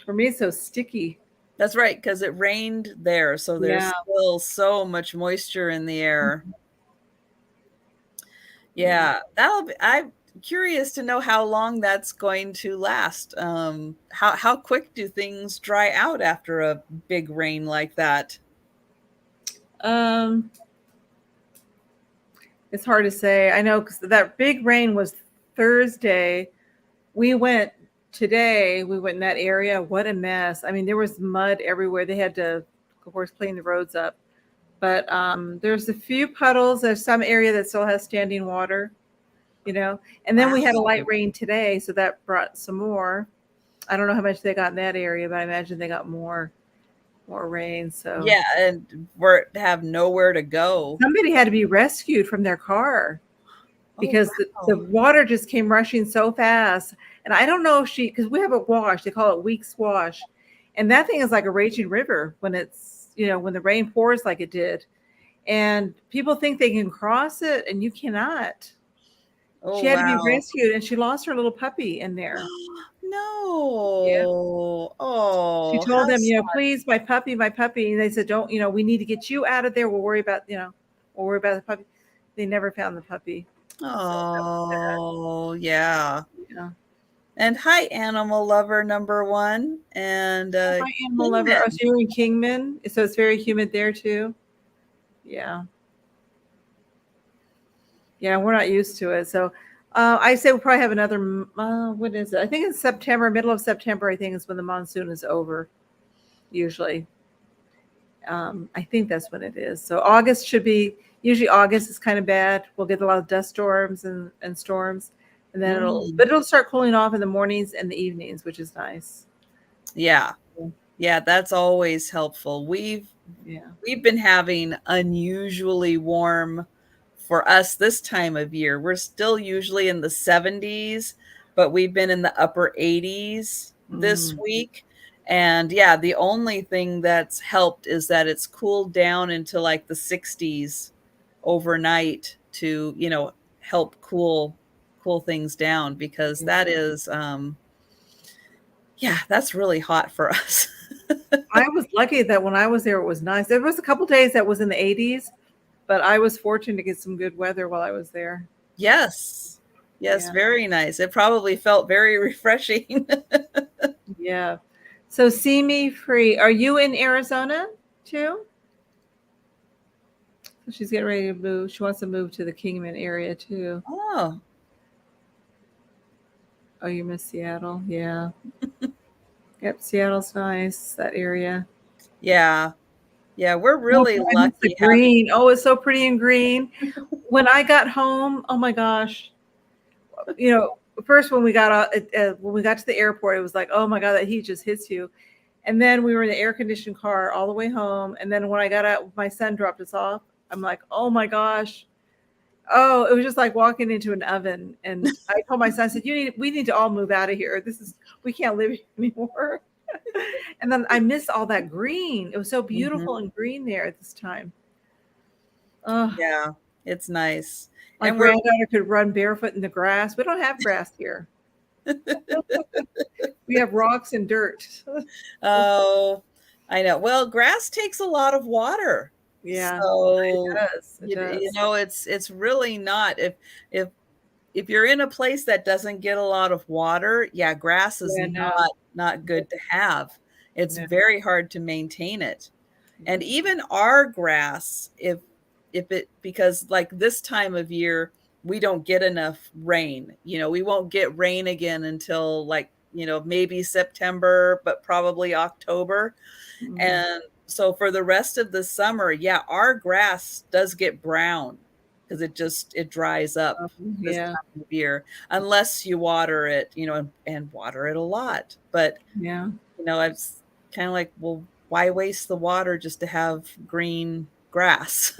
For me, it's so sticky. that's right, because it rained there, so there's Yeah. still so much moisture in the air. Yeah. Yeah, I'm curious to know how long that's going to last. How quick do things dry out after a big rain like that? Um, it's hard to say. I know because that big rain was Thursday. We went today. We went in that area. What a mess! I mean, there was mud everywhere. They had to, of course, clean the roads up. But there's a few puddles. There's some area that still has standing water. And then we had a light Wow. rain today, so that brought some more. I don't know how much they got in that area, but I imagine they got more rain. So Yeah, and we have nowhere to go. somebody had to be rescued from their car Oh, because the wow. water just came rushing so fast. And I don't know if because we have a wash, they call it week's wash. And that thing is like a raging river when when the rain pours like it did. And people think they can cross it, and you cannot. Oh, She had to be wow. rescued, and she lost her little puppy in there. Yeah. No. She Oh, told how them, sad. please, my puppy, my puppy. And they said, don't, we need to get you out of there. We'll worry about the puppy. They never found the puppy. So that was sad. Oh, yeah. Yeah. And hi, animal lover number one. And Hi, animal lover. Oh, so Kingman. you're in Kingman. So it's very humid there too. Yeah. Yeah, we're not used to it. So I say we'll probably have another, what is it? I think it's September, middle of September, I think is when the monsoon is over, usually. I think that's when it is. So August usually August is kind of bad. We'll get a lot of dust storms and storms. And then Mm. it'll start cooling off in the mornings and the evenings, which is nice. Yeah. Yeah, that's always helpful. Yeah. We've been having unusually warm for us this time of year. We're still usually in the 70s, but we've been in the upper 80s this Mm. week. And yeah, the only thing that's helped is that it's cooled down into like the 60s overnight to, help cool things down, because that is yeah, that's really hot for us. I was lucky that when I was there, it was nice. There was a couple days that was in the 80s, but I was fortunate to get some good weather while I was there. Yes. Yes, Yeah. very nice. It probably felt very refreshing. Yeah. So see me free. Are you in Arizona too? She's getting ready to move. She wants to move to the Kingman area too. Oh, Oh, you miss Seattle? Yeah. Yep, Seattle's nice, that area. yeah. Yeah, we're Oh, really I miss the lucky having. green. Oh, it's so pretty and green. When I got home, oh my gosh. First when we got to the airport, it was like, oh my God, that heat just hits you. And then we were in the air conditioned car all the way home. And then when I got out, my son dropped us off. I'm like, oh my gosh. Oh, it was just like walking into an oven. And I told my son, I said, we need to all move out of here. We can't live here anymore. And then I miss all that green. It was so beautiful Mhm. and green there at this time. Oh, Yeah, it's nice. my And we're granddaughter could run barefoot in the grass. We don't have grass here. We have rocks and dirt. oh, I know. Well, grass takes a lot of water. Yeah. So, It does. It you does. know, it's really not if if you're in a place that doesn't get a lot of water, yeah, grass is Yeah, no. not good to have. It's No. very hard to maintain it. And Yeah. even our grass, if it because like this time of year, we don't get enough rain. You know, we won't get rain again until like, you know, maybe September, but probably October. Mhm. And so for the rest of the summer, yeah, our grass does get brown because it dries up this Yeah. time of year unless you water it, you know, and water it a lot. But Yeah. you know, it's kind of like, well, why waste the water just to have green grass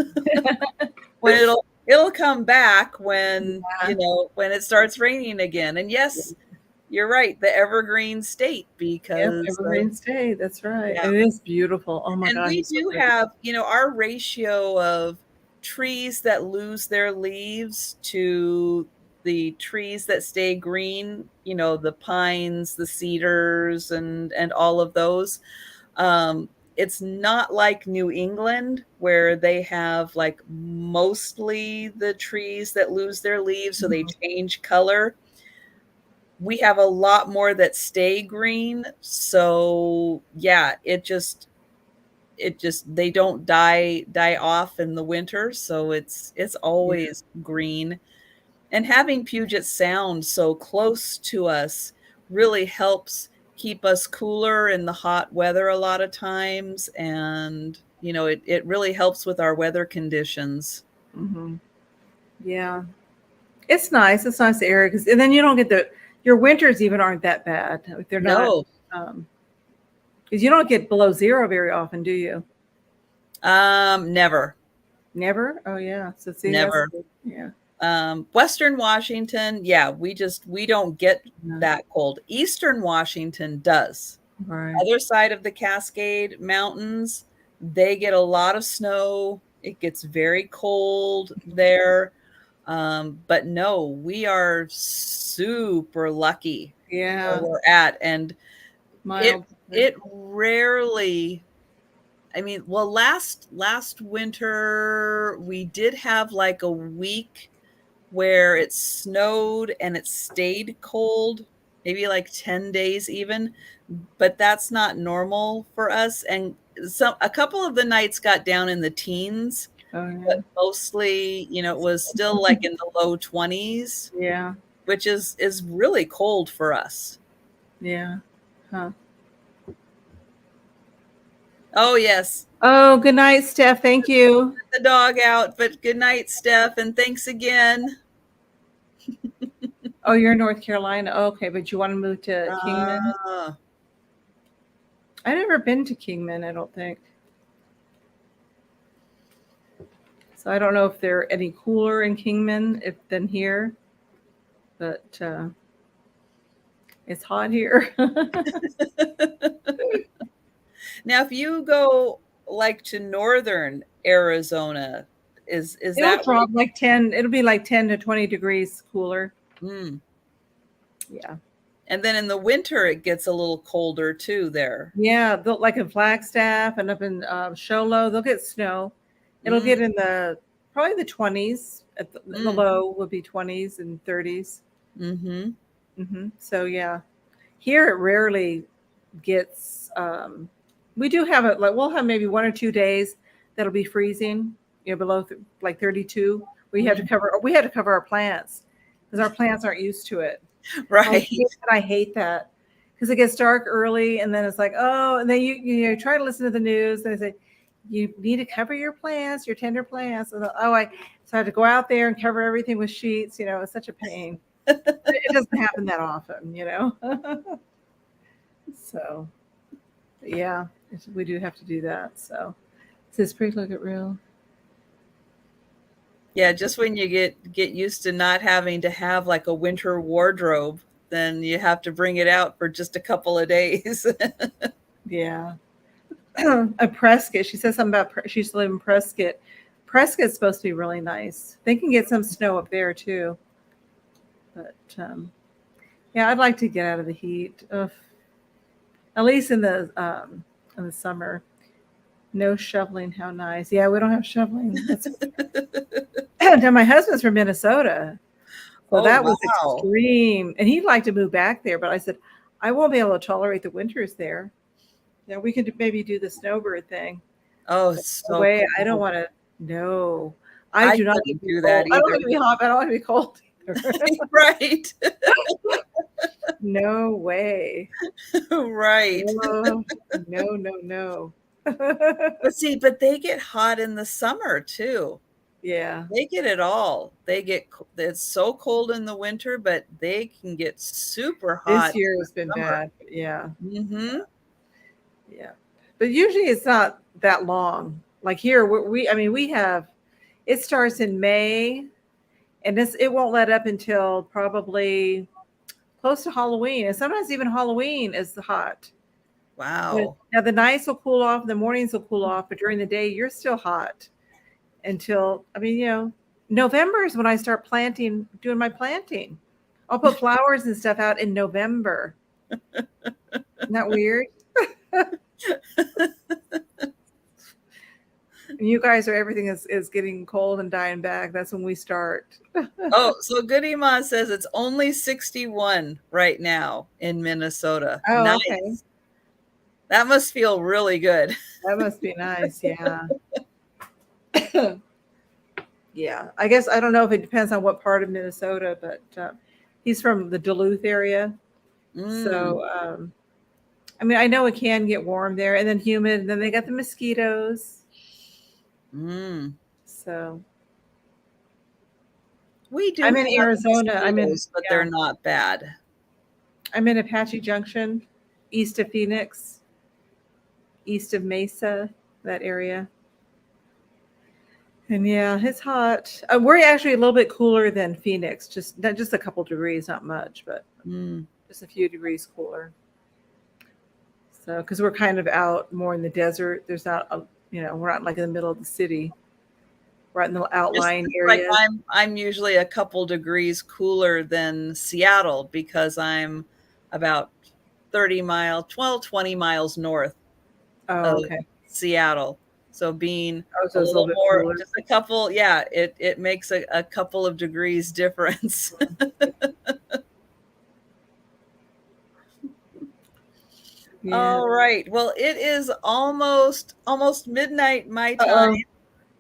when it'll come back when, Yeah. you know, when it starts raining again. And yes, you're right, the evergreen state Yep, because of Evergreen State, that's right. yeah. It is beautiful. Oh my And gosh, we it's so do pretty. have, you know, our ratio of trees that lose their leaves to the trees that stay green, you know, the pines, the cedars, and all of those. It's not like New England where they have like mostly the trees that lose their leaves, so they Mhm. change color. We have a lot more that stay green. So yeah, it just they don't die off in the winter, so it's Yeah. always green. And having Puget Sound so close to us really helps keep us cooler in the hot weather a lot of times, and you know it really helps with our weather conditions. Mhm. Yeah. It's nice. It's nice area because and then you don't get your winters even aren't that bad. Like, they're not No, um because you don't get below zero very often, do you? never, Never? Oh yeah. So see, that's never. good. Yeah. Western Washington, yeah, we don't get Yeah. that cold. Eastern Washington does. Right. Other side of the Cascade Mountains, they get a lot of snow. It gets very cold there. But no, we are super lucky where Yeah. we're at. And it Mild. it rarely, I mean, well, last winter we did have like a week where it snowed and it stayed cold, maybe like 10 days even, but that's not normal for us. And a couple of the nights got down in the teens, Oh but yeah. mostly, you know, it was still like in the low 20s, Yeah. which is really cold for us. Yeah. Huh. Oh, yes. Oh, good night, Steph. Thank you. The dog out, but good night, Steph, and thanks again. Oh, you're in North Carolina. Oh, okay, but you want to move to Kingman? Ah, I've never been to Kingman, I don't think. So I don't know if they're any cooler in Kingman than here, but it's hot here. now if you go like to northern Arizona, is It'll that where drop like 10, it'll be like 10 to 20 degrees cooler. mm. Yeah. And then in the winter it gets a little colder too there. Yeah, like in Flagstaff and up in Show Low, they'll get snow. It'll Mm, get in the probably the 20s. At the mm, low will be 20s and 30s. mhm. So yeah, here it rarely gets. We do have it like we'll have maybe 1 or 2 days that'll be freezing, below like 32. Mm, We had to cover our plants because our plants aren't used to it. right. I hate that because it gets dark early and then it's like, oh, and then you try to listen to the news and they say you need to cover your plants, your tender plants. And so I had to go out there and cover everything with sheets. It's such a pain. It doesn't happen that often. So yeah, we do have to do that. So does Pretty look at real? Yeah, just when you get used to not having to have like a winter wardrobe, then you have to bring it out for just a couple of days. Yeah. A Prescott. She says something about she used to live in Prescott. Prescott's supposed to be really nice. They can get some snow up there too. But yeah, I'd like to get out of the heat. Ugh. At least in the summer. No shoveling. How nice. Yeah, we don't have shoveling. That's now my husband's from Minnesota. So Oh, that was wow. extreme. And he'd like to move back there, but I said, I won't be able to tolerate the winters there. Yeah, we could maybe do the snowbird thing. Oh, But it's no so way, I don't cool. want to. No, I I do not want couldn't to be do that cold. I don't either. want to be hot. But I don't want to be cold either. Right. No way. Right. No, no, no, no. But see, but they get hot in the summer too. Yeah, They get it all. It's so cold in the winter, but they can get super hot this in year the has been summer. bad. Yeah, Mm-hmm. yeah. But usually it's not that long. Like here, I mean, we have, it starts in May and it won't let up until probably close to Halloween. And sometimes even Halloween is hot. But Wow. now the nights will cool off, the mornings will cool off, but during the day you're still hot until, I mean, November is when I start doing my planting. I'll put flowers and stuff out in November. Isn't that weird? And you guys everything is getting cold and dying back. That's when we start. Oh, so Goody Ma says it's only 61 right now in Minnesota. Oh, okay. Nice. That must feel really good. That must be nice. Yeah. Yeah. I guess I don't know if it depends on what part of Minnesota, but he's from the Duluth area. Mm, So, I mean, I know it can get warm there and then humid. And then they got the mosquitoes. mm. So We do I'm in have Arizona. mosquitoes, but Yeah, they're not bad. I'm in Apache Junction, east of Phoenix, east of Mesa, that area. And yeah, it's hot. We're actually a little bit cooler than Phoenix, just a couple degrees, not much, but Mm. just a few degrees cooler. So, because we're kind of out more in the desert, there's not we're not like in the middle of the city. We're out in the Just outlying like areas. I'm usually a couple degrees cooler than Seattle because I'm about 20 miles north Oh, of okay. Seattle. So being Oh, a so it's a little little bit more, cooler. just a couple, yeah, it makes a couple of degrees difference. Yeah. All right. Well, it is almost midnight my time. Uh-oh.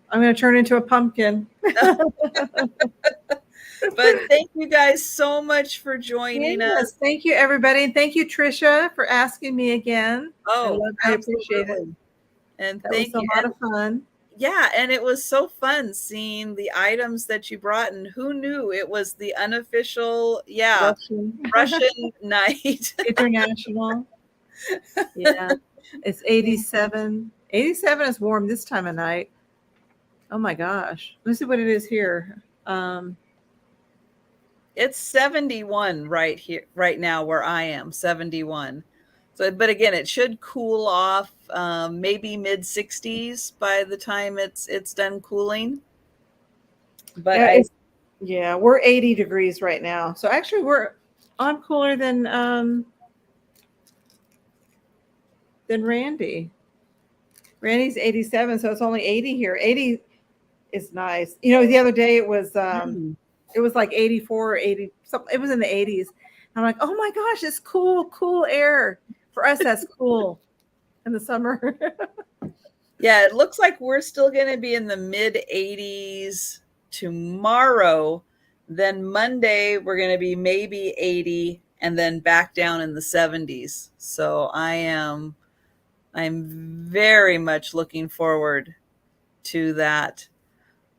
I'm going to turn into a pumpkin. But thank you guys so much for joining Yes, us. thank you, everybody. And thank you, Trisha, for asking me again. Oh, I appreciate it. absolutely. And That was thank a you. lot And of fun. yeah, and it was so fun seeing the items that you brought. And who knew it was the unofficial, yeah, Russian. Russian night. International. Yeah. It's 87. 87 is warm this time of night. Oh my gosh. Let's see what it is here. It's 71 right here, right now where I am, 71. So, but again, it should cool off, maybe mid 60s by the time it's done cooling. But Yeah, we're 80 degrees right now. So actually I'm cooler than Randy. Randy's 87, so it's only 80 here. 80 is nice. The other day it was like 84 or 80 something. It was in the 80s. I'm like, oh my gosh, it's cool air. For us, that's cool in the summer. yeah, it looks like we're still going to be in the mid 80s tomorrow. Then Monday, we're going to be maybe 80 and then back down in the 70s. So I'm very much looking forward to that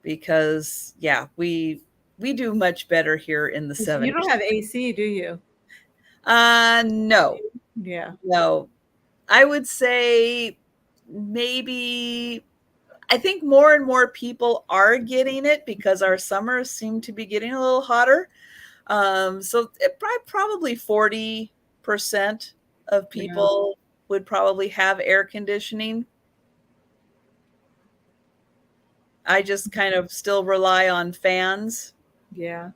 because yeah, we do much better here in the You 70s. don't have AC, do you? No. Yeah. No. I would say maybe I think more and more people are getting it because our summers seem to be getting a little hotter. So probably 40% of Yeah. people would probably have air conditioning. I just kind of still rely on fans. Yeah.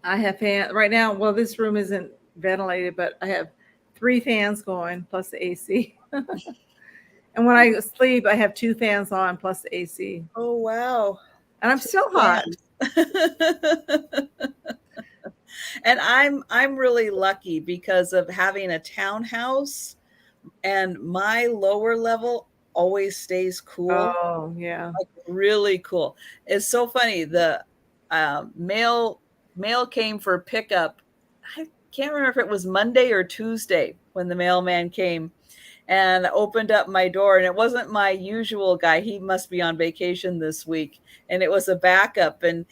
I have fan right now. Well, this room isn't ventilated, but I have 3 fans going plus the AC. And And when I sleep, I have 2 fans on plus the AC. Oh, wow. And I'm still hot. And I'm really lucky because of having a townhouse, and my lower level always stays cool. Oh, yeah. Like, really cool. It's so funny. The mail came for pickup. I can't remember if it was Monday or Tuesday when the mailman came, and I opened up my door, and it wasn't my usual guy. He must be on vacation this week, and it was a backup. And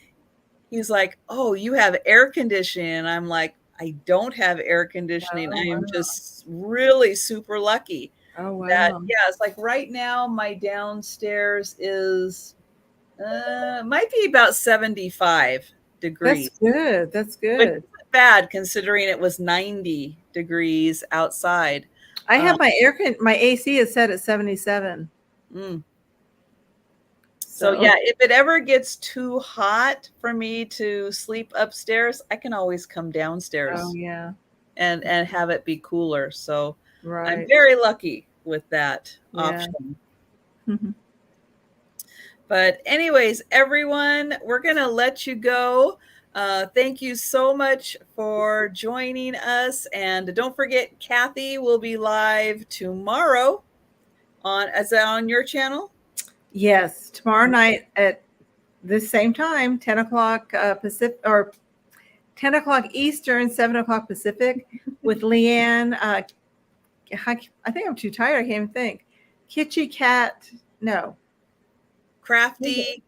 he's like, "Oh, you have air conditioning." And I'm like, "I don't have air conditioning. Oh, I am wow. just really super lucky." Oh, That, wow. yeah, it's like right now my downstairs is might be about 75 degrees. That's good. That's Which good. isn't bad considering it was 90 degrees outside. I have my AC is set at 77. Mm. So So, yeah, if it ever gets too hot for me to sleep upstairs, I can always come oh, downstairs yeah. and have it be cooler. So I'm Right. very lucky with that Yeah. option. But anyways, everyone, we're going to let you go. Thank you so much for joining us. And don't forget, Cathy will be live tomorrow is that on your channel? Yes, tomorrow night at the same time, 10 o'clock Pacific, or 10 o'clock Eastern, 7 o'clock Pacific, with Leanne. I think I'm too tired. I can't even think. Kitschy Cat. No. Crafty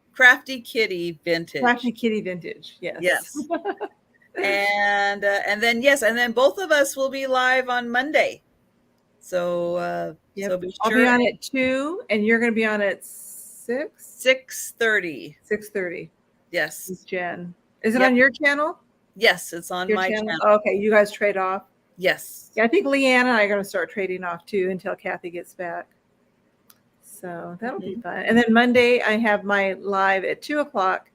Kitty Vintage. Crafty Kitty Vintage. Yes. Yes. And then both of us will be live on Monday. So Yep. so be I'll sure. be on at 2, and you're going to be on at 6:30. 6:30. Yes. Jen. Is it Yep. on your channel? Yes, it's on Your my channel? channel. Oh, okay, you guys trade off. Yes. Yeah, I think Leanne and I are going to start trading off too until Cathy gets back. So that'll be fun. And then Monday, I have my live at 2 o'clock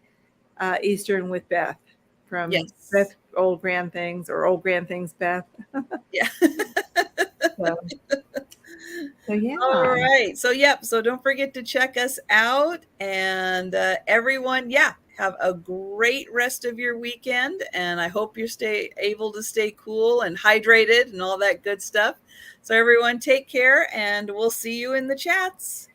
Eastern with Beth from Beth Old Grand Things, or Old Grand Things Beth. Yeah. So yeah. All right. So yep. So don't forget to check us out, and everyone, yeah, have a great rest of your weekend, and I hope you're able to stay cool and hydrated and all that good stuff. So everyone, take care, and we'll see you in the chats.